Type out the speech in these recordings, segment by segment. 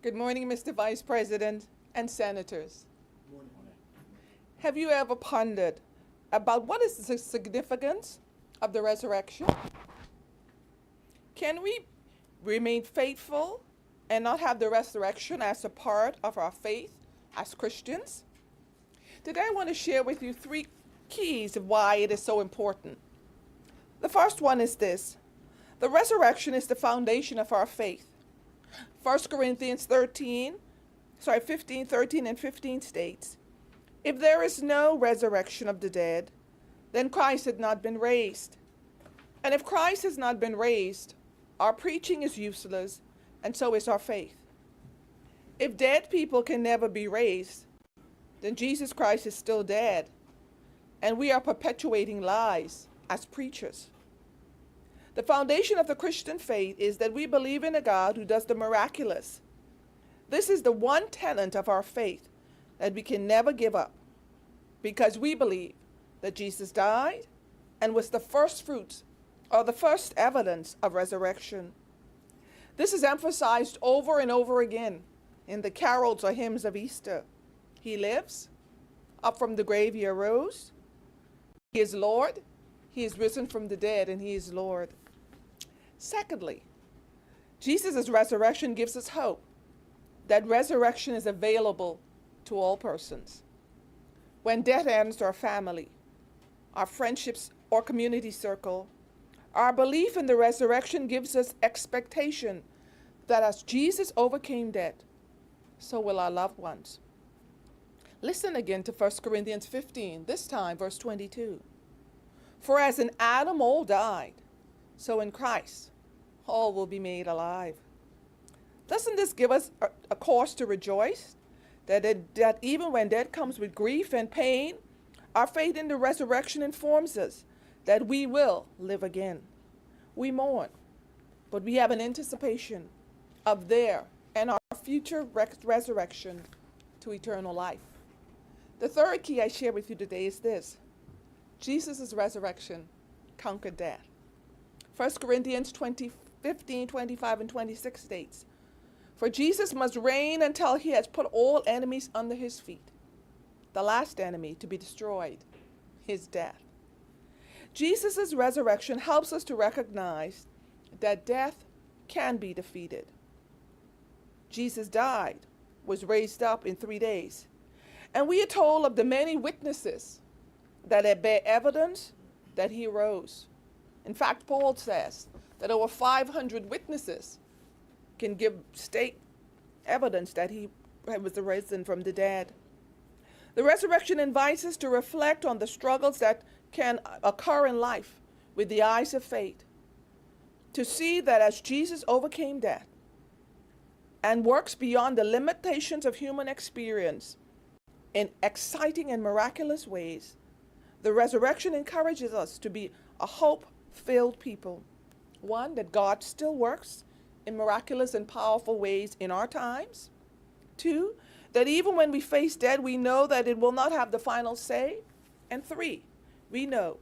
Good morning, Mr. Vice President and Senators. Have you ever pondered about what is the significance of the resurrection? Can we remain faithful and not have the resurrection as a part of our faith as Christians? Today I want to share with you three keys of why it is so important. The first one is this: the resurrection is the foundation of our faith. 1 Corinthians 15, 13 and 15 states, "If there is no resurrection of the dead, then Christ had not been raised. And if Christ has not been raised, our preaching is useless, and so is our faith." If dead people can never be raised, then Jesus Christ is still dead, and we are perpetuating lies as preachers. The foundation of the Christian faith is that we believe in a God who does the miraculous. This is the one tenet of our faith that we can never give up, because we believe that Jesus died and was the first fruits or the first evidence of resurrection. This is emphasized over and over again in the carols or hymns of Easter. He lives, up from the grave he arose. He is Lord, he is risen from the dead, and he is Lord. Secondly, Jesus' resurrection gives us hope that resurrection is available to all persons. When death ends our family, our friendships or community circle, our belief in the resurrection gives us expectation that as Jesus overcame death, so will our loved ones. Listen again to 1 Corinthians 15, this time verse 22. "For as in Adam all died, so in Christ all will be made alive." Doesn't this give us a cause to rejoice? That even when death comes with grief and pain, our faith in the resurrection informs us that we will live again. We mourn, but we have an anticipation of their and our future resurrection to eternal life. The third key I share with you today is this: Jesus' resurrection conquered death. 1 Corinthians 15, 25, and 26 states, "For Jesus must reign until he has put all enemies under his feet." The last enemy to be destroyed is death. Jesus' resurrection helps us to recognize that death can be defeated. Jesus died, was raised up in 3 days, and we are told of the many witnesses that bear evidence that he rose. In fact, Paul says that over 500 witnesses can give state evidence that he was risen from the dead. The resurrection invites us to reflect on the struggles that can occur in life with the eyes of faith, to see that as Jesus overcame death and works beyond the limitations of human experience in exciting and miraculous ways, the resurrection encourages us to be a hope-filled people. One, that God still works in miraculous and powerful ways in our times. Two, that even when we face death, we know that it will not have the final say. And three, we know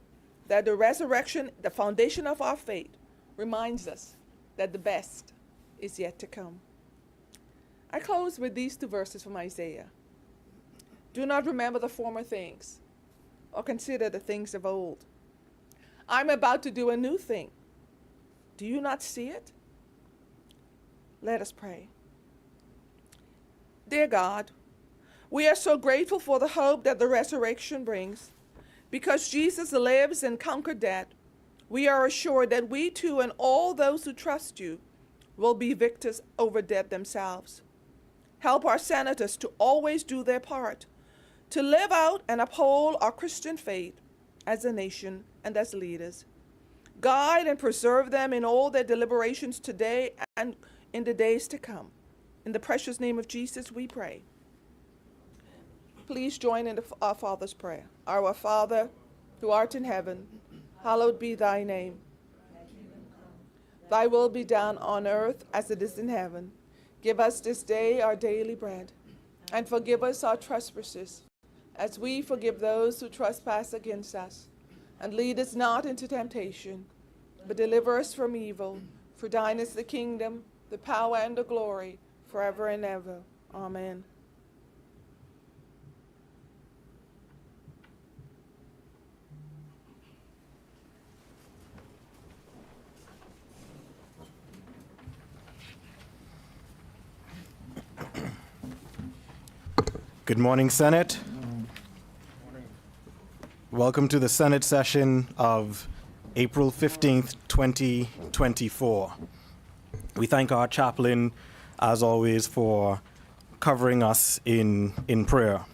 that the resurrection, the foundation of our faith, reminds us that the best is yet to come. I close with these two verses from Isaiah. "Do not remember the former things, or consider the things of old. I'm about to do a new thing. Do you not see it?" Let us pray. Dear God, we are so grateful for the hope that the resurrection brings. Because Jesus lives and conquered death, we are assured that we too and all those who trust you will be victors over death themselves. Help our senators to always do their part, to live out and uphold our Christian faith as a nation and as leaders. Guide and preserve them in all their deliberations today and in the days to come. In the precious name of Jesus we pray. Please join in our Father's prayer. Our Father, who art in heaven, hallowed be thy name. Thy will be done on earth as it is in heaven. Give us this day our daily bread, and forgive us our trespasses, as we forgive those who trespass against us. And lead us not into temptation, but deliver us from evil. For thine is the kingdom, the power, and the glory, forever and ever. Amen. Good morning, Senate. Welcome to the Senate session of April 15th, 2024. We thank our chaplain, as always, for covering us in prayer.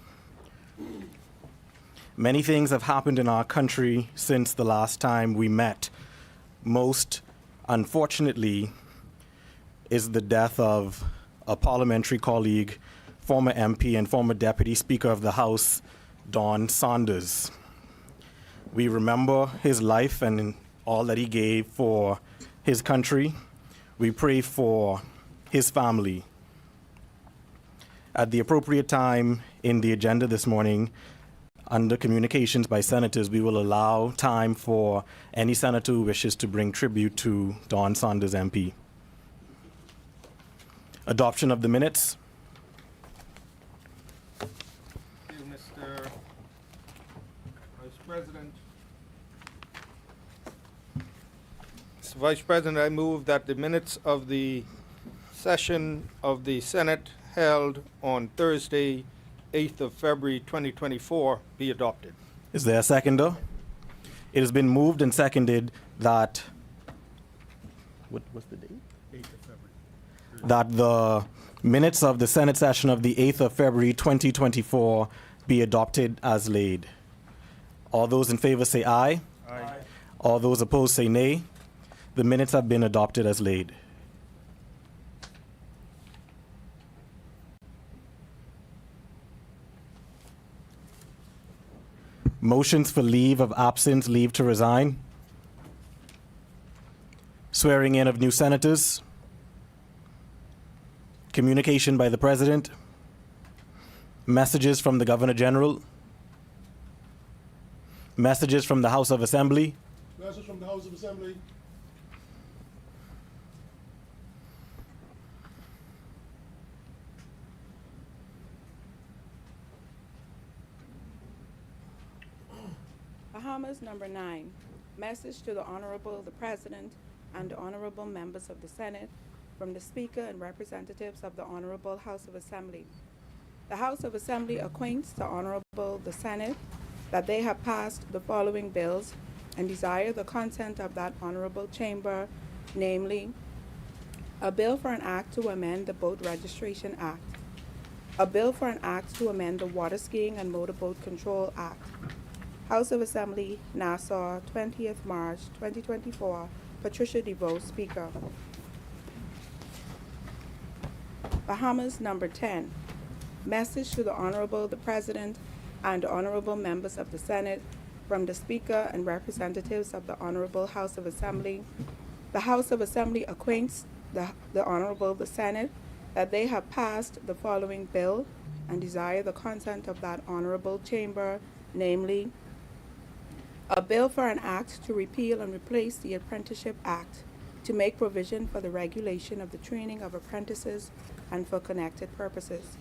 Many things have happened in our country since the last time we met. Most, unfortunately, is the death of a parliamentary colleague, former MP and former Deputy Speaker of the House, Don Saunders. We remember his life and all that he gave for his country. We pray for his family. At the appropriate time in the agenda this morning, under communications by senators, we will allow time for any senator who wishes to bring tribute to Don Saunders MP. Adoption of the minutes. Mr. Vice President. Mr. Vice President, I move that the minutes of the session of the Senate held on Thursday, 8th of February 2024 be adopted. Is there a seconder? It has been moved and seconded that, what was the date? 8th of February. That the minutes of the Senate session of the 8th of February 2024 be adopted as laid. All those in favor say aye. Aye. All those opposed say nay. The minutes have been adopted as laid. Motions for leave of absence, leave to resign. Swearing in of new senators. Communication by the President. Messages from the Governor General. Messages from the House of Assembly. Message from the House of Assembly. Bahamas, number 9. Message to the Honorable the President and the Honorable Members of the Senate from the Speaker and representatives of the Honorable House of Assembly. The House of Assembly acquaints the Honorable the Senate that they have passed the following bills and desire the consent of that Honorable Chamber, namely, a bill for an act to amend the Boat Registration Act, a bill for an act to amend the Water Skiing and Motorboat Control Act. House of Assembly, Nassau, 20th March 2024, Patricia DeVoe, Speaker. Bahamas, number 10. Message to the Honorable the President and the Honorable Members of the Senate from the Speaker and representatives of the Honorable House of Assembly. The House of Assembly acquaints the Honorable the Senate that they have passed the following bill and desire the consent of that Honorable Chamber, namely, a bill for an act to repeal and replace the Apprenticeship Act to make provision for the regulation of the training of apprentices and for connected purposes.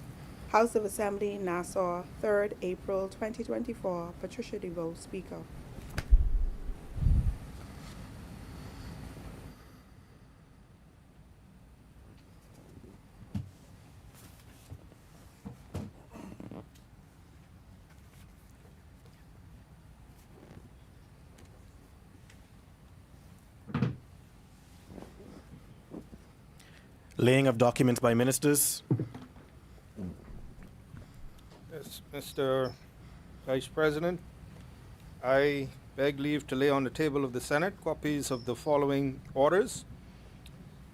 House of Assembly, Nassau, 3rd April 2024, Patricia DeVoe, Speaker. Laying of documents by ministers. Yes, Mr. Vice President, I beg leave to lay on the table of the Senate copies of the following orders.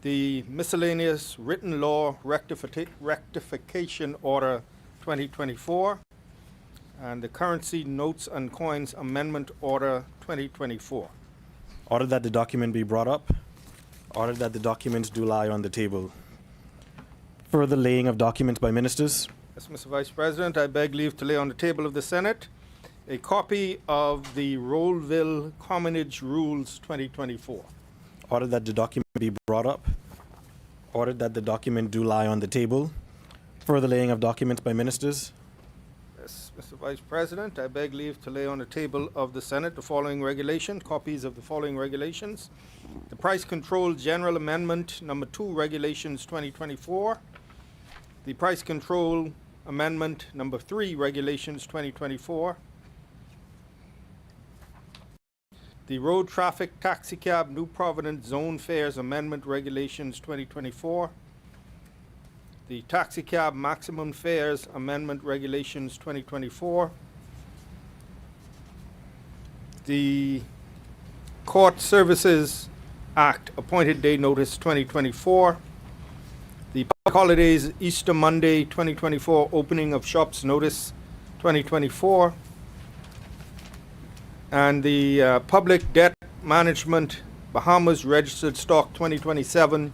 The Miscellaneous Written Law Rectification Order 2024 and the Currency Notes and Coins Amendment Order 2024. Order that the document be brought up. Order that the documents do lie on the table. Further laying of documents by ministers. Yes, Mr. Vice President, I beg leave to lay on the table of the Senate a copy of the Rollville Commonage Rules 2024. Order that the document be brought up. Ordered that the document do lie on the table. Further laying of documents by ministers. Yes, Mr. Vice President, I beg leave to lay on the table of the Senate the following regulation, copies of the following regulations. The Price Control General Amendment Number 2, Regulations 2024. The Price Control Amendment Number 3, Regulations 2024. The Road Traffic Taxicab New Providence Zone Fares Amendment Regulations 2024. The Taxicab Maximum Fares Amendment Regulations 2024. The Court Services Act Appointed Day Notice 2024. The Public Holidays Easter Monday 2024 Opening of Shops Notice 2024. And the Public Debt Management Bahamas Registered Stock 2027,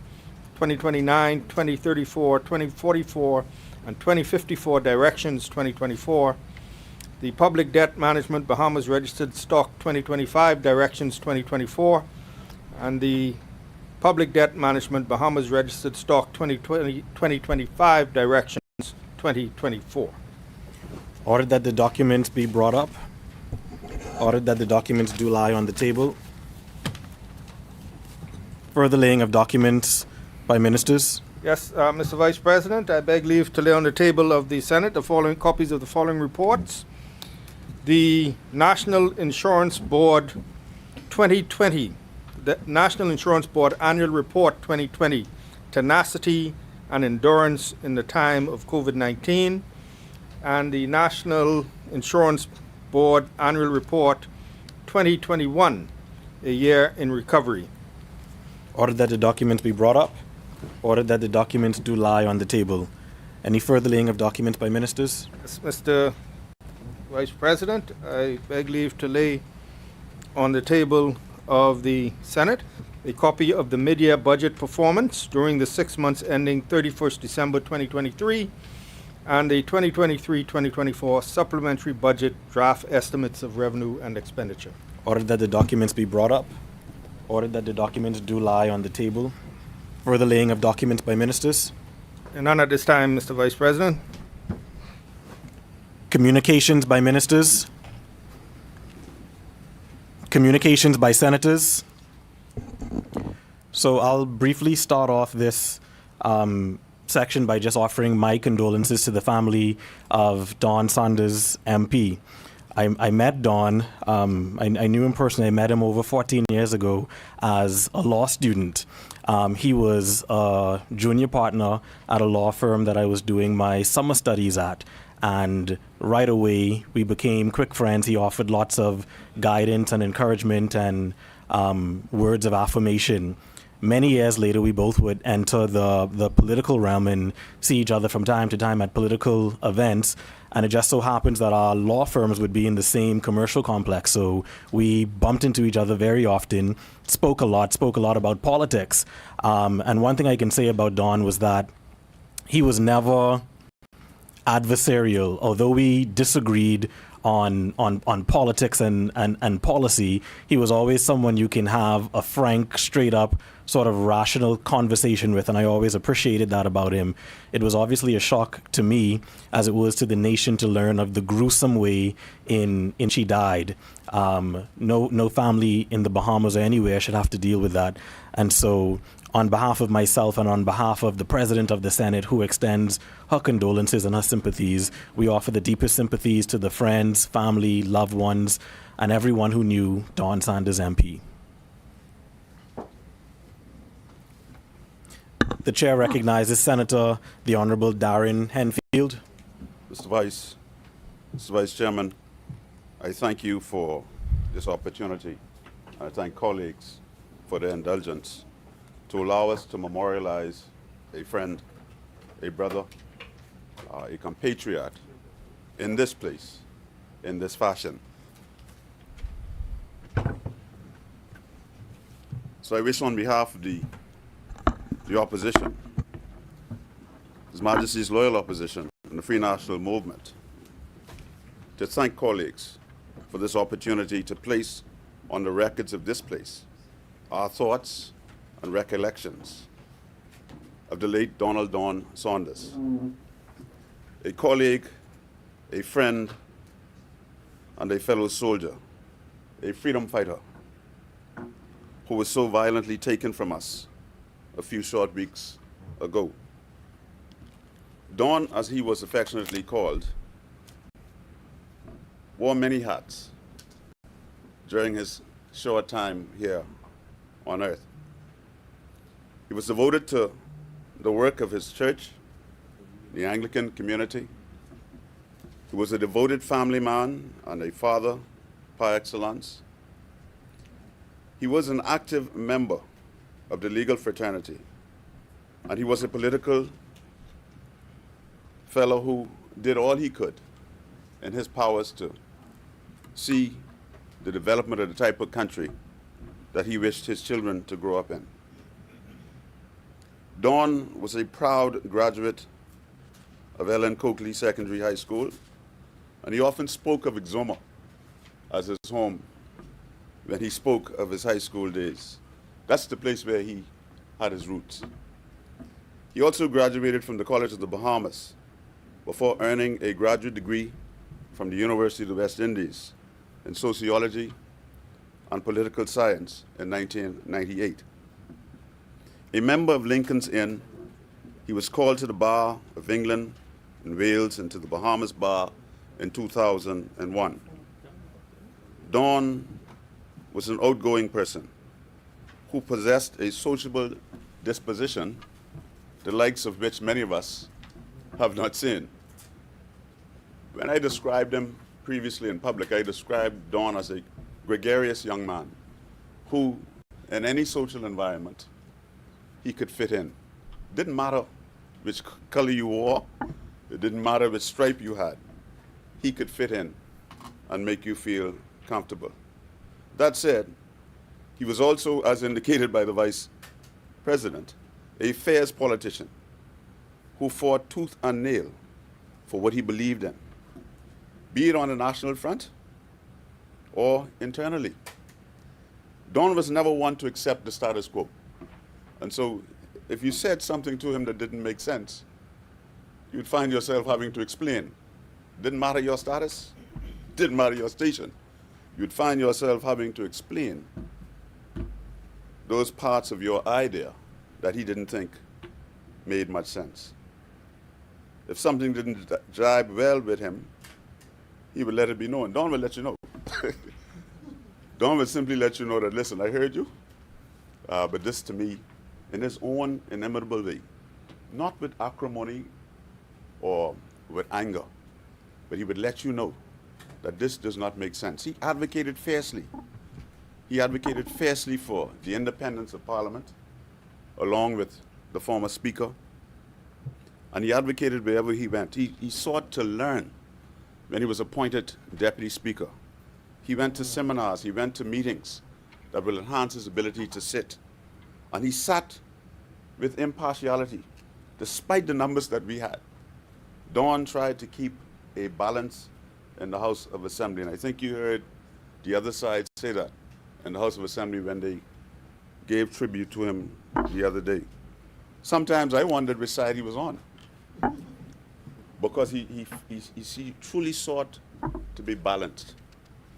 2029, 2034, 2044, and 2054 Directions 2024. The Public Debt Management Bahamas Registered Stock 2025 Directions 2024. And the Public Debt Management Bahamas Registered Stock 2025 Directions 2024. Ordered that the documents be brought up. Ordered that the documents do lie on the table. Further laying of documents by ministers. Yes, Mr. Vice President, I beg leave to lay on the table of the Senate the following copies of the following reports. The National Insurance Board 2020, the National Insurance Board Annual Report 2020, Tenacity and Endurance in the Time of COVID-19, and the National Insurance Board Annual Report 2021, A Year in Recovery. Ordered that the documents be brought up. Ordered that the documents do lie on the table. Any further laying of documents by ministers? Yes, Mr. Vice President, I beg leave to lay on the table of the Senate a copy of the mid-year budget performance during the 6 months ending 31st December 2023 and the 2023-2024 supplementary budget draft estimates of revenue and expenditure. Ordered that the documents be brought up. Ordered that the documents do lie on the table. Further laying of documents by ministers. And none at this time, Mr. Vice President. Communications by ministers. Communications by senators. So I'll briefly start off this section by just offering my condolences to the family of Don Sanders, MP. I met Don, I knew him personally. I met him over 14 years ago as a law student. He was a junior partner at a law firm that I was doing my summer studies at. And right away, we became quick friends. He offered lots of guidance and encouragement and words of affirmation. Many years later, we both would enter the political realm and see each other from time to time at political events. And it just so happens that our law firms would be in the same commercial complex. So we bumped into each other very often, spoke a lot about politics. And one thing I can say about Don was that he was never adversarial. Although we disagreed on politics and policy, he was always someone you can have a frank, straight up, sort of rational conversation with, and I always appreciated that about him. It was obviously a shock to me, as it was to the nation, to learn of the gruesome way in she died. No family in the Bahamas or anywhere should have to deal with that. And so, on behalf of myself and on behalf of the President of the Senate, who extends her condolences and her sympathies, we offer the deepest sympathies to the friends, family, loved ones, and everyone who knew Don Sanders, MP. The chair recognizes Senator the Honorable Darren Henfield. Mr. Vice Chairman, I thank you for this opportunity. I thank colleagues for their indulgence to allow us to memorialize a friend, a brother, a compatriot in this place, in this fashion. So I wish on behalf of the opposition, His Majesty's loyal opposition and the Free National Movement, to thank colleagues for this opportunity to place on the records of this place our thoughts and recollections of the late Donald Don Saunders, a colleague, a friend, and a fellow soldier, a freedom fighter who was so violently taken from us a few short weeks ago. Don, as he was affectionately called, wore many hats during his short time here on earth. He was devoted to the work of his church, the Anglican community. He was a devoted family man and a father par excellence. He was an active member of the legal fraternity, and he was a political fellow who did all he could in his powers to see the development of the type of country that he wished his children to grow up in. Don was a proud graduate of Ellen Coakley Secondary High School, and he often spoke of Exuma as his home when he spoke of his high school days. That's the place where he had his roots. He also graduated from the College of the Bahamas before earning a graduate degree from the University of the West Indies in sociology and political science in 1998. A member of Lincoln's Inn, he was called to the Bar of England and Wales and to the Bahamas Bar in 2001. Don was an outgoing person who possessed a sociable disposition, the likes of which many of us have not seen. When I described him previously in public, I described Don as a gregarious young man who, in any social environment, he could fit in. Didn't matter which color you wore, it didn't matter which stripe you had. He could fit in and make you feel comfortable. That said, he was also, as indicated by the Vice President, a fierce politician who fought tooth and nail for what he believed in, be it on the national front or internally. Don was never one to accept the status quo. And so if you said something to him that didn't make sense, you'd find yourself having to explain. Didn't matter your status, didn't matter your station. You'd find yourself having to explain those parts of your idea that he didn't think made much sense. If something didn't jibe well with him, he would let it be known. Don would let you know. Don would simply let you know that, listen, I heard you, but this to me, in his own inimitable way, not with acrimony or with anger, but he would let you know that this does not make sense. He advocated fiercely. He advocated fiercely for the independence of Parliament, along with the former Speaker, and he advocated wherever he went. He sought to learn when he was appointed Deputy Speaker. He went to seminars, he went to meetings that will enhance his ability to sit. And he sat with impartiality, despite the numbers that we had. Don tried to keep a balance in the House of Assembly, and I think you heard the other side say that in the House of Assembly when they gave tribute to him the other day. Sometimes I wondered which side he was on, because he truly sought to be balanced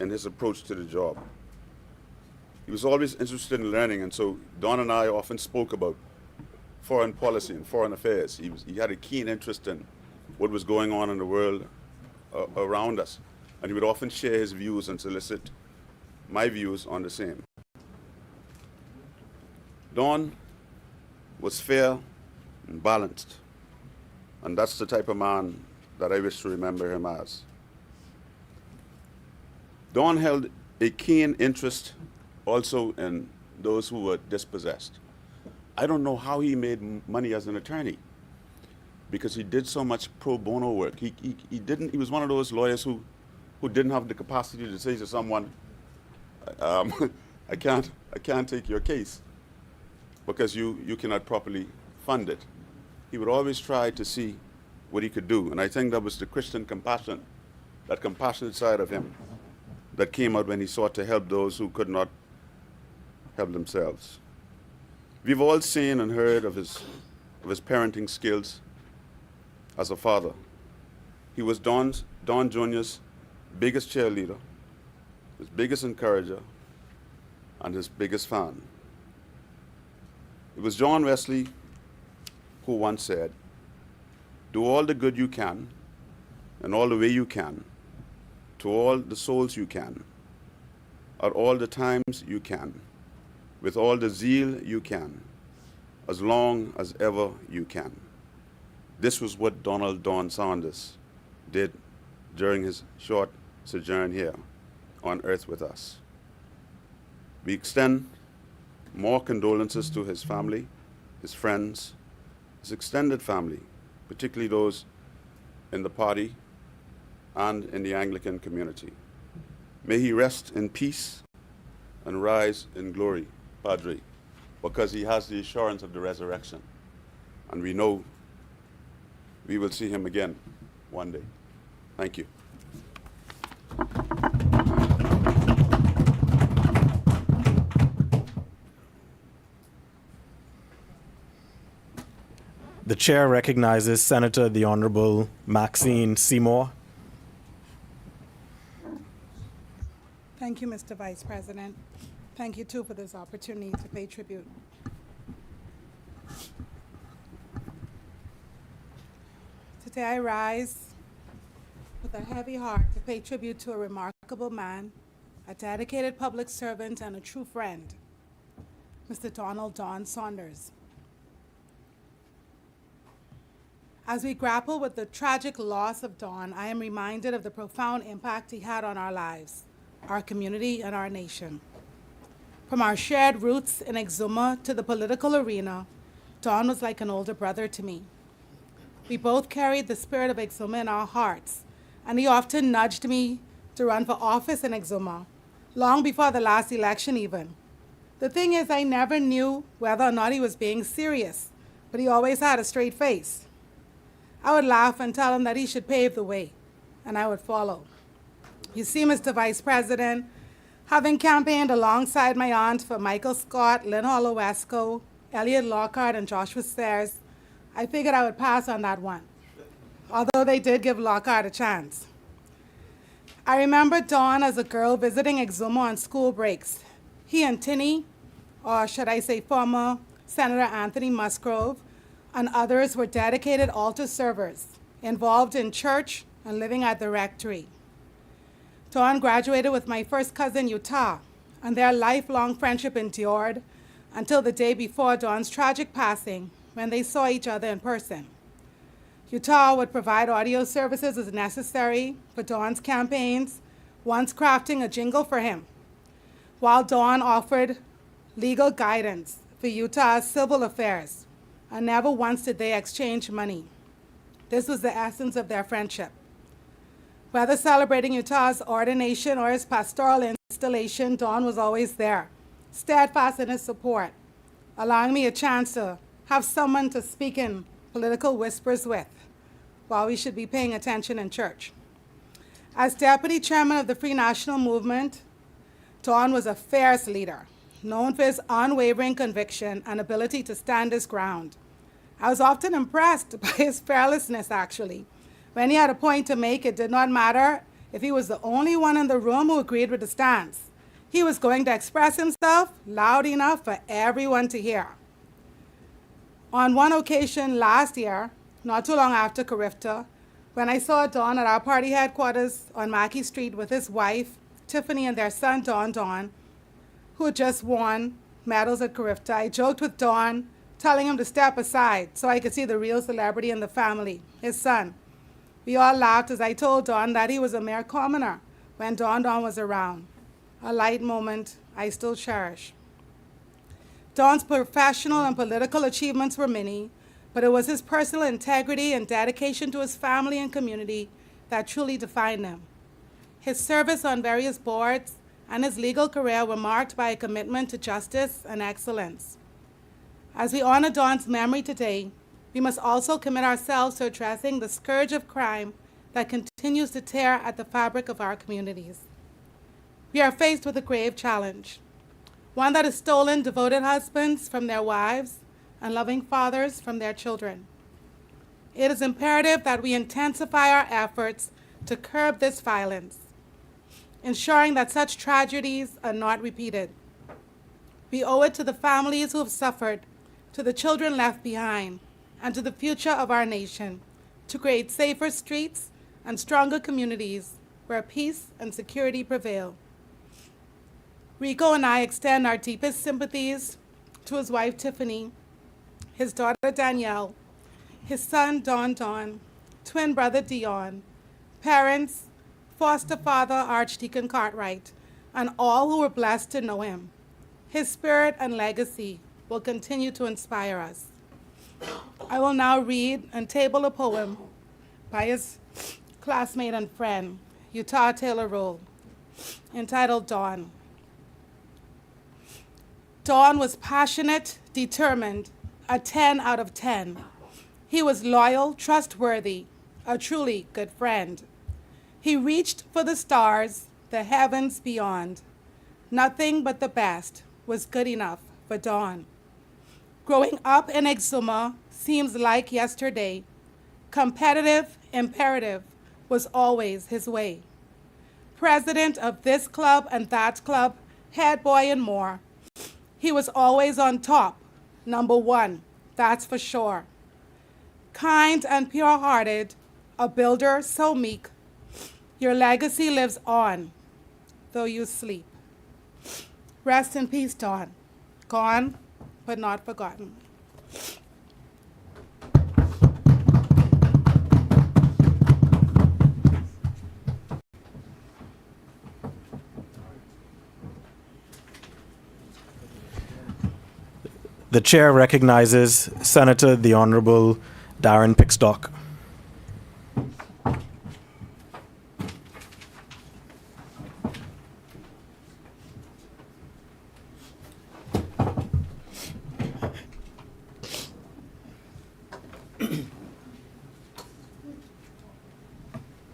in his approach to the job. He was always interested in learning, and so Don and I often spoke about foreign policy and foreign affairs. He had a keen interest in what was going on in the world around us, and he would often share his views and solicit my views on the same. Don was fair and balanced, and that's the type of man that I wish to remember him as. Don held a keen interest also in those who were dispossessed. I don't know how he made money as an attorney, because he did so much pro bono work. He was one of those lawyers who didn't have the capacity to say to someone, I can't take your case because you cannot properly fund it. He would always try to see what he could do, and I think that was the Christian compassion, that compassionate side of him, that came out when he sought to help those who could not help themselves. We've all seen and heard of his of his parenting skills as a father. He was Don Jr.'s biggest cheerleader, his biggest encourager, and his biggest fan. It was John Wesley who once said, "Do all the good you can, and all the way you can, to all the souls you can, at all the times you can, with all the zeal you can, as long as ever you can." This was what Donald Don Saunders did during his short sojourn here on earth with us. We extend more condolences to his family, his friends, his extended family, particularly those in the party and in the Anglican community. May he rest in peace and rise in glory, Padre, because he has the assurance of the resurrection. And we know we will see him again one day. Thank you. The chair recognizes Senator the Honorable Maxine Seymour. Thank you, Mr. Vice President. Thank you, too, for this opportunity to pay tribute. Today I rise with a heavy heart to pay tribute to a remarkable man, a dedicated public servant, and a true friend, Mr. Donald Don Saunders. As we grapple with the tragic loss of Don, I am reminded of the profound impact he had on our lives, our community, and our nation. From our shared roots in Exuma to the political arena, Don was like an older brother to me. We both carried the spirit of Exuma in our hearts, and he often nudged me to run for office in Exuma, long before the last election even. The thing is, I never knew whether or not he was being serious, but he always had a straight face. I would laugh and tell him that he should pave the way, and I would follow. You see, Mr. Vice President, having campaigned alongside my aunt for Michael Scott, Lynn Hollowesco, Elliot Lockhart, and Joshua Sayers, I figured I would pass on that one, although they did give Lockhart a chance. I remember Dawn as a girl visiting Exuma on school breaks. He and Tinny, or should I say former Senator Anthony Musgrove, and others were dedicated altar servers, involved in church and living at the rectory. Dawn graduated with my first cousin, Utah, and their lifelong friendship endured until the day before Dawn's tragic passing, when they saw each other in person. Utah would provide audio services as necessary for Dawn's campaigns, once crafting a jingle for him, while Dawn offered legal guidance for Utah's civil affairs, and never once did they exchange money. This was the essence of their friendship. Whether celebrating Utah's ordination or his pastoral installation, Dawn was always there, steadfast in his support, allowing me a chance to have someone to speak in political whispers with, while we should be paying attention in church. As deputy chairman of the Free National Movement, Dawn was a fierce leader, known for his unwavering conviction and ability to stand his ground. I was often impressed by his fearlessness, actually. When he had a point to make, it did not matter if he was the only one in the room who agreed with the stance. He was going to express himself loud enough for everyone to hear. On one occasion last year, not too long after Carifta, when I saw Don at our party headquarters on Mackey Street with his wife, Tiffany, and their son, Don, who had just won medals at Carifta, I joked with Don, telling him to step aside so I could see the real celebrity in the family, his son. We all laughed as I told Don that he was a mere commoner when Don was around, a light moment I still cherish. Don's professional and political achievements were many, but it was his personal integrity and dedication to his family and community that truly defined him. His service on various boards and his legal career were marked by a commitment to justice and excellence. As we honor Don's memory today, we must also commit ourselves to addressing the scourge of crime that continues to tear at the fabric of our communities. We are faced with a grave challenge, one that has stolen devoted husbands from their wives, and loving fathers from their children. It is imperative that we intensify our efforts to curb this violence, ensuring that such tragedies are not repeated. We owe it to the families who have suffered, to the children left behind, and to the future of our nation to create safer streets and stronger communities where peace and security prevail. Rico and I extend our deepest sympathies to his wife Tiffany, his daughter Danielle, his son Don, twin brother Dion, parents, foster father Archdeacon Cartwright, and all who were blessed to know him. His spirit and legacy will continue to inspire us. I will now read and table a poem by his classmate and friend, Utah Taylor Roll, entitled Dawn. Dawn was passionate, determined, a 10 out of 10. He was loyal, trustworthy, a truly good friend. He reached for the stars, the heavens beyond. Nothing but the best was good enough for Dawn. Growing up in Exuma seems like yesterday. Competitive, imperative was always his way. President of this club and that club, head boy and more. He was always on top, number one, that's for sure. Kind and pure-hearted, a builder so meek. Your legacy lives on, though you sleep. Rest in peace, Dawn. Gone, but not forgotten. The chair recognizes Senator the Honorable Darren Pickstock.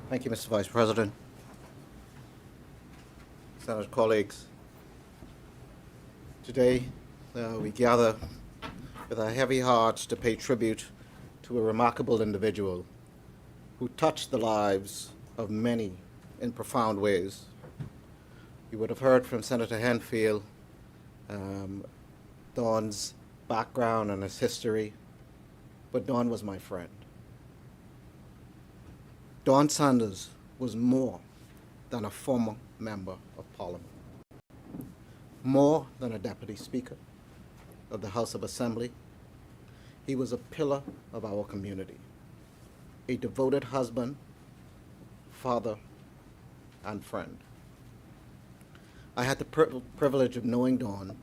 Thank you, Mr. Vice President. Senate colleagues, today we gather with our heavy hearts to pay tribute to a remarkable individual who touched the lives of many in profound ways. You would have heard from Senator Henfield Dawn's background and his history, but Dawn was my friend. Dawn Sanders was more than a former member of Parliament, more than a deputy speaker of the House of Assembly. He was a pillar of our community, a devoted husband, father, and friend. I had the privilege of knowing Dawn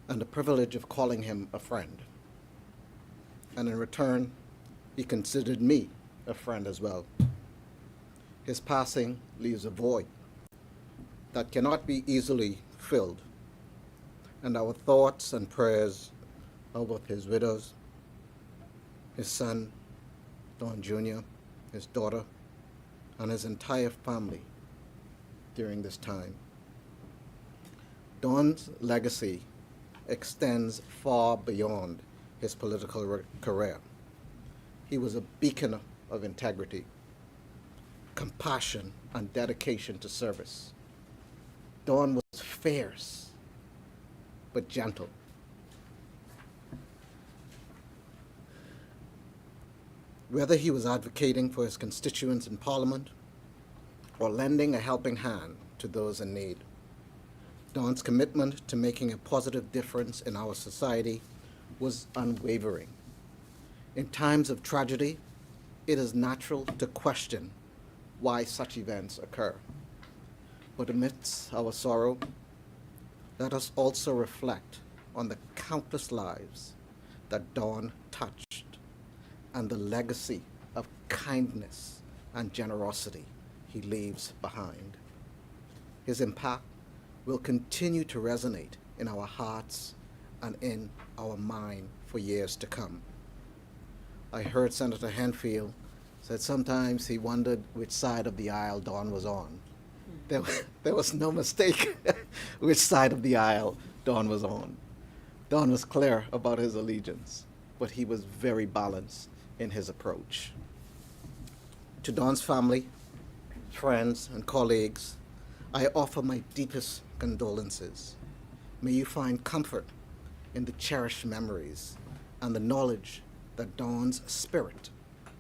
and the privilege of calling him a friend. And in return, he considered me a friend as well. His passing leaves a void that cannot be easily filled, and our thoughts and prayers are with his widows, his son, Don Jr., his daughter, and his entire family during this time. Don's legacy extends far beyond his political career. He was a beacon of integrity, compassion, and dedication to service. Don was fierce, but gentle. Whether he was advocating for his constituents in Parliament or lending a helping hand to those in need, Don's commitment to making a positive difference in our society was unwavering. In times of tragedy, it is natural to question why such events occur. But amidst our sorrow, let us also reflect on the countless lives that Don touched and the legacy of kindness and generosity he leaves behind. His impact will continue to resonate in our hearts and in our mind for years to come. I heard Senator Henfield said sometimes he wondered which side of the aisle Don was on. There was no mistake which side of the aisle Don was on. Don was clear about his allegiance, but he was very balanced in his approach. To Don's family, friends, and colleagues, I offer my deepest condolences. May you find comfort in the cherished memories and the knowledge that Don's spirit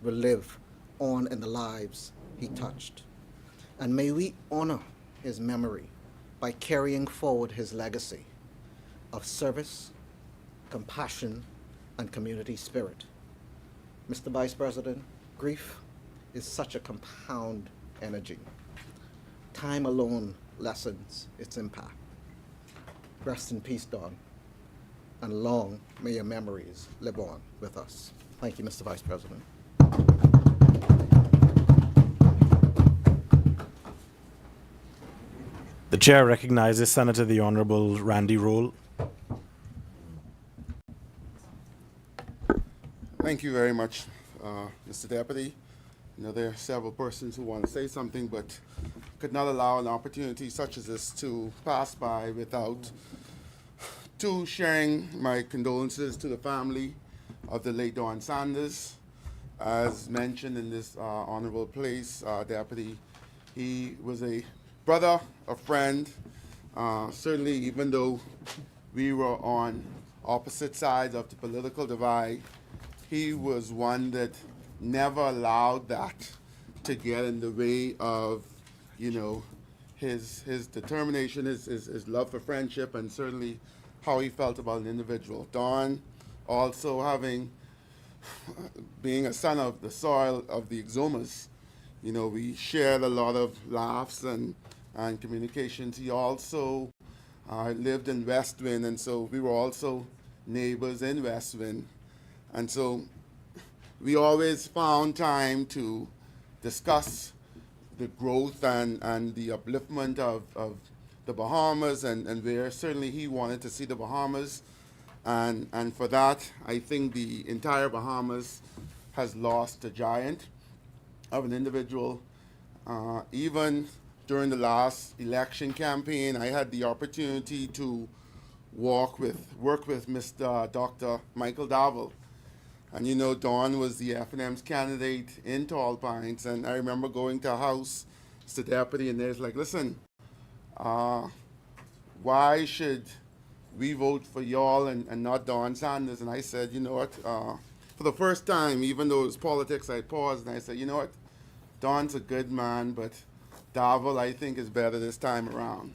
will live on in the lives he touched. And may we honor his memory by carrying forward his legacy of service, compassion, and community spirit. Mr. Vice President, grief is such a compound energy. Time alone lessens its impact. Rest in peace, Don, and long may your memories live on with us. Thank you, Mr. Vice President. The chair recognizes Senator the Honorable Randy Roll. Thank you very much, Mr. Deputy. You know, there are several persons who want to say something, but could not allow an opportunity such as this to pass by without sharing my condolences to the family of the late Don Sanders. As mentioned in this honorable place, Deputy, he was a brother, a friend. Certainly, even though we were on opposite sides of the political divide, he was one that never allowed that to get in the way of, you know, his determination, his love for friendship, and certainly how he felt about an individual. Don, also being a son of the soil of the Exumas, you know, we shared a lot of laughs and communications. He also lived in West Wind, and so we were also neighbors in West Wind. And so we always found time to discuss the growth and the upliftment of the Bahamas and where certainly he wanted to see the Bahamas. And for that, I think the entire Bahamas has lost a giant of an individual. Even during the last election campaign, I had the opportunity to work with Mr. Dr. Michael Dowell. And you know, Don was the FNM's candidate in Tall Pines, and I remember going to a house, Mr. Deputy, and there's like, listen, why should we vote for y'all and not Don Sanders? And I said, you know what, for the first time, even though it was politics, I paused and I said, you know what, Don's a good man, but Dowell, I think, is better this time around.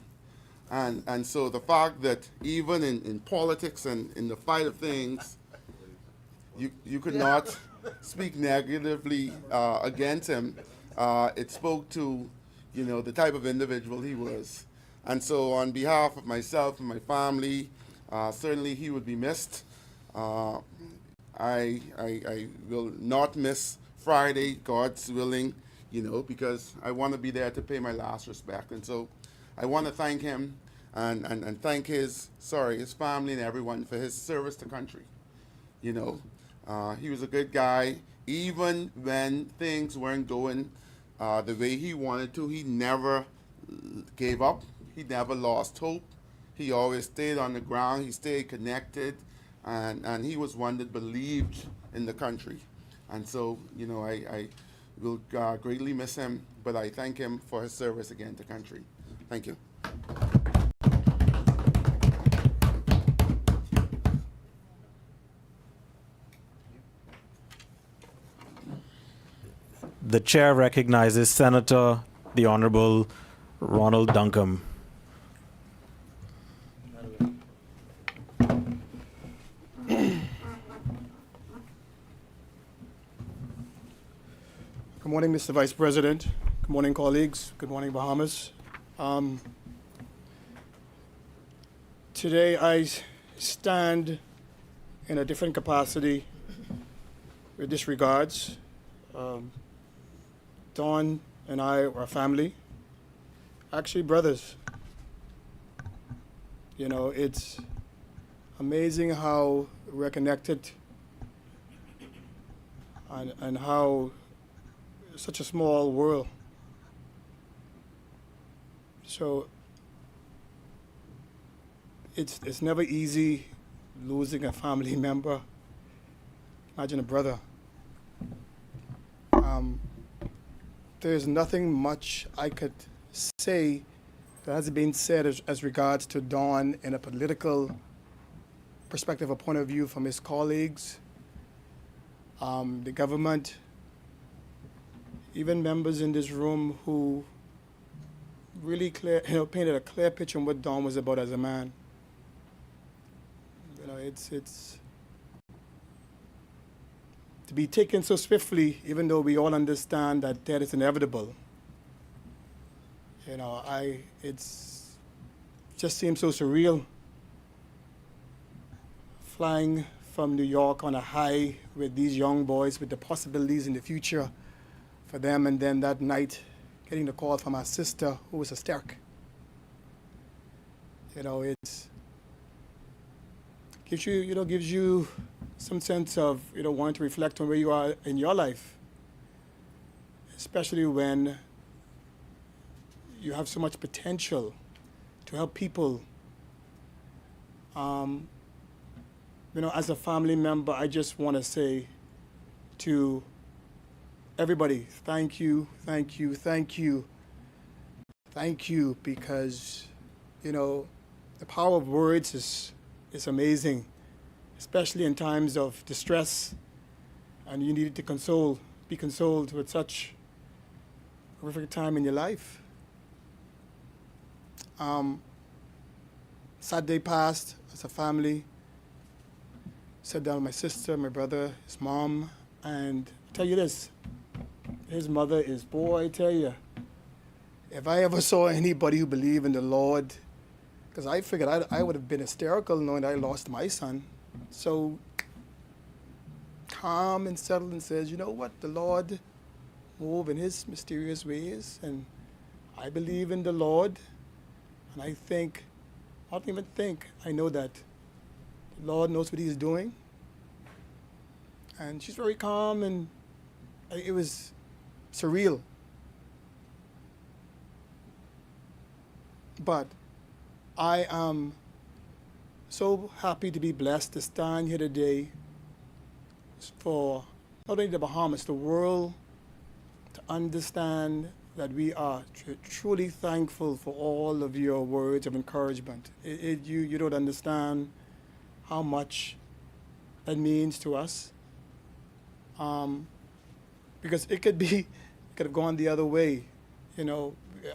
And so the fact that even in politics and in the fight of things, you could not speak negatively against him. It spoke to, you know, the type of individual he was. And so on behalf of myself and my family, certainly he would be missed. I will not miss Friday, God's willing, you know, because I want to be there to pay my last respect. And so I want to thank him and thank his family and everyone for his service to country. You know, he was a good guy. Even when things weren't going the way he wanted to, he never gave up. He never lost hope. He always stayed on the ground. He stayed connected, and he was one that believed in the country. And so, you know, I will greatly miss him, but I thank him for his service again to country. Thank you. The chair recognizes Senator the Honorable Ronald Duncombe. Good morning, Mr. Vice President. Good morning, colleagues. Good morning, Bahamas. Today I stand in a different capacity with this regards. Don and I are family, actually brothers. You know, it's amazing how we're connected and how such a small world. So it's never easy losing a family member. Imagine a brother. There's nothing much I could say that has been said as regards to Don in a political perspective or point of view from his colleagues, the government, even members in this room who really painted a clear picture of what Don was about as a man. It's to be taken so swiftly, even though we all understand that death is inevitable. It's just seems so surreal. Flying from New York on a high with these young boys, with the possibilities in the future for them, and then that night getting the call from our sister who was hysteric. It's gives you some sense of wanting to reflect on where you are in your life, especially when you have so much potential to help people. As a family member, I just want to say to everybody, thank you, thank you, thank you, thank you, because, the power of words is amazing, especially in times of distress, and you needed to be consoled with such a horrific time in your life. Saturday passed as a family. Sat down with my sister, my brother, his mom, and I'll tell you this, his mother is, boy, I tell you, if I ever saw anybody who believed in the Lord, because I figured I would have been hysterical knowing I lost my son. So calm and settled and says, you know what, the Lord move in his mysterious ways, and I believe in the Lord, and I don't even think, I know that the Lord knows what he's doing. And she's very calm, and it was surreal. But I am so happy to be blessed to stand here today for not only the Bahamas, the world, to understand that we are truly thankful for all of your words of encouragement. You don't understand how much that means to us, because it could have gone the other way. I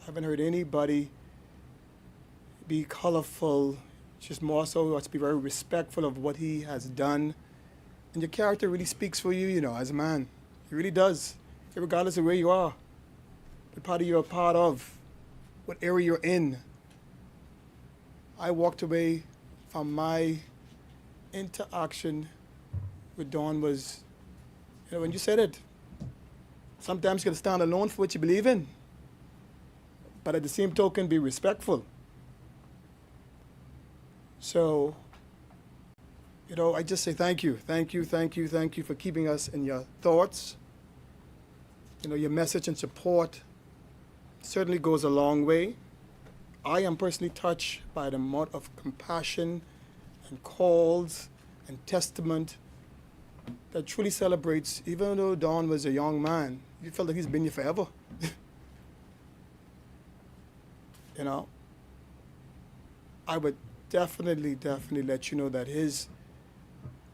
haven't heard anybody be colorful, just more so let's be very respectful of what he has done. And your character really speaks for you, as a man. It really does, regardless of where you are, what party you're a part of, what area you're in. I walked away from my interaction with Dawn was, when you said it, sometimes you got to stand alone for what you believe in, but at the same token, be respectful. So, I just say thank you, thank you, thank you, thank you for keeping us in your thoughts. Your message and support certainly goes a long way. I am personally touched by the amount of compassion and calls and testament that truly celebrates, even though Don was a young man, you felt like he's been here forever. I would definitely let you know that his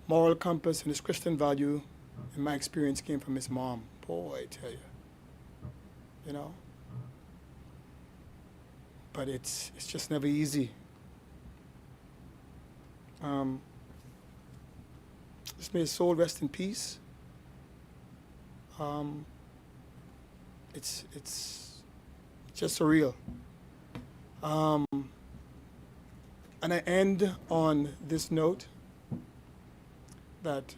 moral compass and his Christian value, in my experience, came from his mom. Boy, I tell you. But it's just never easy. Just may his soul rest in peace. It's just surreal. And I end on this note that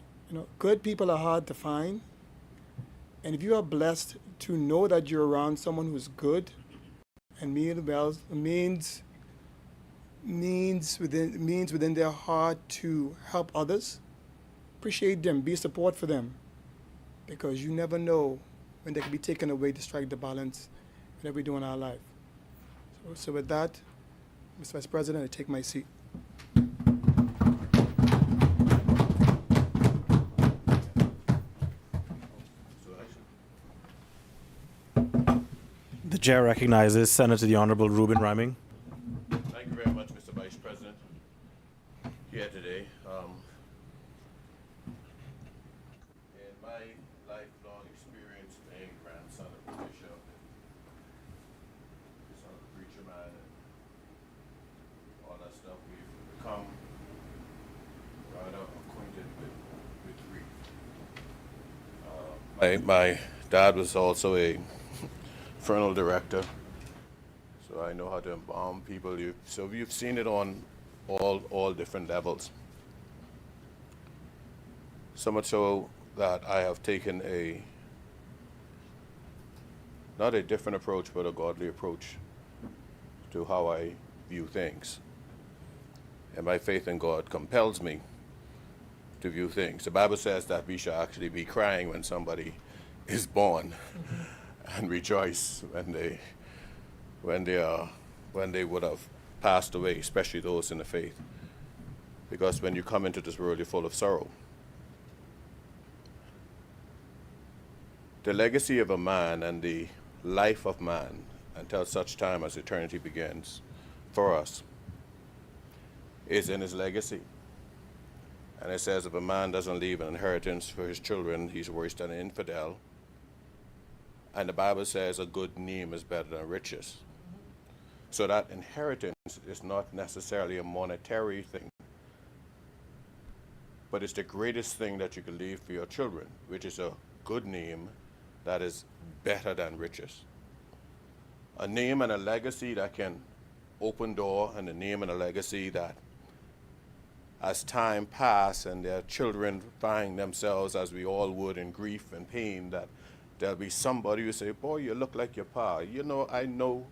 good people are hard to find, and if you are blessed to know that you're around someone who's good and means within their heart to help others, appreciate them, be a support for them, because you never know when they can be taken away to strike the balance that we do in our life. So with that, Mr. Vice President, I take my seat. The chair recognizes Senator the Honorable Reuben Rhyming. Thank you very much, Mr. Vice President. Here today. In my lifelong experience being grandson of the bishop, son of the preacher man, and all that stuff, we've become rather acquainted with grief. My dad was also a funeral director, so I know how to embalm people. So you've seen it on all different levels. So much so that I have taken not a different approach, but a godly approach to how I view things. And my faith in God compels me to view things. The Bible says that we shall actually be crying when somebody is born and rejoice when they would have passed away, especially those in the faith. Because when you come into this world, you're full of sorrow. The legacy of a man and the life of man until such time as eternity begins for us is in his legacy. And it says if a man doesn't leave an inheritance for his children, he's worse than an infidel. And the Bible says a good name is better than riches. So that inheritance is not necessarily a monetary thing, but it's the greatest thing that you can leave for your children, which is a good name that is better than riches. A name and a legacy that can open door, and a name and a legacy that as time passes and their children find themselves, as we all would, in grief and pain, that there'll be somebody who say, boy, you look like your pa. You know, I know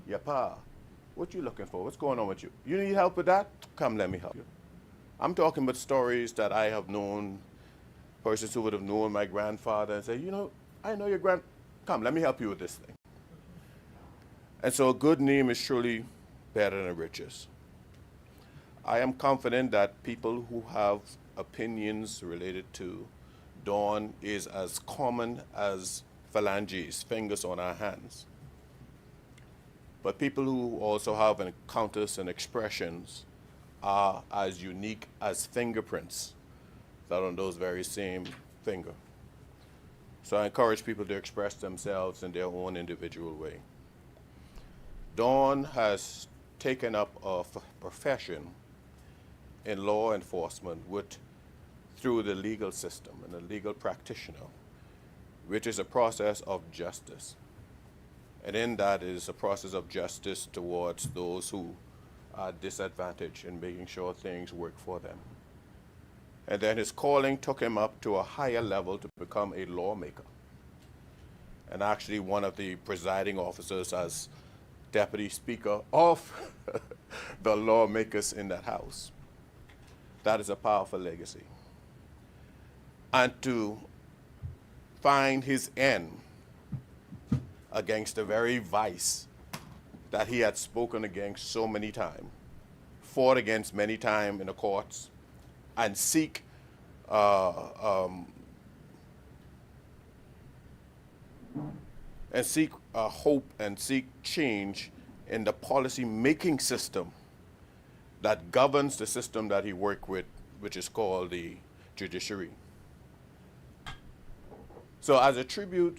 your pa. What you looking for? What's going on with you? You need help with that? Come, let me help you. I'm talking about stories that I have known, persons who would have known my grandfather and say, you know, I know your come, let me help you with this thing. And so a good name is surely better than riches. I am confident that people who have opinions related to Dawn is as common as phalanges, fingers on our hands. But people who also have encounters and expressions are as unique as fingerprints that are on those very same finger. So I encourage people to express themselves in their own individual way. Dawn has taken up a profession in law enforcement through the legal system and a legal practitioner, which is a process of justice. And in that is a process of justice towards those who are disadvantaged in making sure things work for them. And then his calling took him up to a higher level to become a lawmaker. And actually one of the presiding officers as deputy speaker of the lawmakers in that house. That is a powerful legacy. And to find his end against the very vice that he had spoken against so many times, fought against many times in the courts, and seek hope and seek change in the policy-making system that governs the system that he worked with, which is called the judiciary. So as a tribute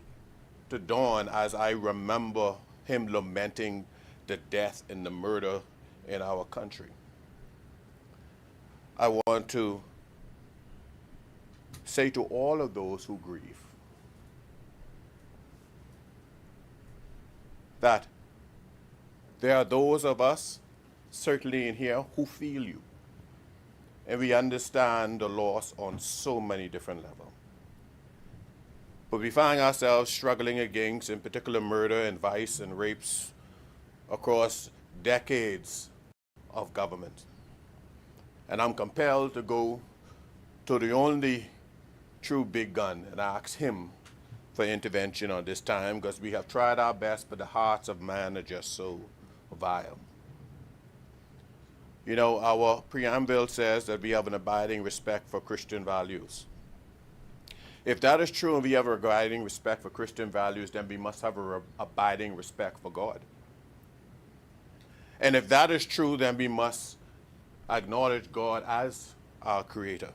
to Dawn, as I remember him lamenting the death and the murder in our country, I want to say to all of those who grieve that there are those of us, certainly in here, who feel you. And we understand the loss on so many different levels. But we find ourselves struggling against, in particular, murder and vice and rapes across decades of government. And I'm compelled to go to the only true big gun and ask him for intervention on this time, because we have tried our best, but the hearts of man are just so vile. You know, our preamble says that we have an abiding respect for Christian values. If that is true and we have a abiding respect for Christian values, then we must have a abiding respect for God. And if that is true, then we must acknowledge God as our creator.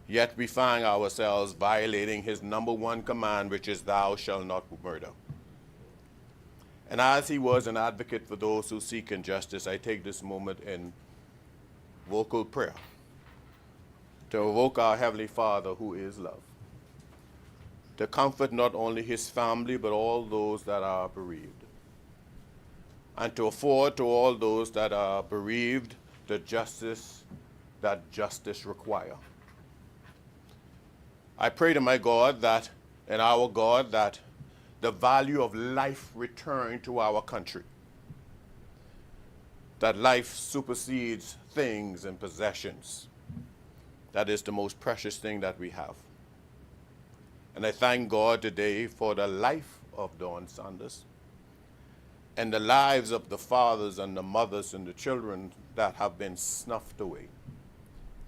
Yet we find ourselves violating his number one command, which is thou shalt not murder. And as he was an advocate for those who seek injustice, I take this moment in vocal prayer to evoke our Heavenly Father, who is love, to comfort not only his family, but all those that are bereaved, and to afford to all those that are bereaved the justice that justice requires. I pray to my God that, and our God, that the value of life return to our country, that life supersedes things and possessions. That is the most precious thing that we have. And I thank God today for the life of Dawn Sanders and the lives of the fathers and the mothers and the children that have been snuffed away.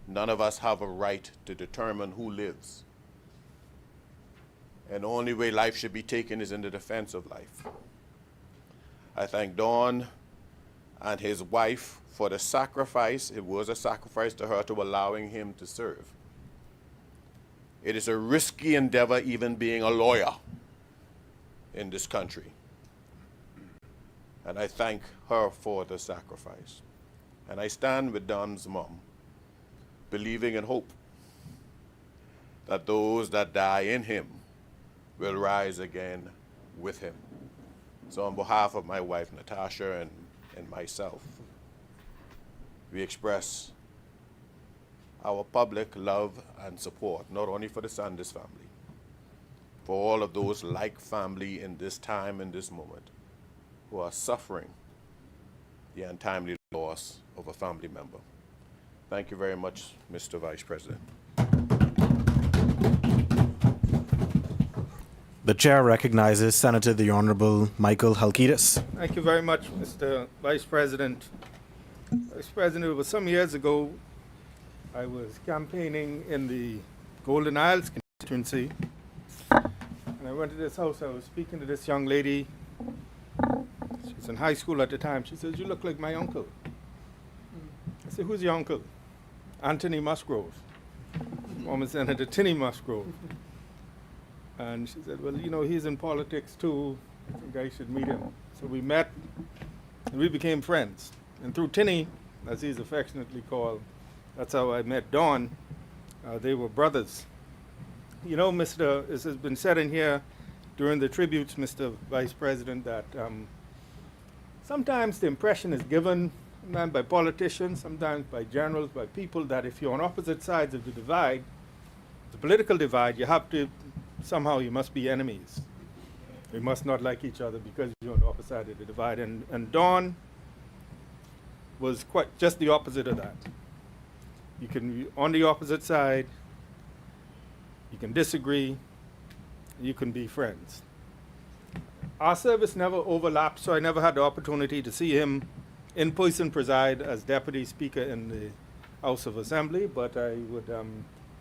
None of us have a right to determine who lives. And the only way life should be taken is in the defense of life. I thank Dawn and his wife for the sacrifice. It was a sacrifice to her to allowing him to serve. It is a risky endeavor even being a lawyer in this country. And I thank her for the sacrifice. And I stand with Don's mom, believing and hope that those that die in him will rise again with him. So on behalf of my wife, Natasha, and myself, we express our public love and support, not only for the Sanders family, for all of those like family in this time, in this moment, who are suffering the untimely loss of a family member. Thank you very much, Mr. Vice President. The chair recognizes Senator the Honorable Michael Halkitis. Thank you very much, Mr. Vice President. Vice President, it was some years ago, I was campaigning in the Golden Isles constituency, and I went to this house. I was speaking to this young lady. She was in high school at the time. She says, "You look like my uncle." I said, "Who's your uncle?" "Anthony Musgrove, former Senator Tinny Musgrove." And she said, "Well, you know, he's in politics too. I think I should meet him." So we met, and we became friends. And through Tinny, as he's affectionately called, that's how I met Dawn. They were brothers. You know, it has been said in here during the tributes, Mr. Vice President, that sometimes the impression is given, sometimes by politicians, sometimes by generals, by people, that if you're on opposite sides of the divide, the political divide, somehow you must be enemies. You must not like each other because you're on the opposite side of the divide. And Dawn was quite just the opposite of that. You can be on the opposite side, you can disagree, you can be friends. Our service never overlapped, so I never had the opportunity to see him in person preside as Deputy Speaker in the House of Assembly, but I would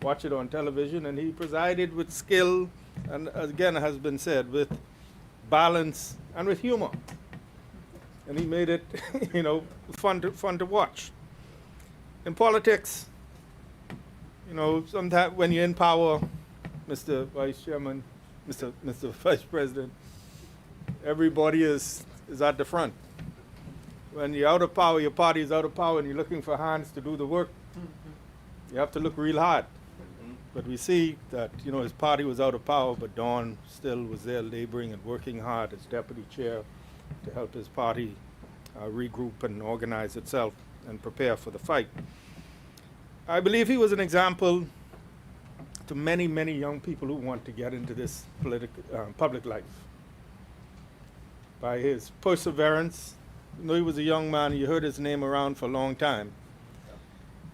watch it on television, and he presided with skill, and again, has been said, with balance and with humor. And he made it, fun to watch. In politics, sometimes when you're in power, Mr. Vice Chairman, Mr. Vice President, everybody is at the front. When you're out of power, your party is out of power, and you're looking for hands to do the work, you have to look real hard. But we see that, his party was out of power, but Dawn still was there laboring and working hard as deputy chair to help his party regroup and organize itself and prepare for the fight. I believe he was an example to many, many young people who want to get into this public life. By his perseverance, he was a young man, you heard his name around for a long time.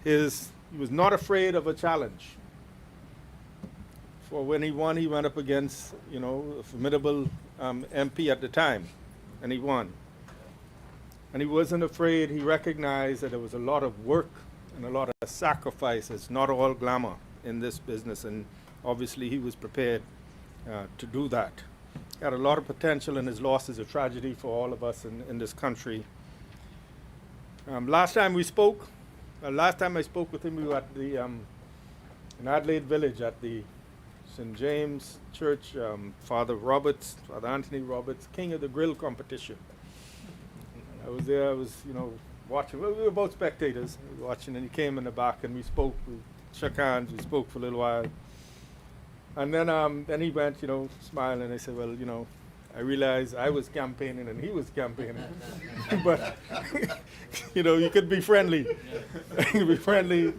He was not afraid of a challenge. For when he won, he went up against, a formidable MP at the time, and he won. And he wasn't afraid. He recognized that there was a lot of work and a lot of sacrifice. It's not all glamour in this business, and obviously he was prepared to do that. He had a lot of potential, and his loss is a tragedy for all of us in this country. Last time I spoke with him, we were at the in Adelaide Village at the St. James Church, Father Anthony Roberts, King of the Grill competition. I was there, watching. Well, we were both spectators watching, and he came in the back and we spoke, we shook hands, we spoke for a little while. And then he went, smiling, and I said, well, I realized I was campaigning and he was campaigning. But, you could be friendly. You could be friendly,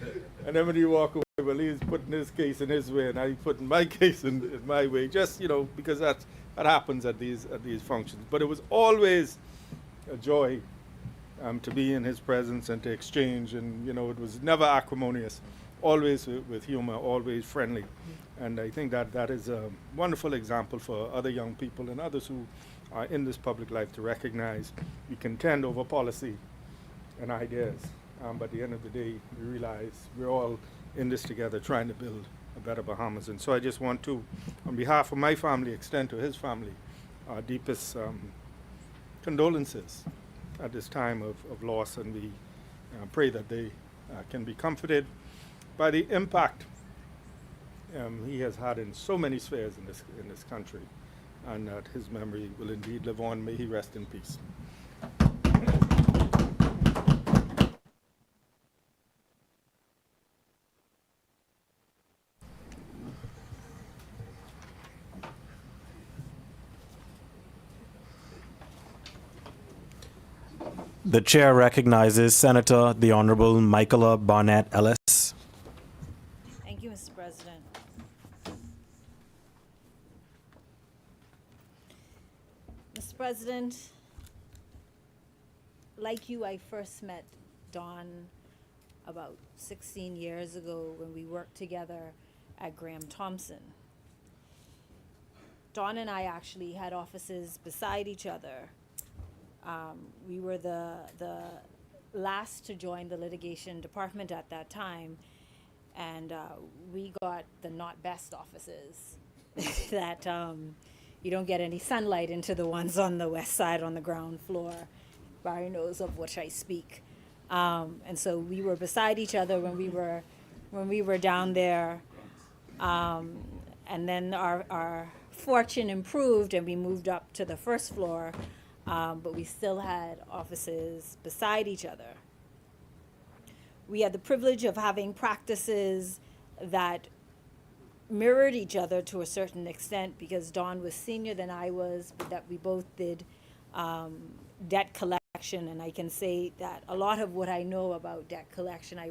and then when you walk away, well, he's putting his case in his way and I'm putting my case in my way, just, because that happens at these functions. But it was always a joy to be in his presence and to exchange, and, it was never acrimonious, always with humor, always friendly. And I think that is a wonderful example for other young people and others who are in this public life to recognize we contend over policy and ideas. But at the end of the day, we realize we're all in this together trying to build a better Bahamas. And so I just want to, on behalf of my family, extend to his family our deepest condolences at this time of loss, and we pray that they can be comforted by the impact he has had in so many spheres in this country, and that his memory will indeed live on. May he rest in peace. The chair recognizes Senator the Honorable Michaela Barnett Ellis. Thank you, Mr. President. Mr. President, like you, I first met Don about 16 years ago when we worked together at Graham Thompson. Don and I actually had offices beside each other. We were the last to join the litigation department at that time, and we got the not best offices that you don't get any sunlight into the ones on the west side on the ground floor. Barry knows of which I speak. And so we were beside each other when we were down there, and then our fortune improved and we moved up to the first floor. But we still had offices beside each other. We had the privilege of having practices that mirrored each other to a certain extent, because Don was senior than I was, but that we both did debt collection. And I can say that a lot of what I know about debt collection I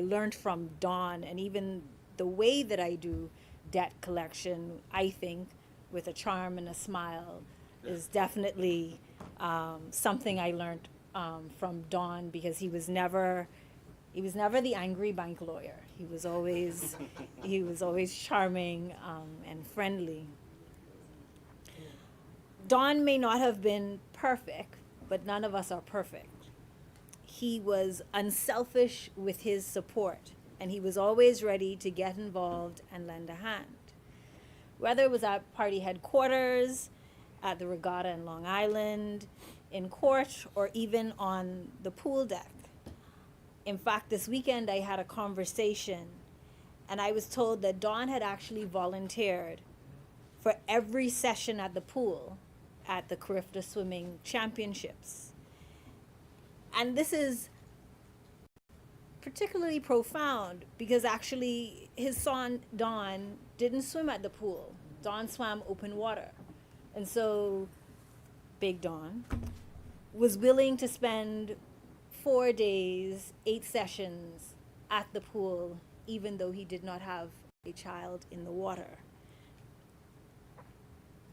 learned from Don, and even the way that I do debt collection, I think, with a charm and a smile, is definitely something I learned from Don, because he was never the angry bank lawyer. He was always charming and friendly. Don may not have been perfect, but none of us are perfect. He was unselfish with his support, and he was always ready to get involved and lend a hand. Whether it was at party headquarters, at the regatta in Long Island, in court, or even on the pool deck. In fact, this weekend I had a conversation, and I was told that Don had actually volunteered for every session at the pool at the Carifta Swimming Championships. And this is particularly profound because actually his son, Don, didn't swim at the pool. Don swam open water. And so Big Don was willing to spend 4 days, 8 sessions at the pool, even though he did not have a child in the water.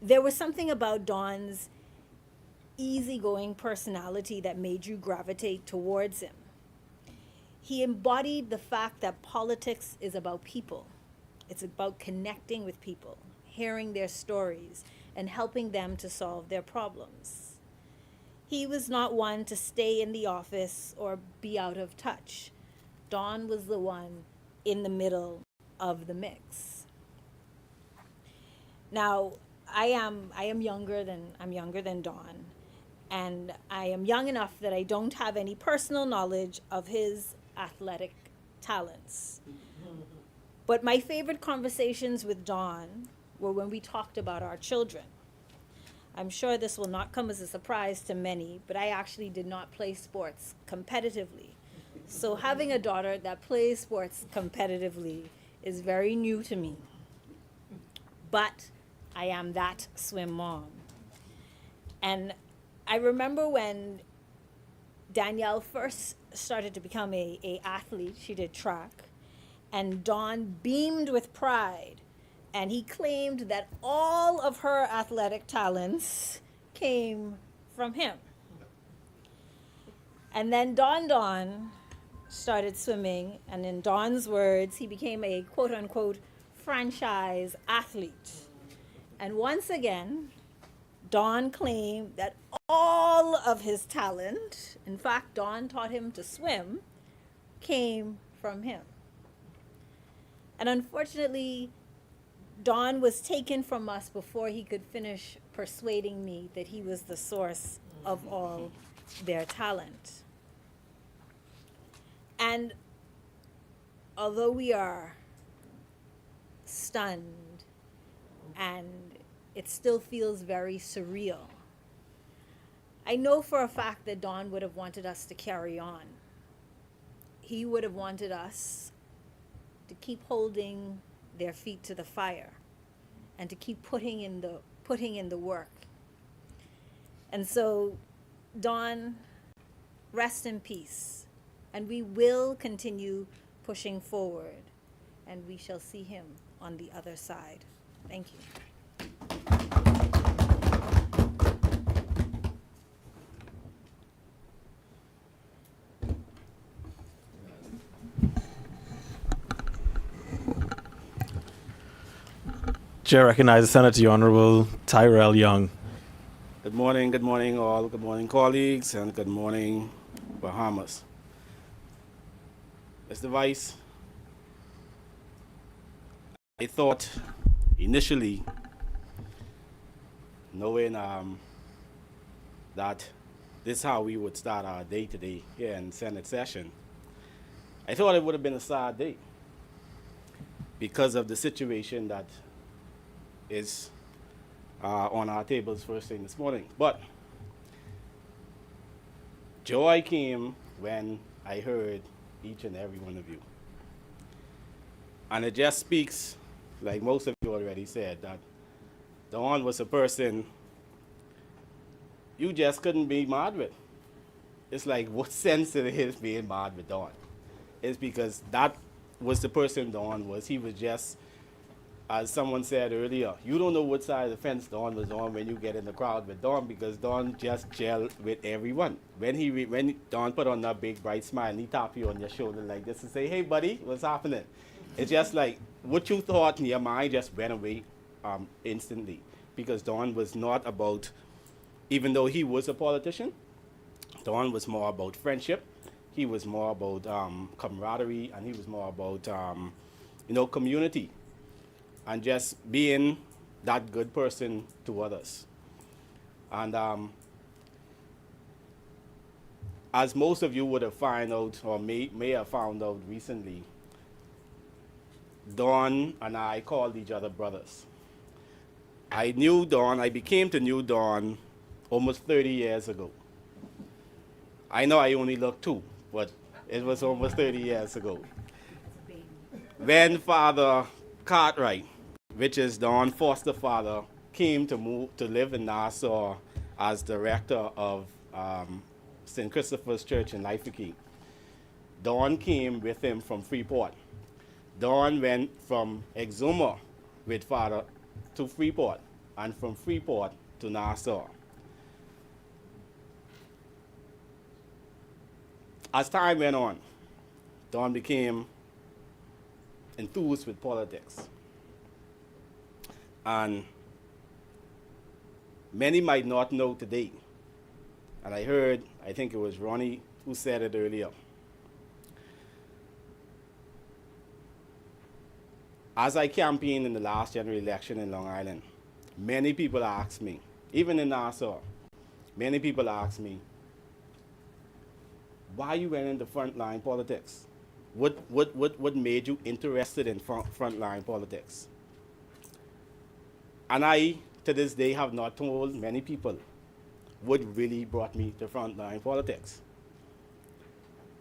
There was something about Don's easygoing personality that made you gravitate towards him. He embodied the fact that politics is about people. It's about connecting with people, hearing their stories, and helping them to solve their problems. He was not one to stay in the office or be out of touch. Don was the one in the middle of the mix. Now, I'm younger than Don, and I am young enough that I don't have any personal knowledge of his athletic talents. But my favorite conversations with Don were when we talked about our children. I'm sure this will not come as a surprise to many, but I actually did not play sports competitively. So having a daughter that plays sports competitively is very new to me. But I am that swim mom. And I remember when Danielle first started to become a athlete, she did track, and Dawn beamed with pride, and he claimed that all of her athletic talents came from him. And then Don started swimming, and in Don's words, he became a quote-unquote franchise athlete. And once again, Don claimed that all of his talent, in fact, Don taught him to swim, came from him. And unfortunately, Don was taken from us before he could finish persuading me that he was the source of all their talent. And although we are stunned and it still feels very surreal, I know for a fact that Don would have wanted us to carry on. He would have wanted us to keep holding their feet to the fire and to keep putting in the work. And so, Don, rest in peace. And we will continue pushing forward, and we shall see him on the other side. Thank you. Chair recognizes Senator Honorable Tyrell Young. Good morning all. Good morning colleagues, and good morning Bahamas. Mr. Vice, I thought initially, knowing that this is how we would start our day today here in Senate session, I thought it would have been a sad day because of the situation that is on our tables first thing this morning. But joy came when I heard each and every one of you. And it just speaks, like most of you already said, that Dawn was a person you just couldn't be mad with. It's like, what sense it is being mad with Dawn? It's because that was the person Dawn was. He was just, as someone said earlier, you don't know what side of the fence Dawn was on when you get in the crowd with Dawn, because Dawn just gelled with everyone. When Dawn put on that big bright smile and he tapped you on your shoulder like this and say, hey buddy, what's happening? It's just like what you thought in your mind just went away instantly, because Dawn was not about, even though he was a politician, Dawn was more about friendship. He was more about camaraderie, and he was more about community, and just being that good person to others. And as most of you would have found out, or may have found out recently, Dawn and I called each other brothers. I became to know Dawn almost 30 years ago. I know I only look 2, but it was almost 30 years ago. When Father Cartwright, which is Dawn's foster father, came to live in Nassau as director of St. Christopher's Church in Laifiki. Dawn came with him from Freeport. Dawn went from Exuma with Father to Freeport, and from Freeport to Nassau. As time went on, Dawn became enthused with politics. And many might not know today, and I think it was Ronnie who said it earlier. As I campaigned in the last general election in Long Island, many people asked me, even in Nassau, many people asked me, why you went into frontline politics? What made you interested in frontline politics? And I, to this day, have not told many people what really brought me to frontline politics.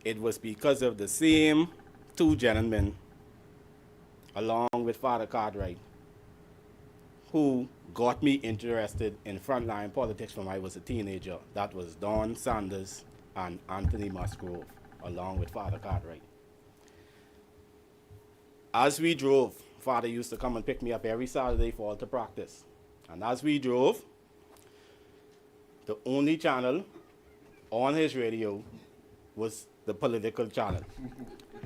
It was because of the same two gentlemen, along with Father Cartwright, who got me interested in frontline politics when I was a teenager. That was Don Sanders and Anthony Musgrove, along with Father Cartwright. As we drove, Father used to come and pick me up every Saturday for altar practice. And as we drove, the only channel on his radio was the political channel.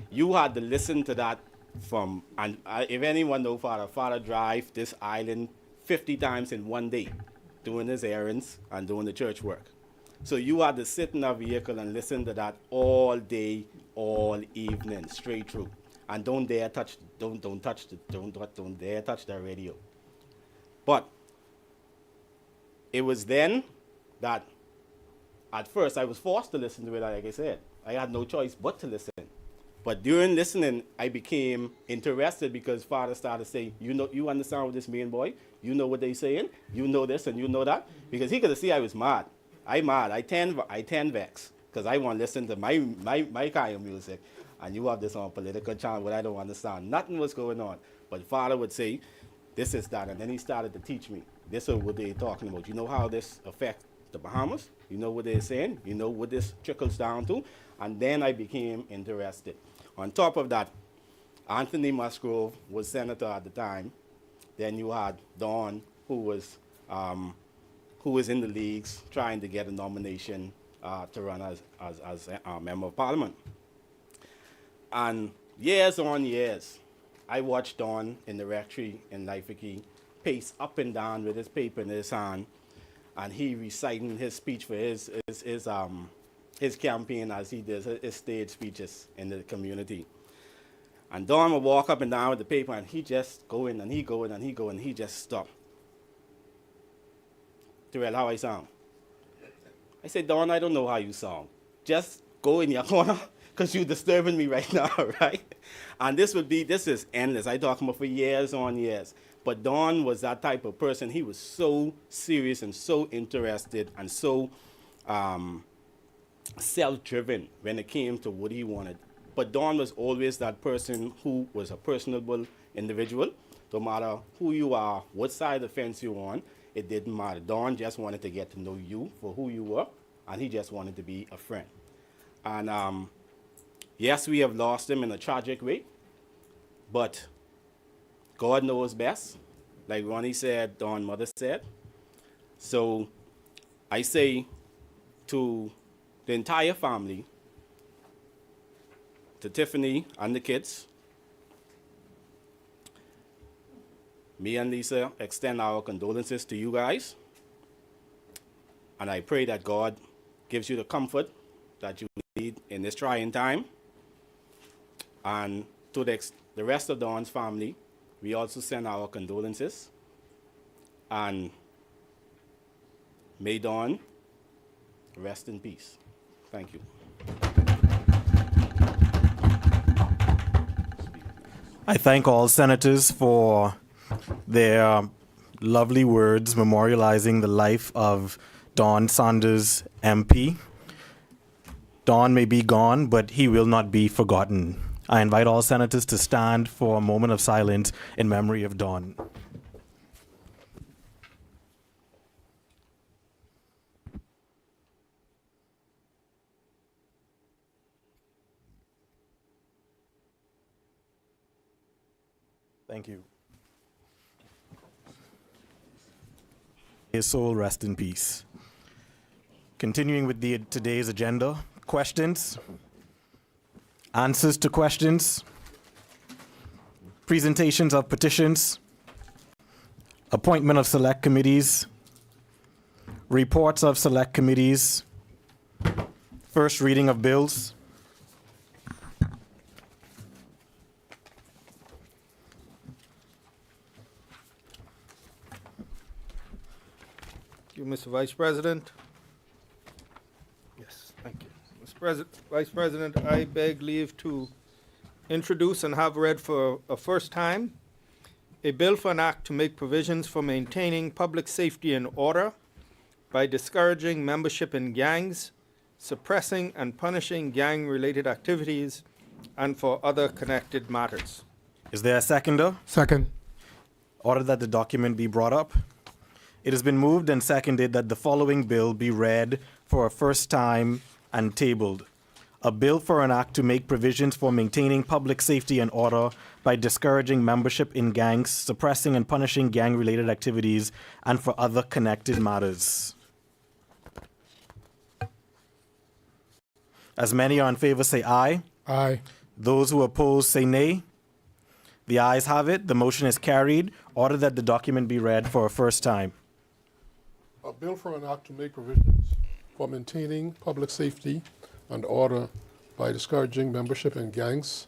You had to listen to that from, and if anyone know Father, Father drive this island 50 times in one day, doing his errands and doing the church work. So you had to sit in a vehicle and listen to that all day, all evening, straight through. And don't dare touch, don't dare touch the radio. But it was then that at first I was forced to listen to it, like I said. I had no choice but to listen. But during listening, I became interested because Father started saying, you understand what this mean, boy? You know what they saying? You know this and you know that? Because he could see I was mad. I mad. I ten vex because I want to listen to my kind of music. And you have this on political channel where I don't understand. Nothing was going on. But Father would say, this is that. And then he started to teach me. This is what they're talking about. You know how this affects the Bahamas? You know what they're saying? You know what this trickles down to? And then I became interested. On top of that, Anthony Musgrove was senator at the time. Then you had Don, who was in the leagues trying to get a nomination to run as a member of parliament. And years on years, I watched Don in the rectory in Laifiki pace up and down with his paper in his hand, and he reciting his speech for his campaign as he did his stage speeches in the community. And Don would walk up and down with the paper, and he just go in, and he go in, and he go in, and he just stop. Terrell, how I sound? I said, Don, I don't know how you sound. Just go in your corner, because you're disturbing me right now, right? And this is endless. I talked about for years on years. But Don was that type of person. He was so serious and so interested and so self-driven when it came to what he wanted. But Don was always that person who was a personable individual. No matter who you are, what side of the fence you're on, it didn't matter. Don just wanted to get to know you for who you were, and he just wanted to be a friend. And yes, we have lost him in a tragic way, but God knows best, like Ronnie said, Don's mother said. So I say to the entire family, to Tiffany and the kids, me and Lisa extend our condolences to you guys. And I pray that God gives you the comfort that you need in this trying time. And to the rest of Don's family, we also send our condolences. And may Don rest in peace. Thank you. I thank all senators for their lovely words memorializing the life of Don Sanders, MP. Don may be gone, but he will not be forgotten. I invite all senators to stand for a moment of silence in memory of Don. Thank you. His soul rest in peace. Continuing with today's agenda, questions, answers to questions, presentations of petitions, appointment of select committees, reports of select committees, first reading of bills, Mr. Vice President. Yes, thank you. Vice President, I beg leave to introduce and have read for a first time a bill for an act to make provisions for maintaining public safety and order by discouraging membership in gangs, suppressing and punishing gang-related activities, and for other connected matters. Is there a seconder? Second. Order that the document be brought up. It has been moved and seconded that the following bill be read for a first time and tabled. A bill for an act to make provisions for maintaining public safety and order by discouraging membership in gangs, suppressing and punishing gang-related activities, and for other connected matters. As many are in favor, say aye. Aye. Those who oppose, say nay. The ayes have it. The motion is carried. Order that the document be read for a first time. A bill for an act to make provisions for maintaining public safety and order by discouraging membership in gangs,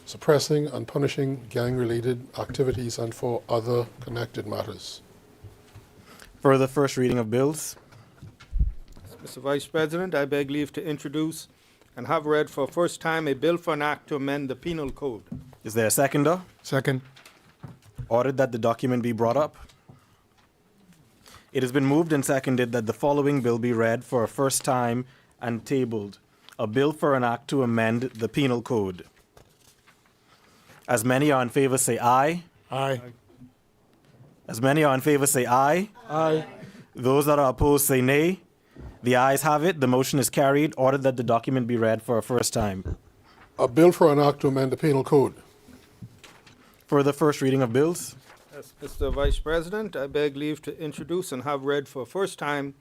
suppressing and punishing gang-related activities, and for other connected matters. For the first reading of bills. Mr. Vice President, I beg leave to introduce and have read for first time a bill for an act to amend the Penal Code. Is there a seconder? Second. Ordered that the document be brought up. It has been moved and seconded that the following bill be read for a first time and tabled. A bill for an act to amend the Penal Code. As many are in favor, say aye. Aye. As many are in favor, say aye. Aye. Those that are opposed, say nay. The ayes have it. The motion is carried. Ordered that the document be read for a first time. A bill for an act to amend the Penal Code. For the first reading of bills. Yes, Mr. Vice President, I beg leave to introduce and have read for first time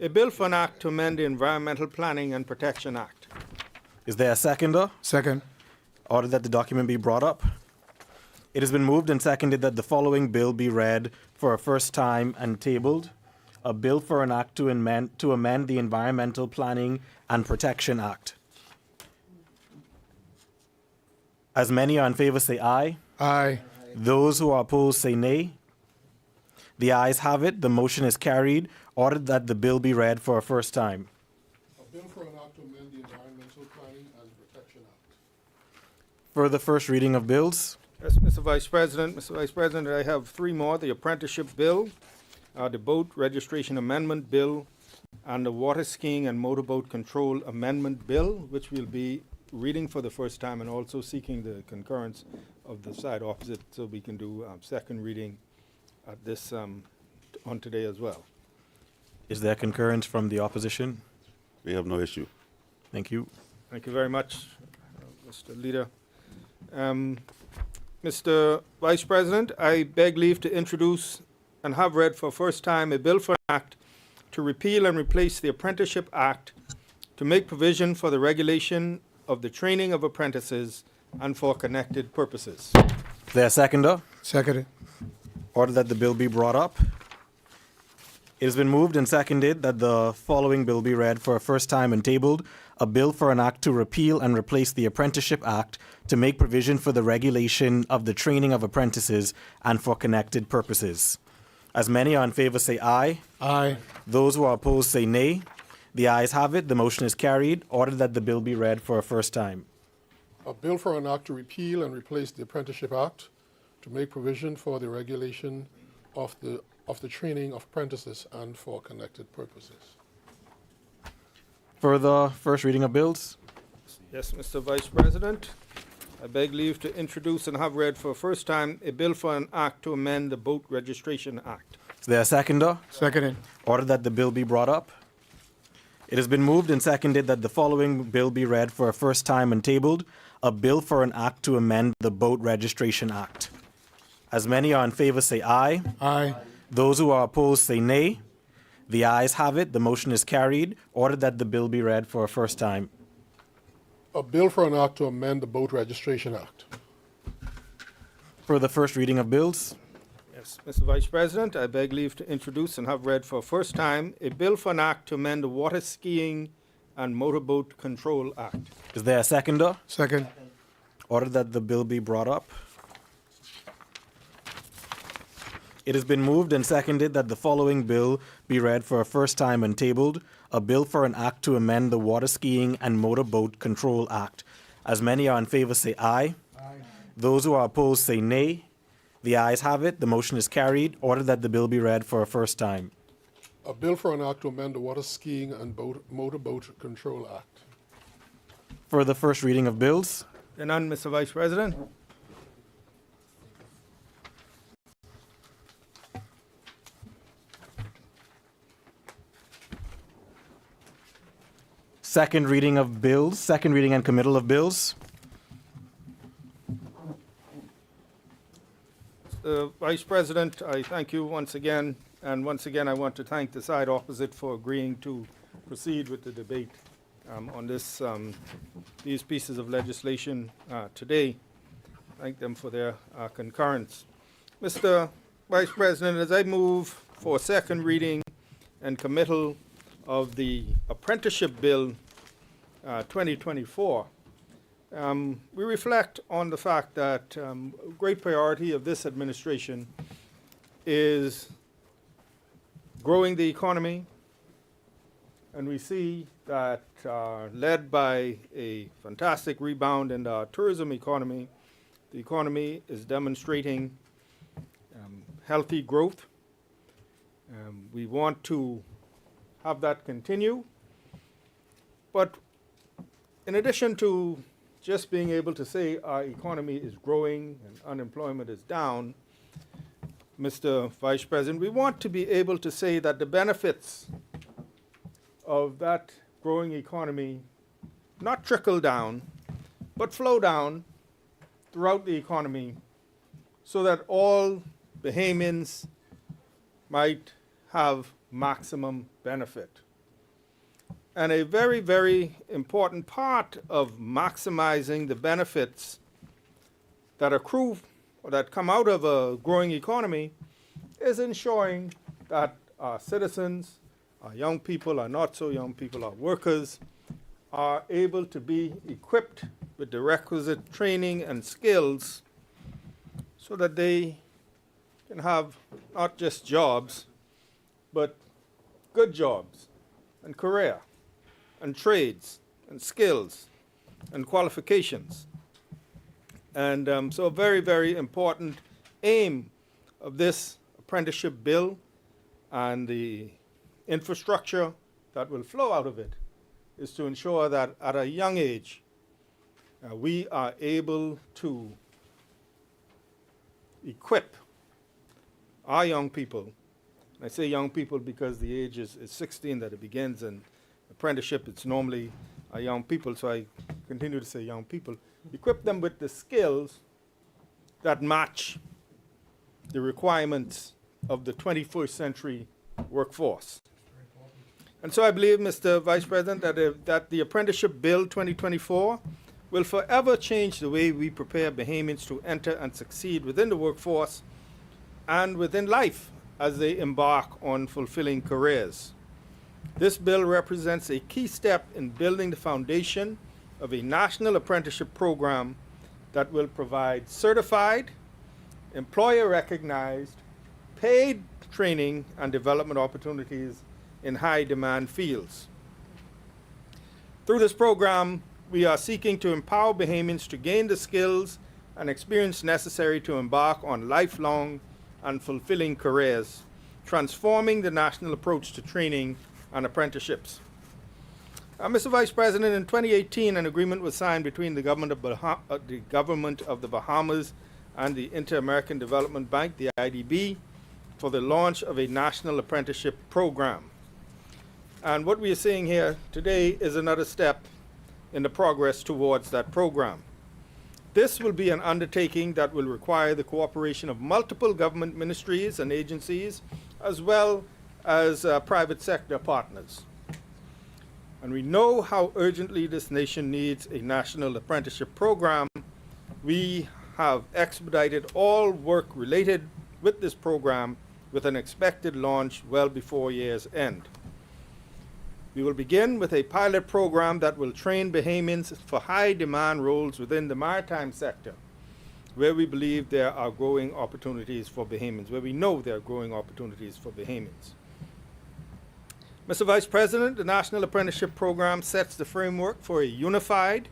a bill for an act to amend the Environmental Planning and Protection Act. Is there a seconder? Second. Ordered that the document be brought up. It has been moved and seconded that the following bill be read for a first time and tabled. A bill for an act to amend the Environmental Planning and Protection Act. As many are in favor, say aye. Aye. Those who are opposed, say nay. The ayes have it. The motion is carried. Ordered that the bill be read for a first time. A bill for an act to amend the Environmental Planning and Protection Act. For the first reading of bills. Yes, Mr. Vice President. Mr. Vice President, I have three more: the Apprenticeship Bill, the Boat Registration Amendment Bill, and the Water Skiing and Motorboat Control Amendment Bill, which we'll be reading for the first time and also seeking the concurrence of the side opposite so we can do second reading at this on today as well. Is there concurrence from the opposition? We have no issue. Thank you. Thank you very much, Mr. Leader. Mr. Vice President, I beg leave to introduce and have read for first time a bill for an act to repeal and replace the Apprenticeship Act to make provision for the regulation of the training of apprentices and for connected purposes. Is there a seconder? Seconded. Order that the bill be brought up. It has been moved and seconded that the following bill be read for a first time and tabled. A bill for an act to repeal and replace the Apprenticeship Act to make provision for the regulation of the training of apprentices and for connected purposes. As many are in favor, say aye. Aye. Those who are opposed, say nay. The ayes have it. The motion is carried. Ordered that the bill be read for a first time. A bill for an act to repeal and replace the Apprenticeship Act to make provision for the regulation of the training of apprentices and for connected purposes. For the first reading of bills. Yes, Mr. Vice President, I beg leave to introduce and have read for first time a bill for an act to amend the Boat Registration Act. Is there a seconder? Seconded. Order that the bill be brought up. It has been moved and seconded that the following bill be read for a first time and tabled. A bill for an act to amend the Boat Registration Act. As many are in favor, say aye. Aye. Those who are opposed, say nay. The ayes have it. The motion is carried. Ordered that the bill be read for a first time. A bill for an act to amend the Boat Registration Act. For the first reading of bills. Yes, Mr. Vice President, I beg leave to introduce and have read for first time a bill for an act to amend the Water Skiing and Motorboat Control Act. Is there a seconder? Second. Order that the bill be brought up. It has been moved and seconded that the following bill be read for a first time and tabled, a bill for an act to amend the Water Skiing and Motorboat Control Act. As many are in favor, say aye. Aye. Those who are opposed, say nay. The ayes have it. The motion is carried. Order that the bill be read for a first time. A bill for an act to amend the Water Skiing and Motorboat Control Act. For the first reading of bills, There none, Mr. Vice President. second reading of bills, second reading and committal of bills. Vice President, I thank you once again, and once again I want to thank the side opposite for agreeing to proceed with the debate on these pieces of legislation today. Thank them for their concurrence. Mr. Vice President, as I move for second reading and committal of the Apprenticeship Bill 2024, we reflect on the fact that a great priority of this administration is growing the economy, and we see that led by a fantastic rebound in the tourism economy, the economy is demonstrating healthy growth. We want to have that continue, but in addition to just being able to say our economy is growing and unemployment is down, Mr. Vice President, we want to be able to say that the benefits of that growing economy not trickle down, but flow down throughout the economy so that all Bahamians might have maximum benefit. And a very, very important part of maximizing the benefits that accrue or that come out of a growing economy is ensuring that our citizens, our young people, our not so young people, our workers are able to be equipped with the requisite training and skills so that they can have not just jobs, but good jobs and career and trades and skills and qualifications. And so a very, very important aim of this apprenticeship bill and the infrastructure that will flow out of it is to ensure that at a young age we are able to equip our young people. I say young people because the age is 16 that it begins, and apprenticeship, it's normally young people, so I continue to say young people. Equip them with the skills that match the requirements of the 21st century workforce. And so I believe, Mr. Vice President, that the Apprenticeship Bill 2024 will forever change the way we prepare Bahamians to enter and succeed within the workforce and within life as they embark on fulfilling careers. This bill represents a key step in building the foundation of a national apprenticeship program that will provide certified, employer-recognized, paid training and development opportunities in high-demand fields. Through this program, we are seeking to empower Bahamians to gain the skills and experience necessary to embark on lifelong and fulfilling careers, transforming the national approach to training and apprenticeships. Mr. Vice President, in 2018, an agreement was signed between the government of the Bahamas and the Inter-American Development Bank, the IDB, for the launch of a national apprenticeship program. And what we are seeing here today is another step in the progress towards that program. This will be an undertaking that will require the cooperation of multiple government ministries and agencies, as well as private sector partners. And we know how urgently this nation needs a national apprenticeship program. We have expedited all work related with this program with an expected launch well before year's end. We will begin with a pilot program that will train Bahamians for high demand roles within the maritime sector. where we believe there are growing opportunities for Bahamians, where we know there are growing opportunities for Bahamians. Mr. Vice President, the National Apprenticeship Program sets the framework for a unified,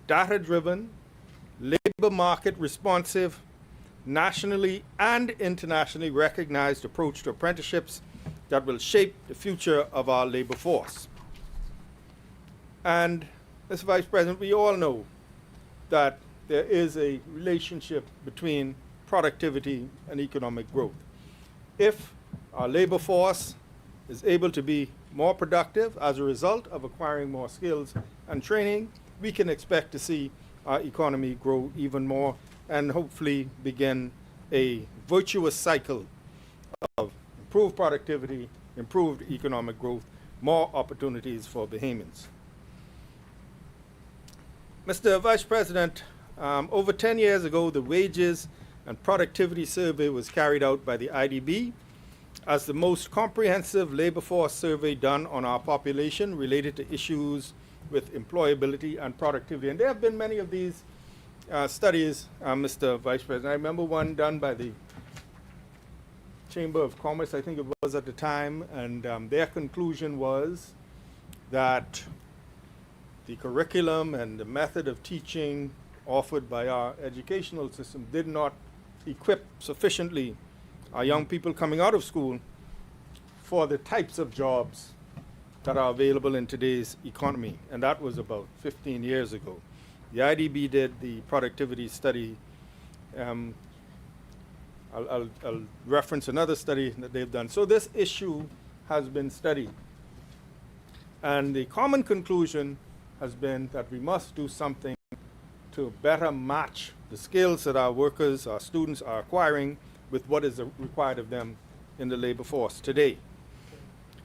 data-driven, labor market responsive, nationally and internationally recognized approach to apprenticeships that will shape the future of our labor force. And, Mr. Vice President, we all know that there is a relationship between productivity and economic growth. If our labor force is able to be more productive as a result of acquiring more skills and training, we can expect to see our economy grow even more and hopefully begin a virtuous cycle of improved productivity, improved economic growth, more opportunities for Bahamians. Mr. Vice President, over 10 years ago, the Wages and Productivity Survey was carried out by the IDB as the most comprehensive labor force survey done on our population related to issues with employability and productivity. And there have been many of these studies, Mr. Vice President. I remember one done by the Chamber of Commerce, I think it was at the time, and their conclusion was that the curriculum and the method of teaching offered by our educational system did not equip sufficiently our young people coming out of school for the types of jobs that are available in today's economy. And that was about 15 years ago. The IDB did the productivity study. I'll reference another study that they've done. So this issue has been studied. And the common conclusion has been that we must do something to better match the skills that our workers, our students are acquiring with what is required of them in the labor force today.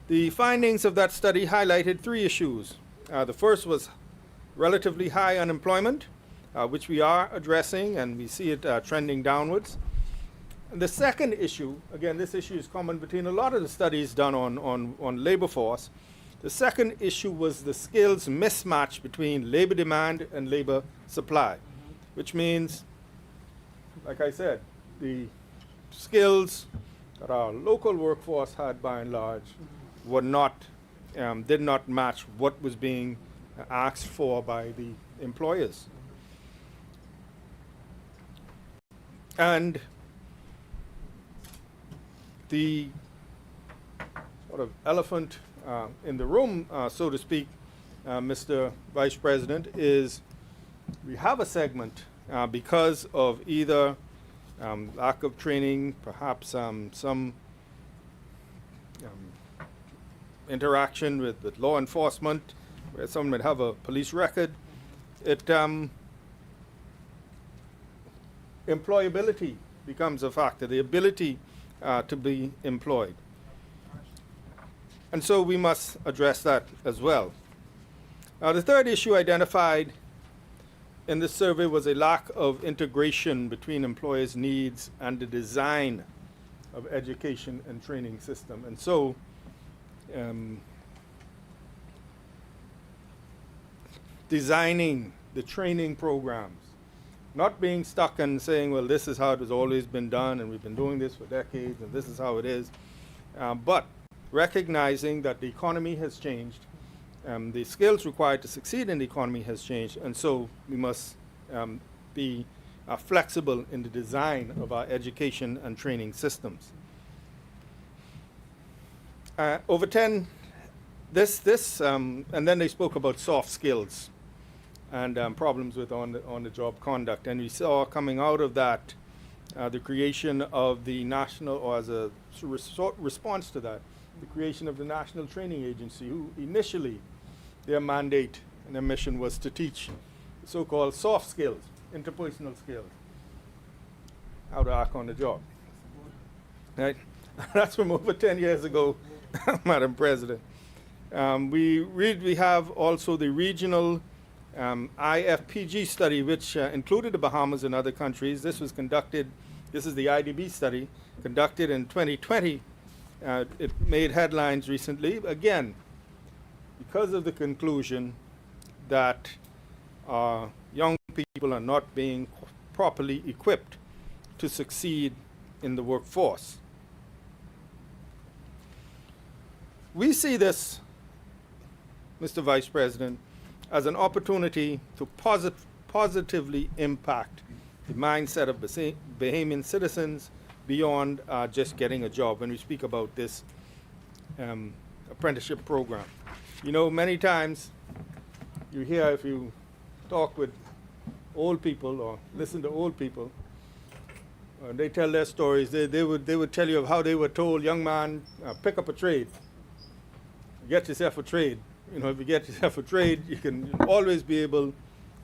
The findings of that study highlighted three issues. The first was relatively high unemployment, which we are addressing, and we see it trending downwards. And the second issue, again, this issue is common between a lot of the studies done on labor force. The second issue was the skills mismatch between labor demand and labor supply, which means, like I said, the skills that our local workforce had by and large were not, did not match what was being asked for by the employers. And the sort of elephant in the room, so to speak, Mr. Vice President, is we have a segment because of either lack of training, perhaps some interaction with law enforcement, where someone might have a police record. Employability becomes a factor, the ability to be employed. And so we must address that as well. Now, the third issue identified in this survey was a lack of integration between employers' needs and the design of education and training system. And so designing the training programs, not being stuck and saying, well, this is how it has always been done and we've been doing this for decades and this is how it is, but recognizing that the economy has changed, the skills required to succeed in the economy has changed, and so we must be flexible in the design of our education and training systems. Over 10, and then they spoke about soft skills and problems with on-the-job conduct. And we saw coming out of that the creation of the national, or as a response to that, the creation of the National Training Agency, who initially their mandate and their mission was to teach so-called soft skills, interpersonal skills, how to act on the job. Right? That's from over 10 years ago, Madam President. We have also the regional IFPG study, which included the Bahamas and other countries. This was conducted, this is the IDB study, conducted in 2020. It made headlines recently, again, because of the conclusion that young people are not being properly equipped to succeed in the workforce. We see this, Mr. Vice President, as an opportunity to positively impact the mindset of Bahamian citizens beyond just getting a job when we speak about this apprenticeship program. You know, many times you hear, if you talk with old people or listen to old people, they tell their stories. They would tell you of how they were told, young man, pick up a trade. Get yourself a trade. You know, if you get yourself a trade, you can always be able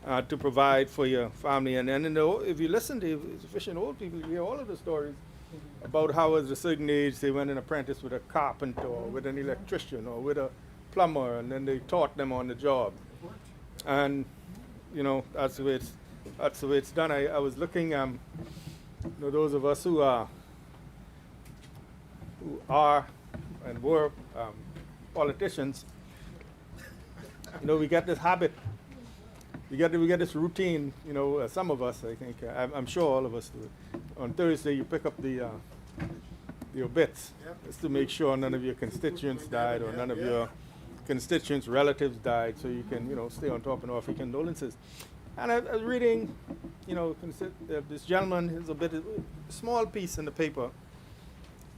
to provide for your family. And then, if you listen to sufficient old people, you hear all of the stories about how at a certain age they went and apprenticed with a carpenter or with an electrician or with a plumber, and then they taught them on the job. And, you know, that's the way it's done. I was looking, you know, those of us who are and were politicians, you know, we get this habit, we get this routine, you know, some of us, I think, I'm sure all of us do. On Thursday, you pick up the obits, just to make sure none of your constituents died or none of your constituents' relatives died, so you can, you know, stay on top and offer condolences. And I was reading, you know, this gentleman, here's a small piece in the paper,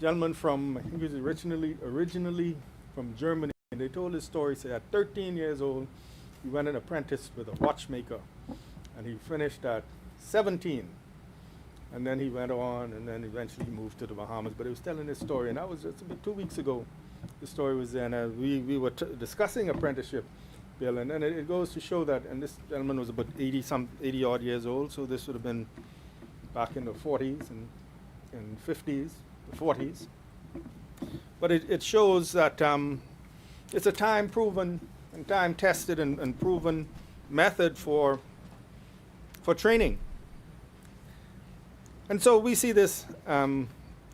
gentleman from, I think he was originally from Germany, and they told his story. So at 13 years old, he went and apprenticed with a watchmaker, and he finished at 17. And then he went on, and then eventually moved to the Bahamas. But he was telling this story, and that was just about 2 weeks ago. The story was there, and we were discussing apprenticeship, Bill, and then it goes to show that, and this gentleman was about 80 odd years old, so this would have been back in the 40s and 50s, the 40s. But it shows that it's a time-proven and time-tested and proven method for training. And so we see this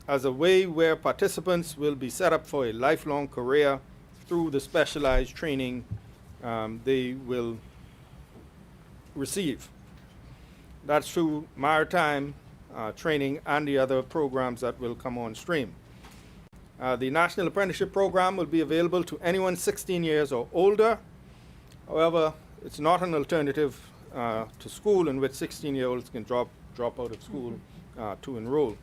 as a way where participants will be set up for a lifelong career through the specialized training they will receive. That's through maritime training and the other programs that will come on stream. The National Apprenticeship Program will be available to anyone 16 years or older. However, it's not an alternative to school in which 16-year-olds can drop out of school to enroll.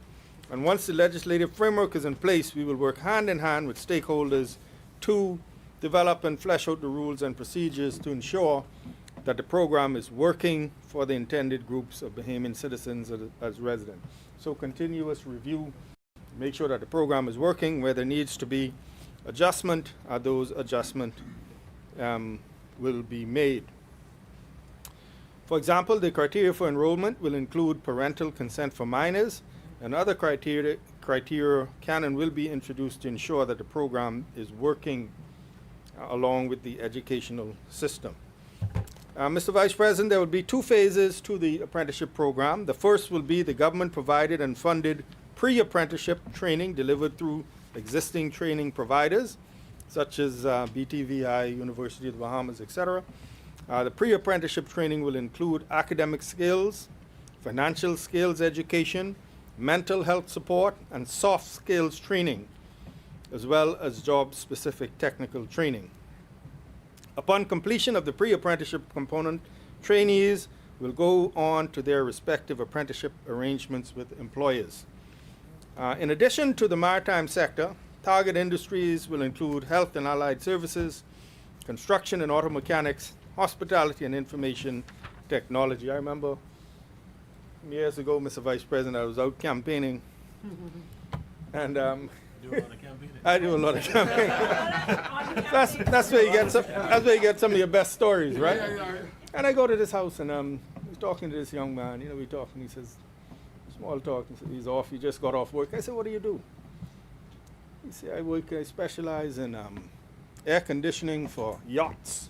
And once the legislative framework is in place, we will work hand in hand with stakeholders to develop and flesh out the rules and procedures to ensure that the program is working for the intended groups of Bahamian citizens as residents. So continuous review, make sure that the program is working. Where there needs to be adjustment, those adjustments will be made. For example, the criteria for enrollment will include parental consent for minors, and other criteria can and will be introduced to ensure that the program is working along with the educational system. Mr. Vice President, there will be 2 phases to the apprenticeship program. The first will be the government-provided and funded pre-apprenticeship training delivered through existing training providers, such as BTVI, University of the Bahamas, etc. The pre-apprenticeship training will include academic skills, financial skills education, mental health support, and soft skills training, as well as job-specific technical training. Upon completion of the pre-apprenticeship component, trainees will go on to their respective apprenticeship arrangements with employers. In addition to the maritime sector, target industries will include health and allied services, construction and auto mechanics, hospitality and information technology. I remember years ago, Mr. Vice President, I was out campaigning, and I do a lot of campaigning. That's where you get some of your best stories, right? And I go to this house, and I was talking to this young man. You know, we talking. He says, small talk. He said, he's off. He just got off work. I said, what do you do? He said, I specialize in air conditioning for yachts.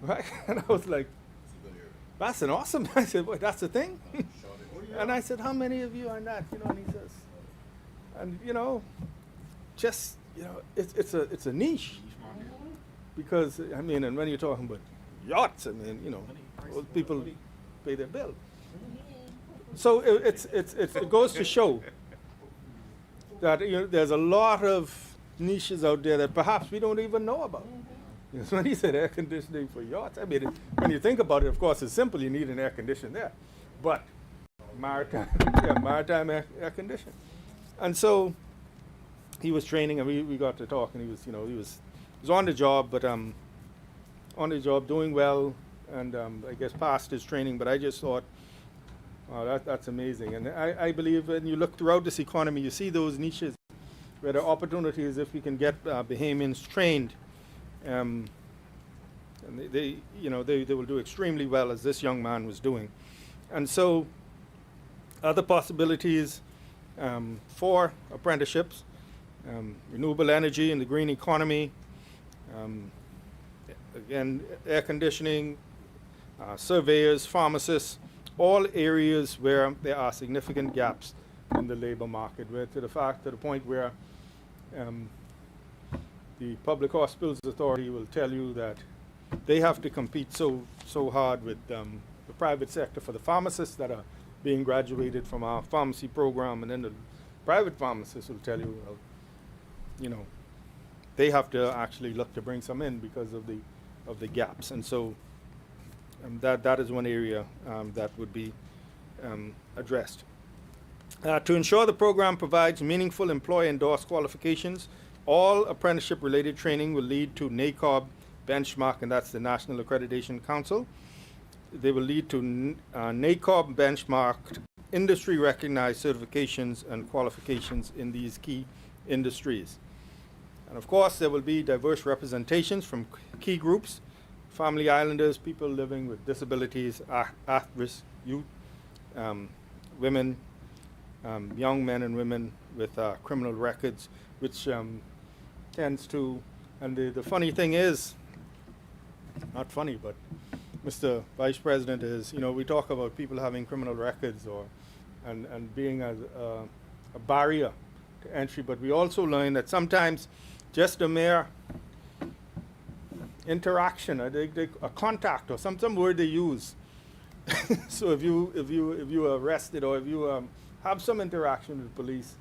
Right? And I was like, that's an awesome. I said, well, that's the thing. And I said, how many of you are not? You know, and he says, and you know, just you know, it's a niche, because I mean, and when you're talking about yachts, I mean, you know, people pay their bill. So it goes to show that there's a lot of niches out there that perhaps we don't even know about. So when he said air conditioning for yachts, I mean, when you think about it, of course, it's simple. You need an air conditioner there. But maritime, maritime air conditioning. And so he was training, and we got to talk, and he was on the job, but on the job, doing well, and I guess passed his training. But I just thought, oh, that's amazing. And I believe when you look throughout this economy, you see those niches where there are opportunities if we can get Bahamians trained. And they will do extremely well, as this young man was doing. And so other possibilities for apprenticeships, renewable energy and the green economy, again, air conditioning, surveyors, pharmacists, all areas where there are significant gaps in the labor market, where to the point where the Public Hospitals Authority will tell you that they have to compete so hard with the private sector for the pharmacists that are being graduated from our pharmacy program, and then the private pharmacists will tell you, well, they have to actually look to bring some in because of the gaps. And so that is one area that would be addressed. To ensure the program provides meaningful employer-endorsed qualifications, all apprenticeship-related training will lead to NACOB benchmark, and that's the National Accreditation Council. They will lead to NACOB benchmarked industry-recognized certifications and qualifications in these key industries. And of course, there will be diverse representations from key groups: family islanders, people living with disabilities, at-risk youth, women, young men and women with criminal records, which tends to, and the funny thing is, not funny, but Mr. Vice President, is, we talk about people having criminal records and being a barrier to entry, but we also learn that sometimes just a mere interaction, a contact, or some word they use. So if you are arrested, or if you have some interaction with police,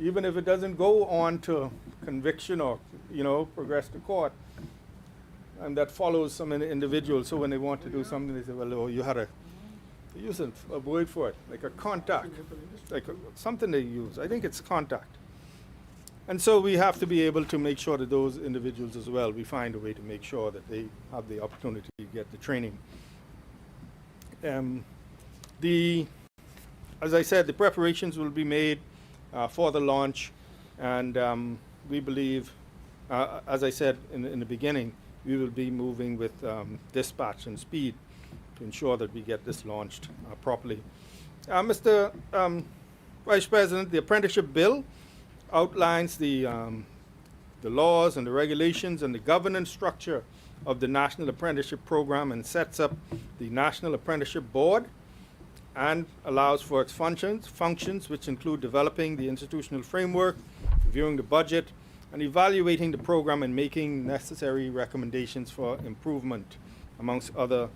even if it doesn't go on to conviction or progress to court, and that follows some individual. So when they want to do something, they say, well, you had they use a word for it, like a contact, like something they use. I think it's contact. And so we have to be able to make sure that those individuals as well, we find a way to make sure that they have the opportunity to get the training. As I said, the preparations will be made for the launch, and we believe, as I said in the beginning, we will be moving with dispatch and speed to ensure that we get this launched properly. Mr. Vice President, the apprenticeship bill outlines the laws and the regulations and the governance structure of the National Apprenticeship Program, and sets up the National Apprenticeship Board, and allows for its functions, which include developing the institutional framework, reviewing the budget, and evaluating the program and making necessary recommendations for improvement, amongst other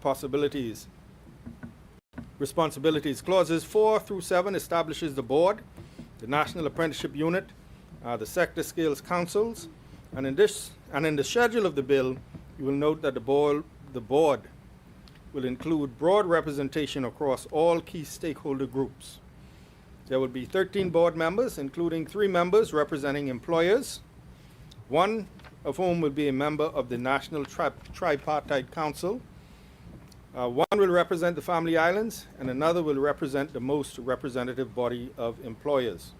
possibilities. Responsibilities. Clauses 4 through 7 establishes the board, the National Apprenticeship Unit, the Sector Skills Councils, and in the schedule of the bill, you will note that the board will include broad representation across all key stakeholder groups. There will be 13 board members, including 3 members representing employers, 1 of whom will be a member of the National Tripartite Council. 1 will represent the Family Islands, and another will represent the most representative body of employers.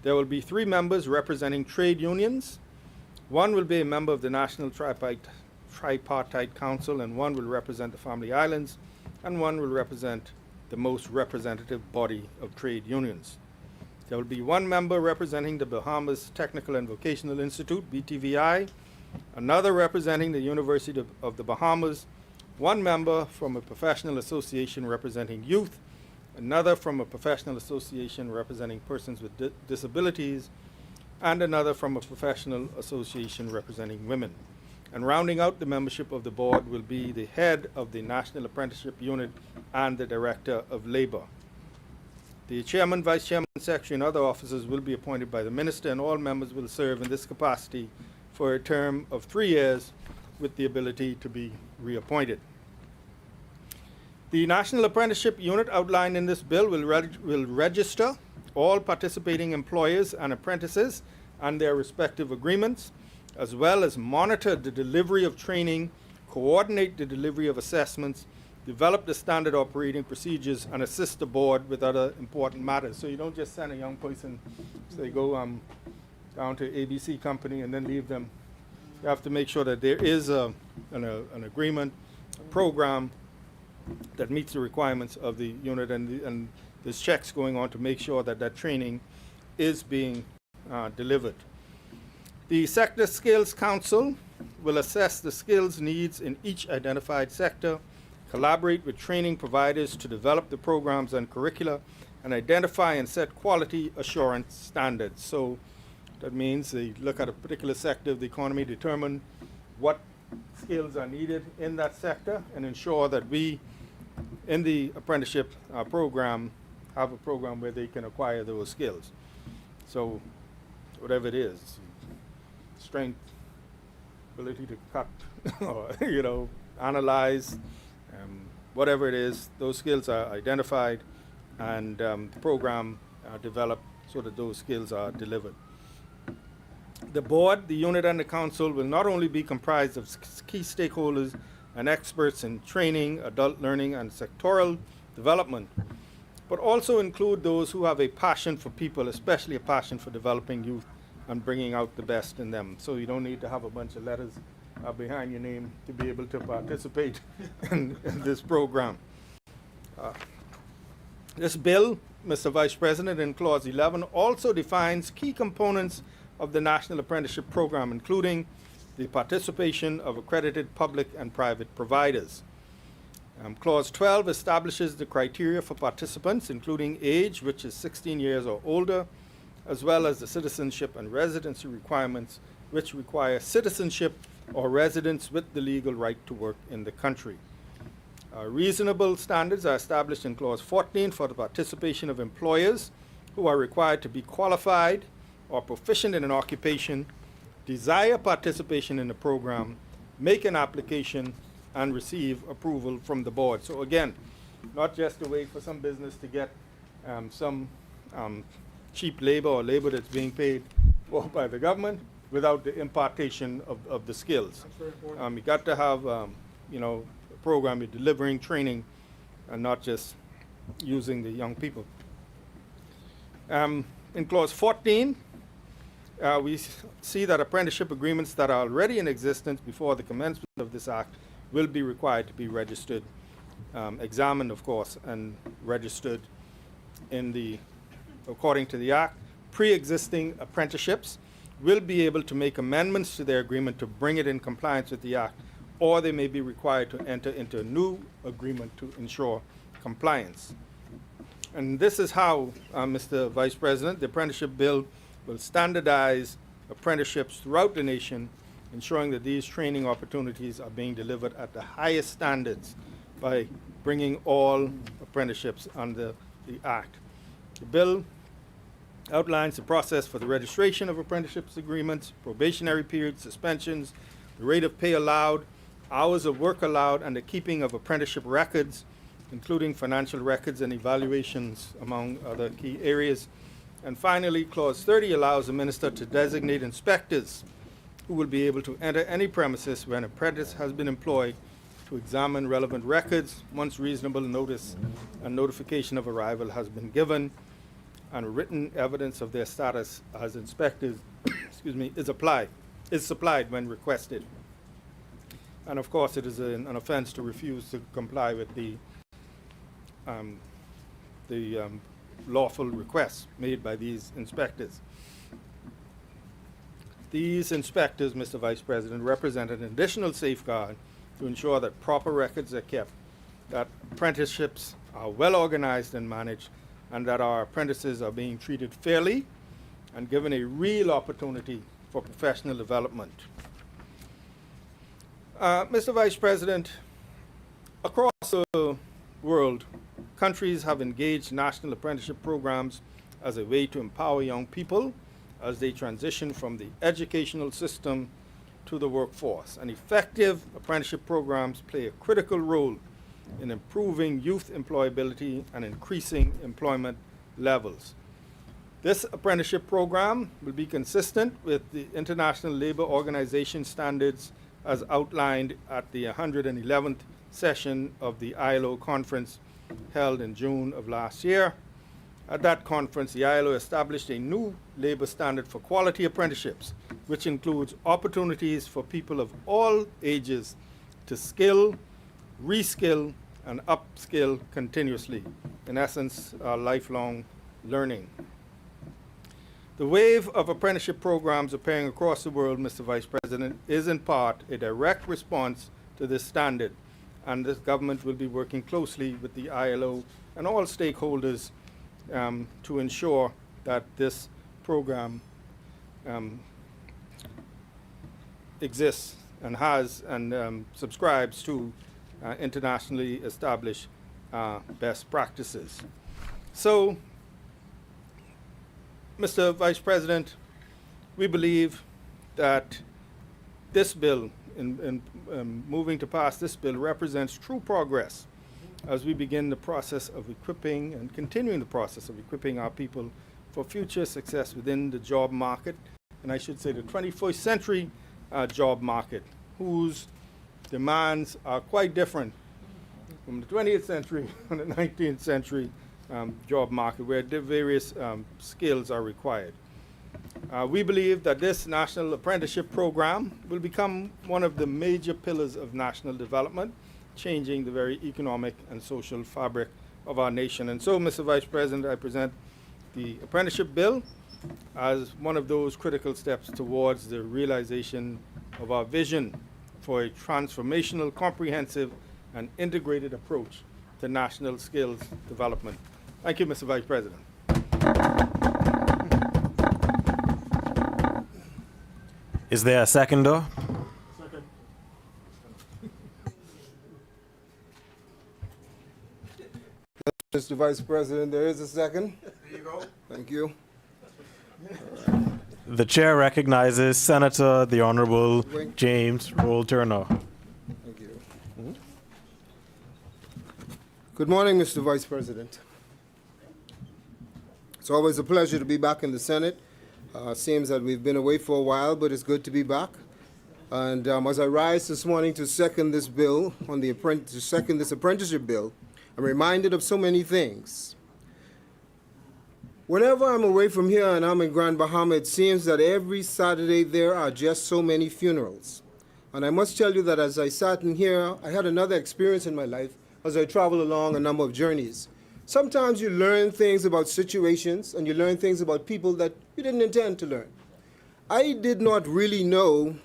There will be 3 members representing trade unions. 1 will be a member of the National Tripartite Council, and 1 will represent the Family Islands, and 1 will represent the most representative body of trade unions. There will be 1 member representing the Bahamas Technical and Vocational Institute, BTVI, another representing the University of the Bahamas, 1 member from a professional association representing youth, another from a professional association representing persons with disabilities, and another from a professional association representing women. And rounding out the membership of the board will be the head of the National Apprenticeship Unit and the Director of Labor. The chairman, vice chairman, secretary, and other officers will be appointed by the minister, and all members will serve in this capacity for a term of 3 years with the ability to be reappointed. The National Apprenticeship Unit outlined in this bill will register all participating employers and apprentices and their respective agreements, as well as monitor the delivery of training, coordinate the delivery of assessments, develop the standard operating procedures, and assist the board with other important matters. So you don't just send a young person, say, go down to ABC company and then leave them. You have to make sure that there is an agreement, a program that meets the requirements of the unit, and there's checks going on to make sure that that training is being delivered. The Sector Skills Council will assess the skills needs in each identified sector, collaborate with training providers to develop the programs and curricula, and identify and set quality assurance standards. So that means they look at a particular sector of the economy, determine what skills are needed in that sector, and ensure that we, in the apprenticeship program, have a program where they can acquire those skills. So whatever it is, strength, ability to cut, or, analyze, whatever it is, those skills are identified, and the program developed so that those skills are delivered. The board, the unit, and the council will not only be comprised of key stakeholders and experts in training, adult learning, and sectoral development, but also include those who have a passion for people, especially a passion for developing youth and bringing out the best in them. So you don't need to have a bunch of letters behind your name to be able to participate in this program. This bill, Mr. Vice President, in Clause 11, also defines key components of the National Apprenticeship Program, including the participation of accredited public and private providers. Clause 12 establishes the criteria for participants, including age, which is 16 years or older, as well as the citizenship and residency requirements, which require citizenship or residence with the legal right to work in the country. Reasonable standards are established in Clause 14 for the participation of employers who are required to be qualified or proficient in an occupation, desire participation in the program, make an application, and receive approval from the board. So again, not just a way for some business to get some cheap labor or labor that's being paid for by the government without the impartation of the skills. That's very important. You got to have, a program you're delivering training and not just using the young people. In Clause 14, we see that apprenticeship agreements that are already in existence before the commencement of this act will be required to be registered, examined, of course, and registered according to the act. Pre-existing apprenticeships will be able to make amendments to their agreement to bring it in compliance with the act, or they may be required to enter into a new agreement to ensure compliance. And this is how, Mr. Vice President, the apprenticeship bill will standardize apprenticeships throughout the nation, ensuring that these training opportunities are being delivered at the highest standards by bringing all apprenticeships under the Act. The bill outlines the process for the registration of apprenticeships agreements, probationary periods, suspensions, the rate of pay allowed, hours of work allowed, and the keeping of apprenticeship records, including financial records and evaluations, among other key areas. And finally, Clause 30 allows the minister to designate inspectors who will be able to enter any premises where an apprentice has been employed to examine relevant records once reasonable notice and notification of arrival has been given, and written evidence of their status as inspectors is supplied when requested. And of course, it is an offense to refuse to comply with the lawful requests made by these inspectors. These inspectors, Mr. Vice President, represent an additional safeguard to ensure that proper records are kept, that apprenticeships are well organized and managed, and that our apprentices are being treated fairly and given a real opportunity for professional development. Mr. Vice President, across the world, countries have engaged national apprenticeship programs as a way to empower young people as they transition from the educational system to the workforce. And effective apprenticeship programs play a critical role in improving youth employability and increasing employment levels. This apprenticeship program will be consistent with the International Labour Organization standards as outlined at the 111th session of the ILO conference held in June of last year. At that conference, the ILO established a new labor standard for quality apprenticeships, which includes opportunities for people of all ages to skill, reskill, and upskill continuously. In essence, lifelong learning. The wave of apprenticeship programs appearing across the world, Mr. Vice President, is in part a direct response to this standard, and this government will be working closely with the ILO and all stakeholders to ensure that this program exists and has and subscribes to internationally established best practices. So, Mr. Vice President, we believe that this bill, in moving to pass this bill, represents true progress as we begin the process of equipping and continuing the process of equipping our people for future success within the job market, and I should say the 21st century job market, whose demands are quite different from the 20th century and the 19th century job market, where various skills are required. We believe that this national apprenticeship program will become one of the major pillars of national development, changing the very economic and social fabric of our nation. And so, Mr. Vice President, I present the apprenticeship bill as one of those critical steps towards the realization of our vision for a transformational, comprehensive, and integrated approach to national skills development. Thank you, Mr. Vice President. Is there a seconder? Second. Mr. Vice President, there is a second. There you go. Thank you. The chair recognizes Senator the Honorable James Roll Turner. Thank you. Good morning, Mr. Vice President. It's always a pleasure to be back in the Senate. Seems that we've been away for a while, but it's good to be back. And as I rise this morning to second this bill, this apprenticeship bill, I'm reminded of so many things. Whenever I'm away from here and I'm in Grand Bahama, it seems that every Saturday there are just so many funerals. And I must tell you that as I sat in here, I had another experience in my life as I traveled along a number of journeys. Sometimes you learn things about situations and you learn things about people that you didn't intend to learn. I did not really know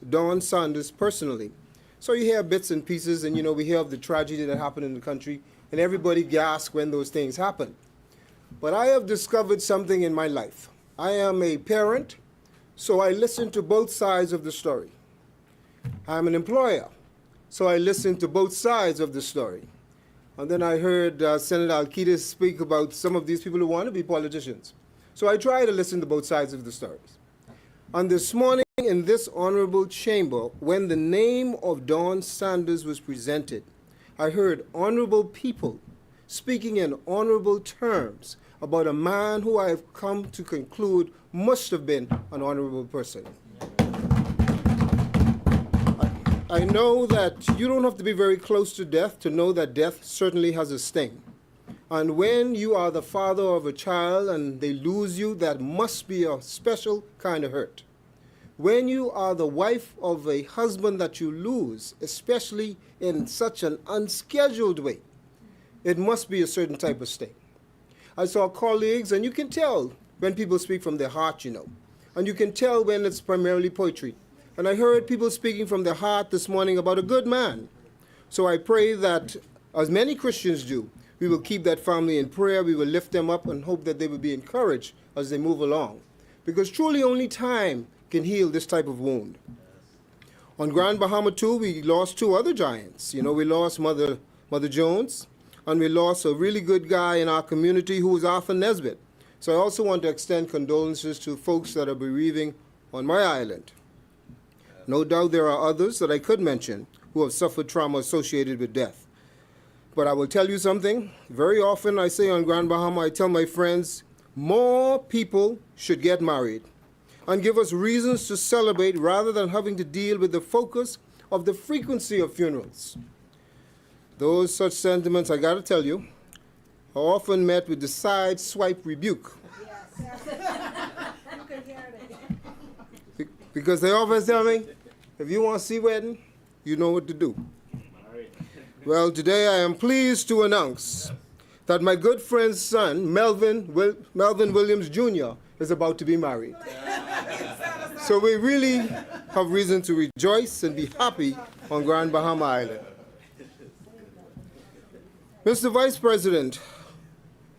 Don Sanders personally. So you hear bits and pieces, and we hear of the tragedy that happened in the country, and everybody gasps when those things happen. But I have discovered something in my life. I am a parent, so I listen to both sides of the story. I'm an employer, so I listen to both sides of the story. And then I heard Senator Alquitas speak about some of these people who want to be politicians. So I try to listen to both sides of the stories. And this morning in this honorable chamber, when the name of Don Sanders was presented, I heard honorable people speaking in honorable terms about a man who I have come to conclude must have been an honorable person. I know that you don't have to be very close to death to know that death certainly has a sting. And when you are the father of a child and they lose you, that must be a special kind of hurt. When you are the wife of a husband that you lose, especially in such an unscheduled way, it must be a certain type of sting. I saw colleagues, and you can tell when people speak from their heart, and you can tell when it's primarily poetry. And I heard people speaking from their heart this morning about a good man. So I pray that, as many Christians do, we will keep that family in prayer, we will lift them up and hope that they will be encouraged as they move along. Because truly only time can heal this type of wound. On Grand Bahama too, we lost two other giants. You know, we lost Mother Jones, and we lost a really good guy in our community who was Arthur Nesbitt. So I also want to extend condolences to folks that are bereaving on my island. No doubt there are others that I could mention who have suffered trauma associated with death. But I will tell you something. Very often I say on Grand Bahama, I tell my friends, more people should get married and give us reasons to celebrate rather than having to deal with the focus of the frequency of funerals. Those such sentiments, I gotta tell you, are often met with the side swipe rebuke. Because they always tell me, if you want to see wedding, you know what to do. Well, today I am pleased to announce that my good friend's son, Melvin Williams Jr., is about to be married. So we really have reason to rejoice and be happy on Grand Bahama Island. Mr. Vice President,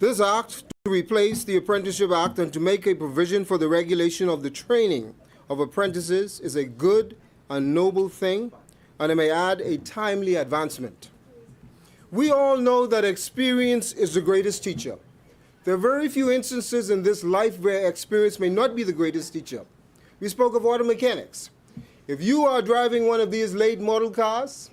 this act to replace the Apprenticeship Act and to make a provision for the regulation of the training of apprentices is a good and noble thing, and I may add, a timely advancement. We all know that experience is the greatest teacher. There are very few instances in this life where experience may not be the greatest teacher. We spoke of auto mechanics. If you are driving one of these late model cars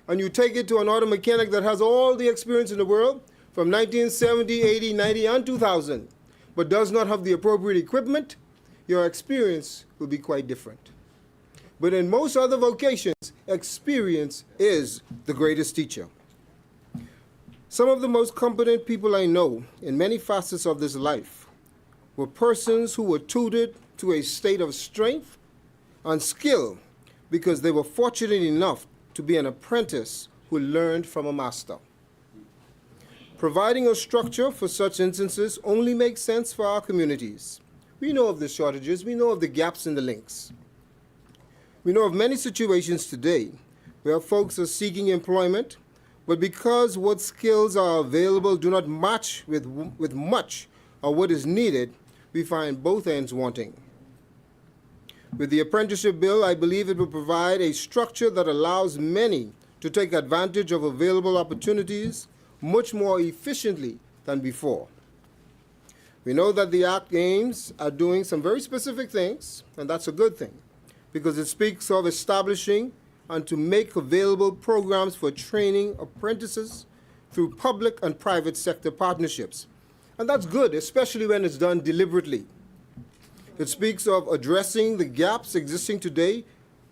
and you take it to an auto mechanic that has all the experience in the world from 1970, 80, 90, and 2000, but does not have the appropriate equipment, your experience will be quite different. But in most other vocations, experience is the greatest teacher. Some of the most competent people I know in many facets of this life were persons who were tutored to a state of strength and skill because they were fortunate enough to be an apprentice who learned from a master. Providing a structure for such instances only makes sense for our communities. We know of the shortages, we know of the gaps in the links. We know of many situations today where folks are seeking employment, but because what skills are available do not match with much of what is needed, we find both ends wanting. With the apprenticeship bill, I believe it will provide a structure that allows many to take advantage of available opportunities much more efficiently than before. We know that the Act aims at doing some very specific things, and that's a good thing, because it speaks of establishing and to make available programs for training apprentices through public and private sector partnerships. And that's good, especially when it's done deliberately. It speaks of addressing the gaps existing today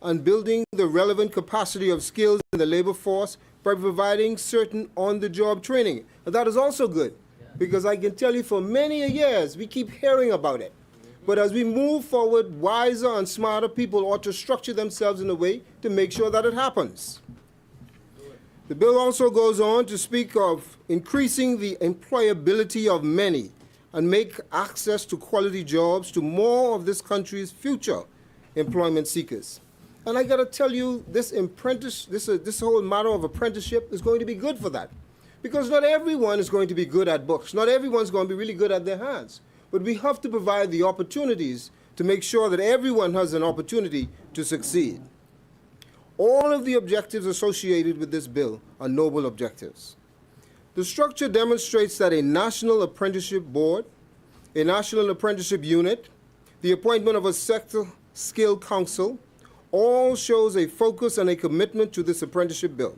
and building the relevant capacity of skills in the labor force by providing certain on-the-job training. And that is also good, because I can tell you for many years we keep hearing about it. But as we move forward, wiser and smarter people ought to structure themselves in a way to make sure that it happens. The bill also goes on to speak of increasing the employability of many and make access to quality jobs to more of this country's future employment seekers. And I gotta tell you, this whole matter of apprenticeship is going to be good for that. Because not everyone is going to be good at books. Not everyone's going to be really good at their hands. But we have to provide the opportunities to make sure that everyone has an opportunity to succeed. All of the objectives associated with this bill are noble objectives. The structure demonstrates that a national apprenticeship board, a national apprenticeship unit, the appointment of a sector skill council, all shows a focus and a commitment to this apprenticeship bill.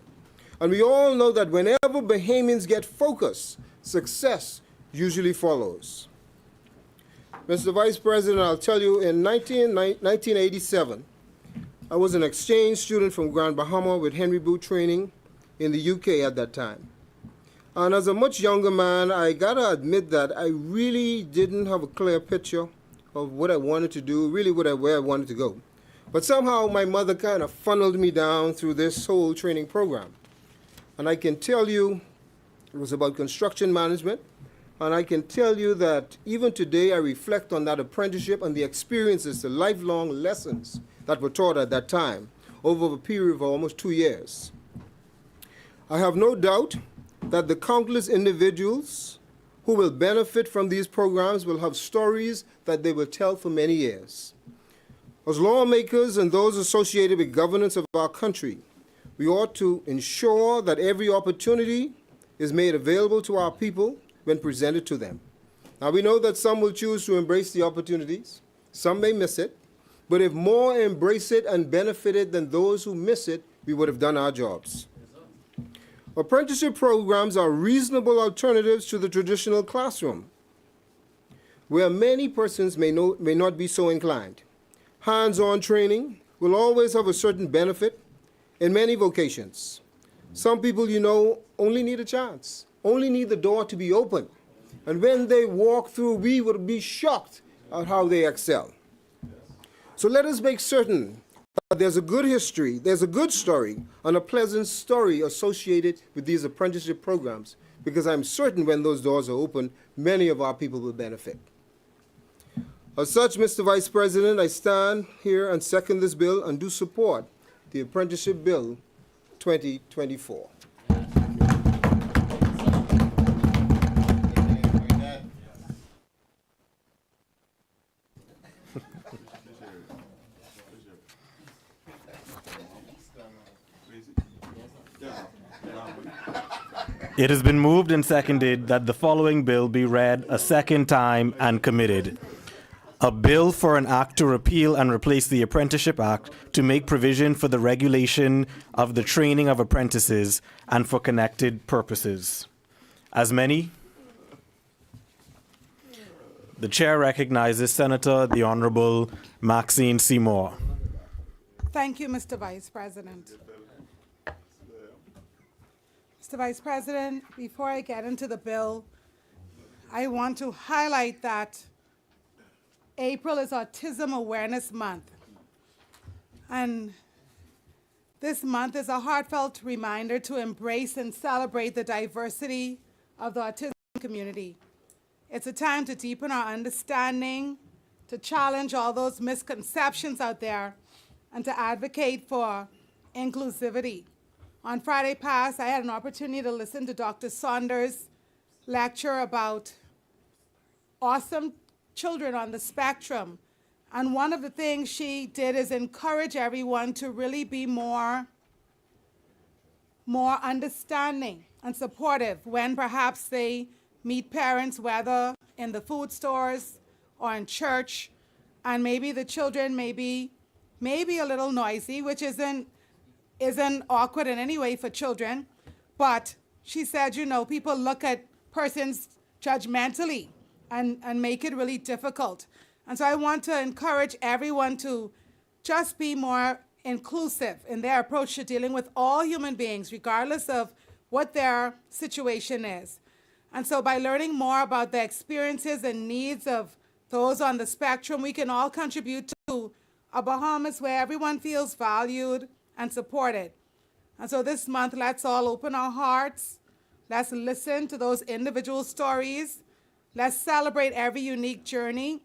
And we all know that whenever Bahamians get focused, success usually follows. Mr. Vice President, I'll tell you, in 1987, I was an exchange student from Grand Bahama with Henry Boot Training in the UK at that time. And as a much younger man, I gotta admit that I really didn't have a clear picture of what I wanted to do, really where I wanted to go. But somehow my mother kind of funneled me down through this whole training program. And I can tell you, it was about construction management. And I can tell you that even today I reflect on that apprenticeship and the experiences, the lifelong lessons that were taught at that time over a period of almost 2 years. I have no doubt that the countless individuals who will benefit from these programs will have stories that they will tell for many years. As lawmakers and those associated with governance of our country, we ought to ensure that every opportunity is made available to our people when presented to them. Now, we know that some will choose to embrace the opportunities, some may miss it, but if more embrace it and benefit it than those who miss it, we would have done our jobs. Apprenticeship programs are reasonable alternatives to the traditional classroom, where many persons may not be so inclined. Hands-on training will always have a certain benefit in many vocations. Some people, only need a chance, only need the door to be open. And when they walk through, we would be shocked at how they excel. So let us make certain that there's a good history, there's a good story, and a pleasant story associated with these apprenticeship programs, because I'm certain when those doors are open, many of our people will benefit. As such, Mr. Vice President, I stand here and second this bill and do support the Apprenticeship Bill 2024. It has been moved and seconded that the following bill be read a second time and committed. A bill for an act to repeal and replace the Apprenticeship Act to make provision for the regulation of the training of apprentices and for connected purposes. As many? The chair recognizes Senator the Honorable Maxine Seymour. Thank you, Mr. Vice President. Mr. Vice President, before I get into the bill, I want to highlight that April is Autism Awareness Month. And this month is a heartfelt reminder to embrace and celebrate the diversity of the autism community. It's a time to deepen our understanding, to challenge all those misconceptions out there, and to advocate for inclusivity. On Friday past, I had an opportunity to listen to Dr. Saunders' lecture about awesome children on the spectrum. And one of the things she did is encourage everyone to really be more understanding and supportive when perhaps they meet parents, whether in the food stores or in church, and maybe the children may be a little noisy, which isn't awkward in any way for children, but she said, people look at persons judgmentally and make it really difficult. And so I want to encourage everyone to just be more inclusive in their approach to dealing with all human beings, regardless of what their situation is. And so by learning more about the experiences and needs of those on the spectrum, we can all contribute to a Bahamas where everyone feels valued and supported. And so this month, let's all open our hearts. Let's listen to those individual stories. Let's celebrate every unique journey.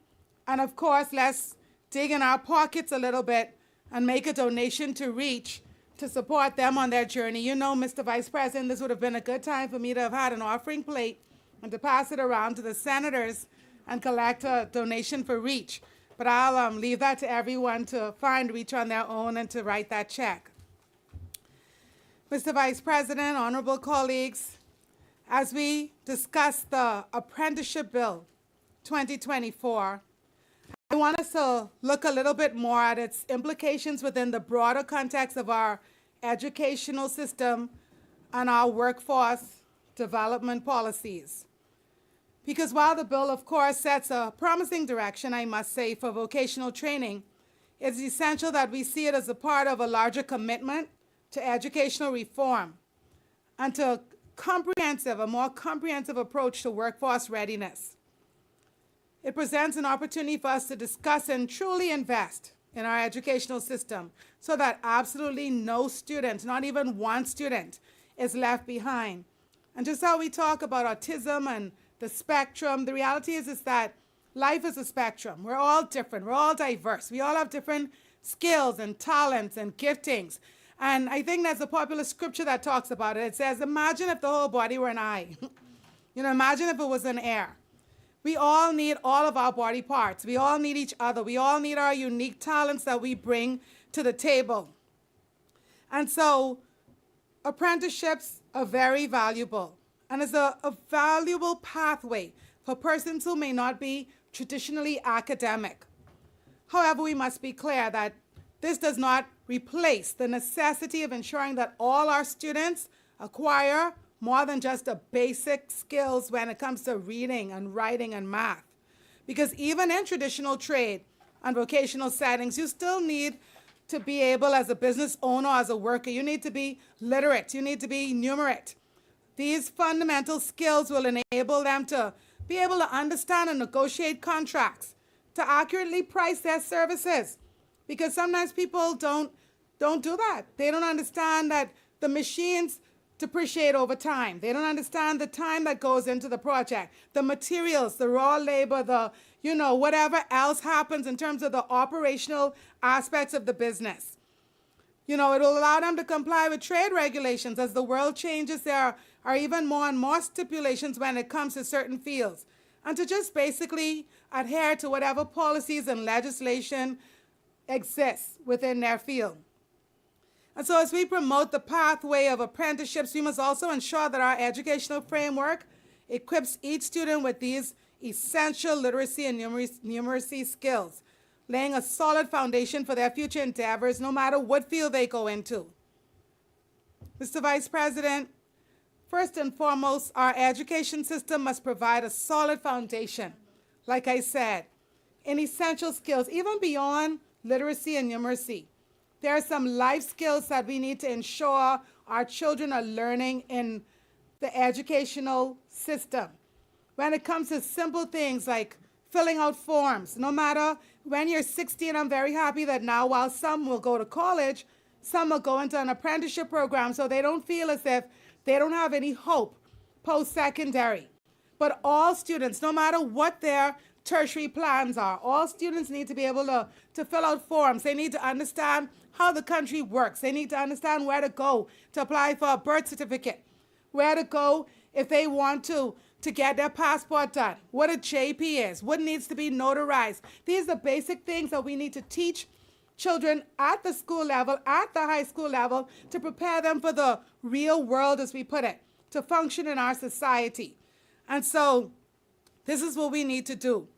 And of course, let's dig in our pockets a little bit and make a donation to REACH to support them on their journey. Mr. Vice President, this would have been a good time for me to have had an offering plate and to pass it around to the senators and collect a donation for REACH. But I'll leave that to everyone to find REACH on their own and to write that check. Mr. Vice President, honorable colleagues, as we discuss the Apprenticeship Bill 2024, I want us to look a little bit more at its implications within the broader context of our educational system and our workforce development policies. Because while the bill, of course, sets a promising direction, I must say, for vocational training, it's essential that we see it as a part of a larger commitment to educational reform and to a more comprehensive approach to workforce readiness. It presents an opportunity for us to discuss and truly invest in our educational system so that absolutely no student, not even one student, is left behind. And just how we talk about autism and the spectrum, the reality is that life is a spectrum. We're all different. We're all diverse. We all have different skills and talents and giftings. And I think there's a popular scripture that talks about it. It says, imagine if the whole body were an eye. Imagine if it was an ear. We all need all of our body parts. We all need each other. We all need our unique talents that we bring to the table. And so apprenticeships are very valuable and is a valuable pathway for persons who may not be traditionally academic. However, we must be clear that this does not replace the necessity of ensuring that all our students acquire more than just the basic skills when it comes to reading and writing and math. Because even in traditional trade and vocational settings, you still need to be able, as a business owner, as a worker, you need to be literate, you need to be numerate. These fundamental skills will enable them to be able to understand and negotiate contracts, to accurately price their services. Because sometimes people don't do that. They don't understand that the machines depreciate over time. They don't understand the time that goes into the project, the materials, the raw labor, the, whatever else happens in terms of the operational aspects of the business. It will allow them to comply with trade regulations. As the world changes, there are even more and more stipulations when it comes to certain fields. And to just basically adhere to whatever policies and legislation exists within their field. And so as we promote the pathway of apprenticeships, we must also ensure that our educational framework equips each student with these essential literacy and numeracy skills, laying a solid foundation for their future endeavors, no matter what field they go into. Mr. Vice President, first and foremost, our education system must provide a solid foundation, like I said, in essential skills, even beyond literacy and numeracy. There are some life skills that we need to ensure our children are learning in the educational system. When it comes to simple things like filling out forms, no matter when you're 16, I'm very happy that now while some will go to college, some will go into an apprenticeship program so they don't feel as if they don't have any hope post-secondary. But all students, no matter what their tertiary plans are, all students need to be able to fill out forms. They need to understand how the country works. They need to understand where to go to apply for a birth certificate, where to go if they want to get their passport done, what a JP is, what needs to be notarized. These are basic things that we need to teach children at the school level, at the high school level, to prepare them for the real world, as we put it, to function in our society. And so this is what we need to do.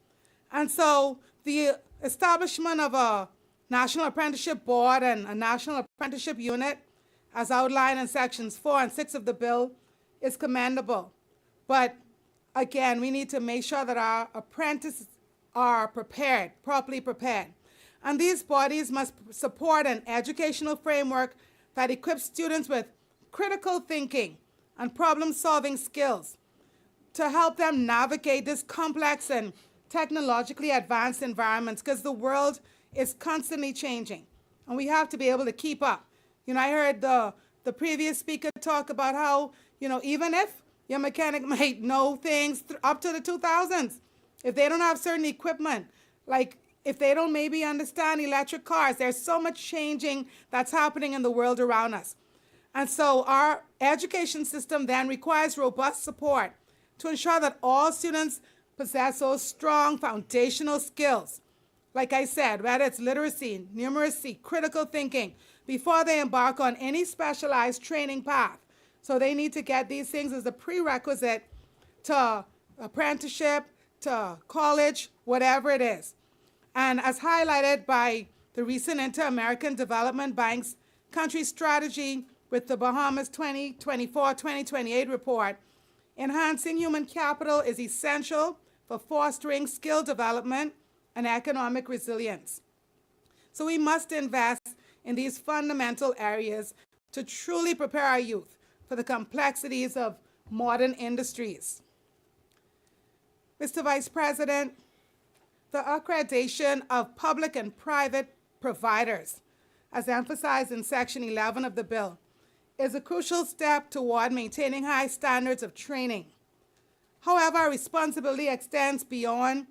And so the establishment of a National Apprenticeship Board and a National Apprenticeship Unit, as outlined in sections 4 and 6 of the bill, is commendable. But again, we need to make sure that our apprentices are prepared, properly prepared. And these bodies must support an educational framework that equips students with critical thinking and problem-solving skills to help them navigate this complex and technologically advanced environments, because the world is constantly changing, and we have to be able to keep up. I heard the previous speaker talk about how, even if your mechanic might know things up to the 2000s, if they don't have certain equipment, like if they don't maybe understand electric cars, there's so much changing that's happening in the world around us. And so our education system then requires robust support to ensure that all students possess those strong foundational skills. Like I said, whether it's literacy, numeracy, critical thinking, before they embark on any specialized training path. So they need to get these things as a prerequisite to apprenticeship, to college, whatever it is. And as highlighted by the recent Inter-American Development Bank's country strategy with the Bahamas 2024-2028 report, enhancing human capital is essential for fostering skill development and economic resilience. So we must invest in these fundamental areas to truly prepare our youth for the complexities of modern industries. Mr. Vice President, the accreditation of public and private providers, as emphasized in Section 11 of the bill, is a crucial step toward maintaining high standards of training. However, our responsibility extends beyond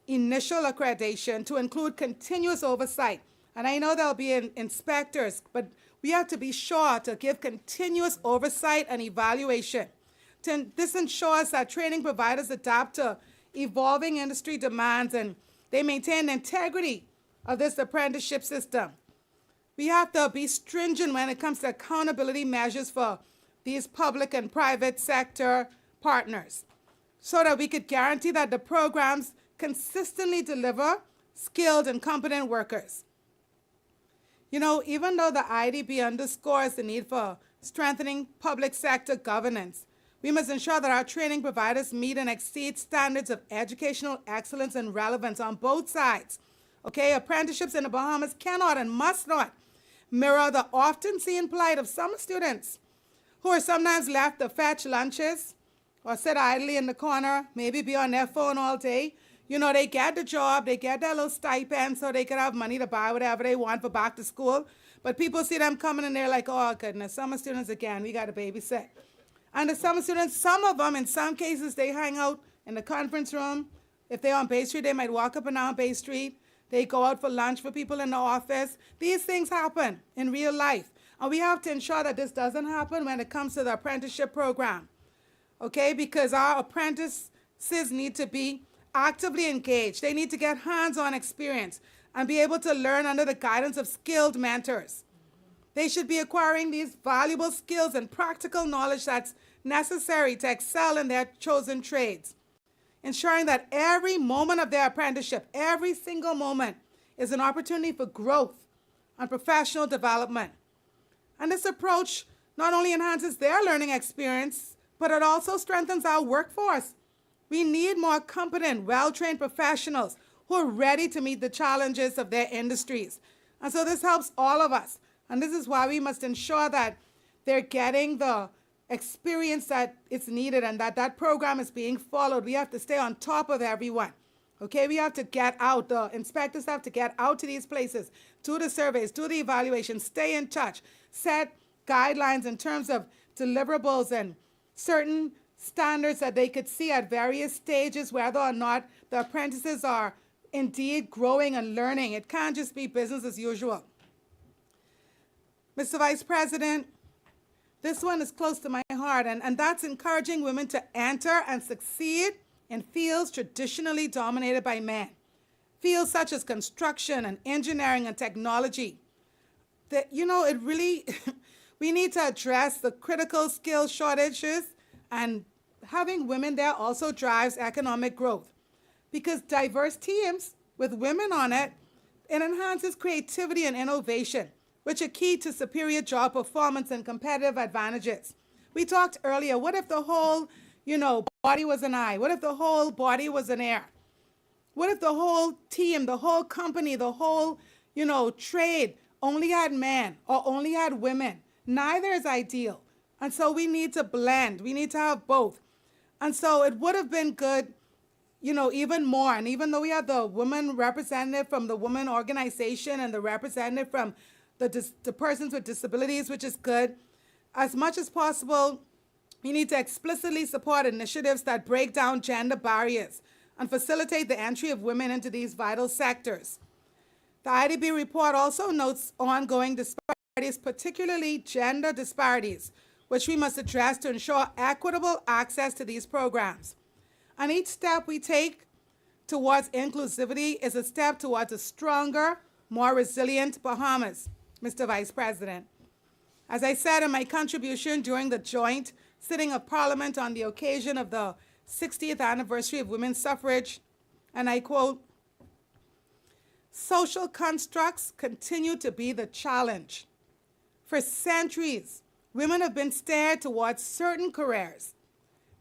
initial accreditation to include continuous oversight. And I know there'll be inspectors, but we have to be sure to give continuous oversight and evaluation. This ensures that training providers adapt to evolving industry demands, and they maintain the integrity of this apprenticeship system. We have to be stringent when it comes to accountability measures for these public and private sector partners so that we could guarantee that the programs consistently deliver skilled and competent workers. You know, even though the IDB underscores the need for strengthening public sector governance, we must ensure that our training providers meet and exceed standards of educational excellence and relevance on both sides. Okay, apprenticeships in the Bahamas cannot and must not mirror the often seen plight of some students who are sometimes left to fetch lunches or sit idly in the corner, maybe be on their phone all day. You know, they get the job, they get their little stipend so they can have money to buy whatever they want for back to school. But people see them coming and they're like, oh goodness, summer students again, we got to babysit. And the summer students, some of them, in some cases, they hang out in the conference room. If they're on Bay Street, they might walk up and down Bay Street. They go out for lunch for people in the office. These things happen in real life. And we have to ensure that this doesn't happen when it comes to the apprenticeship program. Okay, because our apprentices need to be actively engaged. They need to get hands-on experience and be able to learn under the guidance of skilled mentors. They should be acquiring these valuable skills and practical knowledge that's necessary to excel in their chosen trades, ensuring that every moment of their apprenticeship, every single moment, is an opportunity for growth and professional development. And this approach not only enhances their learning experience, but it also strengthens our workforce. We need more competent, well-trained professionals who are ready to meet the challenges of their industries. And so this helps all of us. And this is why we must ensure that they're getting the experience that is needed and that that program is being followed. We have to stay on top of everyone. Okay, we have to get out. The inspectors have to get out to these places, do the surveys, do the evaluations, stay in touch, set guidelines in terms of deliverables and certain standards that they could see at various stages, whether or not the apprentices are indeed growing and learning. It can't just be business as usual. Mr. Vice President, this one is close to my heart, and that's encouraging women to enter and succeed in fields traditionally dominated by men. Fields such as construction and engineering and technology. That, you know, it really, we need to address the critical skill shortages, and having women there also drives economic growth. Because diverse teams with women on it, it enhances creativity and innovation, which are key to superior job performance and competitive advantages. We talked earlier, what if the whole, body was an eye? What if the whole body was an ear? What if the whole team, the whole company, the whole, trade only had men or only had women? Neither is ideal. And so we need to blend. We need to have both. And so it would have been good, even more. And even though we had the woman representative from the woman organization and the representative from the persons with disabilities, which is good, as much as possible, we need to explicitly support initiatives that break down gender barriers and facilitate the entry of women into these vital sectors. The IDB report also notes ongoing disparities, particularly gender disparities, which we must address to ensure equitable access to these programs. And each step we take towards inclusivity is a step towards a stronger, more resilient Bahamas, Mr. Vice President. As I said in my contribution during the joint sitting of Parliament on the occasion of the 60th anniversary of women's suffrage, and I quote, "Social constructs continue to be the challenge. For centuries, women have been steered towards certain careers.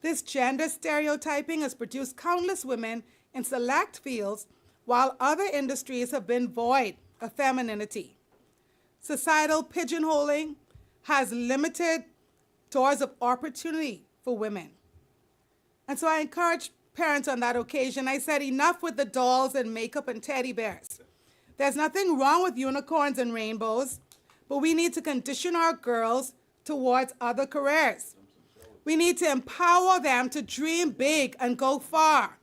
This gender stereotyping has produced countless women in select fields, while other industries have been void of femininity. Societal pigeonholing has limited doors of opportunity for women." And so I encouraged parents on that occasion. I said, enough with the dolls and makeup and teddy bears. There's nothing wrong with unicorns and rainbows, but we need to condition our girls towards other careers. We need to empower them to dream big and go far.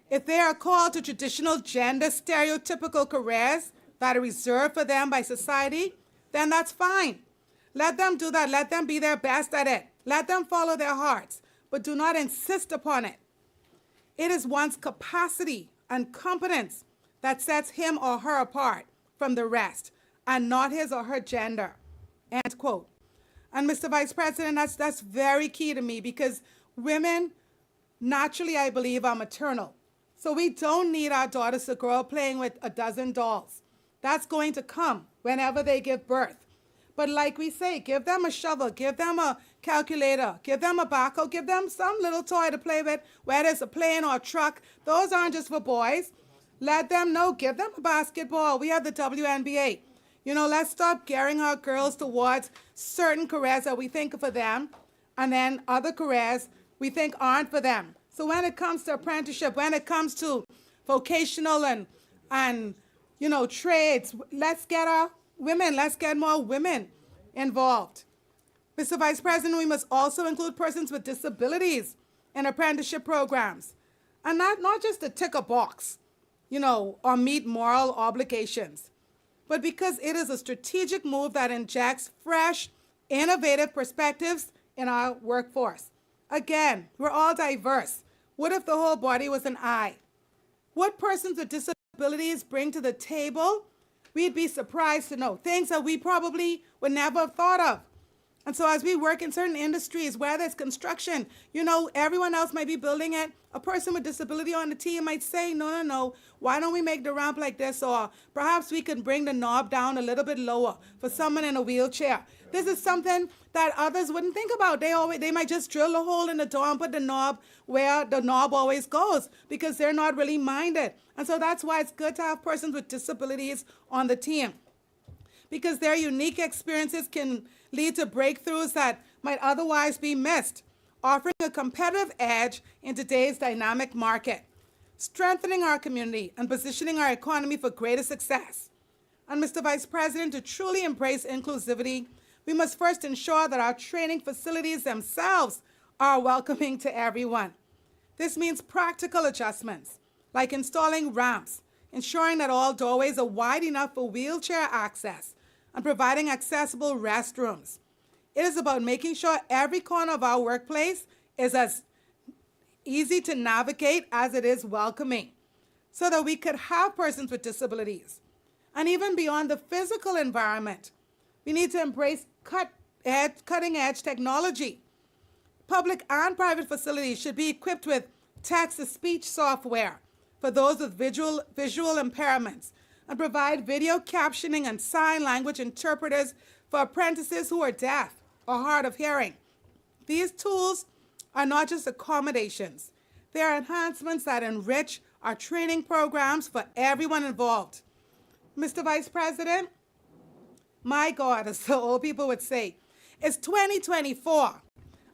If they are called to traditional gender stereotypical careers that are reserved for them by society, then that's fine. Let them do that. Let them be their best at it. Let them follow their hearts, but do not insist upon it. It is one's capacity and competence that sets him or her apart from the rest, and not his or her gender. End quote. And Mr. Vice President, that's very key to me, because women naturally, I believe, are maternal. So we don't need our daughters to grow up playing with a dozen dolls. That's going to come whenever they give birth. But like we say, give them a shovel, give them a calculator, give them a backhoe, give them some little toy to play with, whether it's a plane or a truck. Those aren't just for boys. Let them know, give them a basketball. We have the WNBA. You know, let's stop gearing our girls towards certain careers that we think are for them, and then other careers we think aren't for them. So when it comes to apprenticeship, when it comes to vocational and trades, let's get our women, let's get more women involved. Mr. Vice President, we must also include persons with disabilities in apprenticeship programs, and not just to tick a box, or meet moral obligations, but because it is a strategic move that injects fresh, innovative perspectives in our workforce. Again, we're all diverse. What if the whole body was an eye? What persons with disabilities bring to the table, we'd be surprised to know. Things that we probably would never have thought of. And so as we work in certain industries, whether it's construction, everyone else might be building it. A person with disability on the team might say, no, why don't we make the ramp like this? Or perhaps we can bring the knob down a little bit lower for someone in a wheelchair. This is something that others wouldn't think about. They might just drill a hole in the door and put the knob where the knob always goes, because they're not really minded. And so that's why it's good to have persons with disabilities on the team, because their unique experiences can lead to breakthroughs that might otherwise be missed, offering a competitive edge in today's dynamic market, strengthening our community and positioning our economy for greater success. And Mr. Vice President, to truly embrace inclusivity, we must first ensure that our training facilities themselves are welcoming to everyone. This means practical adjustments, like installing ramps, ensuring that all doorways are wide enough for wheelchair access, and providing accessible restrooms. It is about making sure every corner of our workplace is as easy to navigate as it is welcoming, so that we could have persons with disabilities. And even beyond the physical environment, we need to embrace cutting-edge technology. Public and private facilities should be equipped with text-to-speech software for those with visual impairments, and provide video captioning and sign language interpreters for apprentices who are deaf or hard of hearing. These tools are not just accommodations. They are enhancements that enrich our training programs for everyone involved. Mr. Vice President, my God, as the old people would say, it's 2024,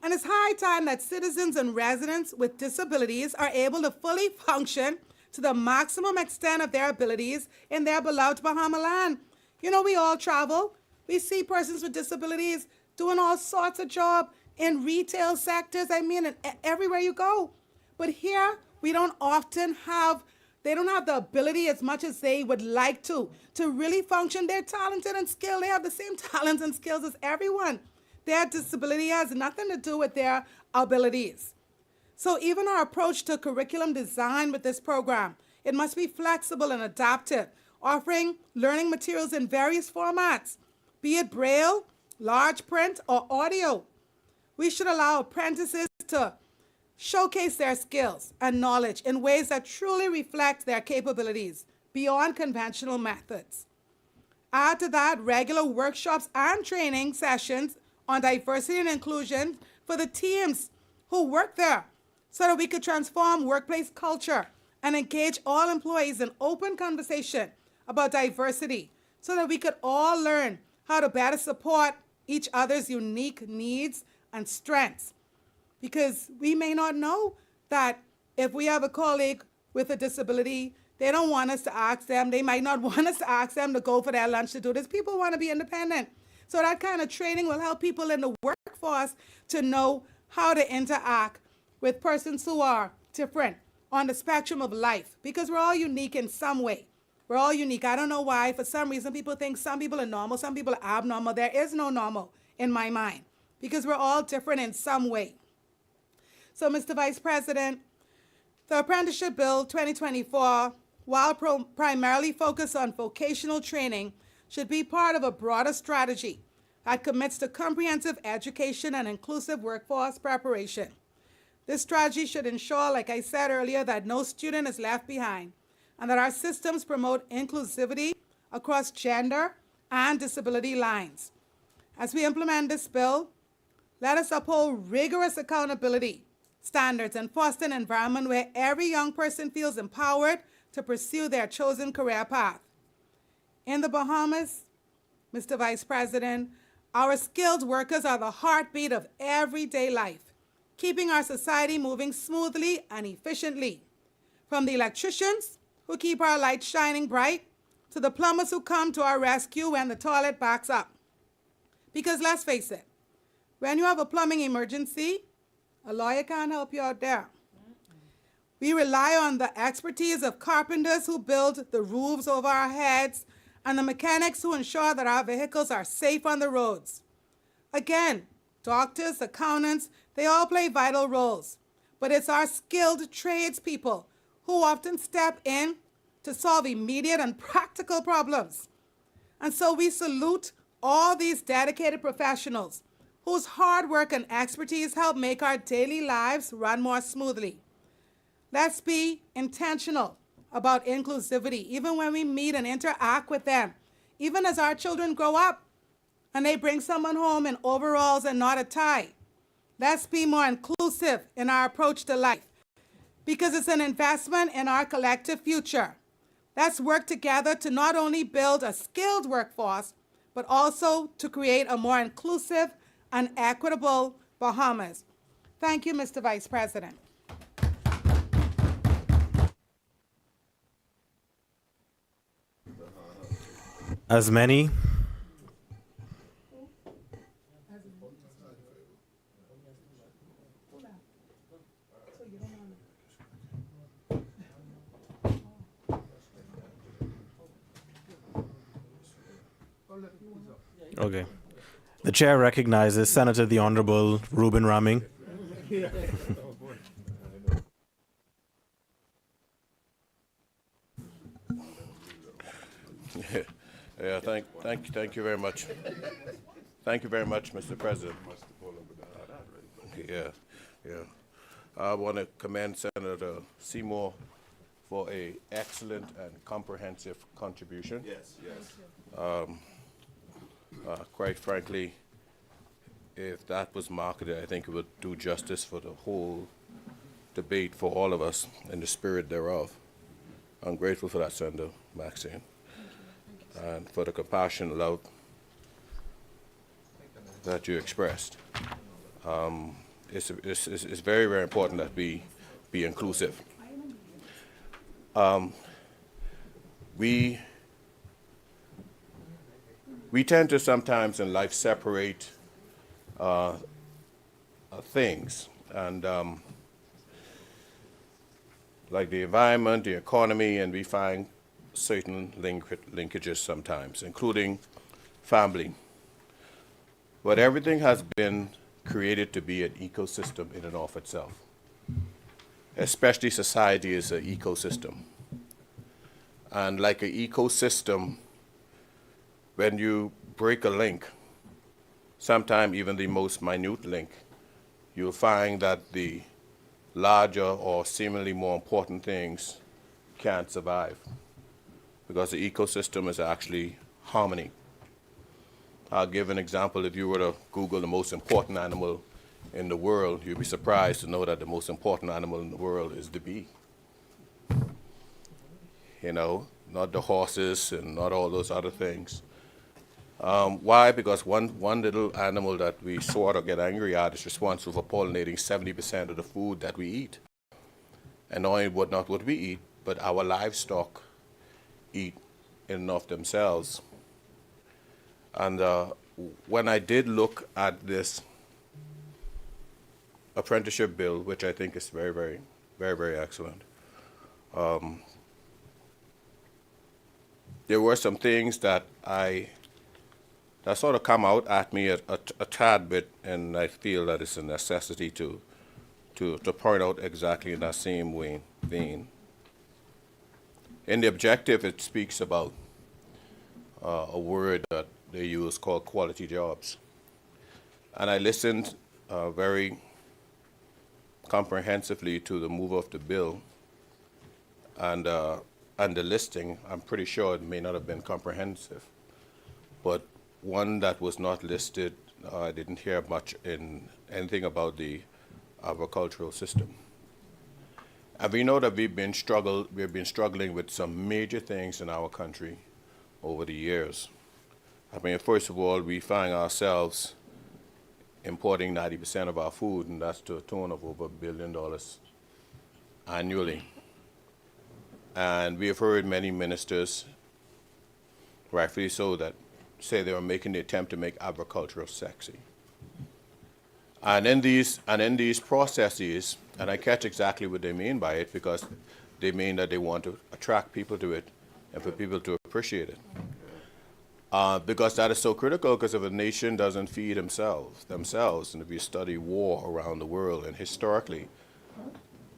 and it's high time that citizens and residents with disabilities are able to fully function to the maximum extent of their abilities in their beloved Bahama land. We all travel. We see persons with disabilities doing all sorts of jobs in retail sectors, everywhere you go. But here, they don't have the ability as much as they would like to really function. They're talented and skilled. They have the same talents and skills as everyone. Their disability has nothing to do with their abilities. So even our approach to curriculum design with this program, it must be flexible and adaptive, offering learning materials in various formats, be it Braille, large print, or audio. We should allow apprentices to showcase their skills and knowledge in ways that truly reflect their capabilities beyond conventional methods. Add to that regular workshops and training sessions on diversity and inclusion for the teams who work there, so that we could transform workplace culture and engage all employees in open conversation about diversity, so that we could all learn how to better support each other's unique needs and strengths. Because we may not know that if we have a colleague with a disability, they don't want us to ask them. They might not want us to ask them to go for their lunch to do this. People want to be independent. So that kind of training will help people in the workforce to know how to interact with persons who are different on the spectrum of life, because we're all unique in some way. We're all unique. I don't know why. For some reason, people think some people are normal, some people are abnormal. There is no normal in my mind, because we're all different in some way. So, Mr. Vice President, The Apprenticeship Bill 2024, while primarily focused on vocational training, should be part of a broader strategy that commits to comprehensive education and inclusive workforce preparation. This strategy should ensure, like I said earlier, that no student is left behind and that our systems promote inclusivity across gender and disability lines. As we implement this bill, let us uphold rigorous accountability standards and foster an environment where every young person feels empowered to pursue their chosen career path. In the Bahamas, Mr. Vice President, our skilled workers are the heartbeat of everyday life, keeping our society moving smoothly and efficiently. From the electricians who keep our lights shining bright to the plumbers who come to our rescue when the toilet backs up. Because let's face it, when you have a plumbing emergency, a lawyer can't help you out there. We rely on the expertise of carpenters who build the roofs over our heads and the mechanics who ensure that our vehicles are safe on the roads. Again, doctors, accountants, they all play vital roles, but it's our skilled tradespeople who often step in to solve immediate and practical problems. And so we salute all these dedicated professionals whose hard work and expertise help make our daily lives run more smoothly. Let's be intentional about inclusivity, even when we meet and interact with them, even as our children grow up and they bring someone home in overalls and not a tie. Let's be more inclusive in our approach to life because it's an investment in our collective future. Let's work together to not only build a skilled workforce, but also to create a more inclusive and equitable Bahamas. Thank you, Mr. Vice President. As many Okay. The chair recognizes Senator the Honorable Reuben Raming. Yeah, thank you very much. Thank you very much, Mr. President. Yeah. I want to commend Senator Seymour for an excellent and comprehensive contribution. Yes. Quite frankly, if that was marketed, I think it would do justice for the whole debate for all of us in the spirit thereof. I'm grateful for that, Senator Maxine, and for the compassion and love that you expressed. It's very, very important that we be inclusive. We tend to sometimes in life separate things, and like the environment, the economy, and we find certain linkages sometimes, including family. But everything has been created to be an ecosystem in and of itself. Especially society is an ecosystem. And like an ecosystem, when you break a link, sometimes even the most minute link, you'll find that the larger or seemingly more important things can't survive because the ecosystem is actually harmony. I'll give an example. If you were to Google the most important animal in the world, you'd be surprised to know that the most important animal in the world is the bee. You know, not the horses and not all those other things. Why? Because one little animal that we sort of get angry at is responsible for pollinating 70% of the food that we eat. And not what we eat, but our livestock eat in and of themselves. And when I did look at this apprenticeship bill, which I think is very, very, very, very excellent, there were some things that sort of come out at me a tad bit, and I feel that it's a necessity to point out exactly in that same way. vein. In the objective, it speaks about a word that they use called quality jobs. And I listened very comprehensively to the mover of the bill, and the listing. I'm pretty sure it may not have been comprehensive, but one that was not listed, I didn't hear much in anything about the agricultural system. And we know that we've been struggling with some major things in our country over the years. I mean, first of all, we find ourselves importing 90% of our food, and that's to a tune of over $1 billion annually. And we have heard many ministers, rightfully so, that say they are making the attempt to make agriculture sexy. And in these processes, and I catch exactly what they mean by it, because they mean that they want to attract people to it and for people to appreciate it. Because that is so critical, because if a nation doesn't feed themselves, and if you study war around the world, and historically,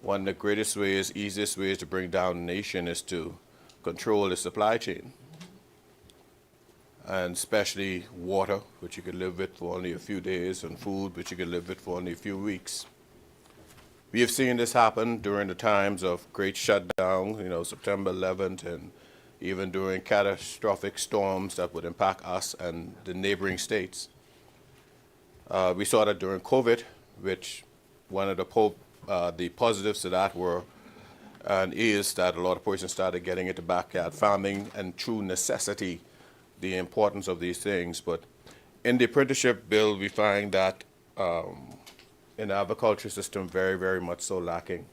one of the greatest ways, easiest ways to bring down a nation is to control the supply chain. And especially water, which you could live with for only a few days, and food, which you could live with for only a few weeks. We have seen this happen during the times of great shutdown, September 11th, and even during catastrophic storms that would impact us and the neighboring states. We saw that during COVID, which one of the positives to that were, and is that a lot of persons started getting into backyard farming, and through necessity, the importance of these things. But in the apprenticeship bill, we find that in the agriculture system, very, very much so lacking.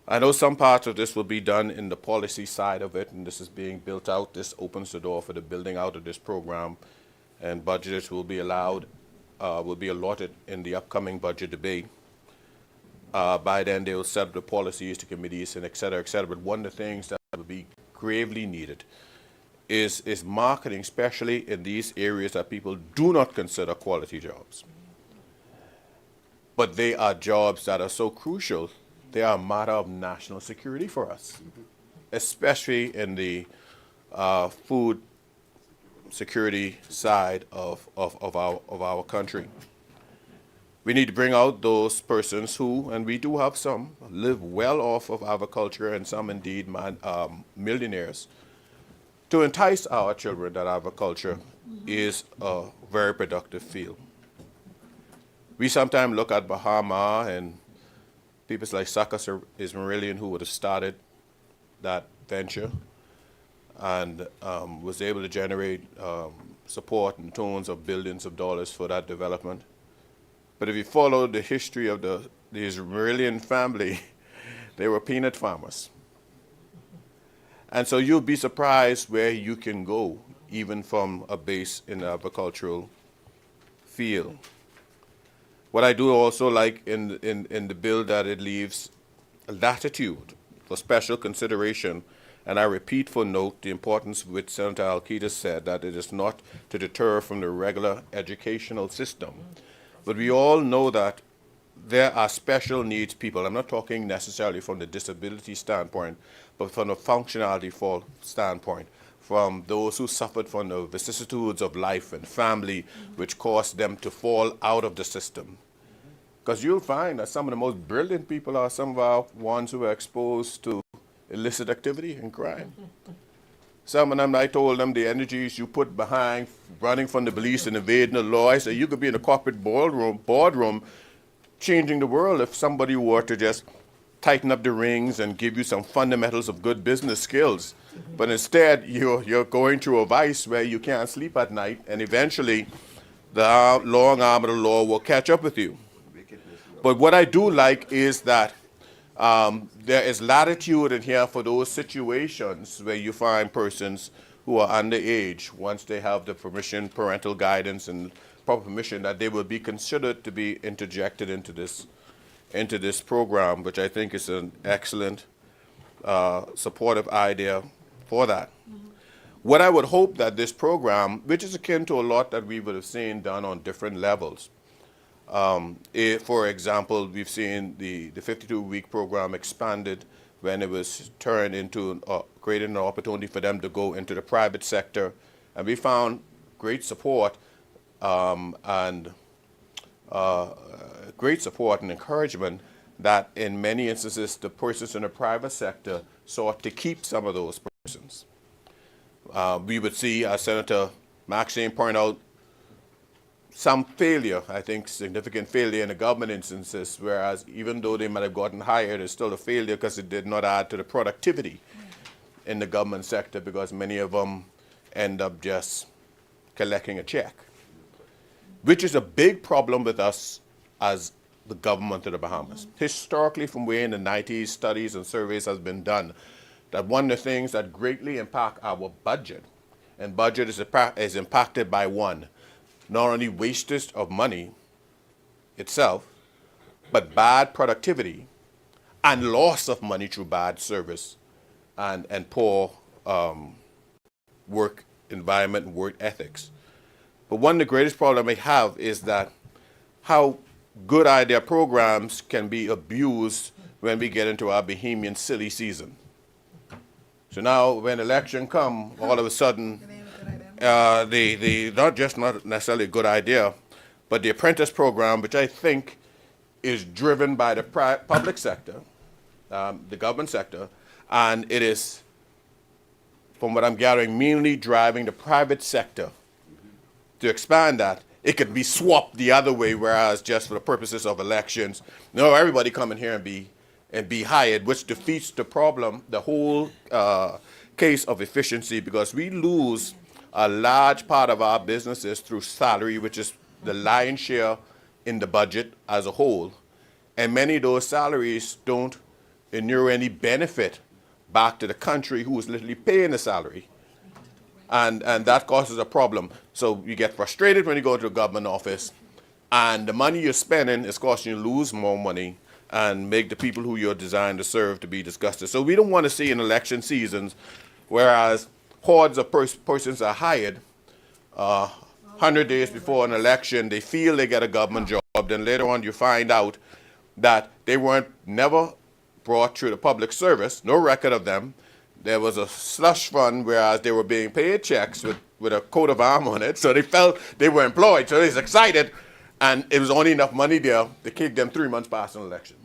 I know some parts of this will be done in the policy side of it, and this is being built out. This opens the door for the building out of this program, and budgets will be allotted in the upcoming budget debate. By then, they will set up the policies to committees and et cetera, et cetera. But one of the things that will be gravely needed is marketing, especially in these areas that people do not consider quality jobs. But they are jobs that are so crucial. They are a matter of national security for us, especially in the food security side of our country. We need to bring out those persons who, and we do have some, live well off of agriculture, and some indeed millionaires, to entice our children that agriculture is a very productive field. We sometimes look at Bahamas and people like Sakas Ismailian, who would have started that venture and was able to generate support in terms of billions of dollars for that development. But if you follow the history of the Ismailian family, they were peanut farmers. And so you'll be surprised where you can go, even from a base in the agricultural field. What I do also like in the bill, that it leaves latitude for special consideration, and I repeat for note the importance which Senator Alquita said, that it is not to deter from the regular educational system. But we all know that there are special needs people. I'm not talking necessarily from the disability standpoint, but from the functionality standpoint, from those who suffered from the vicissitudes of life and family, which caused them to fall out of the system. Because you'll find that some of the most brilliant people are some of our ones who are exposed to illicit activity and crime. Some of them, I told them, the energies you put behind running from the police and evading the law, I said, you could be in a corporate boardroom changing the world if somebody were to just tighten up the rings and give you some fundamentals of good business skills. But instead, you're going through a vice where you can't sleep at night, and eventually the long arm of the law will catch up with you. But what I do like is that there is latitude in here for those situations where you find persons who are underage, once they have the permission, parental guidance, and proper permission, that they will be considered to be interjected into this program, which I think is an excellent supportive idea for that. What I would hope that this program, which is akin to a lot that we would have seen done on different levels, For example, we've seen the 52-week program expanded when it was turned into creating an opportunity for them to go into the private sector. And we found great support and encouragement that in many instances the persons in the private sector sought to keep some of those persons. We would see, as Senator Maxine pointed out, some failure, I think significant failure in the government instances, whereas even though they might have gotten hired, it's still a failure because it did not add to the productivity in the government sector, because many of them end up just collecting a check, which is a big problem with us as the government of the Bahamas. Historically, from way in the 90s, studies and surveys has been done that one of the things that greatly impact our budget, and budget is impacted by one, not only wastage of money itself, but bad productivity and loss of money through bad service and poor work environment and work ethics. But one of the greatest problems we have is that how good idea programs can be abused when we get into our Bahamian silly season. So now when election come, all of a sudden, not necessarily a good idea, but the apprentice program, which I think is driven by the public sector, the government sector, and it is, from what I'm gathering, mainly driving the private sector to expand that. It could be swapped the other way, whereas just for the purposes of elections, no, everybody come in here and be hired, which defeats the problem, the whole case of efficiency, because we lose a large part of our businesses through salary, which is the lion's share in the budget as a whole. And many of those salaries don't inure any benefit back to the country who is literally paying the salary. And that causes a problem. So you get frustrated when you go to a government office, and the money you're spending is causing you to lose more money and make the people who you're designed to serve to be disgusted. So we don't want to see in election seasons, whereas hordes of persons are hired 100 days before an election, they feel they get a government job, then later on you find out that they weren't never brought through the public service, no record of them. There was a slush fund, whereas they were being paid checks with a coat of arms on it, so they felt they were employed, so they was excited, and it was only enough money there to kick them 3 months past an election.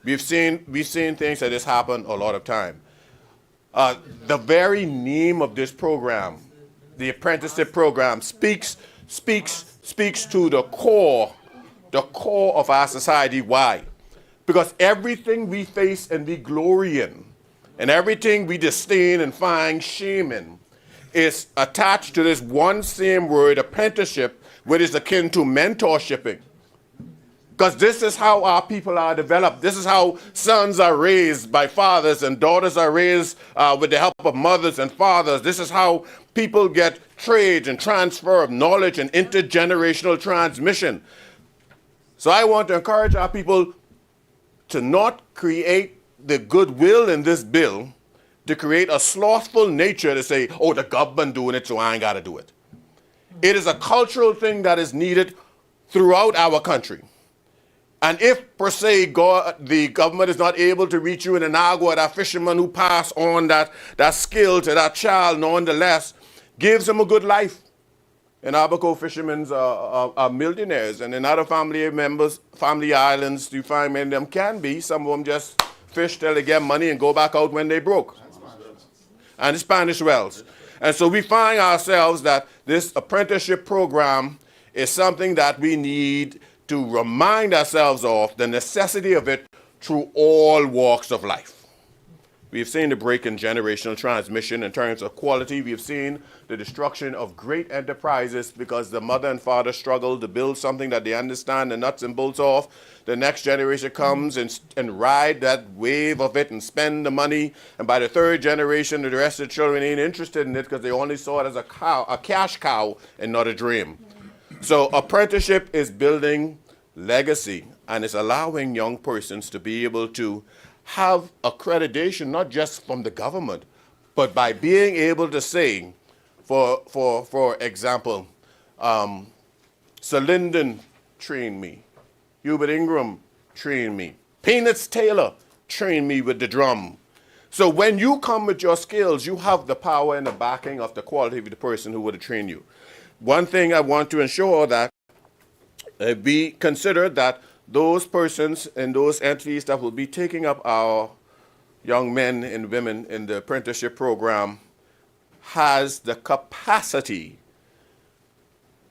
We've seen things like this happen a lot of time. The very name of this program, the apprenticeship program, speaks to the core of our society. Why? Because everything we face and we glory in, and everything we disdain and find shame in, is attached to this one same word, apprenticeship, which is akin to mentorshiping. Because this is how our people are developed. This is how sons are raised by fathers and daughters are raised with the help of mothers and fathers. This is how people get trades and transfer of knowledge and intergenerational transmission. So I want to encourage our people to not create the goodwill in this bill to create a slothful nature to say, oh, the government doing it, so I ain't got to do it. It is a cultural thing that is needed throughout our country. And if, per se, the government is not able to reach you in an agua, that fisherman who pass on that skill to that child, nonetheless, gives him a good life. In Abaco, fishermen are millionaires, and in other family islands, you find many of them can be. Some of them just fish till they get money and go back out when they broke. And the Spanish wells. And so we find ourselves that this apprenticeship program is something that we need to remind ourselves of the necessity of it through all walks of life. We've seen the break in generational transmission in terms of quality. We've seen the destruction of great enterprises because the mother and father struggled to build something that they understand the nuts and bolts of. The next generation comes and ride that wave of it and spend the money. And by the third generation, the rest of the children ain't interested in it because they only saw it as a cash cow and not a dream. So apprenticeship is building legacy, and it's allowing young persons to be able to have accreditation, not just from the government, but by being able to say, for example, Sir Lyndon trained me. Hubert Ingram trained me. Peanuts Taylor trained me with the drum. So when you come with your skills, you have the power and the backing of the quality of the person who would have trained you. One thing I want to ensure that be considered that those persons and those entities that will be taking up our young men and women in the apprenticeship program has the capacity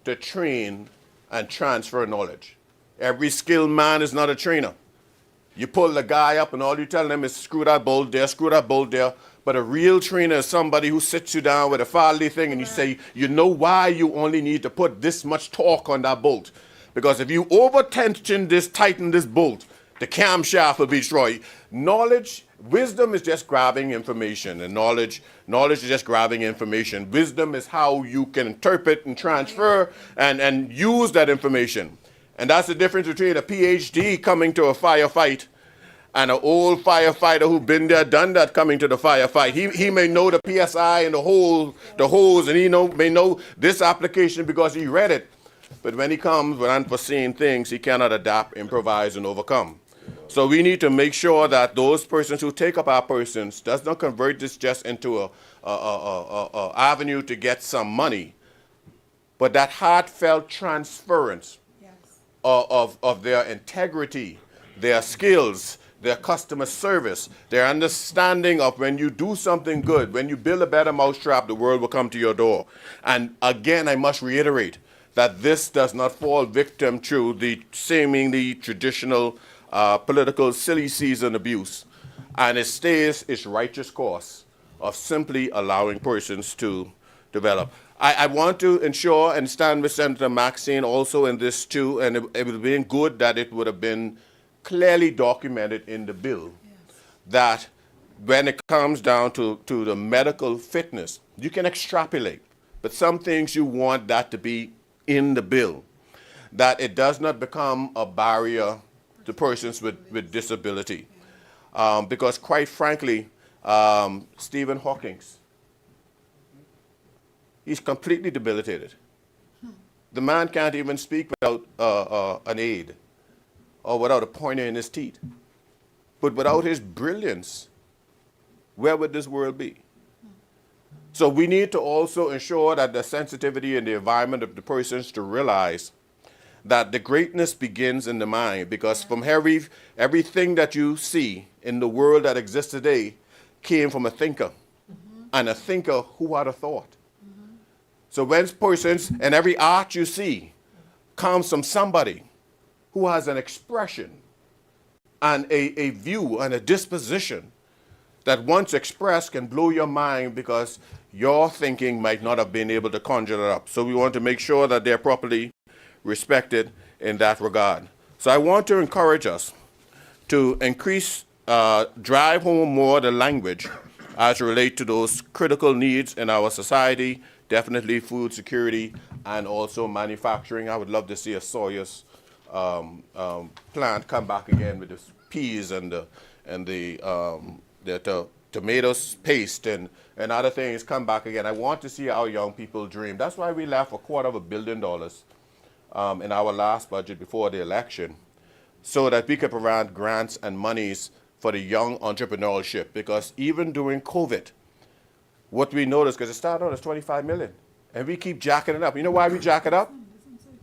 to train and transfer knowledge. Every skilled man is not a trainer. You pull the guy up and all you tell them is screw that bolt there, screw that bolt there. But a real trainer is somebody who sits you down with a Faraday thing and you say, you know why you only need to put this much torque on that bolt. Because if you over-tension this, tighten this bolt, the camshaft will be destroyed. Knowledge, wisdom is just grabbing information, and knowledge is just grabbing information. Wisdom is how you can interpret and transfer and use that information. And that's the difference between a PhD coming to a firefight and an old firefighter who's been there, done that, coming to the firefight. He may know the PSI and the hose, and he may know this application because he read it. But when he comes with unforeseen things, he cannot adapt, improvise, and overcome. So we need to make sure that those persons who take up our persons does not convert this just into a avenue to get some money, but that heartfelt transference of their integrity, their skills, their customer service, their understanding of when you do something good, when you build a better mousetrap, the world will come to your door. And again, I must reiterate that this does not fall victim to the seemingly traditional political silly season abuse, and it stays its righteous course of simply allowing persons to develop. I want to ensure and stand with Senator Maxine also in this too, and it would have been good that it would have been clearly documented in the bill that when it comes down to the medical fitness, you can extrapolate, but some things you want that to be in the bill, that it does not become a barrier to persons with disability. Because quite frankly, Stephen Hawking, he's completely debilitated. The man can't even speak without an aid or without a pointer in his teeth. But without his brilliance, where would this world be? So we need to also ensure that the sensitivity and the environment of the persons to realize that the greatness begins in the mind, because from everything that you see in the world that exists today came from a thinker, and a thinker who had a thought. So when persons, and every art you see comes from somebody who has an expression and a view and a disposition that once expressed can blow your mind because your thinking might not have been able to conjure it up. So we want to make sure that they're properly respected in that regard. So I want to encourage us to increase, drive home more the language as relate to those critical needs in our society, definitely food security and also manufacturing. I would love to see a Sawyer's plant come back again with the peas and the tomatoes paste and other things come back again. I want to see our young people dream. That's why we left $250 million in our last budget before the election, so that we could provide grants and monies for the young entrepreneurship. Because even during COVID, what we noticed, because it started out as 25 million, and we keep jacking it up. You know why we jack it up?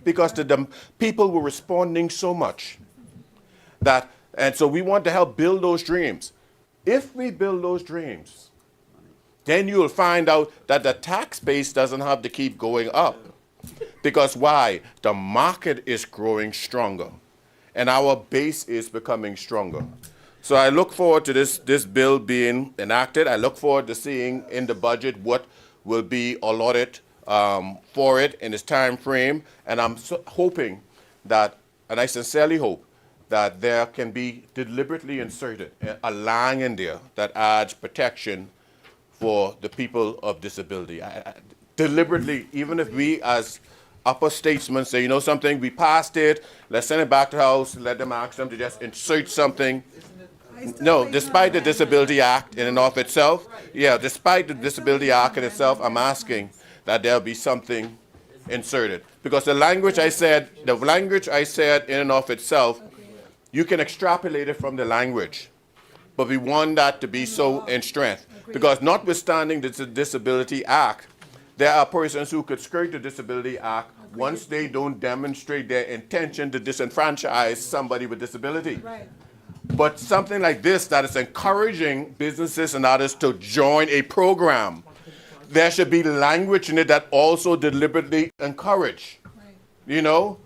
Because the people were responding so much that, and so we want to help build those dreams. If we build those dreams, then you'll find out that the tax base doesn't have to keep going up. Because why? The market is growing stronger, and our base is becoming stronger. So I look forward to this bill being enacted. I look forward to seeing in the budget what will be allotted for it in its time frame. And I'm hoping that, and I sincerely hope, that there can be deliberately inserted a line in there that adds protection for the people of disability. Deliberately, even if we as upper statesmen say, you know something, we passed it, let's send it back to the House, let them ask them to just insert something. No, despite the Disability Act in and of itself, yeah, despite the Disability Act in itself, I'm asking that there'll be something inserted. Because the language I said in and of itself, you can extrapolate it from the language. But we want that to be so in strength. Because notwithstanding the Disability Act, there are persons who could skirt the Disability Act once they don't demonstrate their intention to disenfranchise somebody with disability. Right. But something like this that is encouraging businesses and others to join a program, there should be language in it that also deliberately encourage, you know,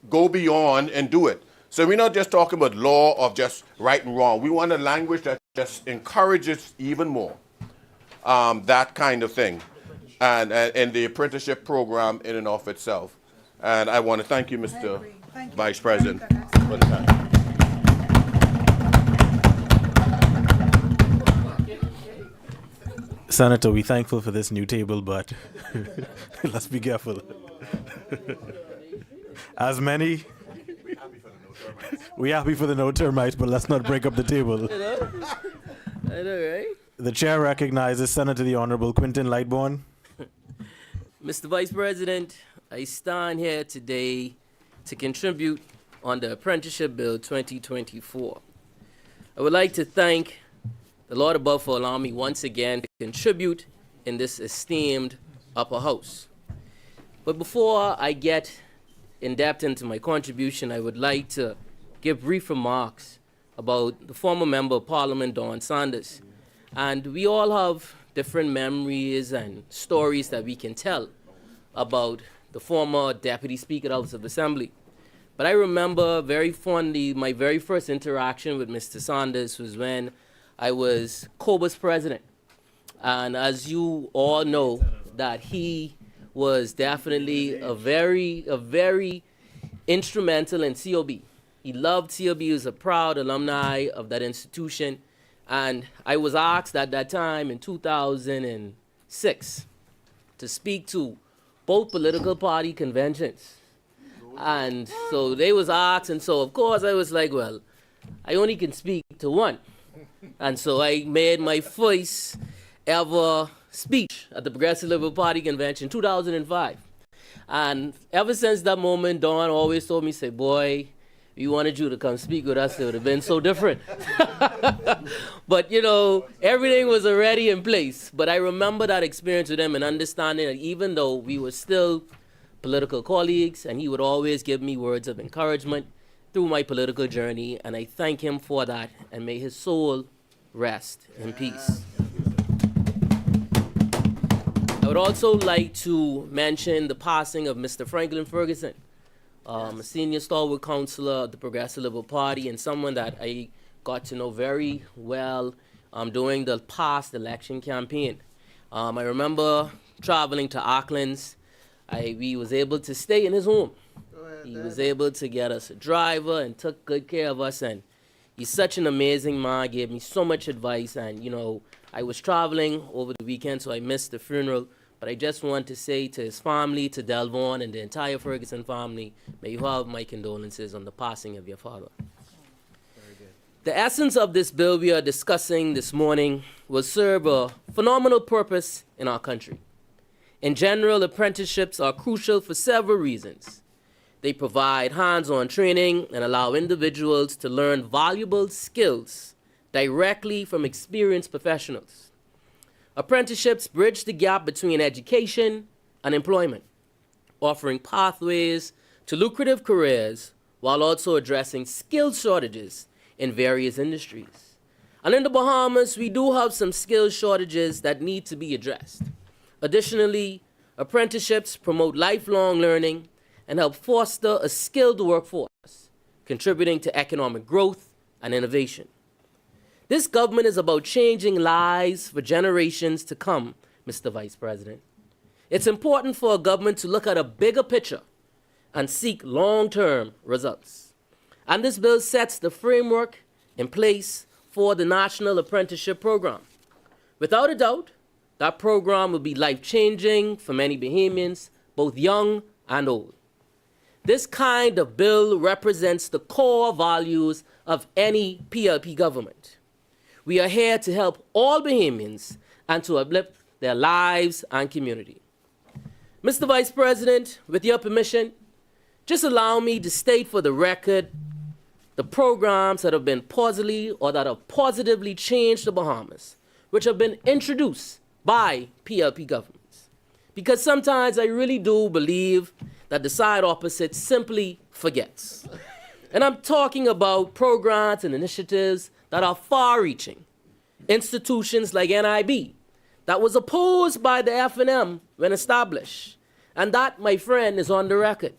go beyond and do it. So we're not just talking about law of just right and wrong. We want a language that just encourages even more that kind of thing, and the apprenticeship program in and of itself. And I want to thank you, Mr. Vice President, for the time. Senator, we're thankful for this new table, but let's be careful. As many, we're happy for the no termites, but let's not break up the table. I know, right? The chair recognizes Senator the Honorable Quinton Lightbourne. Mr. Vice President, I stand here today to contribute on the Apprenticeship Bill 2024. I would like to thank the Lord above for allowing me once again to contribute in this esteemed upper house. But before I get in depth into my contribution, I would like to give brief remarks about the former Member of Parliament, Don Sanders. And we all have different memories and stories that we can tell about the former Deputy Speaker of the House of Assembly. But I remember very fondly my very first interaction with Mr. Sanders was when I was COBA's president. And as you all know, that he was definitely a very instrumental in COB. He loved COB, he was a proud alumni of that institution. And I was asked at that time in 2006 to speak to both political party conventions. And so they was asked, and so of course I was like, well, I only can speak to one. And so I made my first ever speech at the Progressive Liberal Party Convention in 2005. And ever since that moment, Don always told me, say, boy, we wanted you to come speak with us, it would have been so different. But, you know, everything was already in place. But I remember that experience with him and understanding that even though we were still political colleagues, and he would always give me words of encouragement through my political journey, and I thank him for that, and may his soul rest in peace. I would also like to mention the passing of Mr. Franklin Ferguson, a senior stalwart councillor of the Progressive Liberal Party, and someone that I got to know very well during the past election campaign. I remember traveling to Auckland's. We was able to stay in his home. He was able to get us a driver and took good care of us, and he's such an amazing man, gave me so much advice. And you know, I was traveling over the weekend, so I missed the funeral, but I just want to say to his family, to Delvon and the entire Ferguson family, may you have my condolences on the passing of your father. The essence of this bill we are discussing this morning will serve a phenomenal purpose in our country. In general, apprenticeships are crucial for several reasons. They provide hands-on training and allow individuals to learn valuable skills directly from experienced professionals. Apprenticeships bridge the gap between education and employment, offering pathways to lucrative careers while also addressing skill shortages in various industries. And in the Bahamas, we do have some skill shortages that need to be addressed. Additionally, apprenticeships promote lifelong learning and help foster a skilled workforce, contributing to economic growth and innovation. This government is about changing lives for generations to come, Mr. Vice President. It's important for a government to look at a bigger picture and seek long-term results. And this bill sets the framework in place for the National Apprenticeship Program. Without a doubt, that program will be life-changing for many Bahamians, both young and old. This kind of bill represents the core values of any PLP government. We are here to help all Bahamians and to uplift their lives and community. Mr. Vice President, with your permission, just allow me to state for the record the programs that have been positively changed the Bahamas, which have been introduced by PLP governments. Because sometimes I really do believe that the side opposite simply forgets. And I'm talking about programs and initiatives that are far-reaching. Institutions like NIB, that was opposed by the FNM when established. And that, my friend, is on the record,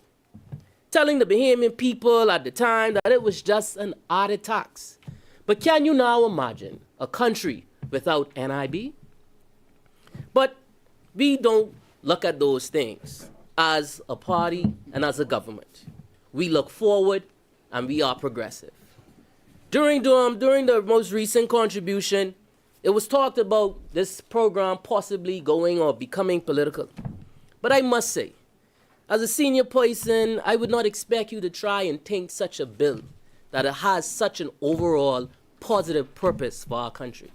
telling the Bahamian people at the time that it was just an added tax. But can you now imagine a country without NIB? But we don't look at those things as a party and as a government. We look forward and we are progressive. During the most recent contribution, it was talked about this program possibly going or becoming political. But I must say, as a senior person, I would not expect you to try and think such a bill that it has such an overall positive purpose for our country.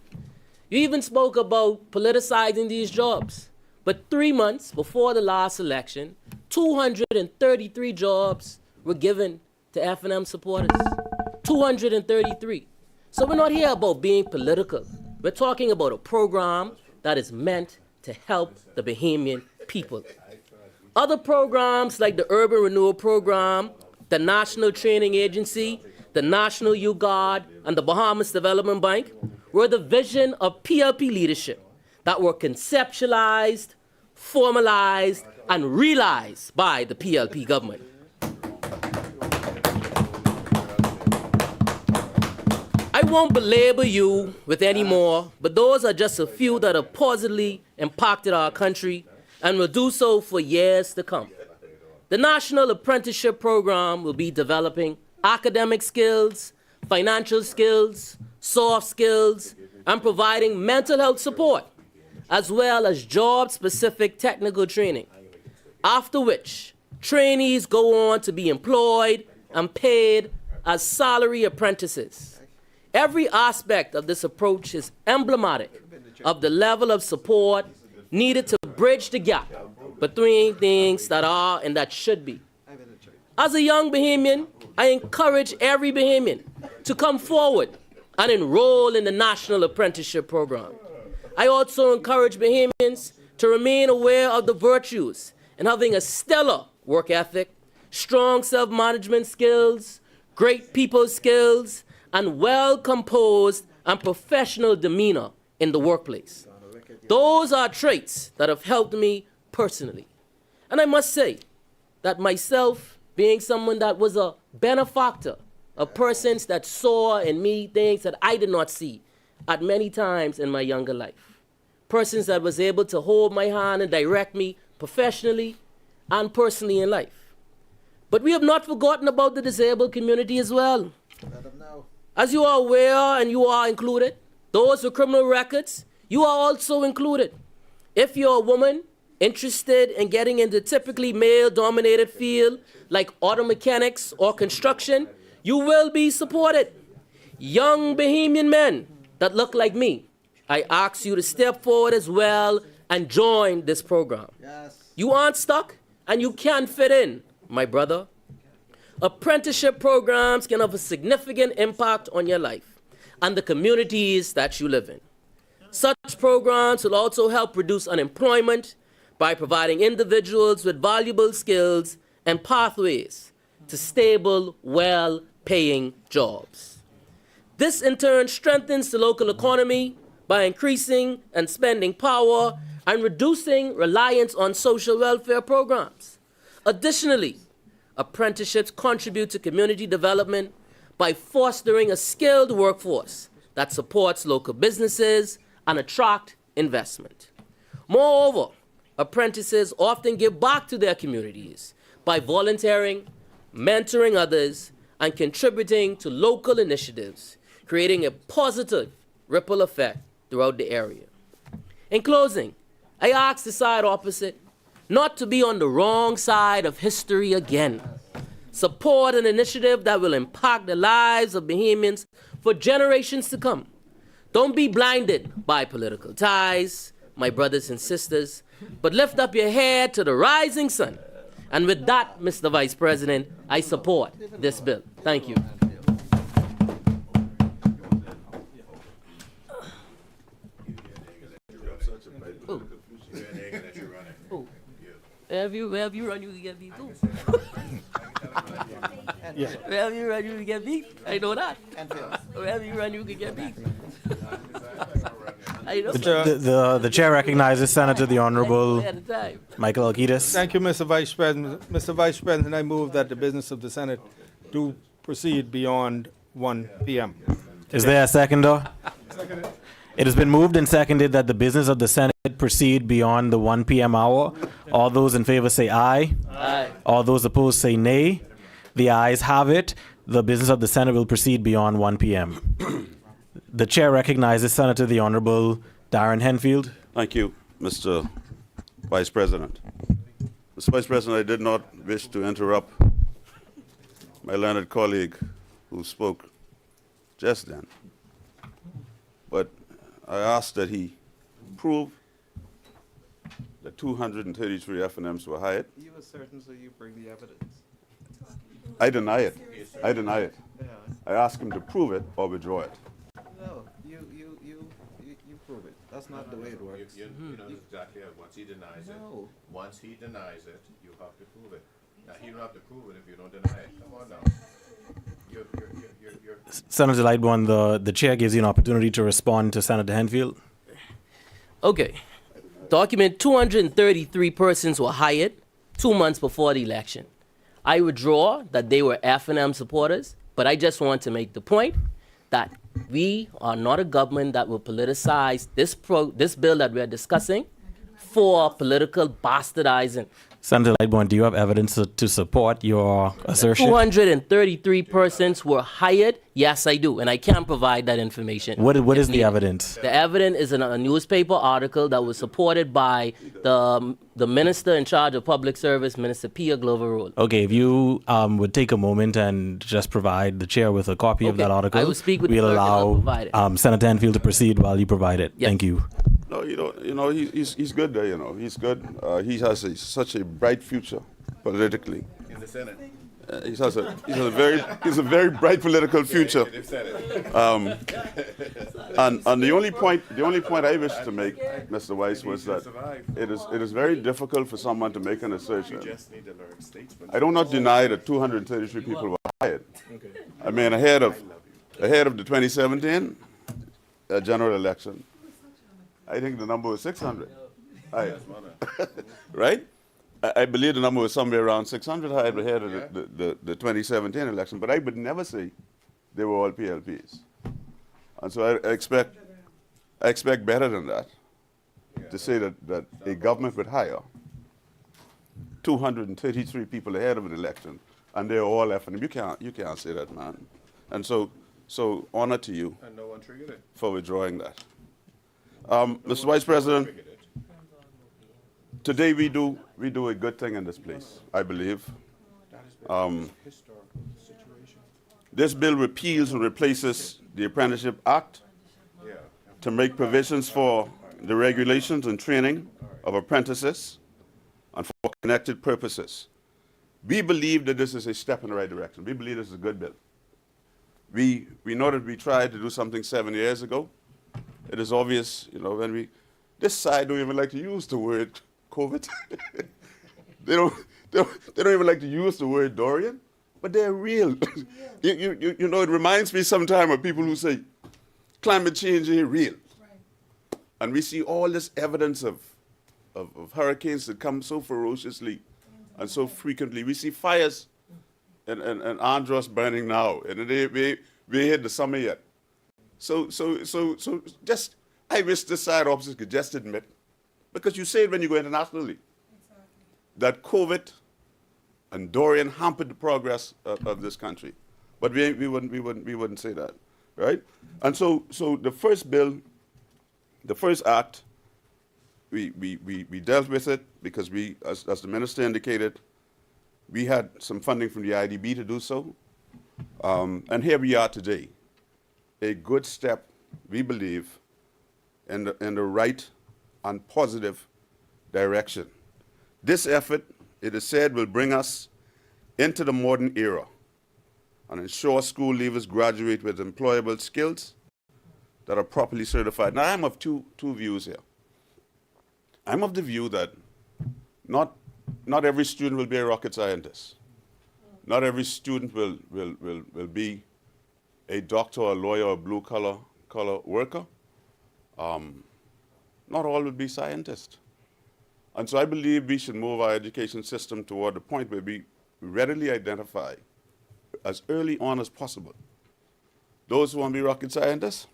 You even spoke about politicizing these jobs. But 3 months before the last election, 233 jobs were given to FNM supporters. 233. So we're not here about being political. We're talking about a program that is meant to help the Bahamian people. Other programs like the Urban Renewal Program, the National Training Agency, the National Youth Guard, and the Bahamas Development Bank were the vision of PLP leadership that were conceptualized, formalized, and realized by the PLP government. I won't belabor you with any more, but those are just a few that have positively impacted our country and will do so for years to come. The National Apprenticeship Program will be developing academic skills, financial skills, soft skills, and providing mental health support, as well as job-specific technical training, after which trainees go on to be employed and paid as salary apprentices. Every aspect of this approach is emblematic of the level of support needed to bridge the gap between things that are and that should be. As a young Bahamian, I encourage every Bahamian to come forward and enroll in the National Apprenticeship Program. I also encourage Bahamians to remain aware of the virtues in having a stellar work ethic, strong self-management skills, great people skills, and well-composed and professional demeanor in the workplace. Those are traits that have helped me personally. And I must say that myself, being someone that was a benefactor of persons that saw in me things that I did not see at many times in my younger life. Persons that was able to hold my hand and direct me professionally and personally in life. But we have not forgotten about the disabled community as well. As you are aware, and you are included, those with criminal records, you are also included. If you're a woman interested in getting into typically male-dominated field like auto mechanics or construction, you will be supported. Young Bahamian men that look like me, I ask you to step forward as well and join this program. Yes. You aren't stuck and you can fit in, my brother. Apprenticeship programs can have a significant impact on your life and the communities that you live in. Such programs will also help reduce unemployment by providing individuals with valuable skills and pathways to stable, well-paying jobs. This in turn strengthens the local economy by increasing and spending power and reducing reliance on social welfare programs. Additionally, apprenticeships contribute to community development by fostering a skilled workforce that supports local businesses and attract investment. Moreover, apprentices often give back to their communities by volunteering, mentoring others, and contributing to local initiatives, creating a positive ripple effect throughout the area. In closing, I ask the side opposite not to be on the wrong side of history again. Support an initiative that will impact the lives of Bahamians for generations to come. Don't be blinded by political ties, my brothers and sisters, but lift up your head to the rising sun. And with that, Mr. Vice President, I support this bill. Thank you. Wherever you run, you can get beat too. Wherever you run, you can get beat. I know that. Wherever you run, you can get beat. I know. The chair recognizes Senator the Honorable Michael Alquitas. Thank you, Mr. Vice President. Mr. Vice President, I move that the business of the Senate do proceed beyond 1 p.m. Is there a seconder? It has been moved and seconded that the business of the Senate proceed beyond the 1 p.m. hour. All those in favor say aye. Aye. All those opposed say nay. The ayes have it. The business of the Senate will proceed beyond 1 p.m. The chair recognizes Senator the Honorable Darren Henfield. Thank you, Mr. Vice President. Mr. Vice President, I did not wish to interrupt my learned colleague who spoke just then, but I asked that he prove that 233 FNMs were hired. You were certain, so you bring the evidence. I deny it. I deny it. Yeah. I asked him to prove it or withdraw it. No, you prove it. That's not the way it works. You know exactly how, once he denies No. it, once he denies it, you have to prove it. Now, he don't have to prove it if you don't deny it. Come on now. You're Senator Lightbourne, the chair gives you an opportunity to respond to Senator Henfield. Okay. Document 233 persons were hired 2 months before the election. I withdraw that they were F&M supporters, but I just want to make the point that we are not a government that will politicize this bill that we are discussing for political bastardizing. Senator Lightbourne, do you have evidence to support your assertion? 233 persons were hired. Yes, I do, and I can provide that information. What is the needed. evidence? The evidence is in a newspaper article that was supported by the minister in charge of public service, Minister Pia Glover-Rule. Okay, if you would take a moment and just provide the chair with a copy of that article, I will speak with the we'll clerk and I'll provide it. allow Senator Henfield to proceed while you provide it. Yes. Thank you. No, he's good there. He's good. He has such a bright future politically. in the Senate. He has a very bright political future. They've said it. And the only point I wish to make, Mr. Weiss, was that it is very difficult for someone to make an assertion. Just need to learn statesman. I do not deny that 233 people were hired. I mean, ahead of the 2017 general election, I think the number was 600 hired. Right? I believe the number was somewhere around 600 hired ahead of the 2017 election, but I would never say they were all PLPs. And so I expect better than that, to say that a government would hire 233 people ahead of an election, and they're all F&M. You can't say that, man. And so honor to you And no one triggered it. for withdrawing that. Mr. Vice President, today we do a good thing in this place, I believe. This bill repeals and replaces the Apprenticeship Act to make provisions for the regulations and training of apprentices and for connected purposes. We believe that this is a step in the right direction. We believe this is a good bill. We know that we tried to do something 7 years ago. It is obvious, when this side don't even like to use the word COVID. They don't even like to use the word Dorian, but they're real. It reminds me sometimes of people who say climate change ain't real. Right. And we see all this evidence of hurricanes that come so ferociously and so frequently. We see fires and Andros burning now, and we hit the summer yet. So just, I wish this side opposite could just admit, because you say it when you go internationally, that COVID and Dorian hampered the progress of this country. But we wouldn't say that, right? And so the first bill, the first act, we dealt with it because we, as the minister indicated, we had some funding from the IDB to do so. And here we are today. A good step, we believe, in the right and positive direction. This effort, it is said, will bring us into the modern era and ensure school leavers graduate with employable skills that are properly certified. Now, I'm of two views here. I'm of the view that not every student will be a rocket scientist. Not every student will be a doctor, a lawyer, or a blue-collar worker. Not all will be scientists. And so I believe we should move our education system toward the point where we readily identify as early on as possible those who want to be rocket scientists.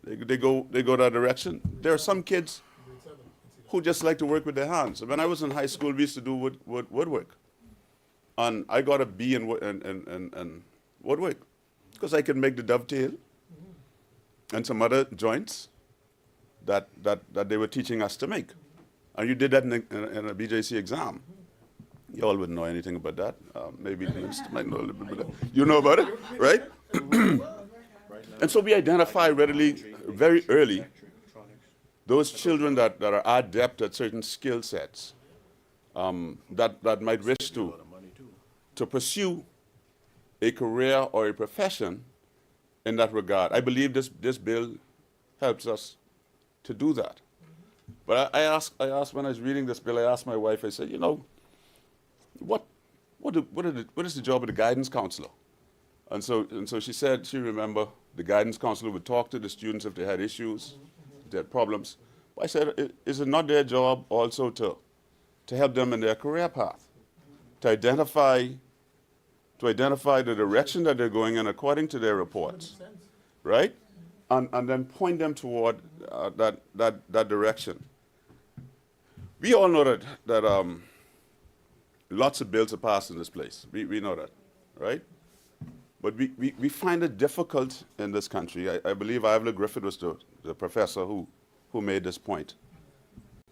They go that direction. There are some kids who just like to work with their hands. When I was in high school, we used to do woodwork. And I got a B in woodwork because I could make the dovetail and some other joints that they were teaching us to make. And you did that in a BJC exam. You all wouldn't know anything about that. Maybe the minister might know a little bit about that. You know about it, right? And so we identify readily, very early, those children that are adept at certain skill sets that might wish to pursue a career or a profession in that regard. I believe this bill helps us to do that. But I asked when I was reading this bill, I asked my wife, I said, you know, what is the job of the guidance counselor? And so she said she remember the guidance counselor would talk to the students if they had issues, if they had problems. But I said, is it not their job also to help them in their career path, to identify the direction that they're going in according to their reports, right? And then point them toward that direction. We all know that lots of bills are passed in this place. We know that, right? But we find it difficult in this country. I believe Ivla Griffith was the professor who made this point.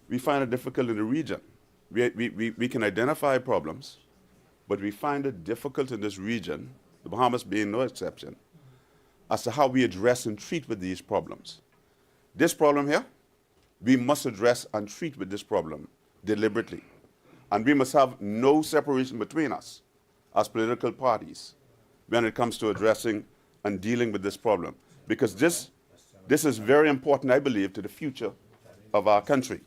We find it difficult in the region. We can identify problems, but we find it difficult in this region, the Bahamas being no exception, as to how we address and treat with these problems. This problem here, we must address and treat with this problem deliberately. And we must have no separation between us as political parties when it comes to addressing and dealing with this problem. Because this is very important, I believe, to the future of our country.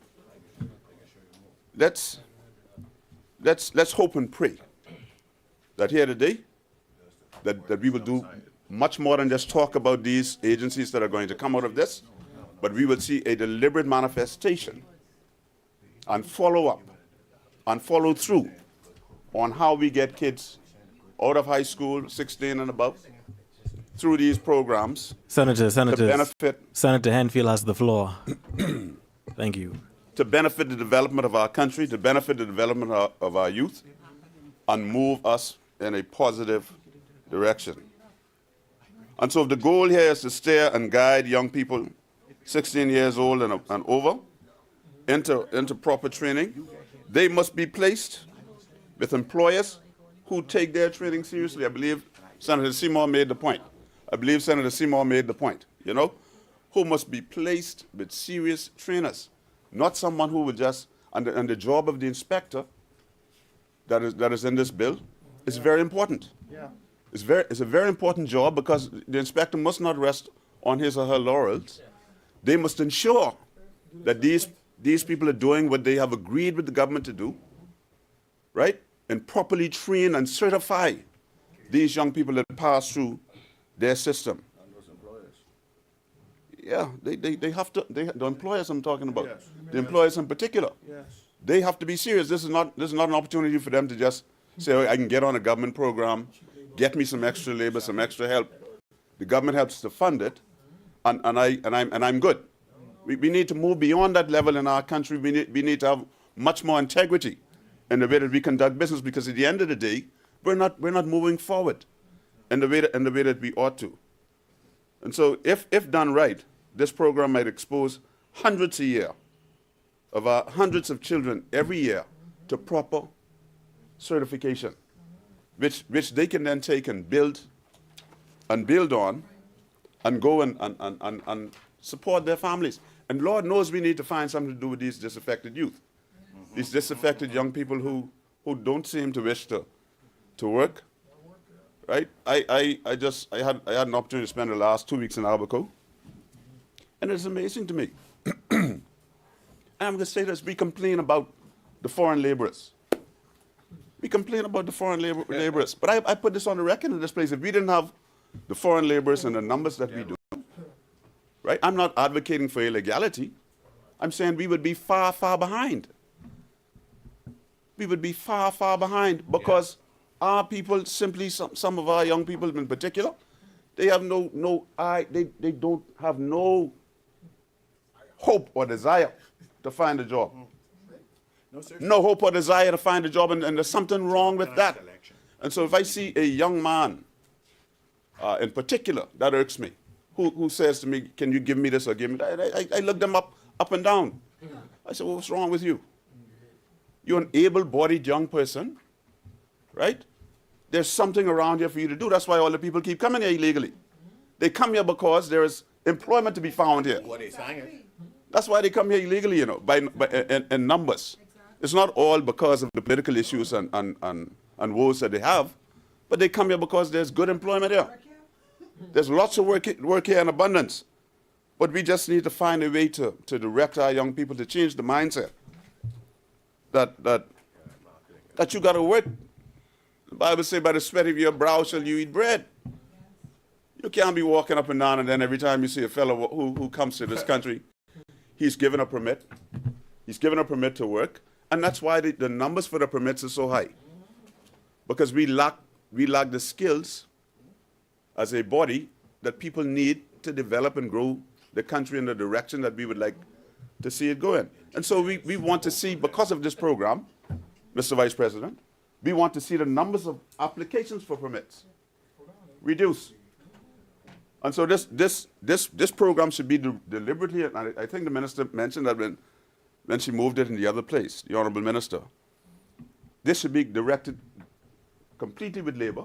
Let's hope and pray that here today, that we will do much more than just talk about these agencies that are going to come out of this, but we will see a deliberate manifestation and follow up and follow through on how we get kids out of high school, 16 and above, through these programs. Senator Henfield has the floor. Thank you. To benefit the development of our country, to benefit the development of our youth, and move us in a positive direction. And so if the goal here is to steer and guide young people 16 years old and over into proper training, they must be placed with employers who take their training seriously. I believe Senator Seymour made the point. You know, who must be placed with serious trainers, not someone who will just, and the job of the inspector that is in this bill is very important. Yeah. It's a very important job because the inspector must not rest on his or her laurels. They must ensure that these people are doing what they have agreed with the government to do, right? And properly train and certify these young people that pass through their system. And those employers. Yeah, they have to, the employers I'm talking about, Yes. the employers in particular, Yes. they have to be serious. This is not an opportunity for them to just say, oh, I can get on a government program, get me some extra labor, some extra help. The government helps to fund it, and I'm good. We need to move beyond that level in our country. We need to have much more integrity in the way that we conduct business, because at the end of the day, we're not moving forward in the way that we ought to. And so if done right, this program might expose hundreds a year of hundreds of children every year to proper certification, which they can then take and build on and go and support their families. And Lord knows we need to find something to do with these disaffected youth. These disaffected young people who don't seem to wish to work. Right? I had an opportunity to spend the last 2 weeks in Albuquerque. And it's amazing to me. And I'm going to say this, we complain about the foreign laborers. We complain about the foreign laborers. But I put this on the record in this place. If we didn't have the foreign laborers and the numbers that we do, right? I'm not advocating for illegality. I'm saying we would be far, far behind. We would be far, far behind because our people, simply some of our young people in particular, they have they don't have no hope or desire to find a job. No hope or desire to find a job, and there's something wrong with that. And so if I see a young man in particular, that irks me, who says to me, can you give me this or give me that? I look them up and down. I say, well, what's wrong with you? You're an able-bodied young person, right? There's something around here for you to do. That's why all the people keep coming here illegally. They come here because there is employment to be found here. That's why they come here illegally, you know, in numbers. It's not all because of the political issues and woes that they have, but they come here because there's good employment here. There's lots of work here in abundance. But we just need to find a way to direct our young people to change the mindset that you got to work. The Bible says, by the sweat of your brow shall you eat bread. You can't be walking up and down and then every time you see a fellow who comes to this country, he's given a permit. He's given a permit to work. And that's why the numbers for the permits are so high. Because we lack the skills as a body that people need to develop and grow the country in the direction that we would like to see it go in. And so we want to see, because of this program, Mr. Vice President, we want to see the numbers of applications for permits reduce. And so this program should be deliberately, and I think the minister mentioned that when she moved it in the other place, the Honorable Minister. This should be directed completely with labor,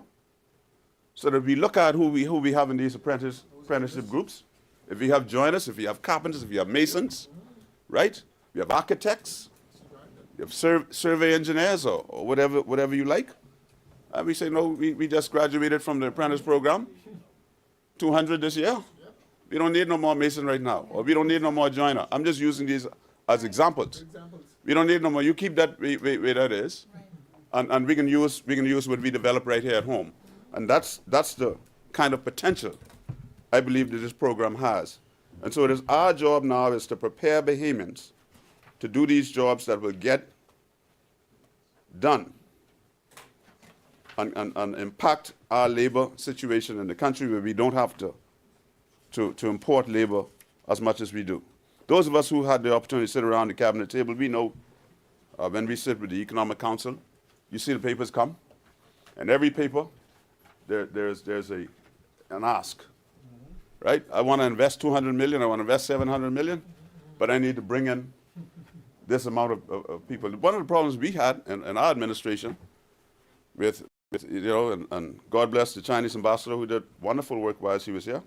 so that we look at who we have in these apprenticeship groups. If we have joiners, if we have carpenters, if we have masons, right? We have architects, you have survey engineers or whatever you like. And we say, no, we just graduated from the apprentice program, 200 this year. We don't need no more mason right now, or we don't need no more joiner. I'm just using these as examples. We don't need no more. You keep that where that is, and we can use what we develop right here at home. And that's the kind of potential I believe that this program has. And so it is our job now is to prepare Bahamians to do these jobs that will get done and impact our labor situation in the country, where we don't have to import labor as much as we do. Those of us who had the opportunity to sit around the cabinet table, we know when we sit with the Economic Council, you see the papers come, and every paper there's an ask, right? I want to invest 200 million, I want to invest 700 million, but I need to bring in this amount of people. One of the problems we had in our administration with and God bless the Chinese ambassador who did wonderful work while she was here,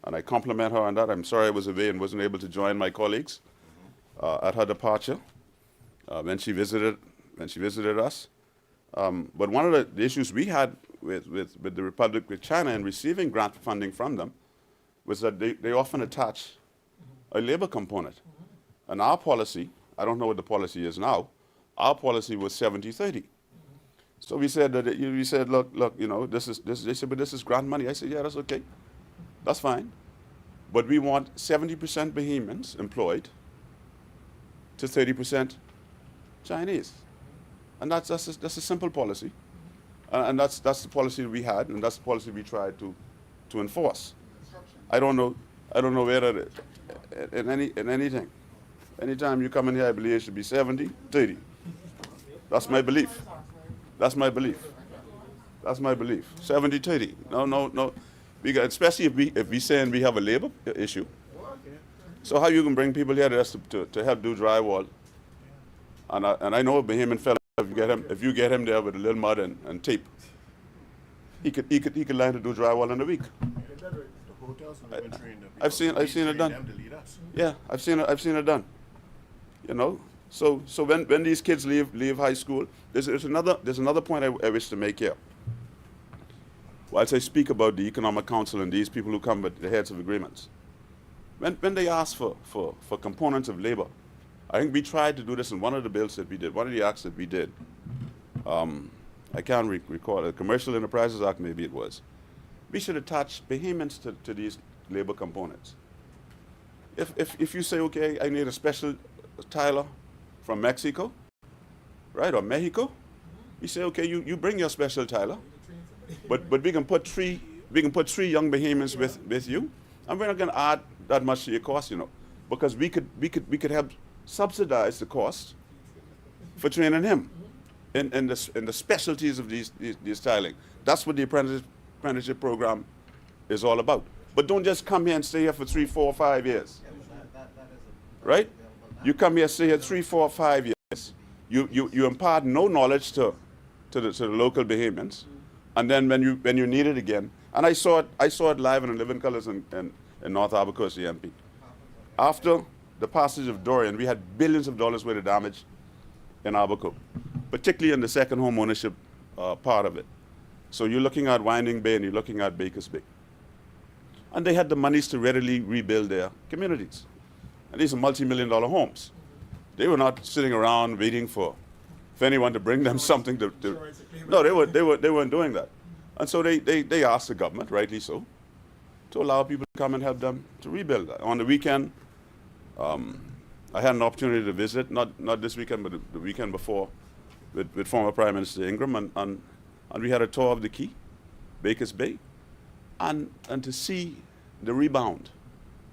and I compliment her on that. I'm sorry I was away and wasn't able to join my colleagues at her departure when she visited us. But one of the issues we had with the Republic of China in receiving grant funding from them was that they often attach a labor component. And our policy, I don't know what the policy is now, our policy was 70-30. So we said look, you know, this is they said, but this is grant money. I said, yeah, that's okay. That's fine. But we want 70% Bahamians employed to 30% Chinese. And that's a simple policy. And that's the policy we had, and that's the policy we tried to enforce. I don't know where that is in anything. Anytime you come in here, I believe it should be 70-30. That's my belief. That's my belief. 70-30. No. Especially if we saying we have a labor issue. So how you can bring people here to help do drywall? And I know a Bahamian fellow, if you get him there with a little mud and tape, he could learn to do drywall in a week. I've seen it done. Yeah, I've seen it done. You know, so when these kids leave high school, there's another point I wish to make here. Whilst I speak about the Economic Council and these people who come with the heads of agreements, when they ask for components of labor, I think we tried to do this in one of the bills that we did, one of the acts that we did. I can't recall, the Commercial Enterprises Act maybe it was. We should attach payments to these labor components. If you say, okay, I need a special tiler from Mexico, right, or Mexico, we say, okay, you bring your special tiler, but we can put three young Bahamians with you, and we're not going to add that much to your cost, you know, because we could help subsidize the cost for training him in the specialties of these tiling. That's what the apprenticeship program is all about. But don't just come here and stay here for 3, 4, 5 years. Right? You come here, stay here 3, 4, 5 years. You impart no knowledge to the local Bahamians, and then when you need it again, and I saw it live and in living colors in North Harbour Coast, the MP. After the passage of Dorian, we had billions of dollars worth of damage in Abaco, particularly in the second home ownership part of it. So you're looking at Winding Bay and you're looking at Bakers Bay. And they had the monies to readily rebuild their communities. And these are multi-million-dollar homes. They were not sitting around waiting for anyone to bring them something to no, they weren't doing that. And so they asked the government, rightly so, to allow people to come and help them to rebuild that. On the weekend, I had an opportunity to visit, not this weekend, but the weekend before, with former Prime Minister Ingram, and we had a tour of the quay, Bakers Bay, and to see the rebound,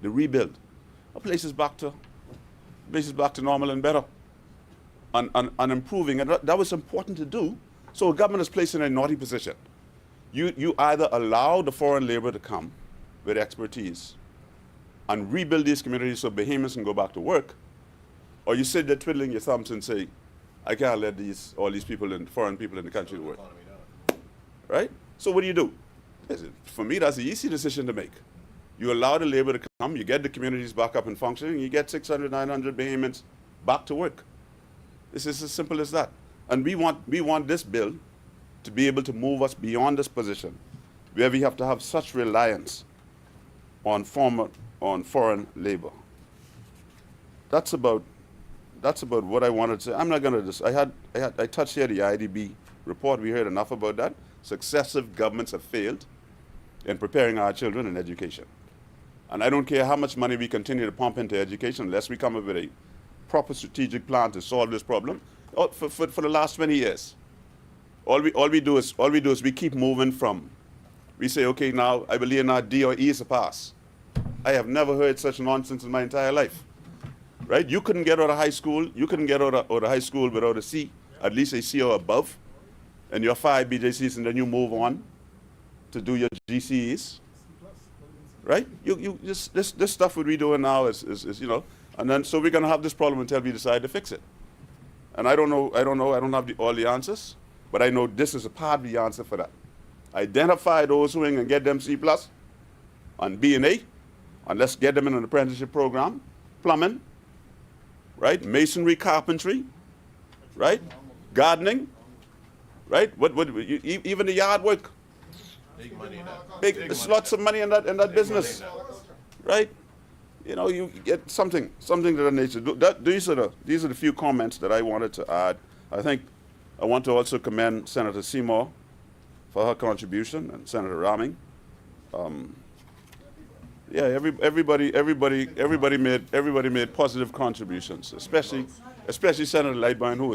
the rebuild. The place is back to normal and better, and improving, and that was important to do. So the government is placed in a naughty position. You either allow the foreign labor to come with expertise and rebuild these communities so Bahamians can go back to work, or you sit there twiddling your thumbs and say, I can't let all these people foreign people in the country to work. Right? So what do? For me, that's the easy decision to make. You allow the labor to come, you get the communities back up and functioning, you get 600, 900 Bahamians back to work. This is as simple as that. And we want this bill to be able to move us beyond this position where we have to have such reliance on foreign labor. That's about what I wanted to say. I'm not going to I touched here the IDB report. We heard enough about that. Successive governments have failed in preparing our children in education. And I don't care how much money we continue to pump into education unless we come up with a proper strategic plan to solve this problem. For the last 20 years, all we do is we keep moving from. We say, okay, now I believe now D or E is a pass. I have never heard such nonsense in my entire life. Right? You couldn't get out of high school. You couldn't get out of high school without a C, at least a C or above, and your 5 BJCs, and then you move on to do your GCEs. Right? This stuff what we're doing now is you know, and then so we're gonna have this problem until we decide to fix it. And I don't have all the answers, but I know this is a part of the answer for that. Identify those who can get them C+ and B and A, and let's get them in an apprenticeship program, plumbing, right? Masonry, carpentry, right? Gardening, right? Even the yard work. Big money in that. There's lots of money in that business, right? You know, you get something to that nature. These are the few comments that I wanted to add. I think I want to also commend Senator Seymour for her contribution, and Senator Raming. Yeah, everybody made positive contributions, especially Senator Lightburn, who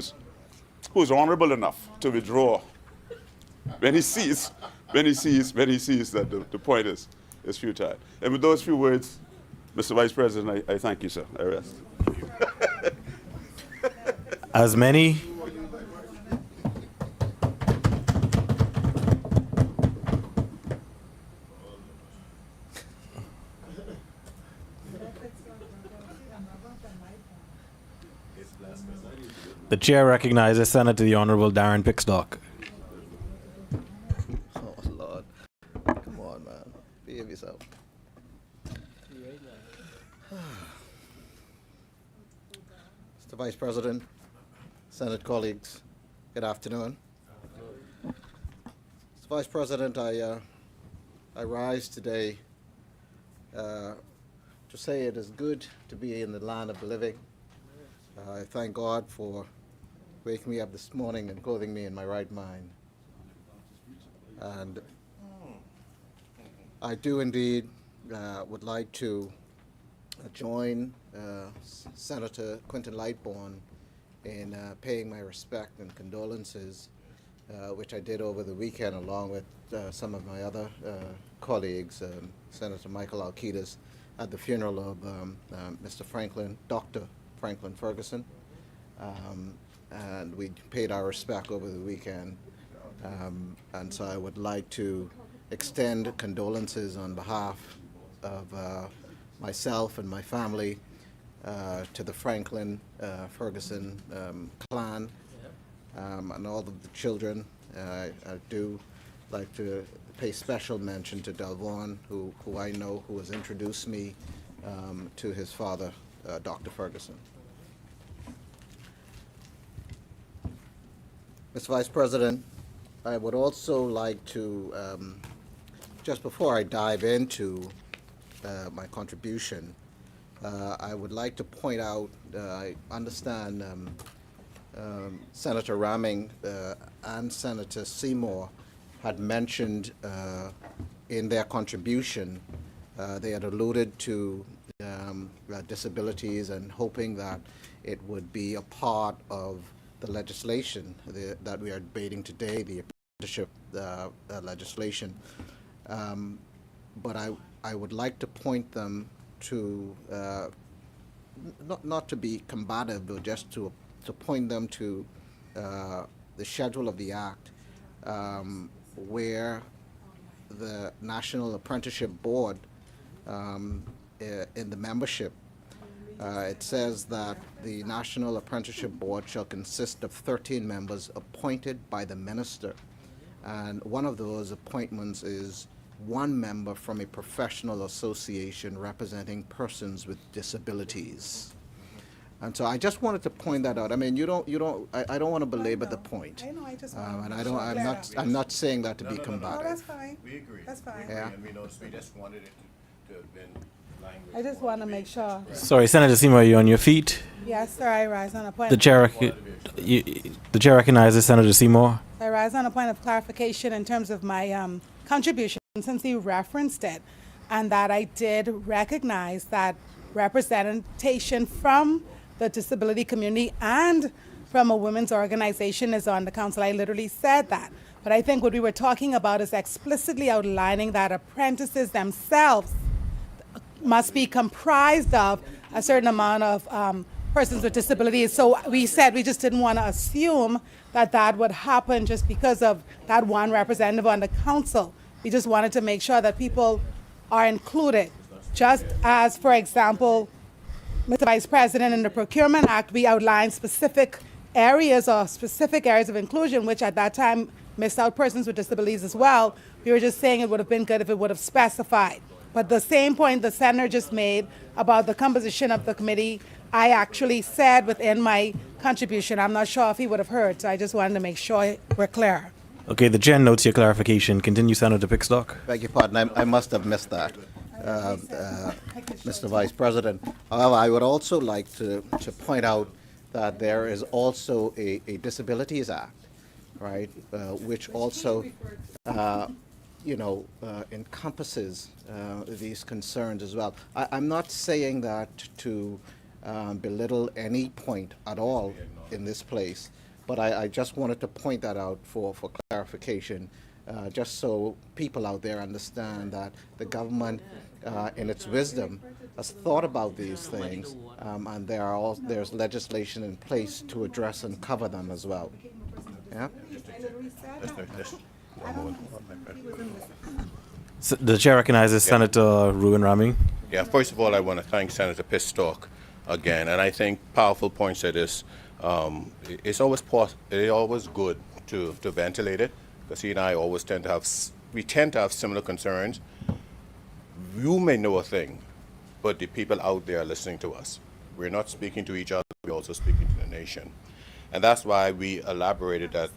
was honorable enough to withdraw when he sees that the point is futile. And with those few words, Mr. Vice President, I thank you, sir. I rest. As many The chair recognizes Senator the Honorable Darren Pickstock. Oh, Lord. Come on, man. Behave yourself. Mr. Vice President, Senate colleagues, good afternoon. Mr. Vice President, I rise today to say it is good to be in the land of the living. I thank God for waking me up this morning and clothing me in my right mind. And I do indeed would like to join Senator Quinton Lightbourne in paying my respect and condolences, which I did over the weekend along with some of my other colleagues, Senator Michael Alcides, at the funeral of Mr. Franklin, Dr. Franklin Ferguson. And we paid our respect over the weekend. And so I would like to extend condolences on behalf of myself and my family to the Franklin Ferguson clan and all of the children. I do like to pay special mention to Delvon, who I know, who has introduced me to his father, Dr. Ferguson. Mr. Vice President, I would also like to, just before I dive into my contribution, I would like to point out, I understand Senator Ramming and Senator Seymour had mentioned in their contribution, they had alluded to disabilities and hoping that it would be a part of the legislation that we are debating today, the apprenticeship legislation. But I would like to point them to, not to be combative, but just to point them to the schedule of the Act, where the National Apprenticeship Board, in the membership, it says that the National Apprenticeship Board shall consist of 13 members appointed by the minister. And one of those appointments is one member from a professional association representing persons with disabilities. And so I just wanted to point that out. I mean, I don't want to belabor the point. I know, I just And I'm not saying that to be combative. No, that's fine. We agree. That's fine. Yeah. And we know, we just wanted it to have been language. I just want to make sure. Sorry, Senator Seymour, are you on your feet? Yes, sir, I rise on a point. The chair recognizes Senator Seymour. I rise on a point of clarification in terms of my contribution, since he referenced it, and that I did recognize that representation from the disability community and from a women's organization is on the council. I literally said that. But I think what we were talking about is explicitly outlining that apprentices themselves must be comprised of a certain amount of persons with disabilities. So we said we just didn't want to assume that that would happen just because of that one representative on the council. We just wanted to make sure that people are included. Just as, for example, Mr. Vice President, in the Procurement Act, we outlined specific areas of inclusion, which at that time missed out persons with disabilities as well. We were just saying it would have been good if it would have specified. But the same point the senator just made about the composition of the committee, I actually said within my contribution. I'm not sure if he would have heard, so I just wanted to make sure we're clear. Okay, the chair notes your clarification. Continue, Senator Pickstock. Beg your pardon, I must have missed that, Mr. Vice President. However, I would also like to point out that there is also a Disabilities Act, right, which also, encompasses these concerns as well. I'm not saying that to belittle any point at all in this place, but I just wanted to point that out for clarification, just so people out there understand that the government, in its wisdom, has thought about these things, and there's legislation in place to address and cover them as well. Yeah. The chair recognizes Senator Ruben Ramming. Yeah, first of all, I want to thank Senator Pistock again, and I think powerful points at this. It's always good to ventilate it, because he and I always tend to have similar concerns. You may know a thing, but the people out there are listening to us. We're not speaking to each other, we're also speaking to the nation. And that's why we elaborated that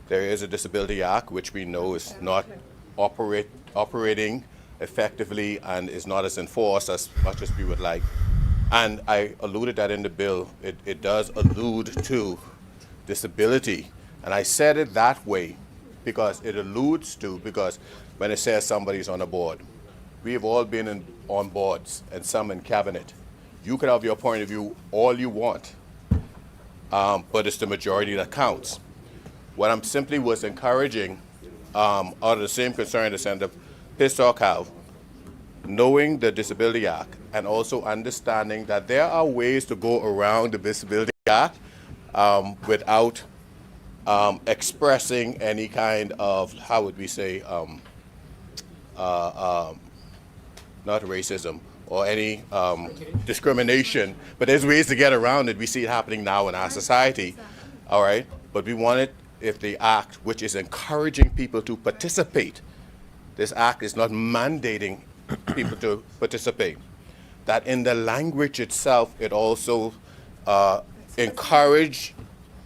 there is a Disability Act, which we know is not operating effectively and is not as enforced as much as we would like. And I alluded that in the bill, it does allude to disability. And I said it that way because it alludes to, because when it says somebody's on a board, we have all been on boards and some in cabinet. You can have your point of view all you want, but it's the majority that counts. What I'm simply was encouraging, out of the same concern that Senator Pistok have, knowing the Disability Act and also understanding that there are ways to go around the Disability Act without expressing any kind of, how would we say, not racism or any discrimination, but there's ways to get around it. We see it happening now in our society, all right? But we want it, if the act, which is encouraging people to participate, this act is not mandating people to participate, that in the language itself, it also encourage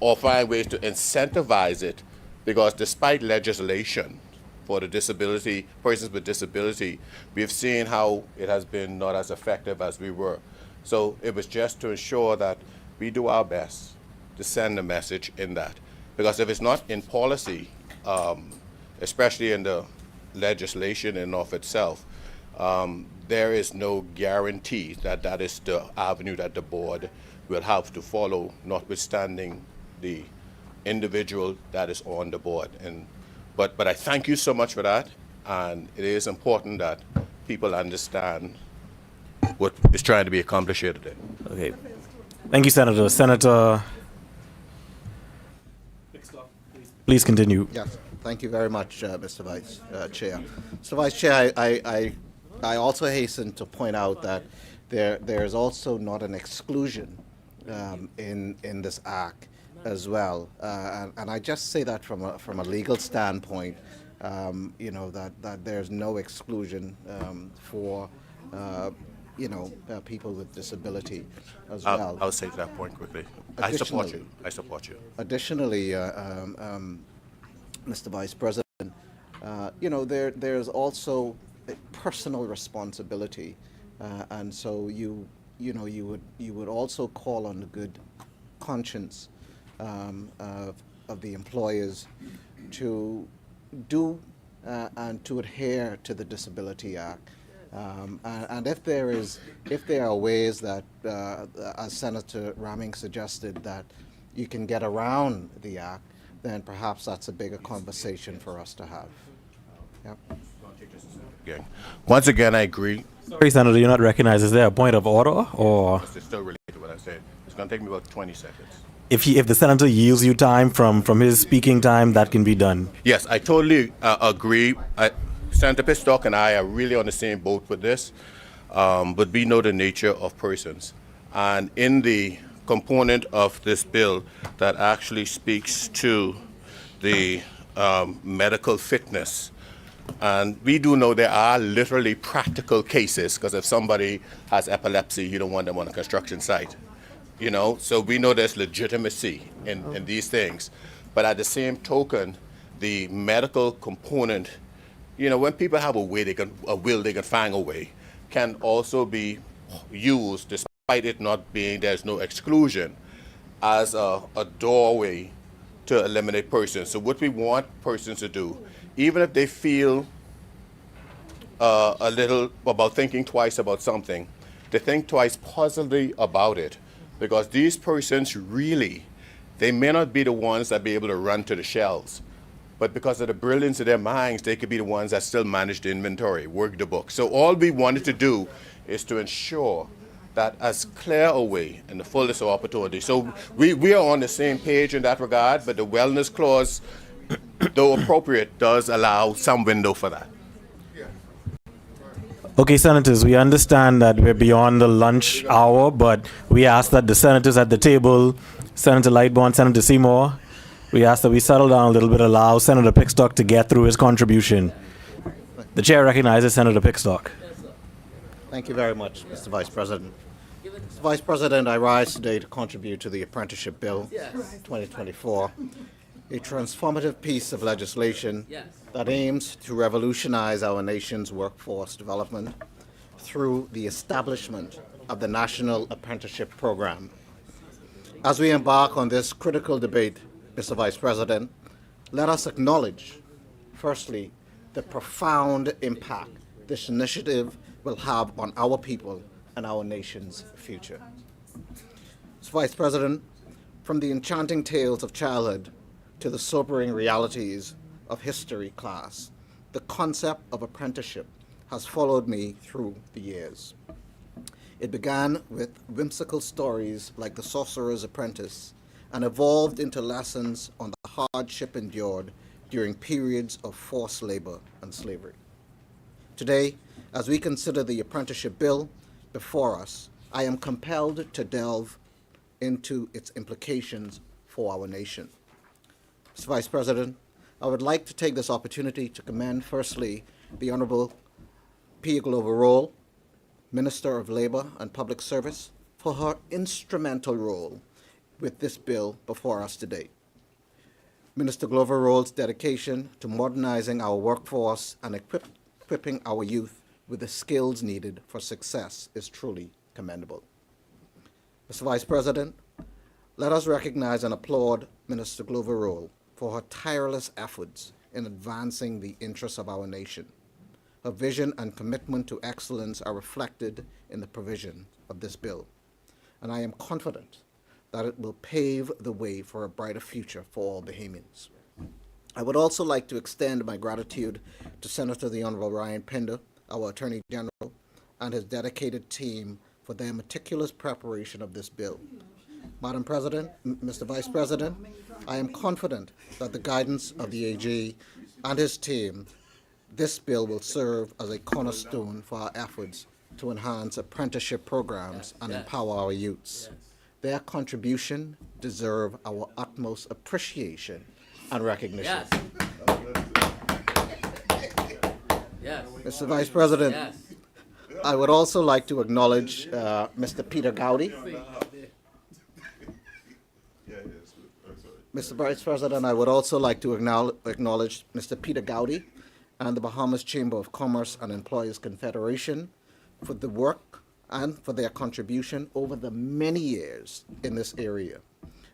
or find ways to incentivize it, because despite legislation for the disability, persons with disability, we've seen how it has been not as effective as we were. So it was just to ensure that we do our best to send a message in that. Because if it's not in policy, especially in the legislation in of itself, there is no guarantee that that is the avenue that the board will have to follow, notwithstanding the individual that is on the board. But I thank you so much for that, and it is important that people understand what is trying to be accomplished here today. Okay. Thank you, Senator. Senator, please continue. Yes, thank you very much, Mr. Vice Chair. Mr. Vice Chair, I also hasten to point out that there is also not an exclusion in this act as well, and I just say that from a legal standpoint, that there's no exclusion for people with disability as well. I'll say to that point quickly. I support you. I support you. Additionally, Mr. Vice President, there's also a personal responsibility, and so you would also call on the good conscience of the employers to do and to adhere to the Disability Act. And if there are ways that, as Senator Ramming suggested, that you can get around the act, then perhaps that's a bigger conversation for us to have. Yep. Once again, I agree. Sorry, Senator, you're not recognized. Is there a point of order, or? It's still related to what I said. It's going to take me about 20 seconds. If the senator yields you time from his speaking time, that can be done. Yes, I totally agree. Senator Pistok and I are really on the same boat with this, but we know the nature of persons. And in the component of this bill that actually speaks to the medical fitness, and we do know there are literally practical cases, because if somebody has epilepsy, you don't want them on a construction site. So we know there's legitimacy in these things. But at the same token, the medical component, when people have a will, they can find a way, can also be used, despite it not being, there's no exclusion, as a doorway to eliminate persons. So what we want persons to do, even if they feel a little about thinking twice about something, to think twice positively about it. Because these persons really, they may not be the ones that be able to run to the shelves, but because of the brilliance of their minds, they could be the ones that still manage the inventory, work the book. So all we wanted to do is to ensure that as clear a way and the fullest of opportunity. So we are on the same page in that regard, but the wellness clause, though appropriate, does allow some window for that. Okay, senators, we understand that we're beyond the lunch hour, but we ask that the senators at the table, Senator Lightbourne, Senator Seymour, we ask that we settle down a little bit, allow Senator Pistok to get through his contribution. The chair recognizes Senator Pistok. Thank you very much, Mr. Vice President. Mr. Vice President, I rise today to contribute to the Apprenticeship Bill 2024, a transformative piece of legislation that aims to revolutionize our nation's workforce development through the establishment of the National Apprenticeship Program. As we embark on this critical debate, Mr. Vice President, let us acknowledge, firstly, the profound impact this initiative will have on our people and our nation's future. Mr. Vice President, from the enchanting tales of childhood to the sobering realities of history class, the concept of apprenticeship has followed me through the years. It began with whimsical stories like The Sorcerer's Apprentice and evolved into lessons on the hardship endured during periods of forced labor and slavery. Today, as we consider the apprenticeship bill before us, I am compelled to delve into its implications for our nation. Mr. Vice President, I would like to take this opportunity to commend, firstly, the Honorable Pia Glover-Roll, Minister of Labor and Public Service, for her instrumental role with this bill before us today. Minister Glover-Roll's dedication to modernizing our workforce and equipping our youth with the skills needed for success is truly commendable. Mr. Vice President, let us recognize and applaud Minister Glover-Roll for her tireless efforts in advancing the interests of our nation. Her vision and commitment to excellence are reflected in the provision of this bill, and I am confident that it will pave the way for a brighter future for all Bahamians. I would also like to extend my gratitude to Senator the Honorable Ryan Pender, our Attorney General, and his dedicated team for their meticulous preparation of this bill. Madam President, Mr. Vice President, I am confident that the guidance of the AG and his team, this bill will serve as a cornerstone for our efforts to enhance apprenticeship programs and empower our youths. Their contribution deserve our utmost appreciation and recognition. Mr. Vice President, I would also like to acknowledge Mr. Peter Gowdy. Mr. Vice President, I would also like to acknowledge Mr. Peter Gowdy and the Bahamas Chamber of Commerce and Employers Confederation for the work and for their contribution over the many years in this area.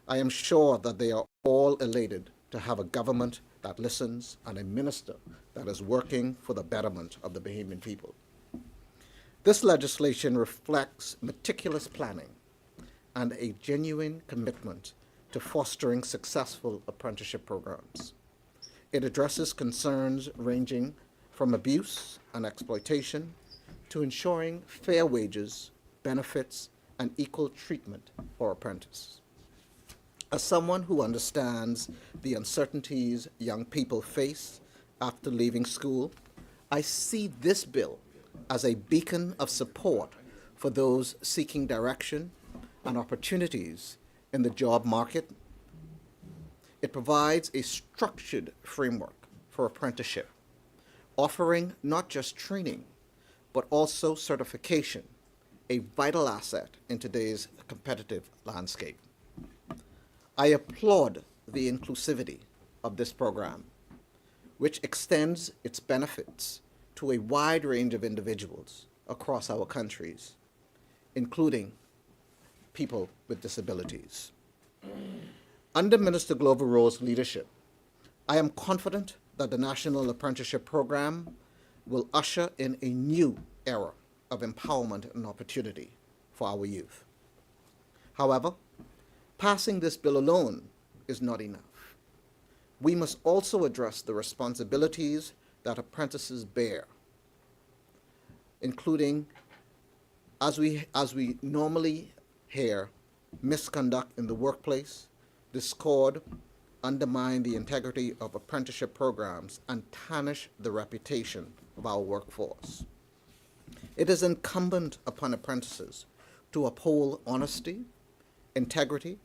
I am sure that they are all elated to have a government that listens and a minister that is working for the betterment of the Bahamian people. This legislation reflects meticulous planning and a genuine commitment to fostering successful apprenticeship programs. It addresses concerns ranging from abuse and exploitation to ensuring fair wages, benefits, and equal treatment for apprentices. As someone who understands the uncertainties young people face after leaving school, I see this bill as a beacon of support for those seeking direction and opportunities in the job market. It provides a structured framework for apprenticeship, offering not just training, but also certification, a vital asset in today's competitive landscape. I applaud the inclusivity of this program, which extends its benefits to a wide range of individuals across our countries, including people with disabilities. Under Minister Glover-Roll's leadership, I am confident that the National Apprenticeship Program will usher in a new era of empowerment and opportunity for our youth. However, passing this bill alone is not enough. We must also address the responsibilities that apprentices bear, including, as we normally hear, misconduct in the workplace, discord, undermine the integrity of apprenticeship programs, and tarnish the reputation of our workforce. It is incumbent upon apprentices to uphold honesty, integrity,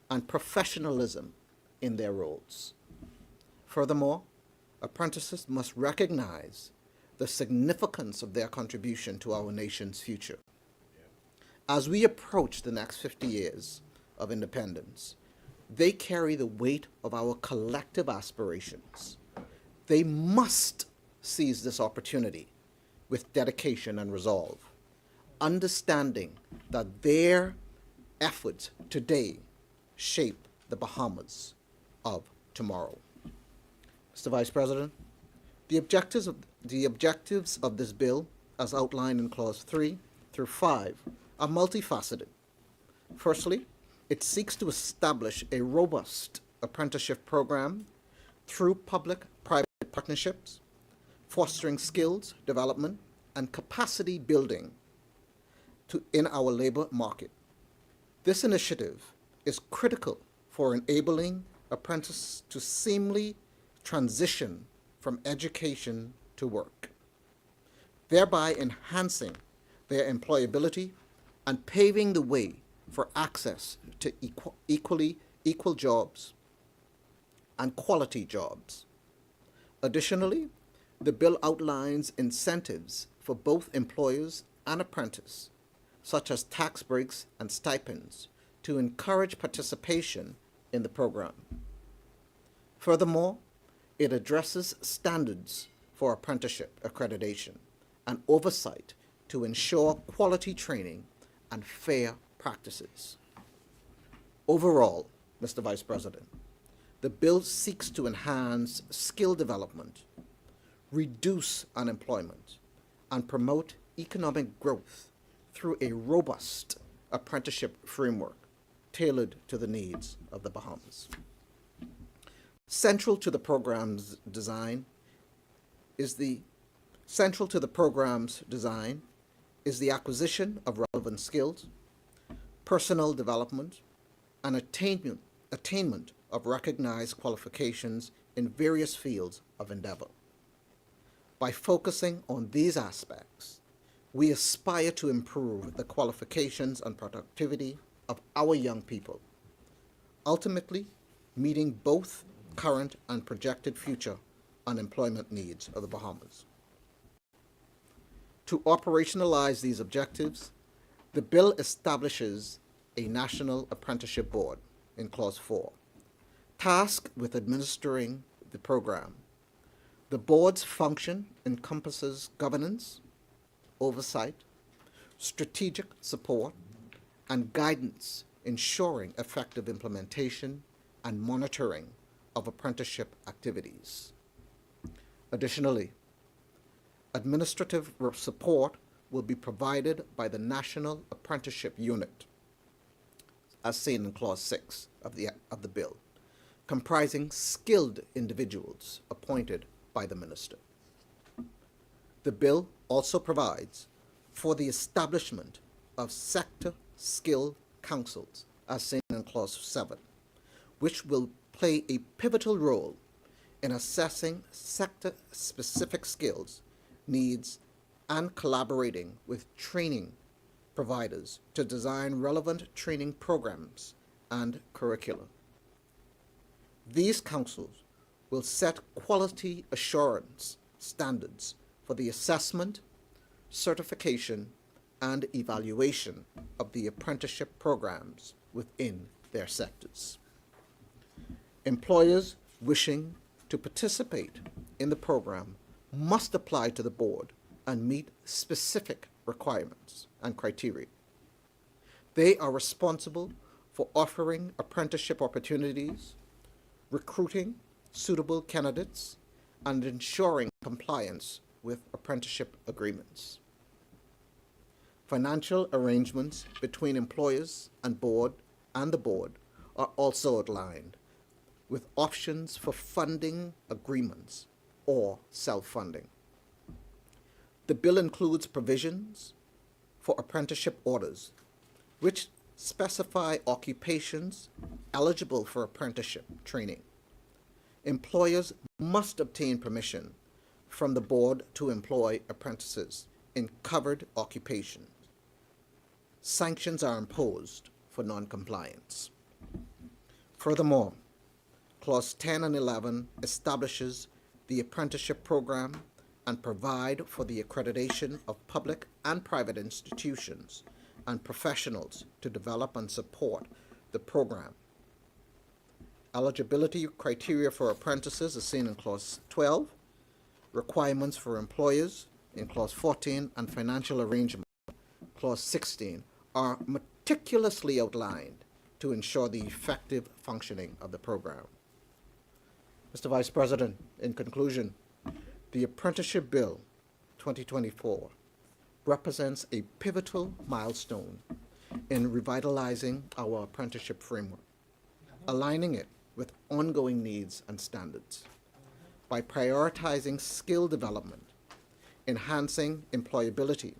and professionalism in their roles. Furthermore, apprentices must recognize the significance of their contribution to our nation's future. As we approach the next 50 years of independence, they carry the weight of our collective aspirations. They must seize this opportunity with dedication and resolve, understanding that their efforts today shape the Bahamas of tomorrow. Mr. Vice President, the objectives of this bill, as outlined in Clause 3 through 5, are multifaceted. Firstly, it seeks to establish a robust apprenticeship program through public-private partnerships, fostering skills development and capacity building in our labor market. This initiative is critical for enabling apprentices to seamlessly transition from education to work, thereby enhancing their employability and paving the way for access to equal jobs and quality jobs. Additionally, the bill outlines incentives for both employers and apprentices, such as tax breaks and stipends, to encourage participation in the program. Furthermore, it addresses standards for apprenticeship accreditation and oversight to ensure quality training and fair practices. Overall, Mr. Vice President, the bill seeks to enhance skill development, reduce unemployment, and promote economic growth through a robust apprenticeship framework tailored to the needs of the Bahamas. Central to the program's design is the acquisition of relevant skills, personal development, and attainment of recognized qualifications in various fields of endeavor. By focusing on these aspects, we aspire to improve the qualifications and productivity of our young people, ultimately meeting both current and projected future unemployment needs of the Bahamas. To operationalize these objectives, the bill establishes a National Apprenticeship Board in Clause 4, tasked with administering the program. The board's function encompasses governance, oversight, strategic support, and guidance, ensuring effective implementation and monitoring of apprenticeship activities. Additionally, administrative support will be provided by the National Apprenticeship Unit, as seen in Clause 6 of the bill, comprising skilled individuals appointed by the Minister. The bill also provides for the establishment of sector skill councils, as seen in Clause 7, which will play a pivotal role in assessing sector-specific skills, needs, and collaborating with training providers to design relevant training programs and curricula. These councils will set quality assurance standards for the assessment, certification, and evaluation of the apprenticeship programs within their sectors. Employers wishing to participate in the program must apply to the board and meet specific requirements and criteria. They are responsible for offering apprenticeship opportunities, recruiting suitable candidates, and ensuring compliance with apprenticeship agreements. Financial arrangements between employers and the board are also outlined, with options for funding agreements or self-funding. The bill includes provisions for apprenticeship orders, which specify occupations eligible for apprenticeship training. Employers must obtain permission from the board to employ apprentices in covered occupations. Sanctions are imposed for non-compliance. Furthermore, Clause 10 and 11 establishes the apprenticeship program and provide for the accreditation of public and private institutions and professionals to develop and support the program. Eligibility criteria for apprentices is seen in Clause 12, requirements for employers in Clause 14, and financial arrangement, Clause 16, are meticulously outlined to ensure the effective functioning of the program. Mr. Vice President, in conclusion, the Apprenticeship Bill 2024 represents a pivotal milestone in revitalizing our apprenticeship framework, aligning it with ongoing needs and standards. By prioritizing skill development, enhancing employability,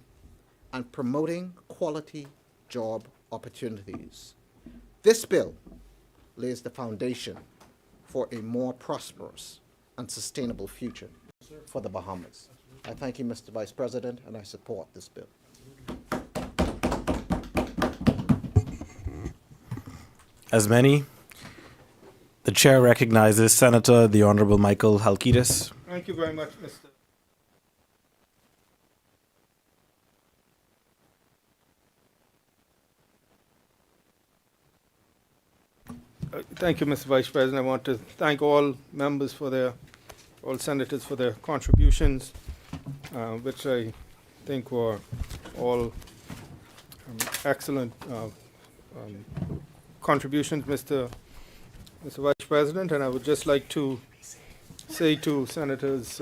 and promoting quality job opportunities, this bill lays the foundation for a more prosperous and sustainable future for the Bahamas. I thank you, Mr. Vice President, and I support this bill. As many, the chair recognizes Senator the Honorable Michael Halkitis. Thank you very much, Mr. Thank you, Mr. Vice President. I want to thank all members for all senators for their contributions, which I think were all excellent contributions, Mr. Vice President. And I would just like to say to Senators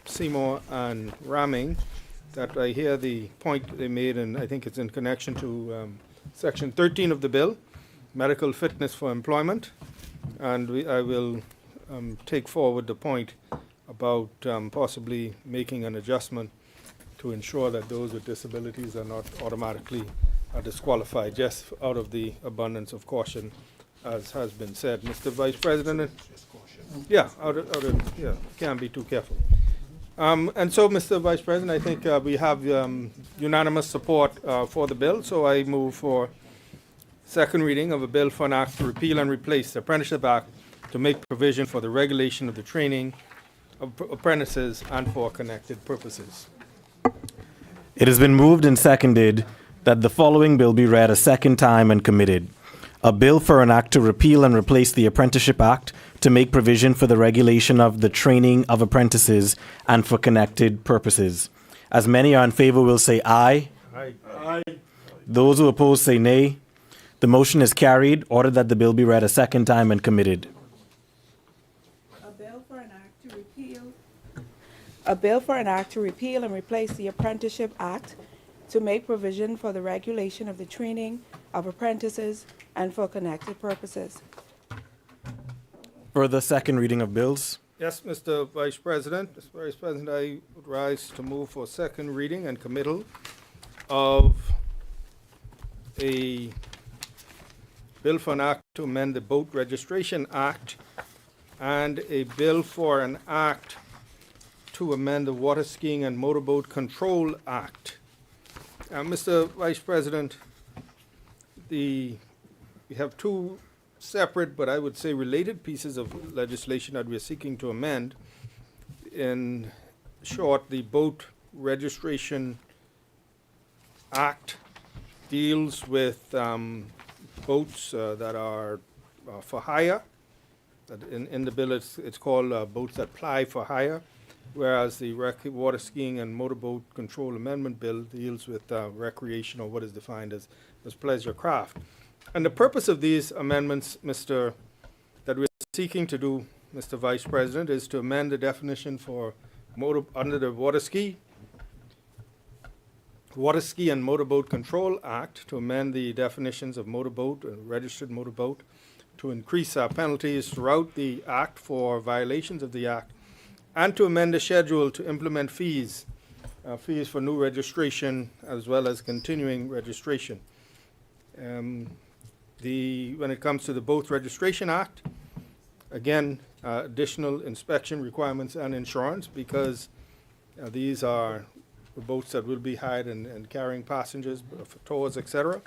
Seymour and Raming that I hear the point they made, and I think it's in connection to Section 13 of the bill, medical fitness for employment, and I will take forward the point about possibly making an adjustment to ensure that those with disabilities are not automatically disqualified, just out of the abundance of caution, as has been said. Mr. Vice President, can't be too careful. And so, Mr. Vice President, I think we have unanimous support for the bill, so I move for second reading of a bill for an act to repeal and replace the Apprenticeship Act to make provision for the regulation of the training of apprentices and for connected purposes. It has been moved and seconded that the following bill be read a second time and committed. A bill for an act to repeal and replace the Apprenticeship Act to make provision for the regulation of the training of apprentices and for connected purposes. As many are in favor will say aye. Aye. Aye. Those who oppose say nay. The motion is carried. Ordered that the bill be read a second time and committed. A bill for an act to repeal and replace the Apprenticeship Act to make provision for the regulation of the training of apprentices and for connected purposes. For the second reading of bills. Yes, Mr. Vice President. Mr. Vice President, I would rise to move for second reading and committal of a bill for an act to amend the Boat Registration Act and a bill for an act to amend the Water Skiing and Motorboat Control Act. Mr. Vice President, we have two separate, but I would say related pieces of legislation that we're seeking to amend. In short, the Boat Registration Act deals with boats that are for hire. In the bill, it's called boats that ply for hire, whereas the Water Skiing and Motorboat Control Amendment Bill deals with recreational, what is defined as pleasure craft. And the purpose of these amendments, that we're seeking to do, Mr. Vice President, is to amend the definition for under the Water Ski and Motorboat Control Act to amend the definitions of motorboat and registered motorboat, to increase penalties throughout the Act for violations of the Act, and to amend the schedule to implement fees for new registration as well as continuing registration. When it comes to the Boat Registration Act, again, additional inspection requirements and insurance, because these are the boats that will be hired and carrying passengers for tours, etc.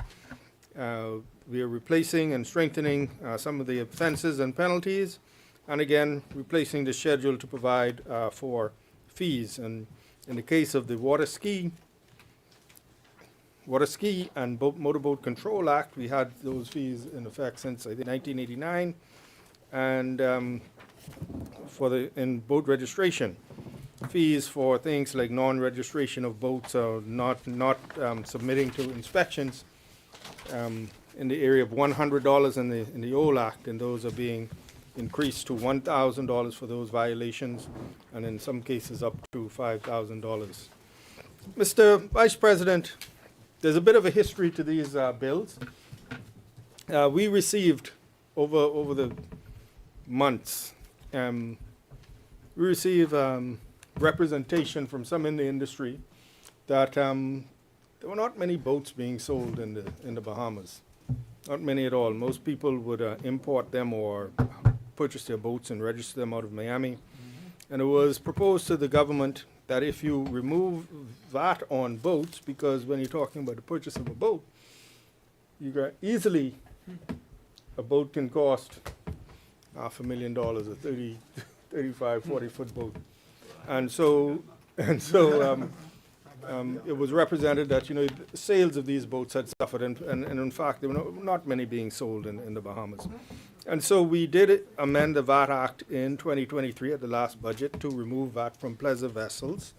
We are replacing and strengthening some of the offenses and penalties, and again, replacing the schedule to provide for fees. And in the case of the water ski and Motorboat Control Act, we had those fees in effect since, I think, 1989. And in boat registration, fees for things like non-registration of boats or not submitting to inspections in the area of $100 in the old act, and those are being increased to $1,000 for those violations, and in some cases up to $5,000. Mr. Vice President, there's a bit of a history to these bills. We received over the months, we received representation from some in the industry that there were not many boats being sold in the Bahamas. Not many at all. Most people would import them or purchase their boats and register them out of Miami. And it was proposed to the government that if you remove VAT on boats, because when you're talking about the purchase of a boat, you got easily, a boat can cost $500,000, a 30, 35, 40-foot boat. And so it was represented that, sales of these boats had suffered, and in fact, there were not many being sold in the Bahamas. And so we did amend the VAT Act in 2023 at the last budget to remove VAT from pleasure vessels.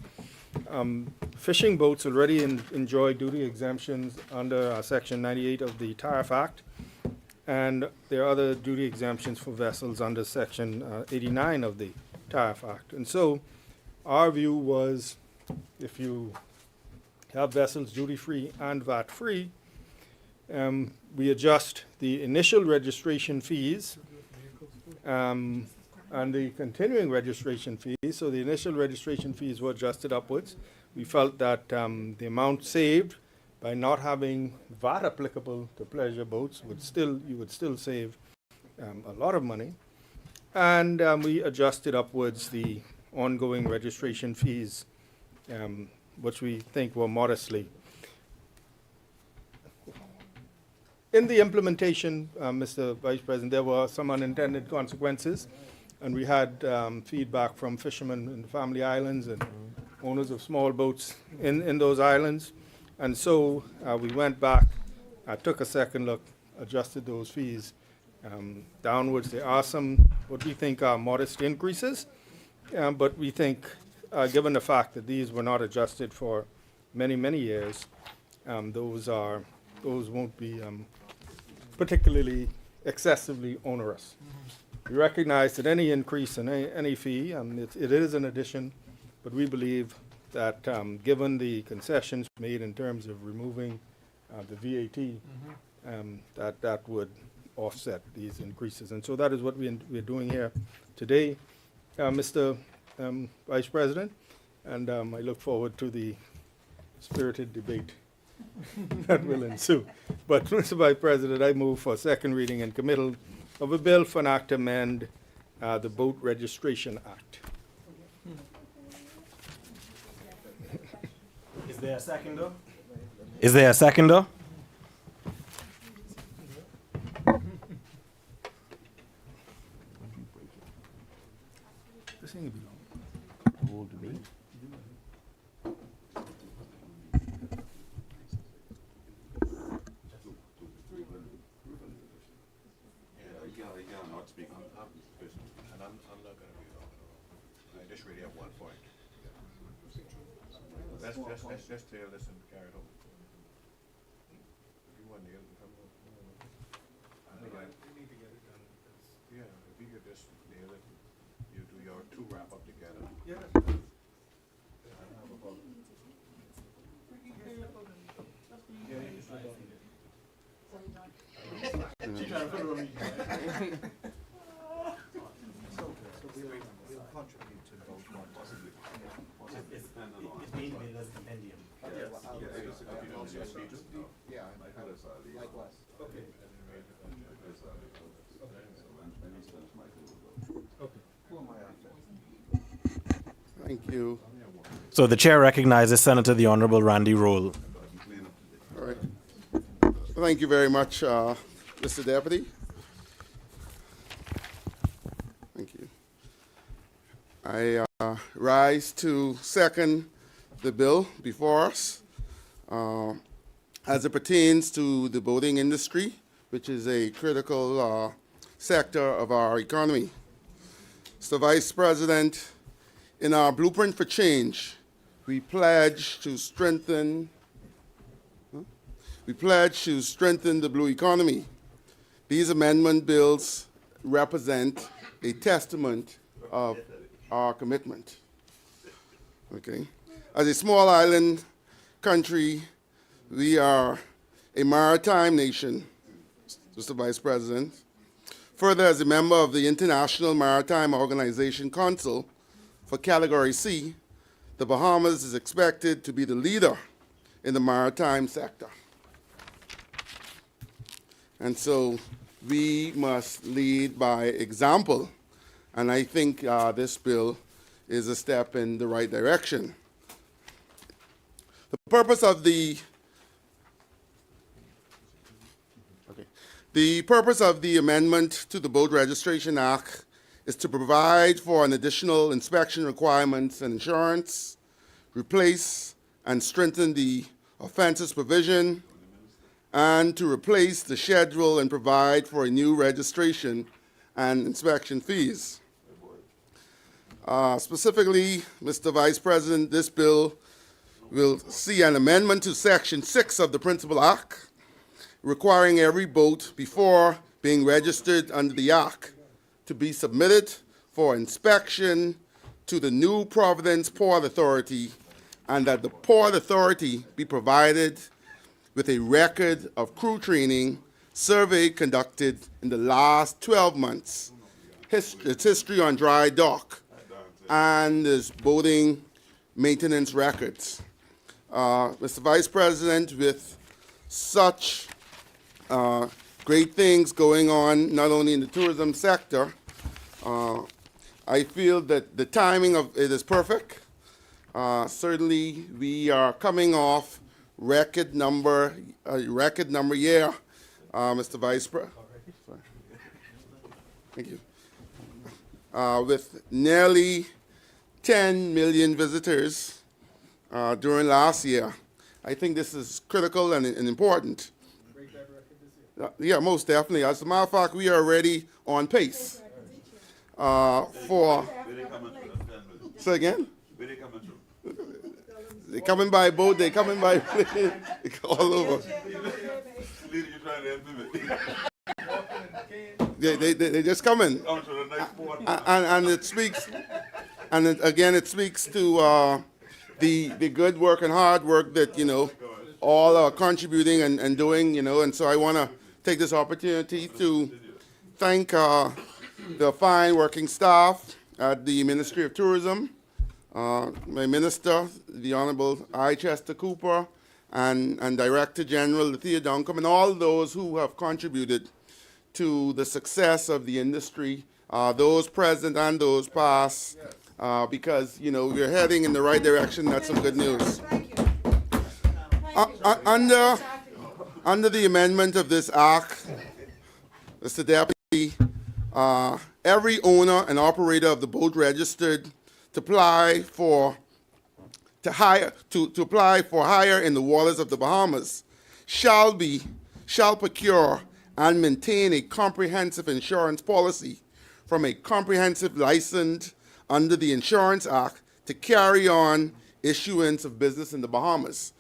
Fishing boats already enjoy duty exemptions under Section 98 of the Tariff Act, and there are other duty exemptions for vessels under Section 89 of the Tariff Act. And so our view was, if you have vessels duty-free and VAT-free, we adjust the initial registration fees and the continuing registration fees. So the initial registration fees were adjusted upwards. We felt that the amount saved by not having VAT applicable to pleasure boats you would still save a lot of money. And we adjusted upwards the ongoing registration fees, which we think were modestly. In the implementation, Mr. Vice President, there were some unintended consequences, and we had feedback from fishermen in the Family Islands and owners of small boats in those islands. And so we went back, took a second look, adjusted those fees downwards. There are some, what we think are modest increases, but we think, given the fact that these were not adjusted for many, many years, those won't be particularly excessively onerous. We recognize that any increase in any fee, it is an addition, but we believe that given the concessions made in terms of removing the VAT, that would offset these increases. And so that is what we're doing here today, Mr. Vice President, and I look forward to the spirited debate that will ensue. But, Mr. Vice President, I move for second reading and committal of a bill for an act to amend the Boat Registration Act. Is there a seconder? Is there a seconder? This ain't gonna be long. Let's tell this and carry it over. If you want to come over. I think we need to get it done. Yeah, if you could just nail it, you do your two wrap up together. Yeah. I don't have a problem. Yeah, you just slip up. She trying to put it on me. We'll contribute to both one, possibly. It may be less compendium. Likewise. Okay. Thank you. So the chair recognizes Senator the Honorable Randy Roll. All right. Thank you very much, Mr. Deputy. Thank you. I rise to second the bill before us as it pertains to the boating industry, which is a critical sector of our economy. Mr. Vice President, in our Blueprint for Change, we pledge to strengthen the blue economy. These amendment bills represent a testament of our commitment. Okay. As a small island country, we are a maritime nation, Mr. Vice President. Further, as a member of the International Maritime Organization Council for Category C, the Bahamas is expected to be the leader in the maritime sector. And so we must lead by example, and I think this bill is a step in the right direction. The purpose of the amendment to the Boat Registration Act is to provide for an additional inspection requirements and insurance, replace and strengthen the offenses provision, and to replace the schedule and provide for a new registration and inspection fees. Specifically, Mr. Vice President, this bill will see an amendment to Section 6 of the Principal Act, requiring every boat before being registered under the Act to be submitted for inspection to the New Providence Port Authority, and that the Port Authority be provided with a record of crew training survey conducted in the last 12 months, its history on dry dock, and its boating maintenance records. Mr. Vice President, with such great things going on, not only in the tourism sector, I feel that the timing of it is perfect. Certainly, we are coming off record number year, Mr. Vice President. Thank you. With nearly 10 million visitors during last year. I think this is critical and important. Yeah, most definitely. As a matter of fact, we are already on pace for. Say again? They coming by boat, they coming by plane, all over. They just coming. And it speaks, and it speaks to the good work and hard work that, all are contributing and doing, and so I want to take this opportunity to thank the fine working staff at the Ministry of Tourism, my minister, the Honorable I. Chester Cooper, and Director General Lethea Duncombe, and all those who have contributed to the success of the industry, those present and those past, because, we're heading in the right direction. That's some good news. Under the amendment of this act, Mr. Deputy, every owner and operator of the boat registered to apply for hire in the waters of the Bahamas shall procure and maintain a comprehensive insurance policy from a comprehensive license under the Insurance Act to carry on issuance of business in the Bahamas.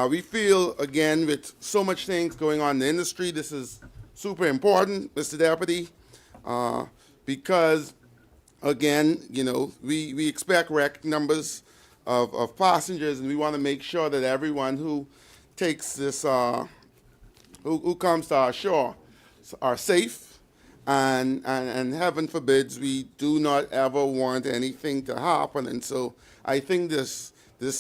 We feel, again, with so much things going on in the industry, this is super important, Mr. Deputy, because, again, we expect record numbers of passengers, and we want to make sure that everyone who takes this, who comes to our shore are safe, and heaven forbids, we do not ever want anything to happen. And so I think this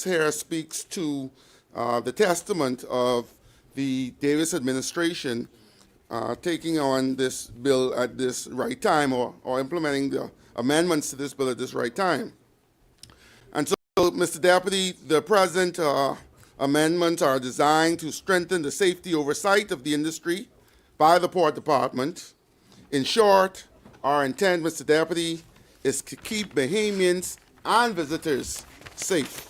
here speaks to the testament of the Davis administration taking on this bill at this right time, or implementing the amendments to this bill at this right time. And so, Mr. Deputy, the present amendments are designed to strengthen the safety oversight of the industry by the Port Department. In short, our intent, Mr. Deputy, is to keep Bahamians and visitors safe.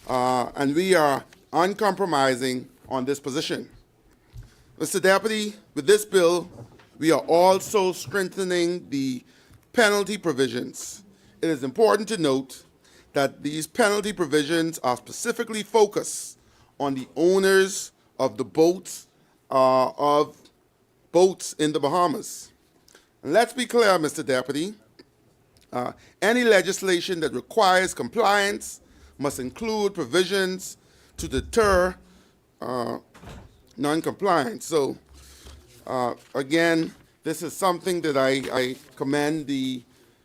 And we are uncompromising on this position. Mr. Deputy, with this bill, we are also strengthening the penalty provisions. It is important to note that these penalty provisions are specifically focused on the owners of the boats in the Bahamas. And let's be clear, Mr. Deputy, any legislation that requires compliance must include provisions to deter non-compliance. So, again, this is something that I commend the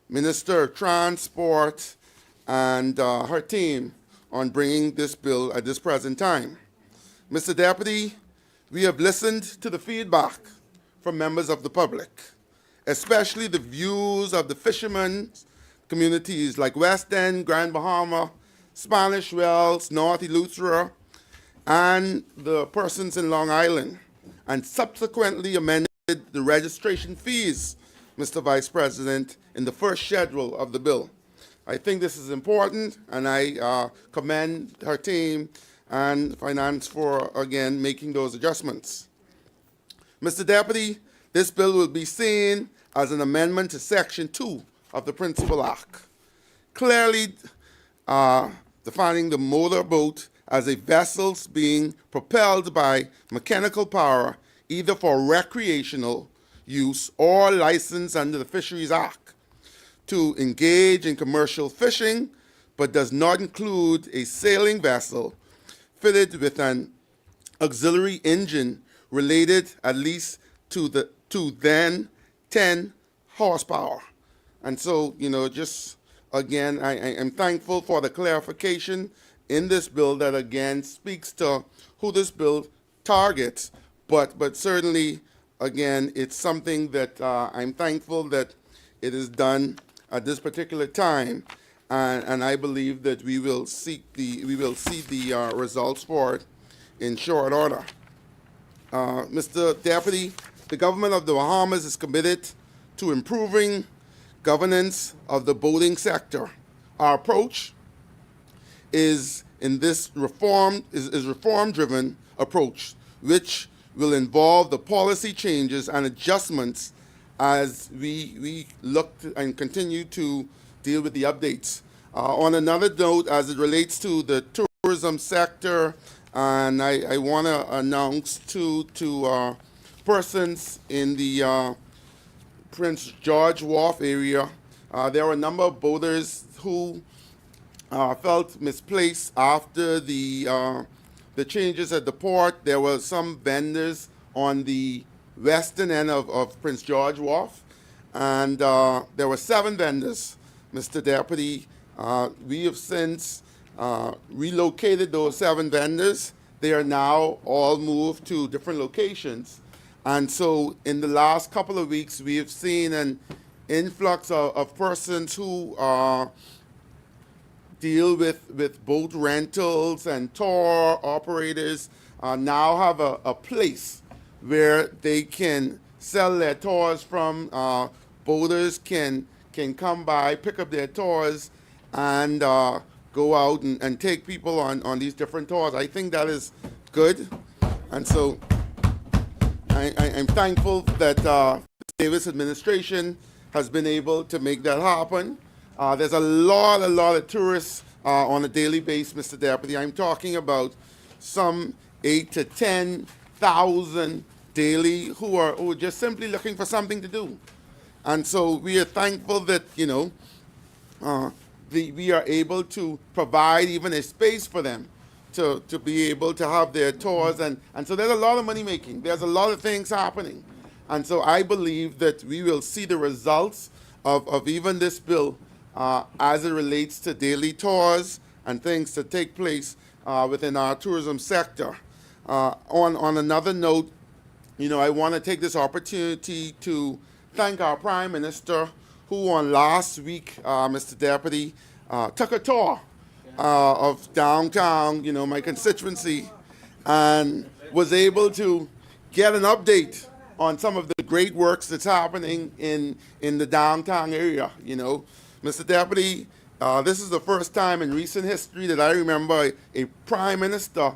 Minister of Transport and her team on bringing this bill at this present time. Mr. Deputy, we have listened to the feedback from members of the public, especially the views of the fishermen communities like West End, Grand Bahama, Spanish Wells, North Eleuthera, and the persons in Long Island, and subsequently amended the registration fees, Mr. Vice President, in the first schedule of the bill. I think this is important, and I commend her team and Finance for, again, making those adjustments. Mr. Deputy, this bill will be seen as an amendment to Section 2 of the Principal Act, clearly defining the motor boat as a vessel being propelled by mechanical power, either for recreational use or licensed under the Fisheries Act to engage in commercial fishing, but does not include a sailing vessel fitted with an auxiliary engine related at least to then 10 horsepower. And so, just again, I am thankful for the clarification in this bill that again speaks to who this bill targets, but certainly, again, it's something that I'm thankful that it is done at this particular time, and I believe that we will see the results for it in short order. Mr. Deputy, the government of the Bahamas is committed to improving governance of the boating sector. Our approach is reform-driven approach, which will involve the policy changes and adjustments as we look and continue to deal with the updates. On another note, as it relates to the tourism sector, and I want to announce to persons in the Prince George Wharf area, there were a number of boaters who felt misplaced after the changes at the port. There were some vendors on the western end of Prince George Wharf, and there were 7 vendors, Mr. Deputy. We have since relocated those 7 vendors. They are now all moved to different locations. And so in the last couple of weeks, we have seen an influx of persons who deal with boat rentals, and tour operators now have a place where they can sell their tours from. Boaters can come by, pick up their tours, and go out and take people on these different tours. I think that is good. And so I'm thankful that the Davis administration has been able to make that happen. There's a lot of tourists on a daily basis, Mr. Deputy. I'm talking about some 8,000 to 10,000 daily who are just simply looking for something to do. And so we are thankful that, we are able to provide even a space for them to be able to have their tours. And so there's a lot of money making. There's a lot of things happening. And so I believe that we will see the results of even this bill as it relates to daily tours and things that take place within our tourism sector. On another note, I want to take this opportunity to thank our Prime Minister, who on last week, Mr. Deputy, took a tour of downtown, my constituency, and was able to get an update on some of the great works that's happening in the downtown area. Mr. Deputy, This is the first time in recent history that I remember a prime minister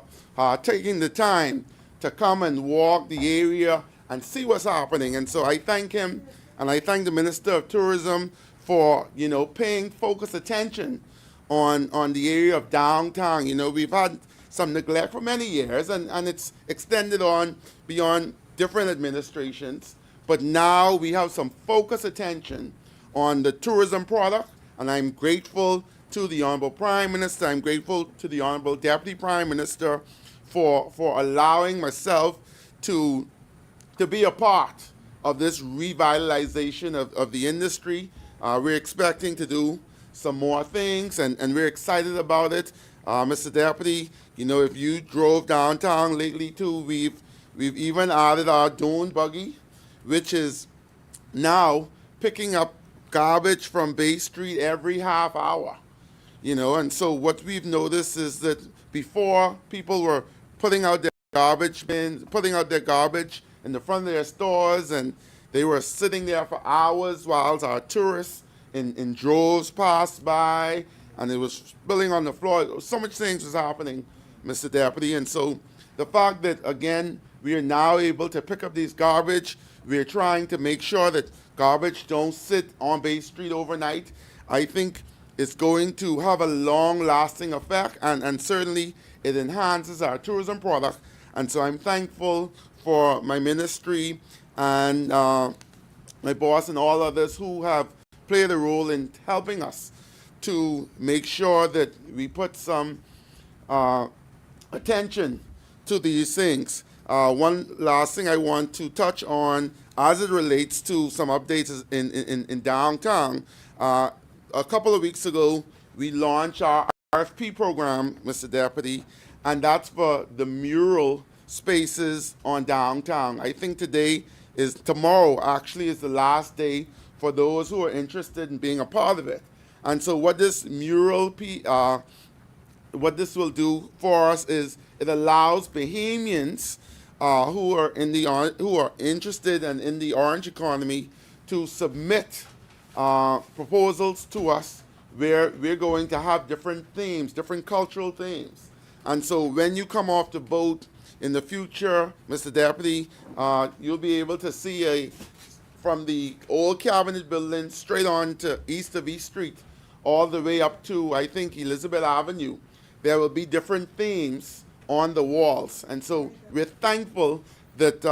taking the time to come and walk the area and see what's happening. And so I thank him, and I thank the Minister of Tourism for, paying focused attention on the area of downtown. We've had some neglect for many years, and it's extended on beyond different administrations. But now we have some focused attention on the tourism product, and I'm grateful to the Honorable Prime Minister. I'm grateful to the Honorable Deputy Prime Minister for allowing myself to be a part of this revitalization of the industry. We're expecting to do some more things, and we're excited about it. Mr. Deputy, if you drove downtown lately too, we've even added our dune buggy, which is now picking up garbage from Bay Street every half hour. And so what we've noticed is that before, people were putting out their garbage in the front of their stores, and they were sitting there for hours while our tourists in droves passed by, and it was spilling on the floor. So much things was happening, Mr. Deputy. And so the fact that, again, we are now able to pick up these garbage, we're trying to make sure that garbage don't sit on Bay Street overnight, I think it's going to have a long-lasting effect, and certainly it enhances our tourism product. And so I'm thankful for my ministry and my boss and all others who have played a role in helping us to make sure that we put some attention to these things. One last thing I want to touch on as it relates to some updates in downtown. A couple of weeks ago, we launched our RFP program, Mr. Deputy, and that's for the mural spaces on downtown. I think tomorrow actually is the last day for those who are interested in being a part of it. And so what this what this will do for us is it allows Bahamians who are interested in the orange economy to submit proposals to us, where we're going to have different themes, different cultural themes. And so when you come off the boat in the future, Mr. Deputy, you'll be able to see from the old Cabinet building straight on to east of East Street, all the way up to, I think, Elizabeth Avenue. There will be different themes on the walls. And so we're thankful that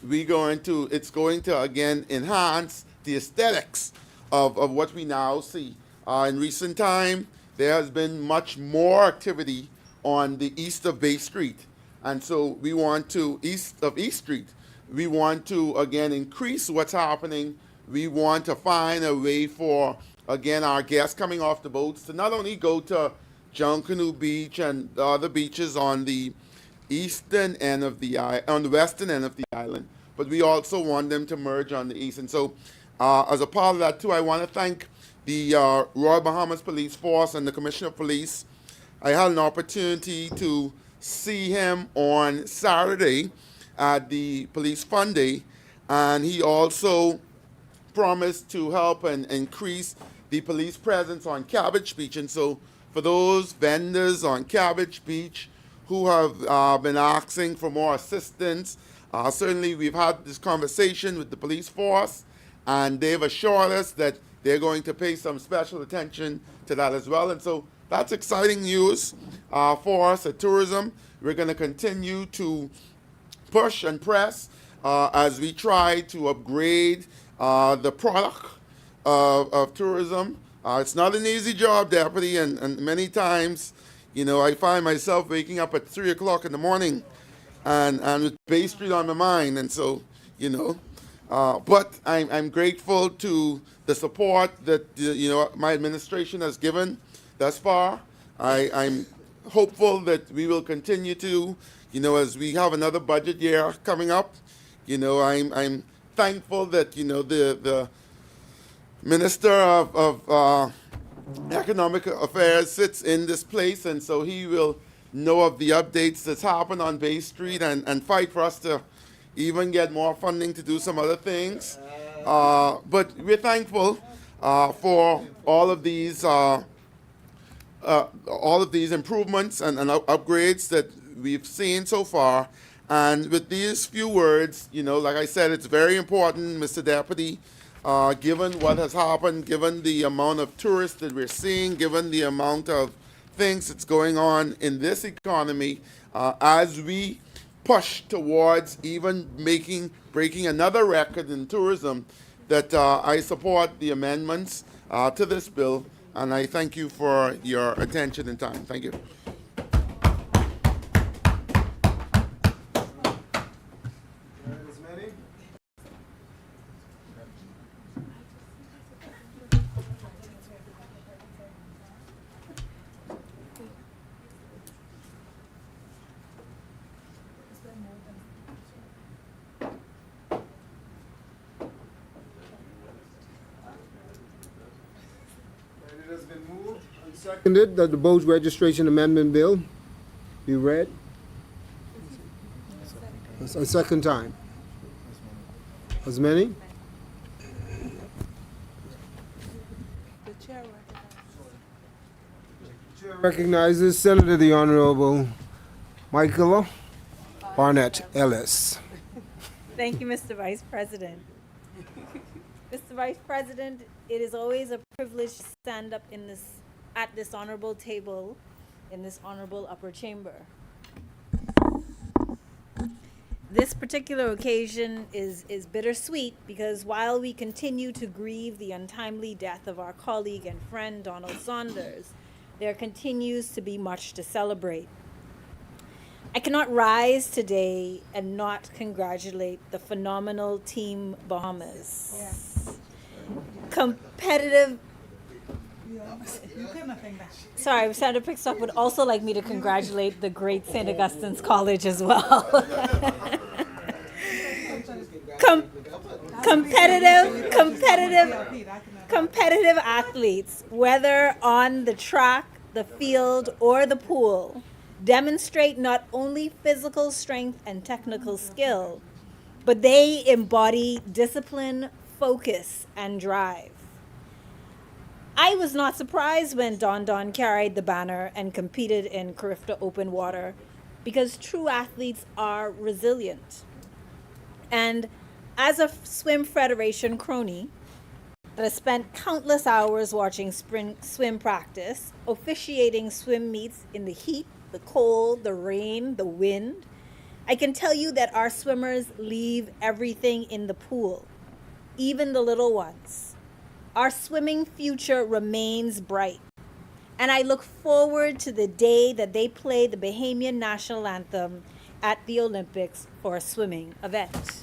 it's going to, again, enhance the aesthetics of what we now see. In recent time, there has been much more activity on the east of Bay Street. And so we want to, east of East Street, we want to, again, increase what's happening. We want to find a way for, again, our guests coming off the boats to not only go to Junkanoo Beach and the other beaches on the western end of the island, but we also want them to merge on the east. And so as a part of that too, I want to thank the Royal Bahamas Police Force and the Commissioner of Police. I had an opportunity to see him on Saturday at the Police Fund Day, and he also promised to help and increase the police presence on Cabbage Beach. And so for those vendors on Cabbage Beach who have been asking for more assistance, certainly we've had this conversation with the police force, and they've assured us that they're going to pay some special attention to that as well. And so that's exciting news for us at tourism. We're going to continue to push and press as we try to upgrade the product of tourism. It's not an easy job, Deputy, and many times, I find myself waking up at 3 o'clock in the morning and with Bay Street on my mind. And so, but I'm grateful to the support that, my administration has given thus far. I'm hopeful that we will continue to, as we have another budget year coming up. I'm thankful that, the Minister of Economic Affairs sits in this place, and so he will know of the updates that's happened on Bay Street and fight for us to even get more funding to do some other things. But we're thankful for all of these improvements and upgrades that we've seen so far. And with these few words, like I said, it's very important, Mr. Deputy, given what has happened, given the amount of tourists that we're seeing, given the amount of things that's going on in this economy, as we push towards even breaking another record in tourism, that I support the amendments to this bill, and I thank you for your attention and time. Thank you. It has been moved and seconded that the boat registration amendment bill be read a second time. As many? The chair Recognizes Senator the Honorable Michael Barnett Ellis. Thank you, Mr. Vice President. Mr. Vice President, it is always a privilege to stand up at this honorable table in this honorable upper chamber. This particular occasion is bittersweet because while we continue to grieve the untimely death of our colleague and friend Donald Saunders, there continues to be much to celebrate. I cannot rise today and not congratulate the phenomenal Team Bahamas. Yes. Competitive. You couldn't have think that. Sorry, Senator Pickstock would also like me to congratulate the great St. Augustine's College as well. Competitive athletes, whether on the track, the field, or the pool, demonstrate not only physical strength and technical skill, but they embody discipline, focus, and drive. I was not surprised when Don carried the banner and competed in Carifta Open Water because true athletes are resilient. And as a Swim Federation crony that has spent countless hours watching swim practice, officiating swim meets in the heat, the cold, the rain, the wind, I can tell you that our swimmers leave everything in the pool, even the little ones. Our swimming future remains bright, and I look forward to the day that they play the Bahamian national anthem at the Olympics for a swimming event.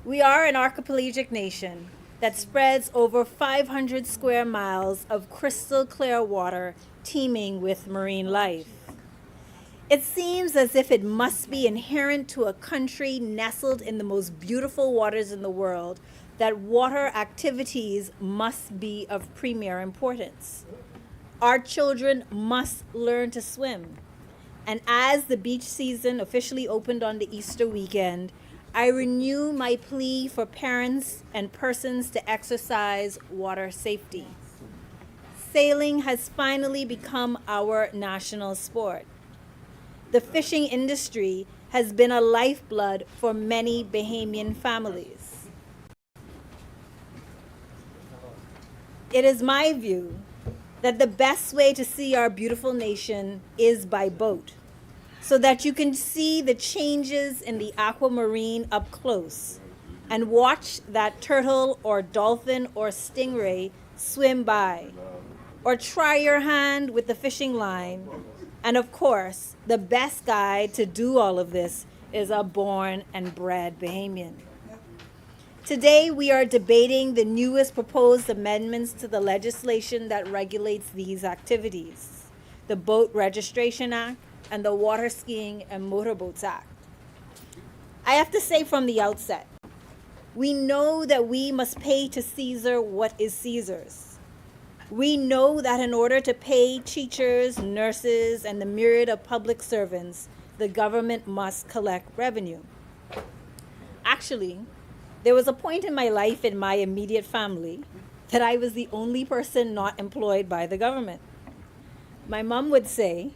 We are an archipelagic nation that spreads over 500 square miles of crystal clear water teeming with marine life. It seems as if it must be inherent to a country nestled in the most beautiful waters in the world that water activities must be of premier importance. Our children must learn to swim. And as the beach season officially opened on the Easter weekend, I renew my plea for parents and persons to exercise water safety. Sailing has finally become our national sport. The fishing industry has been a lifeblood for many Bahamian families. It is my view that the best way to see our beautiful nation is by boat, so that you can see the changes in the aquamarine up close and watch that turtle or dolphin or stingray swim by, or try your hand with the fishing line. And of course, the best guide to do all of this is a born and bred Bahamian. Today, we are debating the newest proposed amendments to the legislation that regulates these activities, the Boat Registration Act and the Water Skiing and Motorboats Act. I have to say from the outset, we know that we must pay to Caesar what is Caesar's. We know that in order to pay teachers, nurses, and the myriad of public servants, the government must collect revenue. Actually, Actually, there was a point in my life in my immediate family that I was the only person not employed by the government. My mom would say,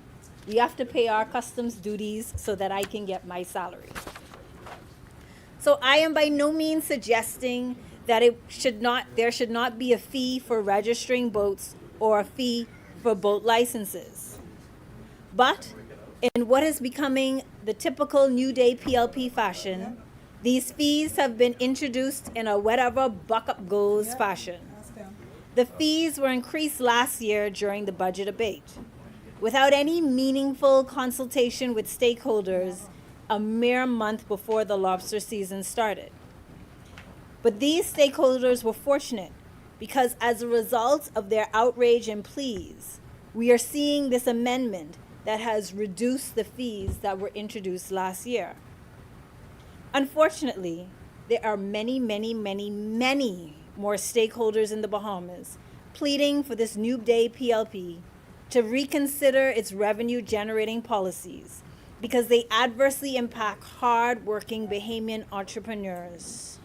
"We have to pay our customs duties so that I can get my salary." So I am by no means suggesting that there should not be a fee for registering boats or a fee for boat licenses. But in what is becoming the typical New Day PLP fashion, these fees have been introduced in a whatever buck up goes fashion. The fees were increased last year during the budget debate, without any meaningful consultation with stakeholders a mere month before the lobster season started. But these stakeholders were fortunate because as a result of their outrage and pleas, we are seeing this amendment that has reduced the fees that were introduced last year. Unfortunately, there are many more stakeholders in the Bahamas pleading for this New Day PLP to reconsider its revenue generating policies because they adversely impact hard-working Bahamian entrepreneurs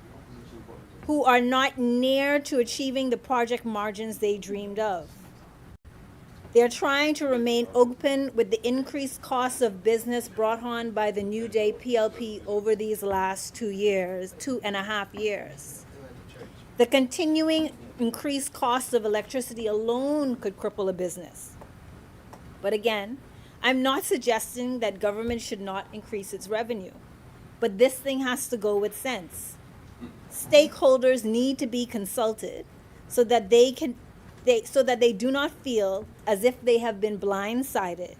who are not near to achieving the project margins they dreamed of. They're trying to remain open with the increased costs of business brought on by the New Day PLP over these last 2.5 years. The continuing increased cost of electricity alone could cripple a business. But again, I'm not suggesting that government should not increase its revenue, but this thing has to go with sense. Stakeholders need to be consulted so that they do not feel as if they have been blindsided,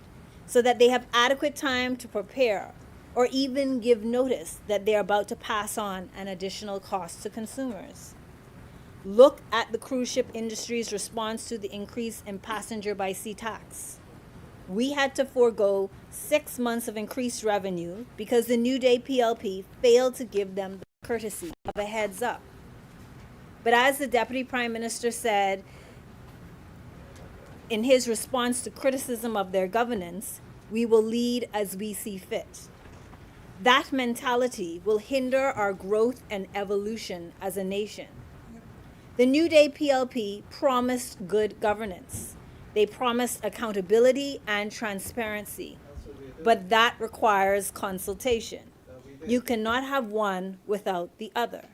so that they have adequate time to prepare or even give notice that they're about to pass on an additional cost to consumers. Look at the cruise ship industry's response to the increase in passenger by sea tax. We had to forego 6 months of increased revenue because the New Day PLP failed to give them the courtesy of a heads up. But as the Deputy Prime Minister said in his response to criticism of their governance, we will lead as we see fit. That mentality will hinder our growth and evolution as a nation. The New Day PLP promised good governance. They promised accountability and transparency, but that requires consultation. You cannot have one without the other.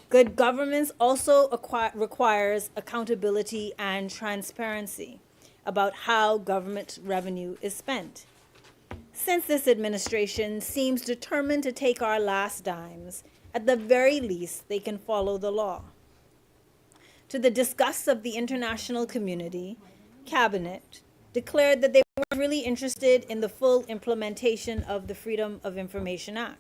Good governance also requires accountability and transparency about how government revenue is spent. Since this administration seems determined to take our last dimes, at the very least, they can follow the law. To the disgust of the international community, Cabinet declared that they weren't really interested in the full implementation of the Freedom of Information Act.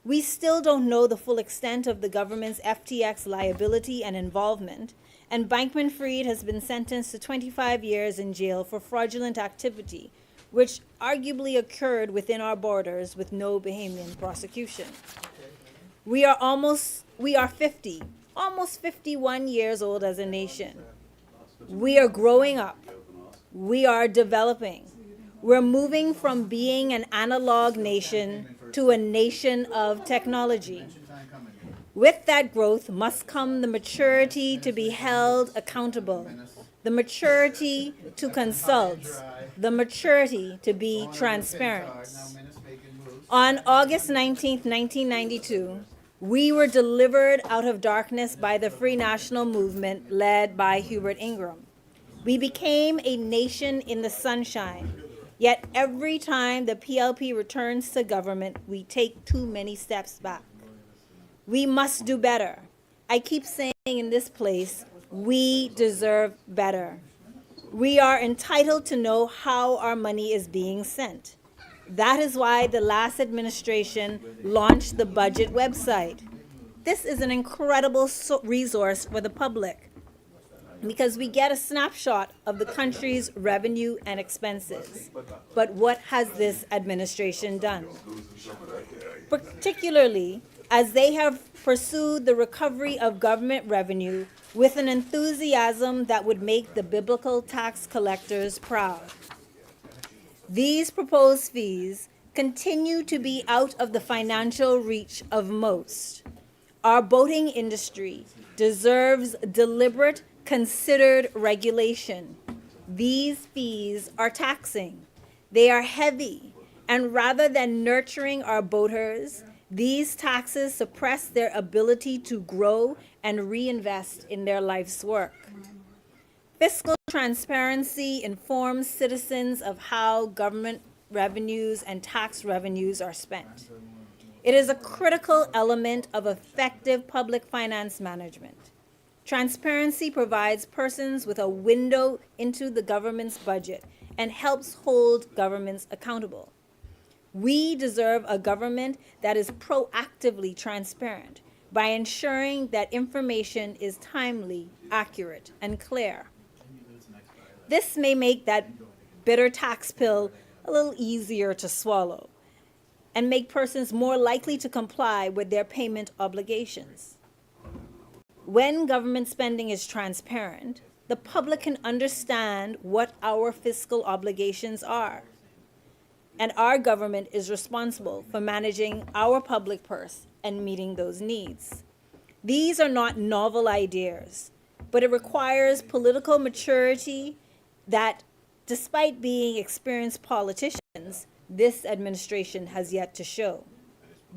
We still don't know the full extent of the government's FTX liability and involvement, and Bankman-Fried has been sentenced to 25 years in jail for fraudulent activity, which arguably occurred within our borders with no Bahamian prosecution. We are almost 51 years old as a nation. We are growing up. We are developing. We're moving from being an analog nation to a nation of technology. With that growth must come the maturity to be held accountable, the maturity to consult, the maturity to be transparent. On August 19, 1992, we were delivered out of darkness by the Free National Movement led by Hubert Ingram. We became a nation in the sunshine, yet every time the PLP returns to government, we take too many steps back. We must do better. I keep saying in this place, we deserve better. We are entitled to know how our money is being sent. That is why the last administration launched the budget website. This is an incredible resource for the public because we get a snapshot of the country's revenue and expenses. But what has this administration done? Particularly as they have pursued the recovery of government revenue with an enthusiasm that would make the biblical tax collectors proud. These proposed fees continue to be out of the financial reach of most. Our boating industry deserves deliberate, considered regulation. These fees are taxing. They are heavy, and rather than nurturing our boaters, these taxes suppress their ability to grow and reinvest in their life's work. Fiscal transparency informs citizens of how government revenues and tax revenues are spent. It is a critical element of effective public finance management. Transparency provides persons with a window into the government's budget and helps hold governments accountable. We deserve a government that is proactively transparent by ensuring that information is timely, accurate, and clear. This may make that bitter tax pill a little easier to swallow and make persons more likely to comply with their payment obligations. When government spending is transparent, the public can understand what our fiscal obligations are. And our government is responsible for managing our public purse and meeting those needs. These are not novel ideas, but it requires political maturity that, despite being experienced politicians, this administration has yet to show.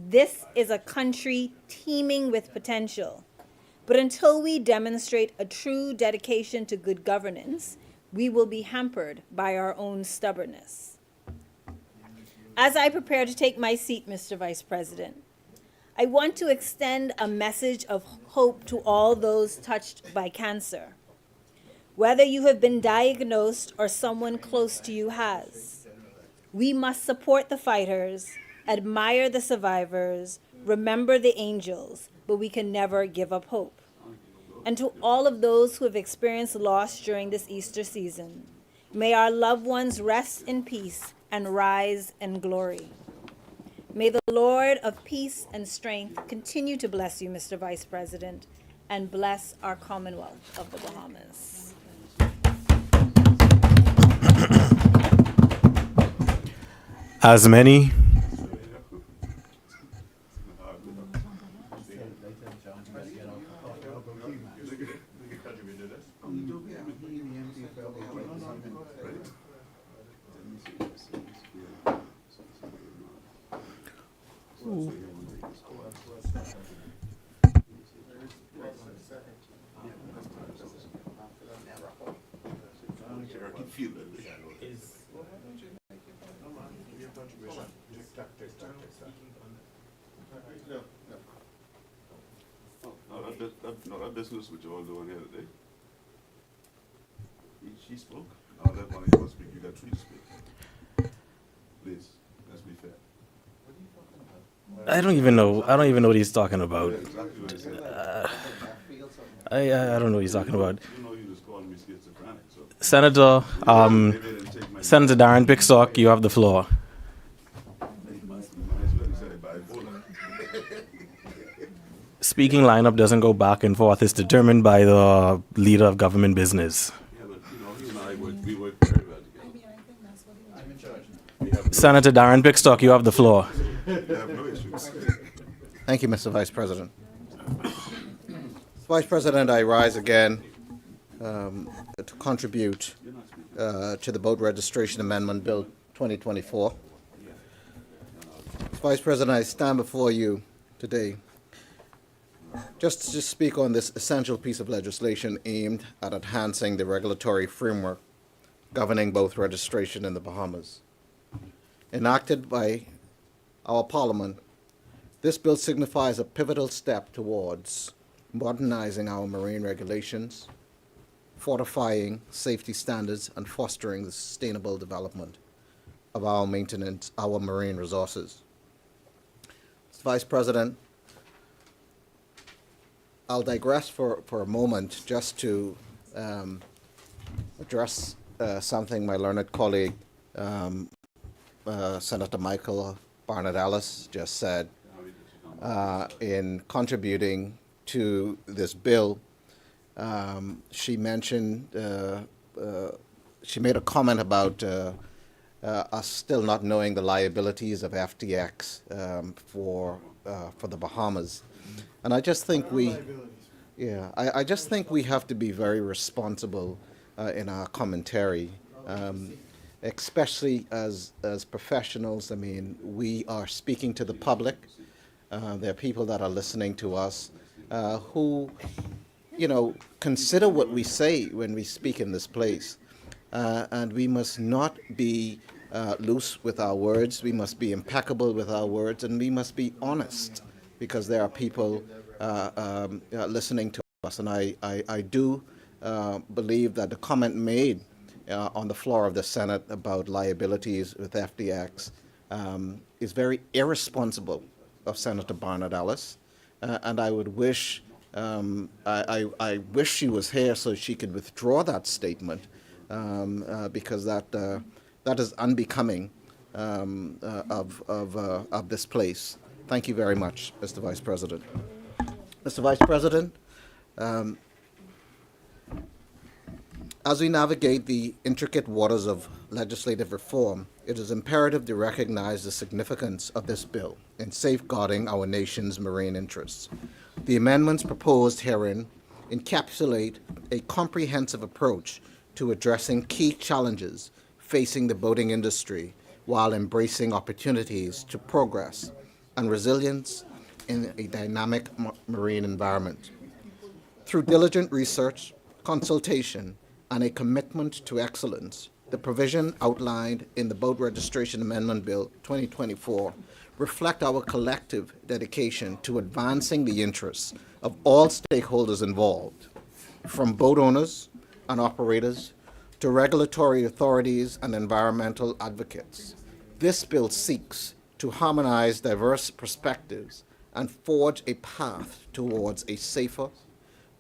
This is a country teeming with potential. But until we demonstrate a true dedication to good governance, we will be hampered by our own stubbornness. As I prepare to take my seat, Mr. Vice President, I want to extend a message of hope to all those touched by cancer. Whether you have been diagnosed or someone close to you has, we must support the fighters, admire the survivors, remember the angels, but we can never give up hope. And to all of those who have experienced loss during this Easter season, may our loved ones rest in peace and rise in glory. May the Lord of peace and strength continue to bless you, Mr. Vice President, and bless our Commonwealth of the Bahamas. As many No, that business what you all doing here today. She spoke. Now let one of you all speak. You got three to speak. Please, let's be fair. I don't even know what he's talking about. I don't know what he's talking about. You know you just calling me schizophrenic, so. Senator Senator Darren Bickstock, you have the floor. Speaking lineup doesn't go back and forth. It's determined by the leader of government business. Yeah, but you know, he and I we work very well together. Senator Darren Bickstock, you have the floor. We have no issues. Thank you, Mr. Vice President. Vice President, I rise again to contribute to the Boat Registration Amendment Bill 2024. Vice President, I stand before you today just to speak on this essential piece of legislation aimed at enhancing the regulatory framework governing boat registration in the Bahamas. Enacted by our Parliament, this bill signifies a pivotal step towards modernizing our marine regulations, fortifying safety standards, and fostering the sustainable development of our marine resources. Mr. Vice President, I'll digress for a moment just to address something my learned colleague, Senator Michael Barnett Ellis, just said in contributing to this bill. She mentioned, she made a comment about us still not knowing the liabilities of FTX for the Bahamas. And I just think I just think we have to be very responsible in our commentary, especially as professionals. I mean, we are speaking to the public. There are people that are listening to us who, consider what we say when we speak in this place. And we must not be loose with our words. We must be impeccable with our words, and we must be honest, because there are people listening to us. And I do believe that the comment made on the floor of the Senate about liabilities with FTX is very irresponsible of Senator Barnard Ellis, and I would wish I wish she was here so she could withdraw that statement, because that is unbecoming of this place. Thank you very much, Mr. Vice President. Mr. Vice President, as we navigate the intricate waters of legislative reform, it is imperative to recognize the significance of this bill in safeguarding our nation's marine interests. The amendments proposed herein encapsulate a comprehensive approach to addressing key challenges facing the boating industry while embracing opportunities to progress and resilience in a dynamic marine environment. Through diligent research, consultation, and a commitment to excellence, the provision outlined in the Boat Registration Amendment Bill 2024 reflect our collective dedication to advancing the interests of all stakeholders involved, from boat owners and operators to regulatory authorities and environmental advocates. This bill seeks to harmonize diverse perspectives and forge a path towards a safer,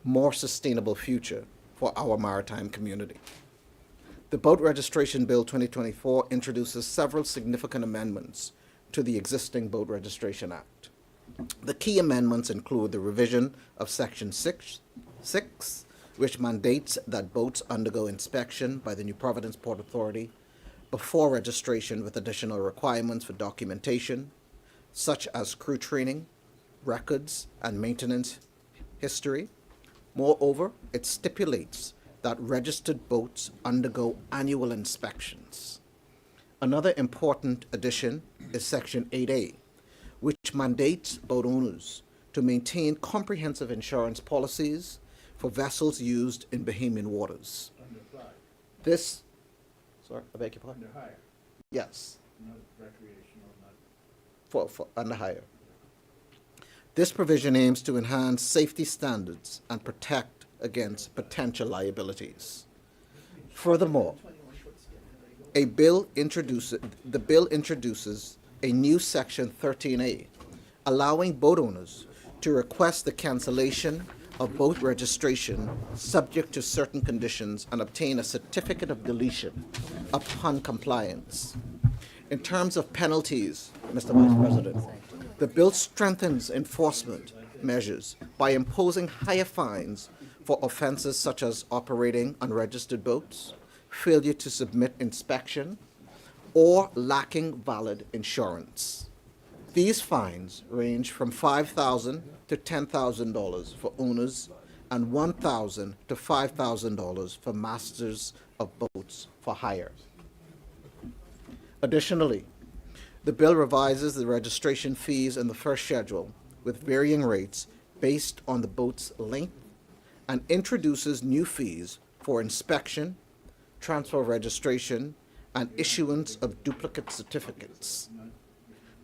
more sustainable future for our maritime community. The Boat Registration Bill 2024 introduces several significant amendments to the existing Boat Registration Act. The key amendments include the revision of Section 6, which mandates that boats undergo inspection by the New Providence Port Authority before registration, with additional requirements for documentation, such as crew training, records, and maintenance history. Moreover, it stipulates that registered boats undergo annual inspections. Another important addition is Section 8A, which mandates boat owners to maintain comprehensive insurance policies for vessels used in Bahamian waters. This, sorry, I beg your pardon? Under hire. Yes. Not recreational, not. For under hire. This provision aims to enhance safety standards and protect against potential liabilities. Furthermore, the bill introduces a new Section 13A, allowing boat owners to request the cancellation of boat registration subject to certain conditions and obtain a certificate of deletion upon compliance. In terms of penalties, Mr. Vice President, the bill strengthens enforcement measures by imposing higher fines for offenses such as operating unregistered boats, failure to submit inspection, or lacking valid insurance. These fines range from $5,000 to $10,000 for owners and $1,000 to $5,000 for masters of boats for hire. Additionally, the bill revises the registration fees in the first schedule with varying rates based on the boat's length and introduces new fees for inspection, transfer of registration, and issuance of duplicate certificates.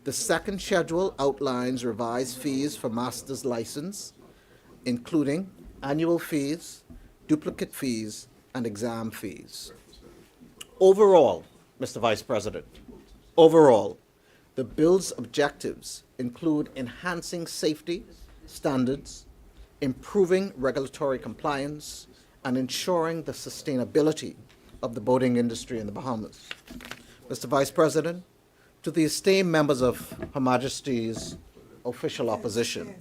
The second schedule outlines revised fees for master's license, including annual fees, duplicate fees, and exam fees. Overall, Mr. Vice President, the bill's objectives include enhancing safety standards, improving regulatory compliance, and ensuring the sustainability of the boating industry in the Bahamas. Mr. Vice President, to the esteemed members of Her Majesty's official opposition,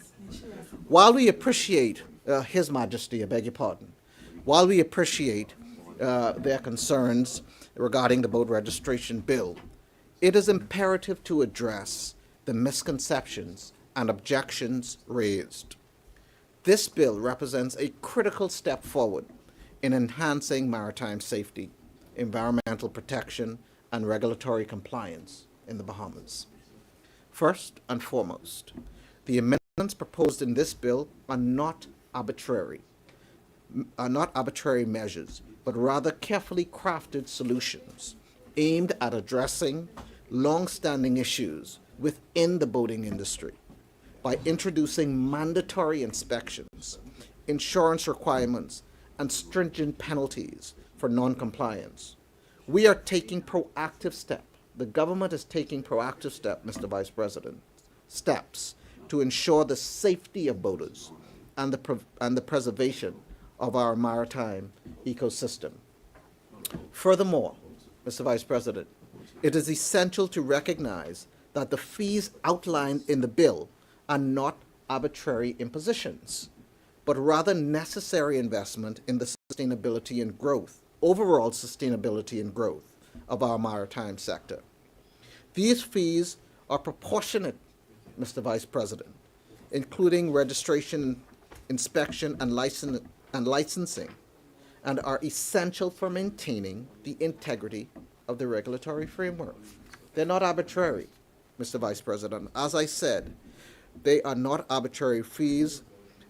while we appreciate His Majesty, I beg your pardon, while we appreciate their concerns regarding the boat registration bill, it is imperative to address the misconceptions and objections raised. This bill represents a critical step forward in enhancing maritime safety, environmental protection, and regulatory compliance in the Bahamas. First and foremost, the amendments proposed in this bill are not arbitrary measures, but rather carefully crafted solutions aimed at addressing long-standing issues within the boating industry by introducing mandatory inspections, insurance requirements, and stringent penalties for non-compliance. We are taking proactive steps. The government is taking proactive steps, Mr. Vice President, steps to ensure the safety of boaters and the preservation of our maritime ecosystem. Furthermore, Mr. Vice President, it is essential to recognize that the fees outlined in the bill are not arbitrary impositions, but rather necessary investment in the sustainability and growth, overall sustainability and growth of our maritime sector. These fees are proportionate, Mr. Vice President, including registration, inspection, and licensing, and are essential for maintaining the integrity of the regulatory framework. They're not arbitrary, Mr. Vice President. As I said, they are not arbitrary fees,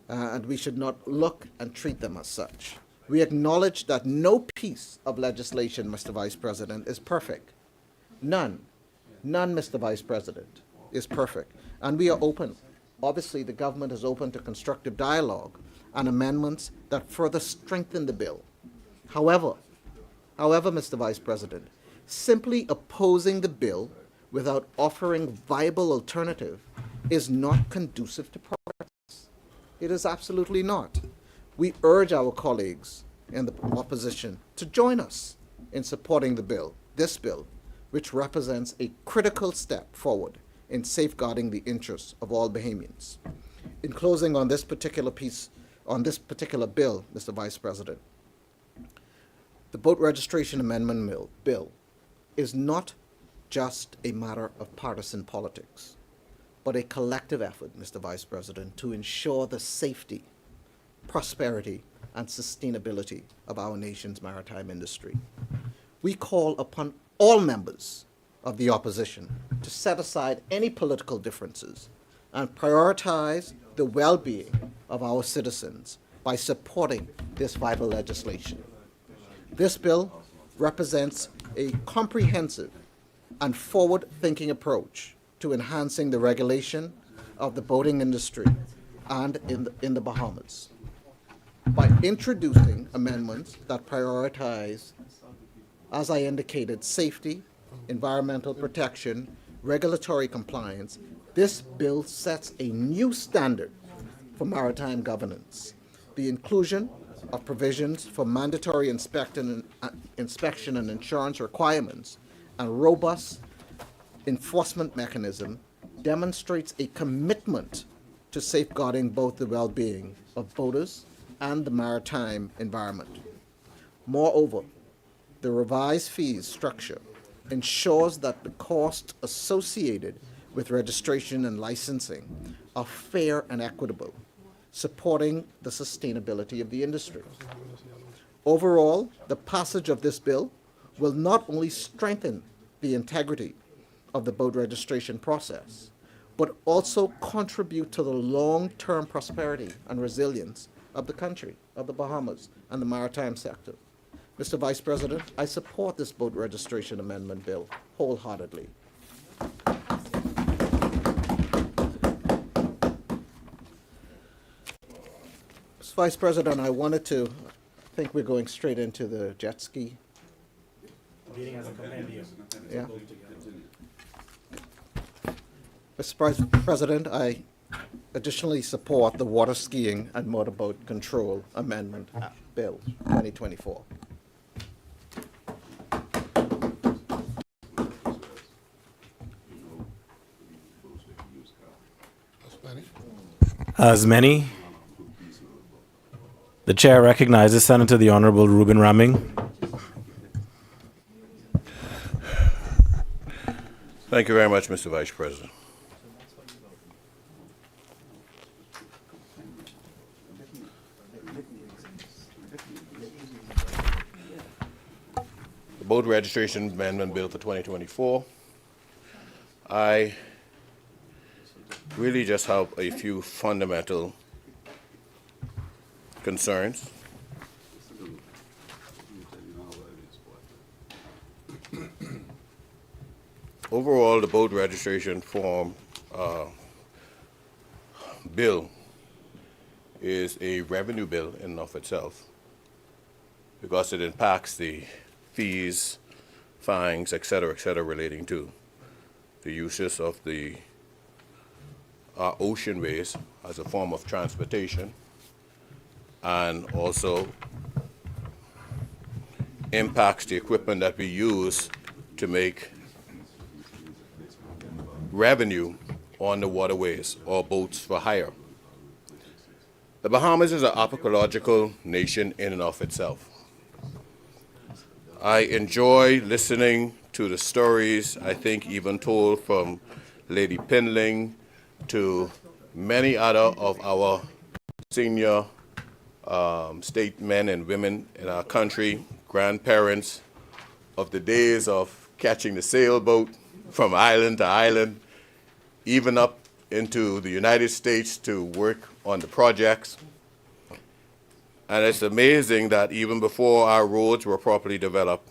and we should not look and treat them as such. We acknowledge that no piece of legislation, Mr. Vice President, is perfect. None, Mr. Vice President, is perfect. And we are open. Obviously, the government is open to constructive dialogue and amendments that further strengthen the bill. However, Mr. Vice President, simply opposing the bill without offering viable alternative is not conducive to progress. It is absolutely not. We urge our colleagues in the opposition to join us in supporting the bill, this bill, which represents a critical step forward in safeguarding the interests of all Bahamians. In closing on this particular bill, Mr. Vice President, the Boat Registration Amendment Bill is not just a matter of partisan politics, but a collective effort, Mr. Vice President, to ensure the safety, prosperity, and sustainability of our nation's maritime industry. We call upon all members of the opposition to set aside any political differences and prioritize the well-being of our citizens by supporting this vital legislation. This bill represents a comprehensive and forward-thinking approach to enhancing the regulation of the boating industry and in the Bahamas. By introducing amendments that prioritize, as I indicated, safety, environmental protection, regulatory compliance, this bill sets a new standard for maritime governance. The inclusion of provisions for mandatory inspection and insurance requirements and robust enforcement mechanism demonstrates a commitment to safeguarding both the well-being of boaters and the maritime environment. Moreover, the revised fees structure ensures that the costs associated with registration and licensing are fair and equitable, supporting the sustainability of the industry. Overall, the passage of this bill will not only strengthen the integrity of the boat registration process, but also contribute to the long-term prosperity and resilience of the country, of the Bahamas, and the maritime sector. Mr. Vice President, I support this boat registration amendment bill wholeheartedly. Mr. Vice President, I think we're going straight into the jet ski. Meeting as a compendium. Yeah. Mr. President, I additionally support the Water Skiing and Motorboat Control Amendment Bill 2024. As many, the chair recognizes Senator the Honorable Reuben Ramming. Thank you very much, Mr. Vice President. The Boat Registration Amendment Bill for 2024. I really just have a few fundamental concerns. Overall, the boat registration form bill is a revenue bill in and of itself because it impacts the fees, fines, et cetera, relating to the uses of the oceanways as a form of transportation, and also impacts the equipment that we use to make revenue on the waterways or boats for hire. The Bahamas is an archaeological nation in and of itself. I enjoy listening to the stories, I think even told from Lady Pinling to many other of our senior state men and women in our country, grandparents of the days of catching the sailboat from island to island, even up into the United States to work on the projects. And it's amazing that even before our roads were properly developed,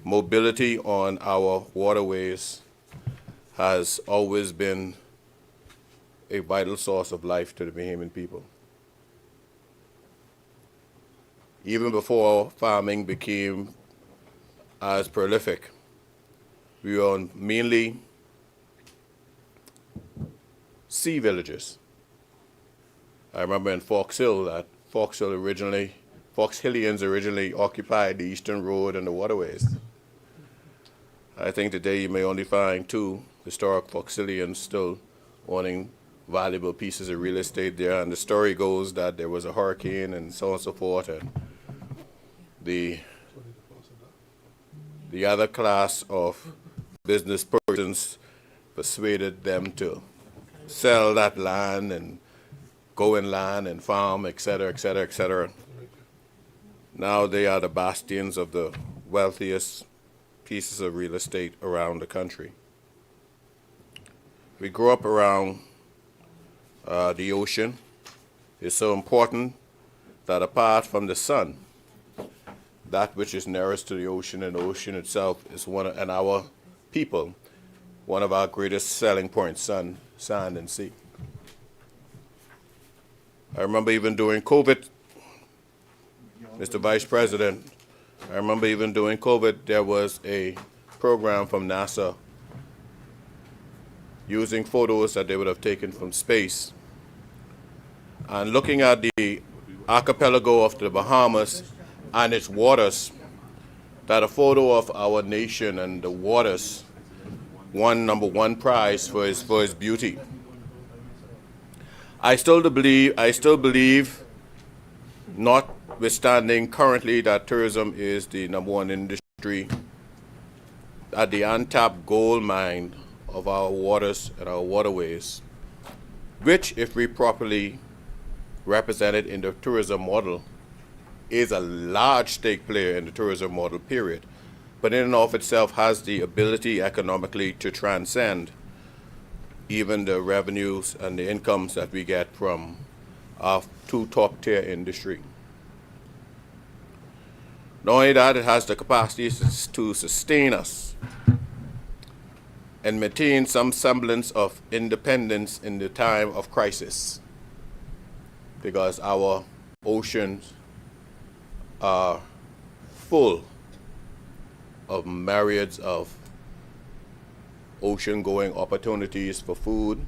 mobility on our waterways has always been a vital source of life to the Bahamian people. Even before farming became as prolific, we were mainly sea villages. I remember in Fox Hill that Foxhillians originally occupied the Eastern Road and the waterways. I think today you may only find 2 historic Foxhillians still owning valuable pieces of real estate there, and the story goes that there was a hurricane and so on and so forth, and the other class of business persons persuaded them to sell that land and go inland and farm, et cetera, et cetera, et cetera. Now they are the bastions of the wealthiest pieces of real estate around the country. We grew up around the ocean. It's so important that apart from the sun, that which is nearest to the ocean and the ocean itself is and our people, one of our greatest selling points, sand and sea. I remember even during COVID, Mr. Vice President, I remember even during COVID, there was a program from NASA using photos that they would have taken from space and looking at the archipelago of the Bahamas and its waters, that a photo of our nation and the waters won #1 prize for its beauty. I still believe, notwithstanding currently that tourism is the #1 industry, at the untapped gold mine of our waters and our waterways, which, if we properly represented in the tourism model, is a large stake player in the tourism model, period, but in and of itself has the ability economically to transcend even the revenues and the incomes that we get from our 2 top-tier industry. Not only that, it has the capacity to sustain us and maintain some semblance of independence in the time of crisis, because our oceans are full of myriads of ocean-going opportunities for food,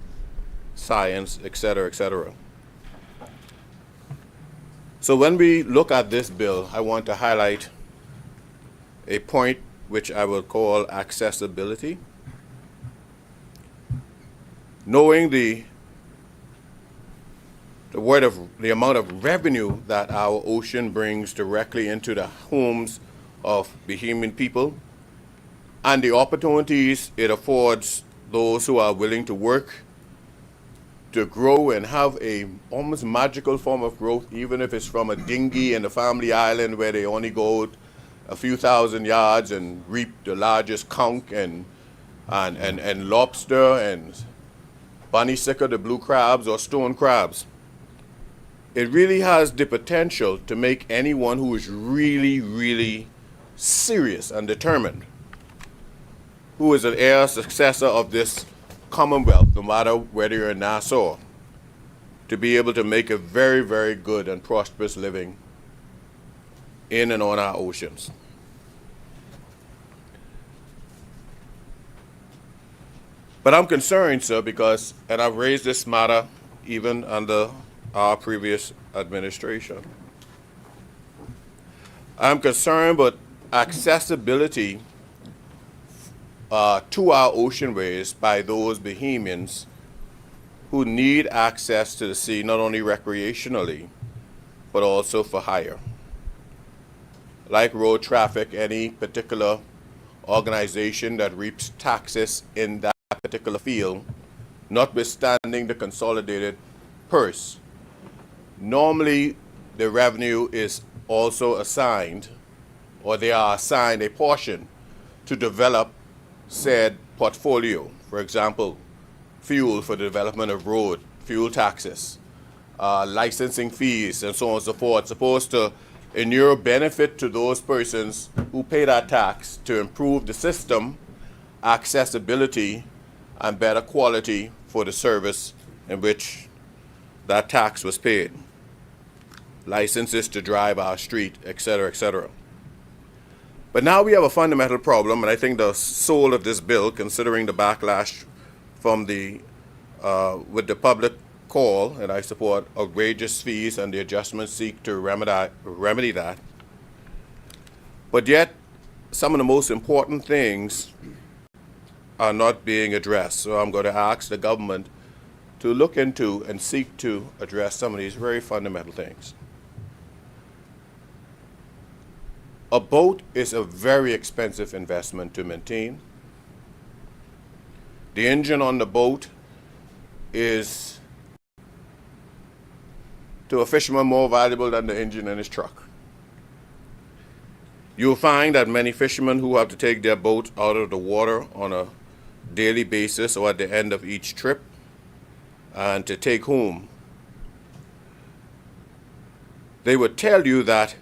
science, et cetera, et cetera. So when we look at this bill, I want to highlight a point which I will call accessibility. Knowing the amount of revenue that our ocean brings directly into the homes of Bahamian people and the opportunities it affords those who are willing to work to grow and have a almost magical form of growth, even if it's from a dinghy in the family island where they only go a few thousand yards and reap the largest conch and lobster and bunny sucker, the blue crabs or stone crabs. It really has the potential to make anyone who is really, really serious and determined, who is an heir successor of this Commonwealth, no matter whether you're in Nassau, to be able to make a very, very good and prosperous living in and on our oceans. But I'm concerned, sir, because, and I've raised this matter even under our previous administration, I'm concerned with accessibility to our oceanways by those Bahamians who need access to the sea, not only recreationally, but also for hire. Like road traffic, any particular organization that reaps taxes in that particular field, notwithstanding the consolidated purse, normally the revenue is also assigned, or they are assigned a portion to develop said portfolio. For example, fuel for the development of road, fuel taxes, licensing fees, and so on and so forth, supposed to inure benefit to those persons who pay that tax to improve the system, accessibility, and better quality for the service in which that tax was paid. Licenses to drive our street, et cetera, et cetera. But now we have a fundamental problem, and I think the soul of this bill, considering the backlash from the, with the public call, and I support outrageous fees and the adjustments seek to remedy that. But yet, some of the most important things are not being addressed. So I'm going to ask the government to look into and seek to address some of these very fundamental things. A boat is a very expensive investment to maintain. The engine on the boat is, to a fisherman, more valuable than the engine in his truck. You'll find that many fishermen who have to take their boat out of the water on a daily basis or at the end of each trip and to take home, they would tell you that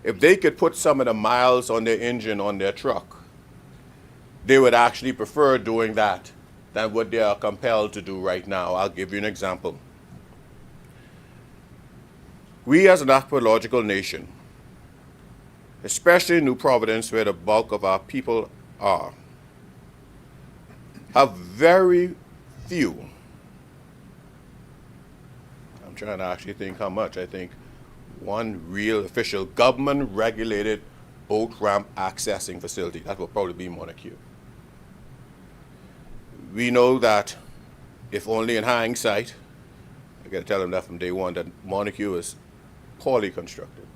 if they could put some of the miles on their engine on their truck, they would actually prefer doing that than what they are compelled to do right now. I'll give you an example. We as an archaeological nation, especially in New Providence, where the bulk of our people are, have very few, I'm trying to actually think how much, I think one real official government-regulated boat ramp accessing facility. That will probably be Montague. We know that, if only in hindsight, I got to tell them that from day one, that Montague is poorly constructed.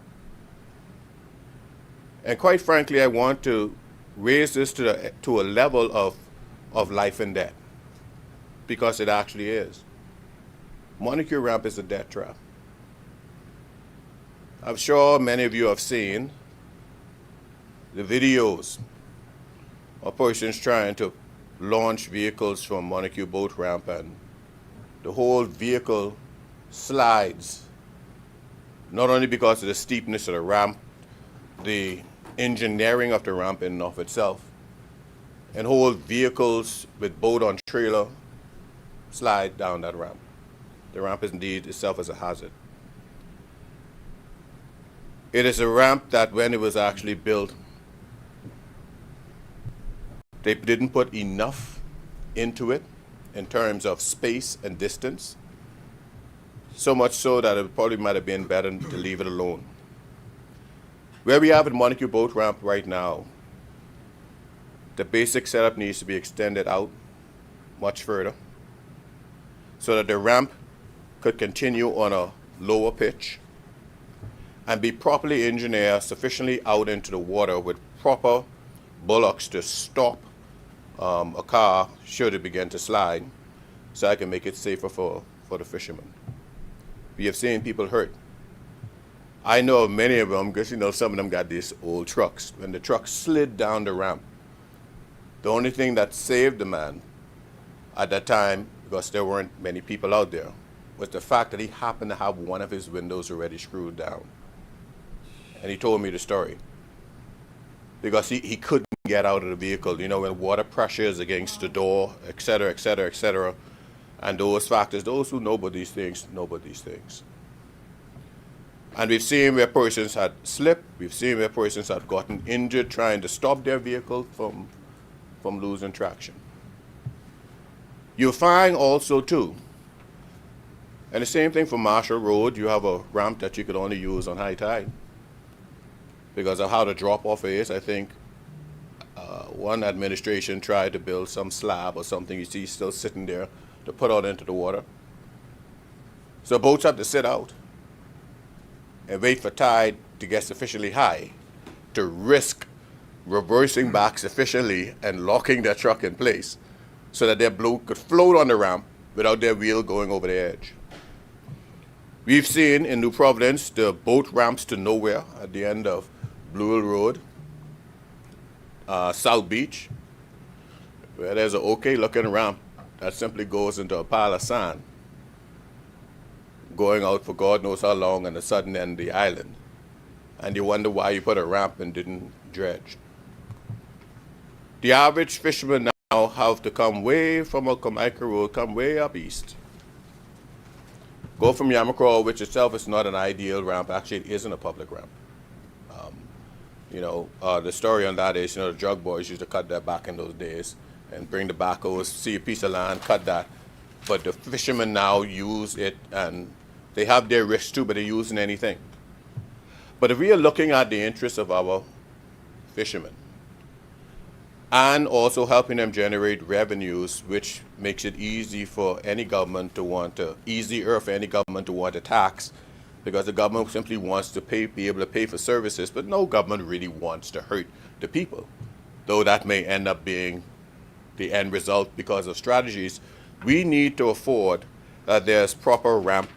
And quite frankly, I want to raise this to a level of life and death, because it actually is. Montague ramp is a death trap. I'm sure many of you have seen the videos of persons trying to launch vehicles from Montague boat ramp, and the whole vehicle slides, not only because of the steepness of the ramp, the engineering of the ramp in and of itself, and whole vehicles with boat on trailer slide down that ramp. The ramp is indeed itself as a hazard. It is a ramp that when it was actually built, they didn't put enough into it in terms of space and distance, so much so that it probably might have been better to leave it alone. Where we have at Montague boat ramp right now, the basic setup needs to be extended out much further so that the ramp could continue on a lower pitch and be properly engineered sufficiently out into the water with proper bullocks to stop a car should it begin to slide, so I can make it safer for the fishermen. We have seen people hurt. I know of many of them, because some of them got these old trucks. When the truck slid down the ramp, the only thing that saved the man at that time, because there weren't many people out there, was the fact that he happened to have one of his windows already screwed down. And he told me the story. Because he couldn't get out of the vehicle, when water pressure is against the door, et cetera, et cetera, et cetera. And those factors, those who know about these things, know about these things. And we've seen where persons had slipped, we've seen where persons had gotten injured trying to stop their vehicle from losing traction. You'll find also too, and the same thing for Marshall Road, you have a ramp that you could only use on high tide. Because of how the drop-off is, I think one administration tried to build some slab or something you see still sitting there to put out into the water. So boats have to sit out and wait for tide to get sufficiently high to risk reversing back sufficiently and locking their truck in place so that their boat could float on the ramp without their wheel going over the edge. We've seen in New Providence the boat ramps to nowhere at the end of Blue Hill Road, South Beach, where there's an okay looking ramp that simply goes into a pile of sand, going out for God knows how long on the southern end of the island. And you wonder why you put a ramp and didn't dredge. The average fisherman now have to come way from Okamika Road, come way up east. Go from Yamacraw, which itself is not an ideal ramp. Actually, it isn't a public ramp. The story on that is, the drug boys used to cut that back in those days and bring the backhoes, see a piece of land, cut that. But the fishermen now use it, and they have their risks too, but they're using anything. But if we are looking at the interests of our fishermen and also helping them generate revenues, which makes it easy for any government easier for any government to want to tax, because the government simply wants to be able to pay for services, but no government really wants to hurt the people, though that may end up being the end result because of strategies. We need to afford that there's proper ramp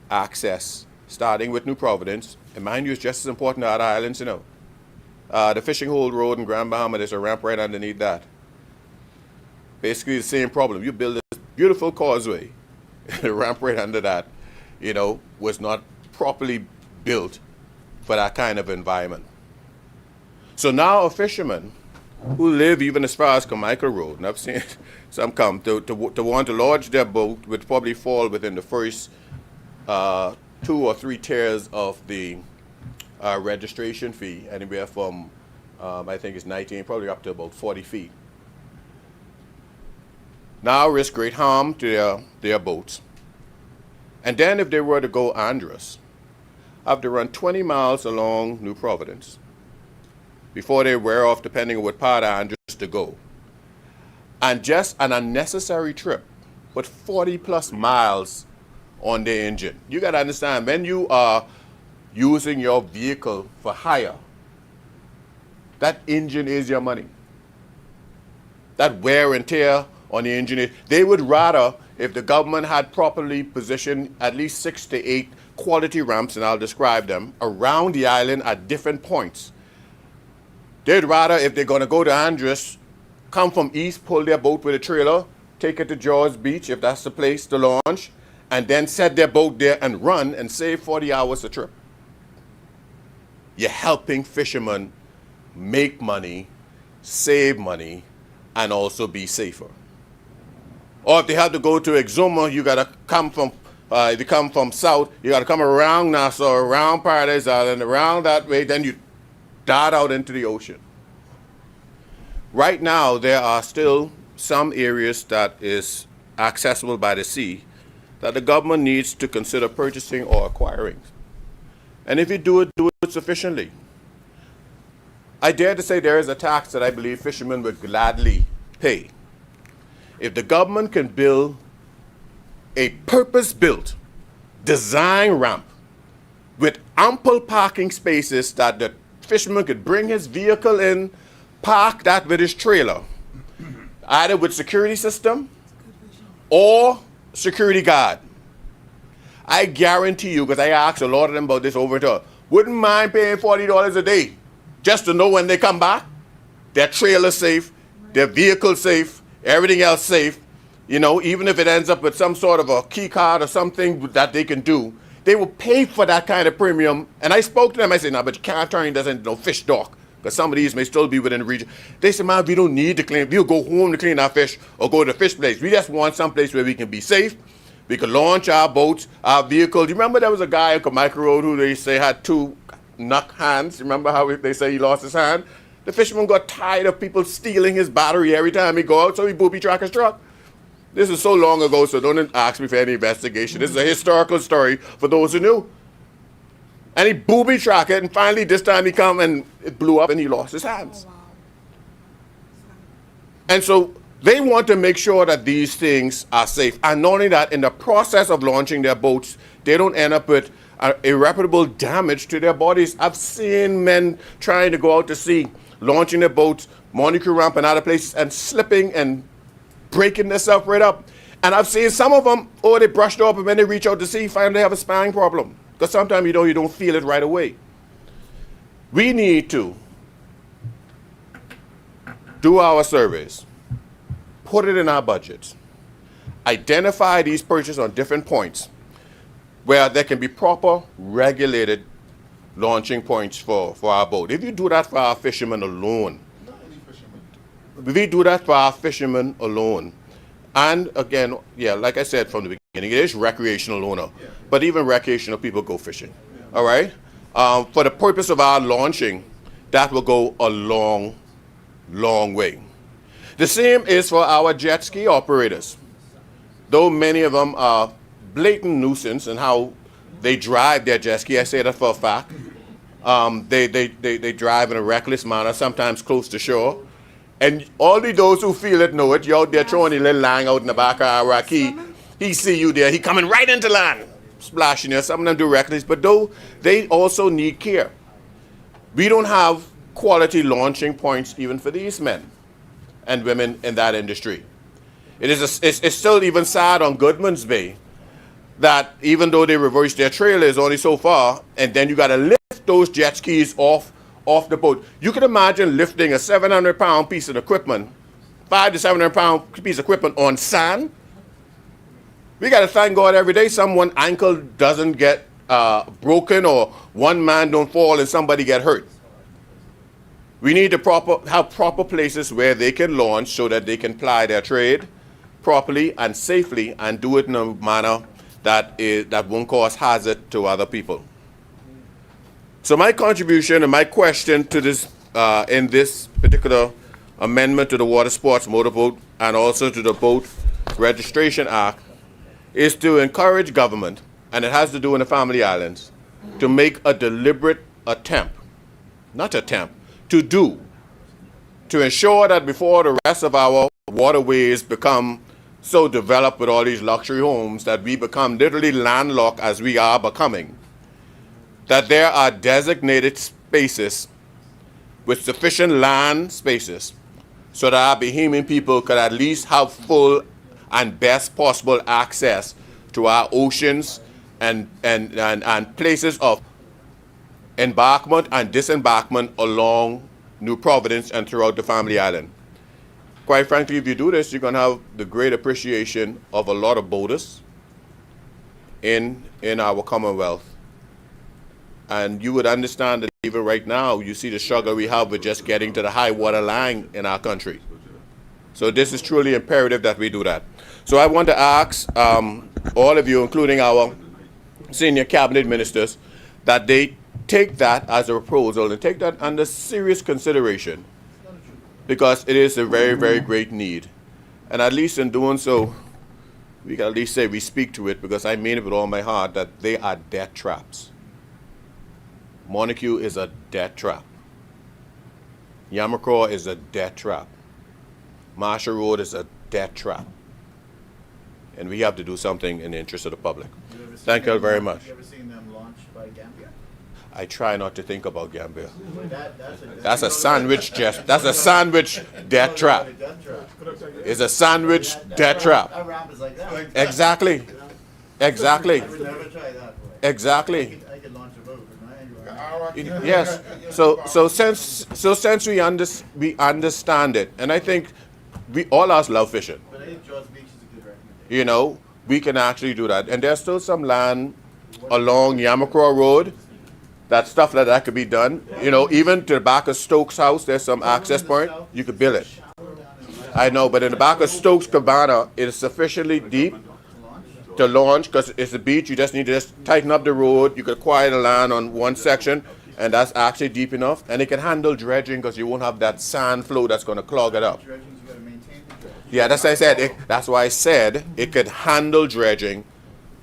access, starting with New Providence, and mind you, it's just as important to other islands, The Fishing Hole Road in Grand Bahama, there's a ramp right underneath that. Basically the same problem. You build this beautiful causeway, the ramp right under that, was not properly built for that kind of environment. So now a fisherman who live even as far as Carmichael Road, and I've seen some come to want to lodge their boat, would probably fall within the first 2 or 3 tiers of the registration fee, anywhere from I think it's 19, probably up to about 40 feet. Now risk great harm to their boats. And then if they were to go Andros, have to run 20 miles along New Providence before they wear off, depending on what part of Andros to go. And just an unnecessary trip, but 40 plus miles on the engine. You got to understand, when you are using your vehicle for hire, that engine is your money. That wear and tear on the engine, they would rather, if the government had properly positioned at least 6 to 8 quality ramps, and I'll describe them, around the island at different points. They'd rather, if they're going to go to Andros, come from east, pull their boat with a trailer, take it to Jaws Beach, if that's the place to launch, and then set their boat there and run and save 40 hours a trip. You're helping fishermen make money, save money, and also be safer. Or if they have to go to Exuma, you got to come from, if you come from south, you got to come around Nassau, around Paradise Island, around that way, then you dart out into the ocean. Right now, there are still some areas that is accessible by the sea that the government needs to consider purchasing or acquiring. And if you do it sufficiently. I dare to say there is a tax that I believe fishermen would gladly pay. If the government can build a purpose-built design ramp with ample parking spaces that the fisherman could bring his vehicle in, park that with his trailer, either with security system or security guard. I guarantee you, because I asked a lot of them about this over and over, wouldn't mind paying $40 a day just to know when they come back, their trailer safe, their vehicle safe, everything else safe. You know, even if it ends up with some sort of a key card or something that they can do, they will pay for that kind of premium. And I spoke to them, I said, no, but you can't turn this into no fish dock, because some of these may still be within the region. They said, man, we don't need to clean, we'll go home to clean our fish or go to the fish place. We just want some place where we can be safe. We could launch our boats, our vehicles. You remember there was a guy on Kamika Road who they say had 2 knuck hands? You remember how they say he lost his hand? The fisherman got tired of people stealing his battery every time he go out, so he booby tracked his truck. This is so long ago, so don't ask me for any investigation. This is a historical story for those who knew. And he booby tracked it, and finally this time he come and it blew up and he lost his hands. And so they want to make sure that these things are safe. And not only that, in the process of launching their boats, they don't end up with irreparable damage to their bodies. I've seen men trying to go out to sea, launching their boats, Monaco Ramp and other places, and slipping and breaking themselves right up. And I've seen some of them, oh, they brushed off, and when they reach out to sea, find they have a spine problem. Because sometimes, you know, you don't feel it right away. We need to do our surveys, put it in our budgets, identify these purchases on different points where there can be proper regulated launching points for our boat. If you do that for our fishermen alone, if we do that for our fishermen alone, and again, yeah, like I said from the beginning, it is recreational owner, but even recreational people go fishing, all right? For the purpose of our launching, that will go a long, long way. The same is for our jet ski operators. Though many of them are blatant nuisance in how they drive their jet ski, I say that for a fact. They drive in a reckless manner, sometimes close to shore. And only those who feel it know it. You're out there throwing your little line out in the back of Iraq. He see you there. He coming right into land, splashing you. Some of them do reckless, but though they also need care. We don't have quality launching points even for these men and women in that industry. It's still even sad on Goodman's Bay that even though they reverse their trailers only so far, and then you got to lift those jet skis off the boat. You can imagine lifting a 700-pound piece of equipment, 500 to 700-pound piece of equipment on sand. We got to thank God every day someone ankle doesn't get broken or one man don't fall and somebody get hurt. We need to have proper places where they can launch so that they can ply their trade properly and safely and do it in a manner that won't cause hazard to other people. So my contribution and my question to this, in this particular amendment to the Water Sports Motorboat and also to the Boat Registration Act is to encourage government, and it has to do in the Family Islands, to make a deliberate attempt, to ensure that before the rest of our waterways become so developed with all these luxury homes that we become literally landlocked as we are becoming, that there are designated spaces with sufficient land spaces so that our Bahamian people could at least have full and best possible access to our oceans and places of embarkment and disembarkment along New Providence and throughout the Family Island. Quite frankly, if you do this, you're going to have the great appreciation of a lot of boaters in our Commonwealth. And you would understand that even right now, you see the struggle we have with just getting to the high water line in our country. So this is truly imperative that we do that. So I want to ask all of you, including our senior cabinet ministers, that they take that as a proposal and take that under serious consideration, because it is a very, very great need. And at least in doing so, we can at least say we speak to it, because I mean it with all my heart that they are death traps. Monaco is a death trap. Yamacraw is a death trap. Marshall Road is a death trap. And we have to do something in the interest of the public. Thank you very much. Have you ever seen them launched by Gambia? I try not to think about Gambia. That's a sandwich that's a sandwich death trap. It's a sandwich death trap. Exactly. Exactly. Exactly. Yes. So since we understand it, and I think we all us love fishing. You know, we can actually do that. And there's still some land along Yamacraw Road. That stuff that could be done. You know, even to the back of Stokes' house, there's some access point. You could build it. I know, but in the back of Stokes Cabana, it is sufficiently deep to launch because it's a beach. You just need to just tighten up the road. You could acquire the land on one section, and that's actually deep enough. And it can handle dredging because you won't have that sand flow that's going to clog it up. Yeah, that's why I said that's why I said it could handle dredging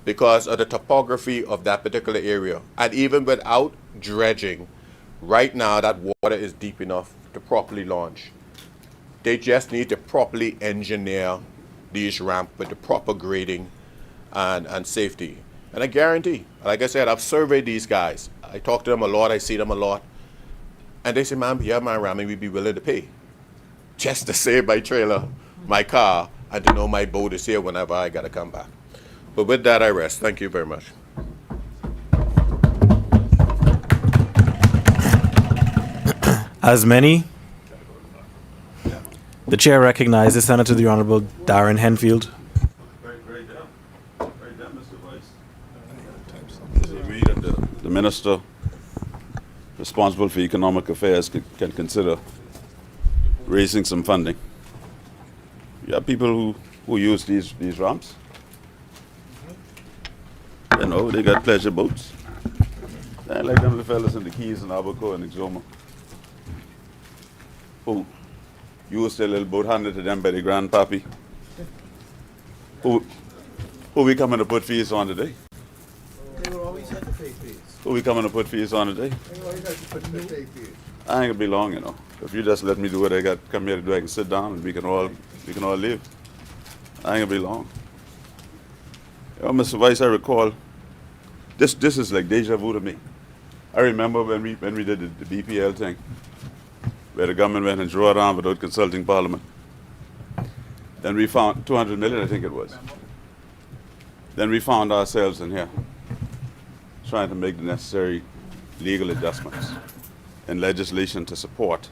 because of the topography of that particular area. And even without dredging, right now that water is deep enough to properly launch. They just need to properly engineer these ramps with the proper grading and safety. And I guarantee, like I said, I've surveyed these guys. I talk to them a lot, I see them a lot. And they say, man, yeah, man, Rami, we'd be willing to pay. Just to save my trailer, my car, and to know my boat is here whenever I gotta come back. But with that, I rest. Thank you very much. As many, the chair recognizes Senator the Honorable Darren Henfield. The minister responsible for economic affairs can consider raising some funding. You have people who use these ramps. You know, they got pleasure boats. They like them the fellas in the Keys and Abaco and Exoma who use their little boat handed to them by the grandpappy. Who we coming to put fees on today? They will always have to pay fees. Who we coming to put fees on today? They will always have to pay fees. I ain't gonna be long, you know. If you just let me do what I got come here to do, I can sit down and we can all leave. I ain't gonna be long. You know, Mr. Vice, I recall this is like deja vu to me. I remember when we did the BPL thing, where the government went and drew it on without consulting Parliament. Then we found 200 million, I think it was. Then we found ourselves in here, trying to make the necessary legal adjustments and legislation to support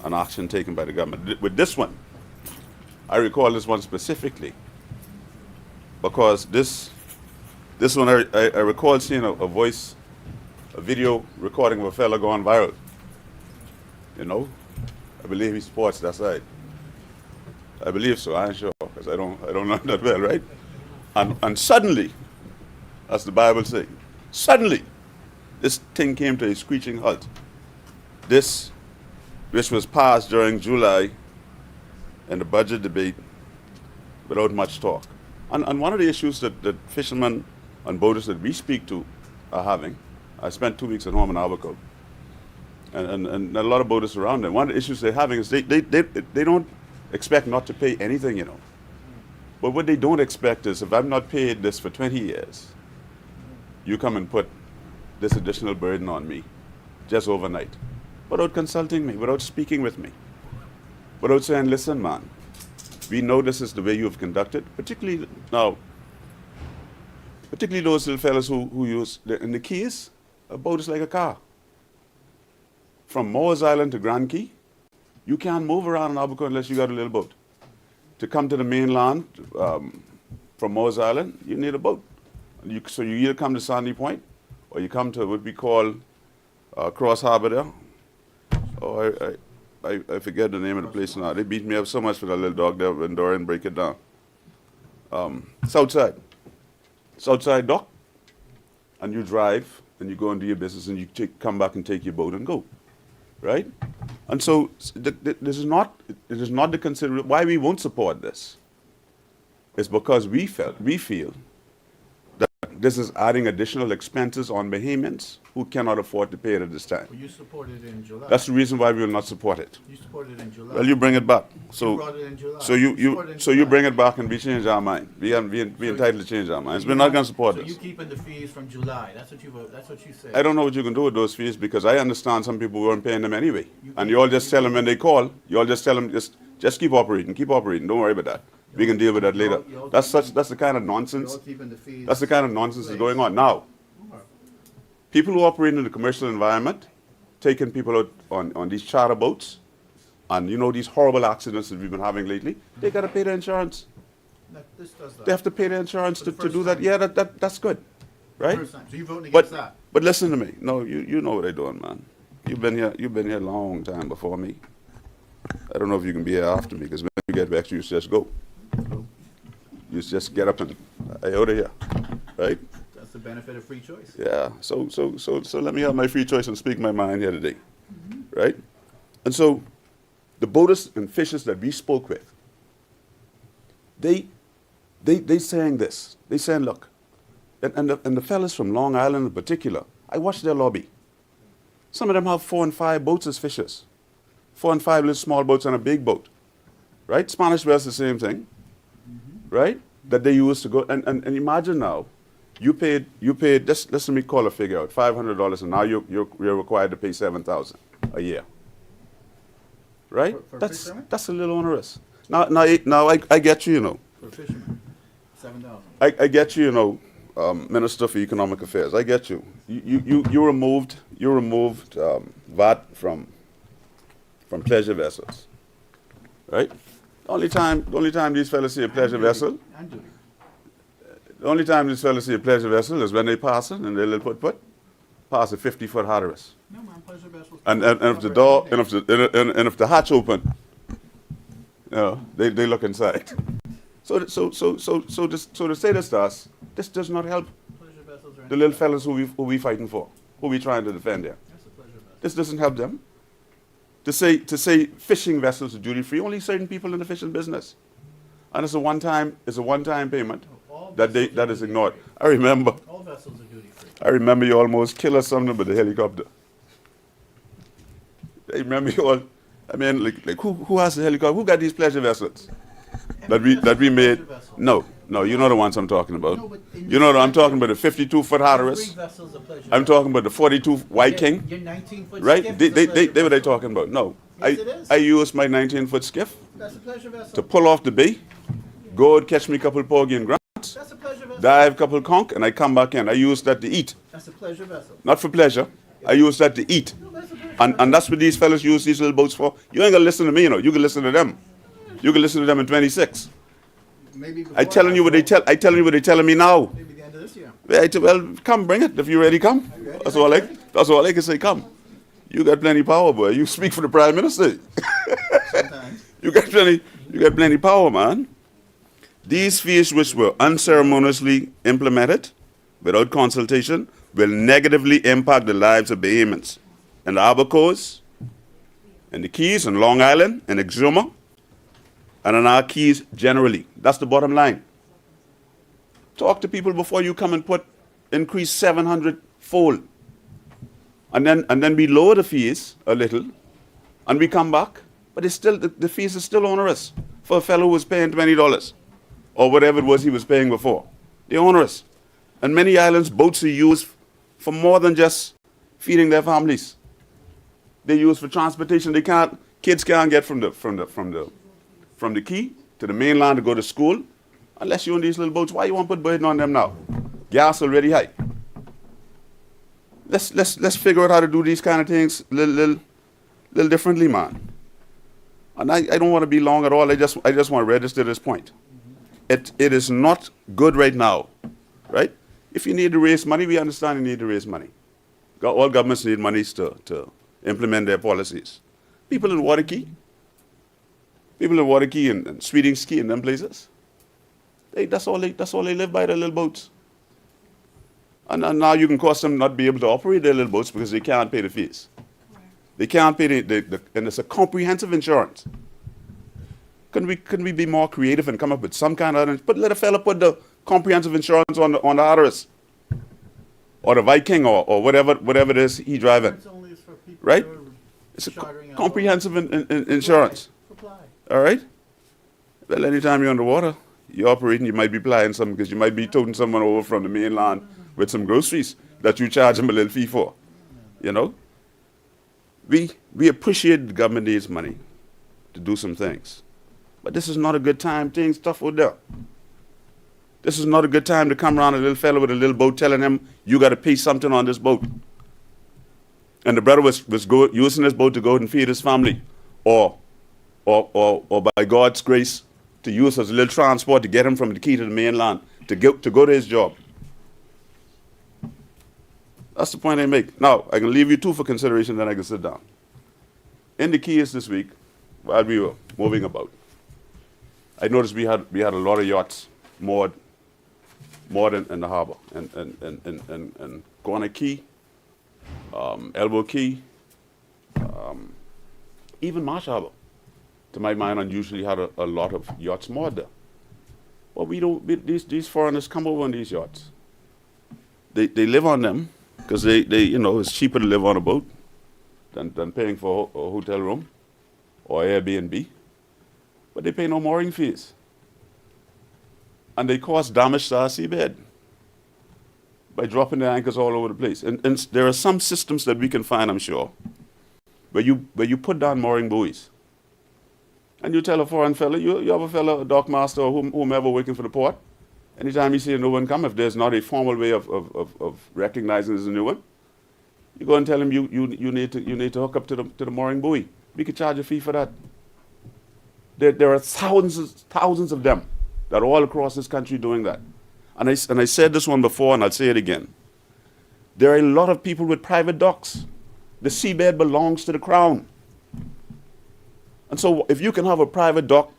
an action taken by the government. With this one, I recall this one specifically because this one I recall seeing a video recording of a fella going viral. You know, I believe he sports that side. I believe so. I ain't sure because I don't know that well, right? And suddenly, as the Bible says, suddenly, this thing came to a screeching halt. This, which was passed during July in the budget debate without much talk. And one of the issues that fishermen and boaters that we speak to are having, I spent 2 weeks at home in Abaco, and a lot of boaters around them. One of the issues they're having is they don't expect not to pay anything, you know. But what they don't expect is if I've not paid this for 20 years, you come and put this additional burden on me just overnight, without consulting me, without speaking with me, without saying, listen, man, we know this is the way you've conducted, particularly those little fellas who use, in the Keys, a boat is like a car. From Moores Island to Grand Key, you can't move around in Abaco unless you got a little boat. To come to the mainland from Moores Island, you need a boat. So you either come to Sandy Point or you come to what we call Cross Harbor there. Oh, I forget the name of the place now. They beat me up so much for that little dog there when Dorian break it down. Southside dock, and you drive and you go and do your business and you come back and take your boat and go, right? And so it is not the consideration why we won't support this. It's because we feel that this is adding additional expenses on Bahamians who cannot afford to pay it at this time. Well, you supported it in July. That's the reason why we will not support it. You supported it in July. Well, you bring it back. You So, brought it in July. so you supported it in so you July. bring it back and we change our mind. We entitled to change our minds. We're not going to support So this. you keeping the fees from July? That's what you said. I don't know what you can do with those fees because I understand some people weren't paying them anyway. And you all just tell them when they call, you all just tell them just keep operating. Don't worry about that. We can deal with that later. That's the kind of nonsense. That's the kind of nonsense that's going on now. People who operate in the commercial environment, taking people out on these charter boats, and you know these horrible accidents that we've been having lately, they got to pay the insurance. This does that. They have to pay the insurance to do that. time. Yeah, that's good, right? First time. So you're voting against that? But listen to me. No, you know what they're doing, man. You've been here a long time before me. I don't know if you can be here after me because when you get back, you just go. You just get up and out of here, right? That's the benefit of free choice. Yeah. So let me have my free choice and speak my mind here today, right? And so, the boaters and fishers that we spoke with, they saying this. They saying, look, and the fellas from Long Island in particular, I watched their lobby. Some of them have 4 and 5 boats as fishers, 4 and 5 little small boats and a big boat, right? Spanish West the same thing, right? That they used to go and imagine now, you paid. Let me call a figure out, $500, and now you're required to pay $7,000 a year, right? For That's a little onerous. Now I get you, you know. For a fisherman, $7,000. I get you, you know, Minister for Economic Affairs. I get you. You removed VAT from pleasure vessels, right? The only time these fellas see a pleasure vessel. The only time these fellas see a pleasure vessel is when they pass it and they little put pass a 50-foot hatteras. No, man, pleasure vessels. And if the door and if the hatch open, you know, they look inside. So to say this to us, this does not help the little fellas who we fighting for, who we trying to defend here. This doesn't help them. To say fishing vessels are duty free, only certain people in the fishing business, and it's a one-time payment that is ignored. I remember. All vessels are duty free. I remember you almost killed us something with the helicopter. I remember you all. I mean, like who has the helicopter? Who got these pleasure vessels that we made? No, you know the ones I'm talking about. No, you know I'm talking about the 52-foot Hatteras. I'm talking about the 42 White King. Your 19-foot Right? skiff They is a pleasure what they vessel. talking about. No, Yes, it is. I used my 19-foot skiff That's a pleasure vessel. to pull off the bay, go out, catch me a couple porgy and grounds, That's a pleasure vessel. dive a couple conch, and I come back in. I used that to eat, That's a pleasure vessel. not for pleasure. I use that to eat. And that's what these fellas use these little boats for. You ain't gonna listen to me, you know. You can listen to them. You can listen to them in 26. Maybe I telling you what they telling me now. Maybe the end of this year. Well, come bring it if you ready. Come. That's all I can say. Come. You got plenty power, boy. You speak for the Prime Minister. Sometimes. You got plenty power, man. These fees which were unceremoniously implemented without consultation will negatively impact the lives of Bahamians in the Arbor Coast, in the Keys, in Long Island, in Exuma, and in our Keys generally. That's the bottom line. Talk to people before you come and increase 700-fold. And then we lower the fees a little, and we come back, but it's still the fees are still onerous for a fellow who was paying $20 or whatever it was he was paying before. They're onerous. And many islands, boats are used for more than just feeding their families. They're used for transportation. Kids can't get from the Key to the mainland to go to school unless you're on these little boats. Why you want to put burden on them now? Gas already high. Let's figure out how to do these kind of things little differently, man. And I don't want to be long at all. I just want to register this point. It is not good right now, right? If you need to raise money, we understand you need to raise money. All governments need money to implement their policies. People in Waterkey and Sweeting Ski and them places, that's all they live by, their little boats. And now you can cause them not be able to operate their little boats because they can't pay the fees. They can't pay and it's a comprehensive insurance. Couldn't we be more creative and come up with some kind of, let a fella put the comprehensive insurance on the Hatteras or the Viking or whatever it is he driving. Right? It's a comprehensive insurance. All right? Well, anytime you're underwater, you're operating, you might be plying something because you might be toting someone over from the mainland with some groceries that you charge them a little fee for. You know? We appreciate the government needs money to do some things. But this is not a good time. Things tough out there. This is not a good time to come around a little fella with a little boat telling him, you got to pay something on this boat. And the brother was using this boat to go and feed his family, or by God's grace, to use as a little transport to get him from the key to the mainland, to go to his job. That's the point I make. Now, I can leave you two for consideration, then I can sit down. In the Keys this week, while we were moving about, I noticed we had a lot of yachts moored in the harbor, and Corner Key, Elbow Key, even Marsh Harbor, to my mind, unusually had a lot of yachts moored there. Well, these foreigners come over on these yachts. They live on them because they it's cheaper to live on a boat than paying for a hotel room or Airbnb. But they pay no mooring fees. And they cause damage to our seabed by dropping their anchors all over the place. And there are some systems that we can find, I'm sure, where you put down mooring buoys. And you tell a foreign fella, you have a fella, a dock master or whomever working for the port, anytime you see a new one come, if there's not a formal way of recognizing there's a new one, you go and tell him you need to hook up to the mooring buoy. We could charge a fee for that. There are thousands of them that are all across this country doing that. And I said this one before, and I'll say it again. There are a lot of people with private docks. The seabed belongs to the Crown. And so if you can have a private dock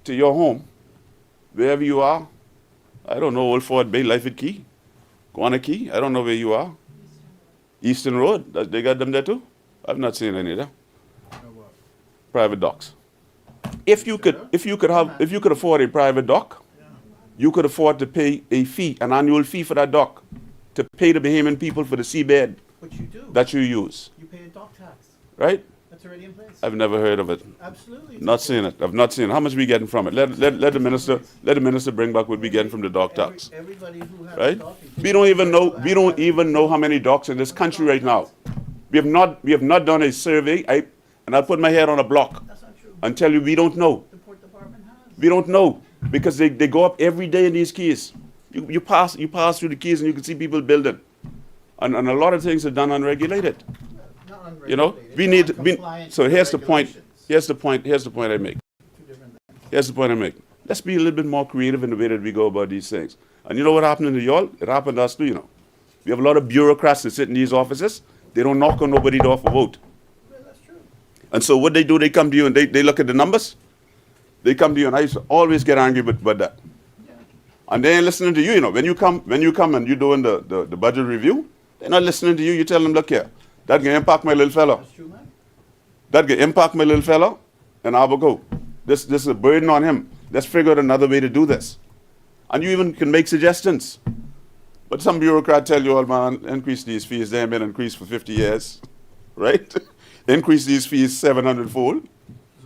to your home, wherever you are, I don't know, Old Fort Bay, Lyford Key, Guana Key, I don't know where you are. Eastern Road, they got them there too? I've not seen any there. Private docks. If you could afford a private dock, you could afford to pay a fee, an annual fee for that dock, to pay the Bahamian people for the seabed that you use. You pay a dock tax. Right? That's already in place. I've never heard of it. Absolutely. Not seen it. I've not seen it. How much are we getting from it? Let the minister bring back what we getting from the dock tax. Everybody who has Right? a dock, We don't even know how many docks in this country right now. We have not done a survey. And I'll put my head on a block and tell you we don't know. the Port Department has. We don't know because they go up every day in these keys. You pass through the keys and you can see people building, and a lot of things are done unregulated. Not unregulated. You know, so here's the point. Here's the point I make. Here's the point I make. Let's be a little bit more creative in the way that we go about these things. And you know what happened to y'all? It happened to us too, you know. We have a lot of bureaucrats that sit in these offices. They don't knock on nobody's door for vote. And so what they do, they come to you and they look at the numbers. They come to you, and I used to always get angry about that. Yeah. And they ain't listening to you, you know. When you come and you're doing the budget review, they're not listening to you. You tell them, look here, that can impact my little fella. That's true, man. That can impact my little fella, and I will go. This is a burden on him. Let's figure out another way to do this. And you even can make suggestions. But some bureaucrat tell you, oh man, increase these fees. They ain't been increased for 50 years, right? Increase these fees 700-fold,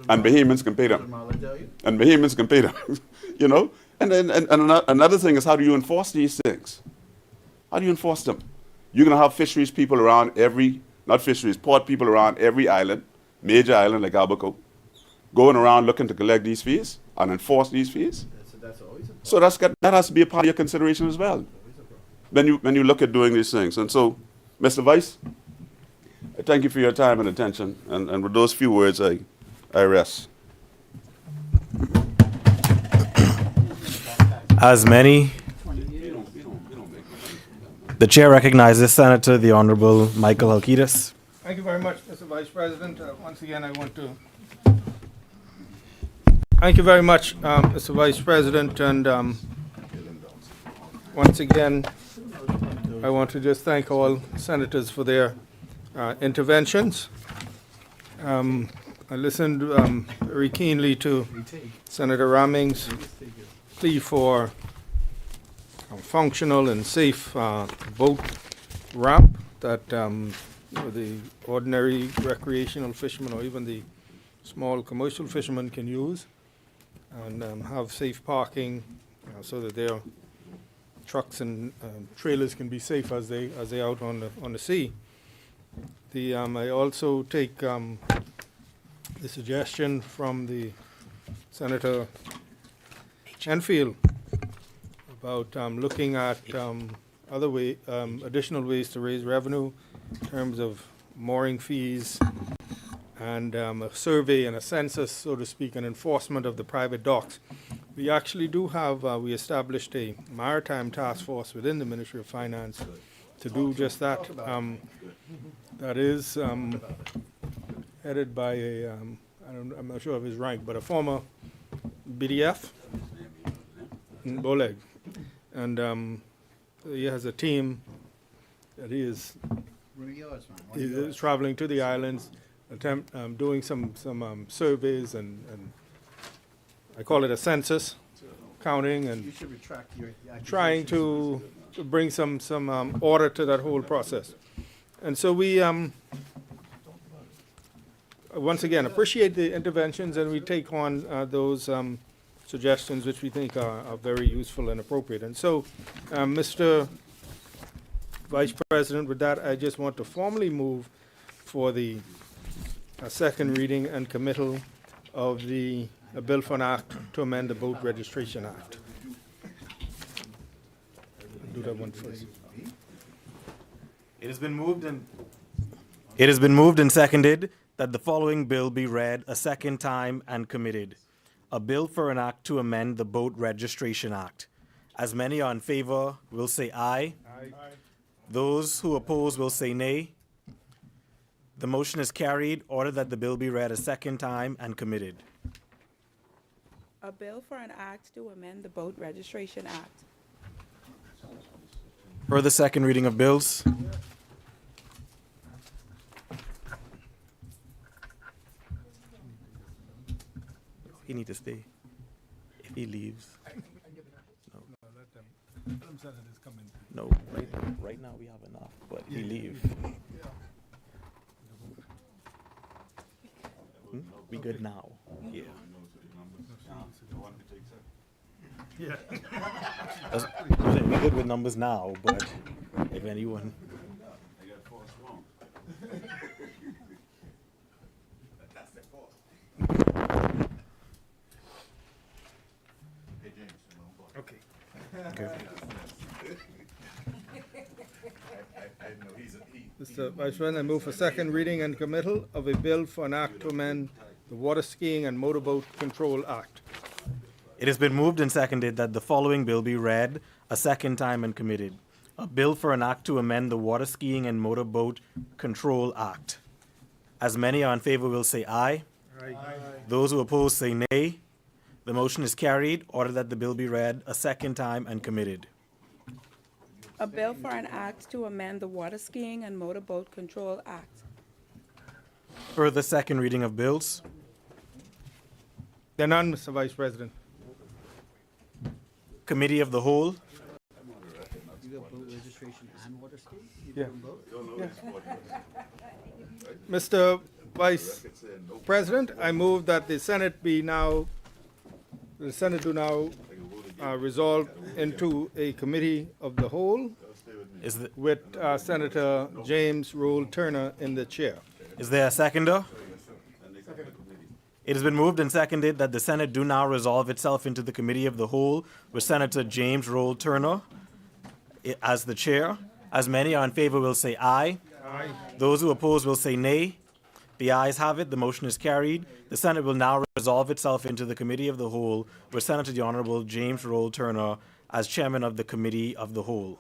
and Bahamians can pay them. And Bahamians can pay them, you know? And another thing is, how do you enforce these things? How do you enforce them? You're going to have fisheries people around port people around every island, major island like Albuquerque, going around looking to collect these fees and enforce these fees. That's always a So that has to be a part of your consideration as well when you look at doing these things. And so, Mr. Vice, I thank you for your time and attention. And with those few words, I rest. As many, the chair recognizes Senator the Honorable Michael Halkitis. Thank you very much, Mr. Vice President. Once again, I want to thank you very much, Mr. Vice President, and once again, I want to just thank all senators for their interventions. I listened very keenly to Senator Ramming's plea for functional and safe boat ramp that the ordinary recreational fishermen or even the small commercial fishermen can use, and have safe parking so that their trucks and trailers can be safe as they out on the sea. I also take the suggestion from the Senator Enfield about looking at additional ways to raise revenue in terms of mooring fees and a survey and a census, so to speak, and enforcement of the private docks. We actually do have, we established a maritime task force within the Ministry of Finance to do just that. That is headed by I'm not sure of his rank, but a former BDF, Boleg. And he has a team that he is traveling to the islands, doing some surveys and I call it a census, counting and You should retract your trying to bring some order to that whole process. And so we once again appreciate the interventions, and we take on those suggestions which we think are very useful and appropriate. And so, Mr. Vice President, with that, I just want to formally move for the second reading and committal of the bill for an act to amend the Boat Registration Act. Do that one first. It has been moved and seconded that the following bill be read a second time and committed. A bill for an act to amend the Boat Registration Act. As many are in favor will say aye. Aye. Those who oppose will say nay. The motion is carried. Order that the bill be read a second time and committed. A bill for an act to amend the Boat Registration Act. For the second reading of bills. He need to stay. If he leaves. No, right now we have enough, but he leave. We good now. Yeah. Yeah. We good with numbers now, but if anyone. Okay. Okay. Mr. Vice President, I move for second reading and committal of a bill for an act to amend the Water Skiing and Motorboat Control Act. It has been moved and seconded that the following bill be read a second time and committed. A bill for an act to amend the Water Skiing and Motorboat Control Act. As many are in favor will say aye. Aye. Those who oppose say nay. The motion is carried. Order that the bill be read a second time and committed. A bill for an act to amend the Water Skiing and Motorboat Control Act. For the second reading of bills. There are none, Mr. Vice President. Committee of the Whole. You got boat registration and water skiing? You Yeah. do them both? Mr. Vice President, I move that the Senate do now resolve into a committee of the whole with Senator James Roll Turner in the chair. Is there a seconder? It has been moved and seconded that the Senate do now resolve itself into the Committee of the Whole with Senator James Roll Turner as the chair. As many are in favor will say aye. Aye. Those who oppose will say nay. The ayes have it. The motion is carried. The Senate will now resolve itself into the Committee of the Whole with Senator the Honorable James Roll Turner as chairman of the Committee of the Whole.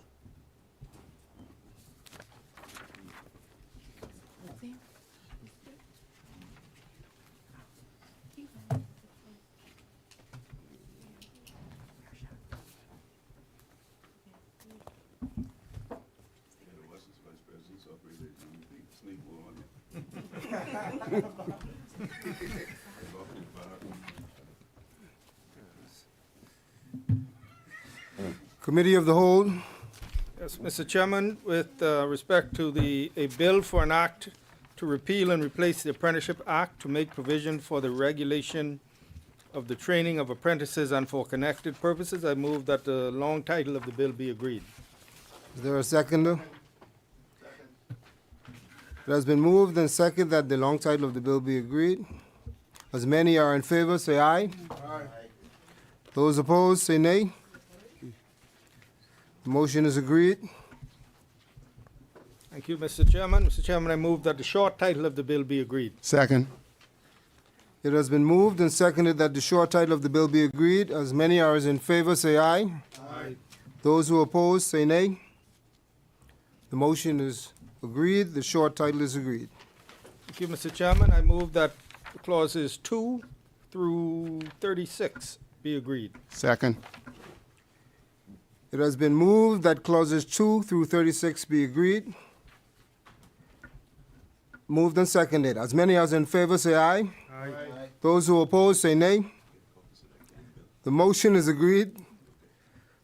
Committee of the Whole. Yes, Mr. Chairman, with respect to a bill for an act to repeal and replace the Apprenticeship Act to make provision for the regulation of the training of apprentices and for connected purposes, I move that the long title of the bill be agreed. Is there a seconder? It has been moved and seconded that the long title of the bill be agreed. As many are in favor, say aye. Aye. Those opposed, say nay. The motion is agreed. Thank you, Mr. Chairman. Mr. Chairman, I move that the short title of the bill be agreed. Second. It has been moved and seconded that the short title of the bill be agreed. As many are in favor, say aye. Aye. Those who oppose, say nay. The motion is agreed. The short title is agreed. Thank you, Mr. Chairman. I move that clauses 2 through 36 be agreed. Second. It has been moved that clauses 2 through 36 be agreed. Moved and seconded. As many as in favor, say aye. Aye. Those who oppose, say nay. The motion is agreed.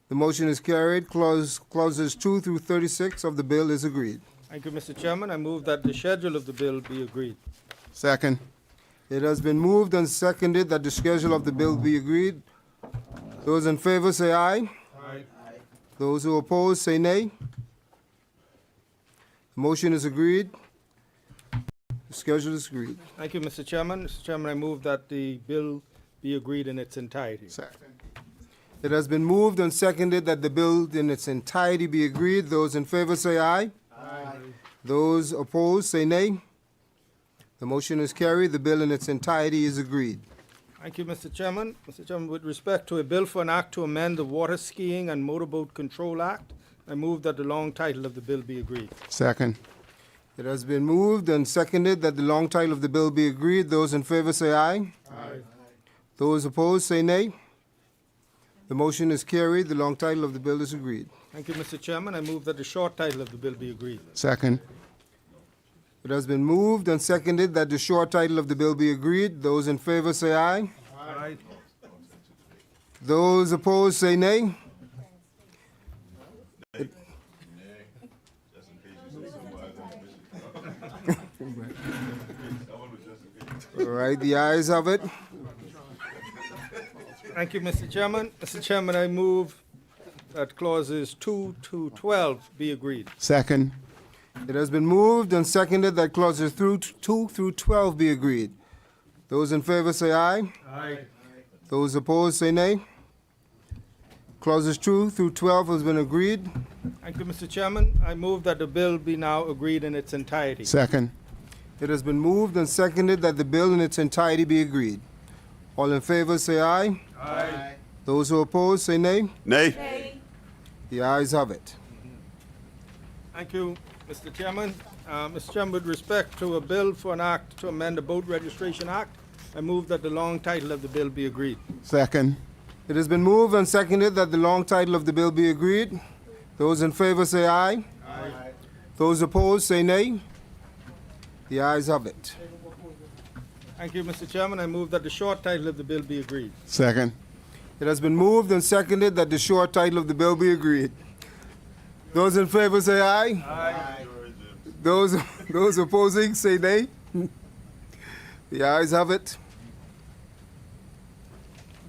The motion is carried. Clauses 2 through 36 of the bill is agreed. Thank you, Mr. Chairman. I move that the schedule of the bill be agreed. Second. It has been moved and seconded that the schedule of the bill be agreed. Those in favor, say aye. Aye. Those who oppose, say nay. The motion is agreed. The schedule is agreed. Thank you, Mr. Chairman. Mr. Chairman, I move that the bill be agreed in its entirety. Second. It has been moved and seconded that the bill in its entirety be agreed. Those in favor say aye. Aye. Those opposed say nay. The motion is carried. The bill in its entirety is agreed. Thank you, Mr. Chairman. Mr. Chairman, with respect to a bill for an act to amend the Water Skiing and Motorboat Control Act, I move that the long title of the bill be agreed. Second. It has been moved and seconded that the long title of the bill be agreed. Those in favor say aye. Aye. Those opposed say nay. The motion is carried. The long title of the bill is agreed. Thank you, Mr. Chairman. I move that the short title of the bill be agreed. Second. It has been moved and seconded that the short title of the bill be agreed. Those in favor say aye. Aye. Those opposed say nay. All right, the ayes have it. Thank you, Mr. Chairman. Mr. Chairman, I move that clauses 2 to 12 be agreed. Second. It has been moved and seconded that clauses 2 through 12 be agreed. Those in favor say aye. Aye. Those opposed say nay. Clauses 2 through 12 has been agreed. Thank you, Mr. Chairman. I move that the bill be now agreed in its entirety. Second. It has been moved and seconded that the bill in its entirety be agreed. All in favor say aye. Aye. Those who oppose say nay. Nay. The ayes have it. Thank you, Mr. Chairman. Mr. Chairman, with respect to a bill for an act to amend the Boat Registration Act, I move that the long title of the bill be agreed. Second. It has been moved and seconded that the long title of the bill be agreed. Those in favor say aye. Aye. Those opposed say nay. The ayes have it. Thank you, Mr. Chairman. I move that the short title of the bill be agreed. Second. It has been moved and seconded that the short title of the bill be agreed. Those in favor say aye. Aye. Those opposing say nay. The ayes have it.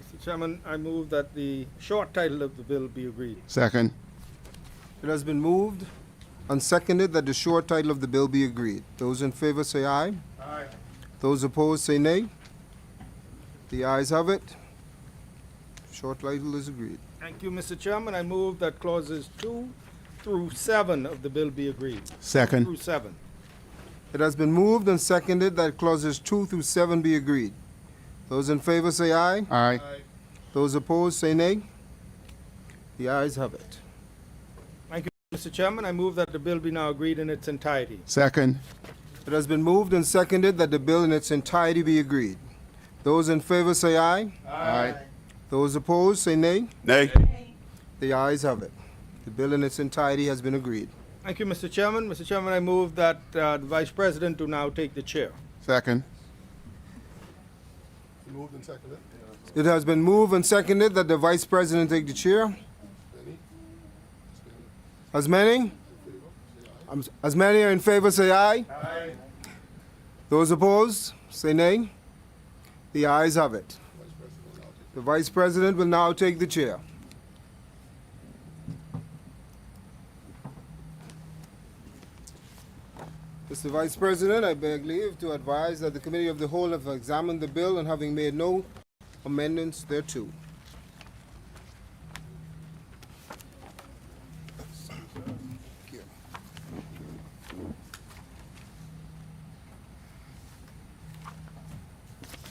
Mr. Chairman, I move that the short title of the bill be agreed. Second. It has been moved and seconded that the short title of the bill be agreed. Those in favor say aye. Aye. Those opposed say nay. The ayes have it. Short title is agreed. Thank you, Mr. Chairman. I move that clauses 2 through 7 of the bill be agreed. Second. Through 7. It has been moved and seconded that clauses 2 through 7 be agreed. Those in favor say aye. Aye. Those opposed say nay. The ayes have it. Thank you, Mr. Chairman. I move that the bill be now agreed in its entirety. Second. It has been moved and seconded that the bill in its entirety be agreed. Those in favor say aye. Aye. Those opposed say nay. Nay. The ayes have it. The bill in its entirety has been agreed. Thank you, Mr. Chairman. Mr. Chairman, I move that the Vice President do now take the chair. Second. Moved and seconded. It has been moved and seconded that the Vice President take the chair. Benny? As many? As many are in favor, say aye. Aye. Those opposed, say nay. The ayes have it. The Vice President will now take the chair. Mr. Vice President, I beg leave to advise that the Committee of the Whole have examined the bill and having made no amendments thereto.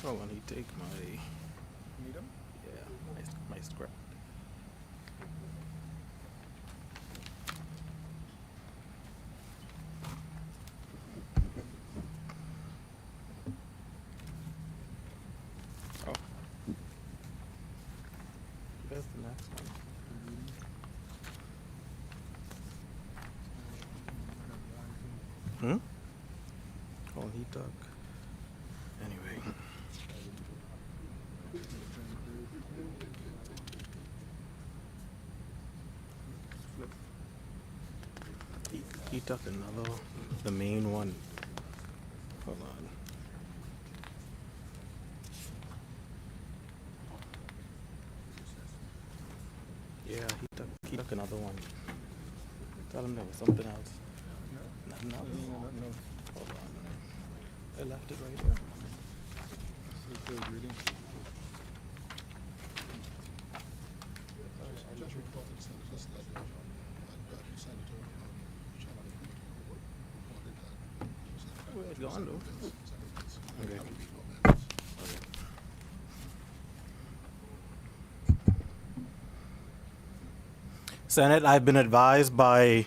Oh, let me take my. Yeah, my script. Oh. Where's the next one? Hmm? Oh, he took. Anyway. He took another, the main one. Hold on. Yeah, he took another one. Tell him there was something else. Nothing else? No. Hold on. I left it right here. Where it gone though? Okay. Senate, I've been advised by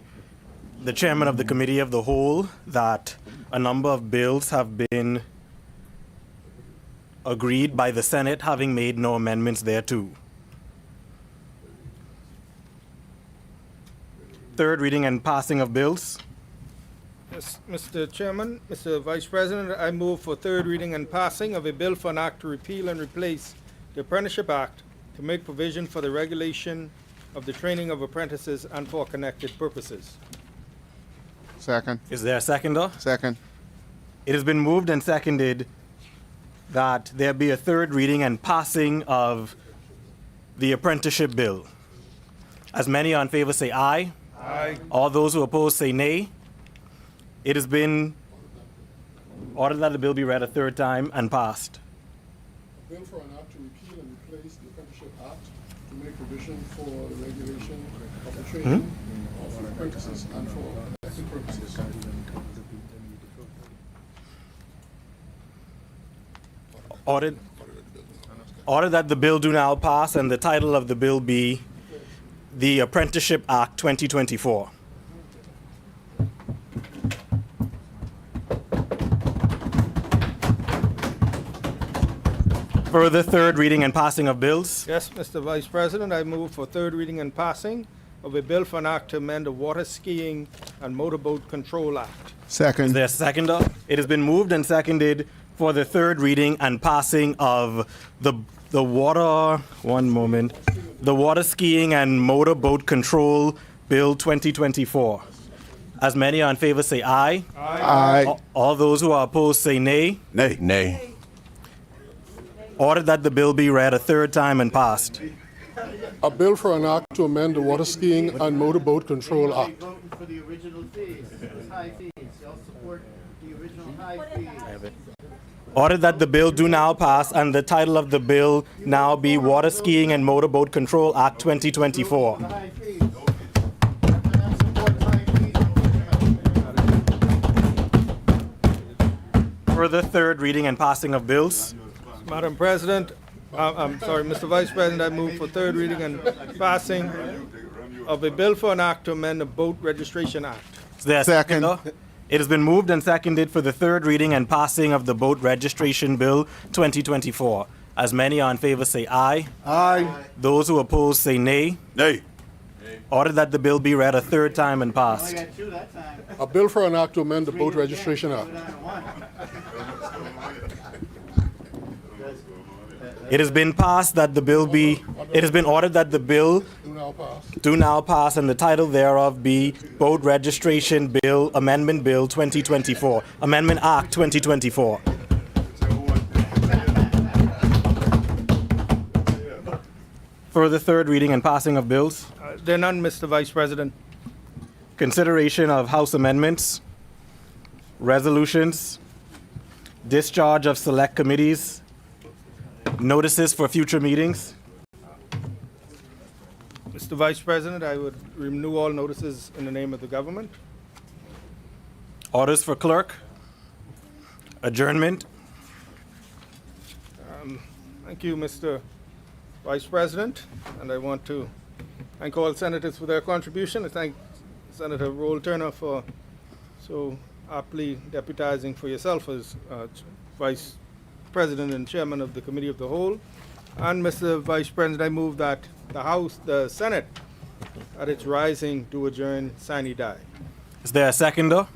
the chairman of the Committee of the Whole that a number of bills have been agreed by the Senate, having made no amendments thereto. Third reading and passing of bills. Yes, Mr. Chairman, Mr. Vice President, I move for third reading and passing of a bill for an act to repeal and replace the Apprenticeship Act to make provision for the regulation of the training of apprentices and for connected purposes. Second. Is there a seconder? Second. It has been moved and seconded that there be a third reading and passing of the apprenticeship bill. As many are in favor say aye. Aye. All those who oppose say nay. It has been ordered that the bill be read a third time and passed. A bill for an act to repeal and replace the Apprenticeship Act to make provision for the regulation of the training of apprentices and for connected purposes. Ordered that the bill do now pass and the title of the bill be the Apprenticeship Act 2024. Further third reading and passing of bills. Yes, Mr. Vice President, I move for third reading and passing of a bill for an act to amend the Water Skiing and Motorboat Control Act. Second. Is there a seconder? It has been moved and seconded for the third reading and passing of the water, the Water Skiing and Motorboat Control Bill 2024. As many are in favor say aye. Aye. All those who are opposed say nay. Nay. Nay. Ordered that the bill be read a third time and passed. A bill for an act to amend the Water Skiing and Motorboat Control Act. Voting for the original fees, those high fees. Y'all support the original high fees. Ordered that the bill do now pass and the title of the bill now be Water Skiing and Motorboat Control Act 2024. High fees. Represent support high fees. Further third reading and passing of bills. Madam President, I'm sorry, Mr. Vice President, I move for third reading and passing of a bill for an act to amend the Boat Registration Act. Is there a Second. seconder? It has been moved and seconded for the third reading and passing of the Boat Registration Bill 2024. As many are in favor say aye. Aye. Those who oppose say nay. Nay. Ordered that the bill be read a third time and I passed. got two that time. A bill for an act to amend the Boat Registration Act. It has been passed that the bill be, it has been ordered that the bill now pass. Do now pass, and the title thereof be Boat Registration Bill, Amendment Bill 2024, Amendment Act 2024. For the third reading and passing of bills, There are none, Mr. Vice President. consideration of House amendments, resolutions, discharge of select committees, notices for future meetings. Mr. Vice President, I would renew all notices in the name of the government. Orders for clerk. Adjournment. Thank you, Mr. Vice President, and I want to thank all senators for their contribution. I thank Senator Roll Turner for so aptly deputizing for yourself as Vice President and Chairman of the Committee of the Whole. And Mr. Vice President, I move that the Senate, at its rising, do adjourn sine die. Is there a seconder?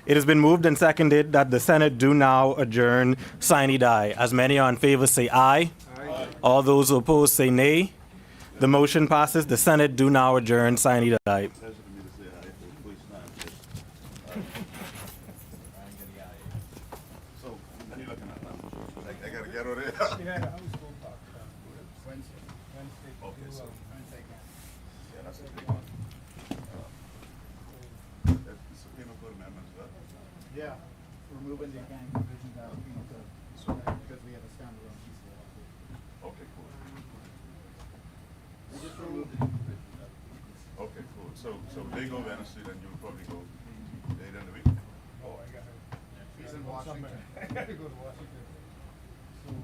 It has been moved and seconded that the Senate do now adjourn sine die. As many are in favor say aye. Aye. All those who oppose say nay. The motion passes. The Senate do now adjourn sine die. I gotta get over there. Yeah. Yeah, removing the gang provisions out of penal code, because we have a standalone piece of it. Okay, cool. We just removed the provisions out. Okay, cool. So they go Wednesday, then you'll probably go later in the week? Oh, I got it. He's in Washington. I gotta go to Washington. So,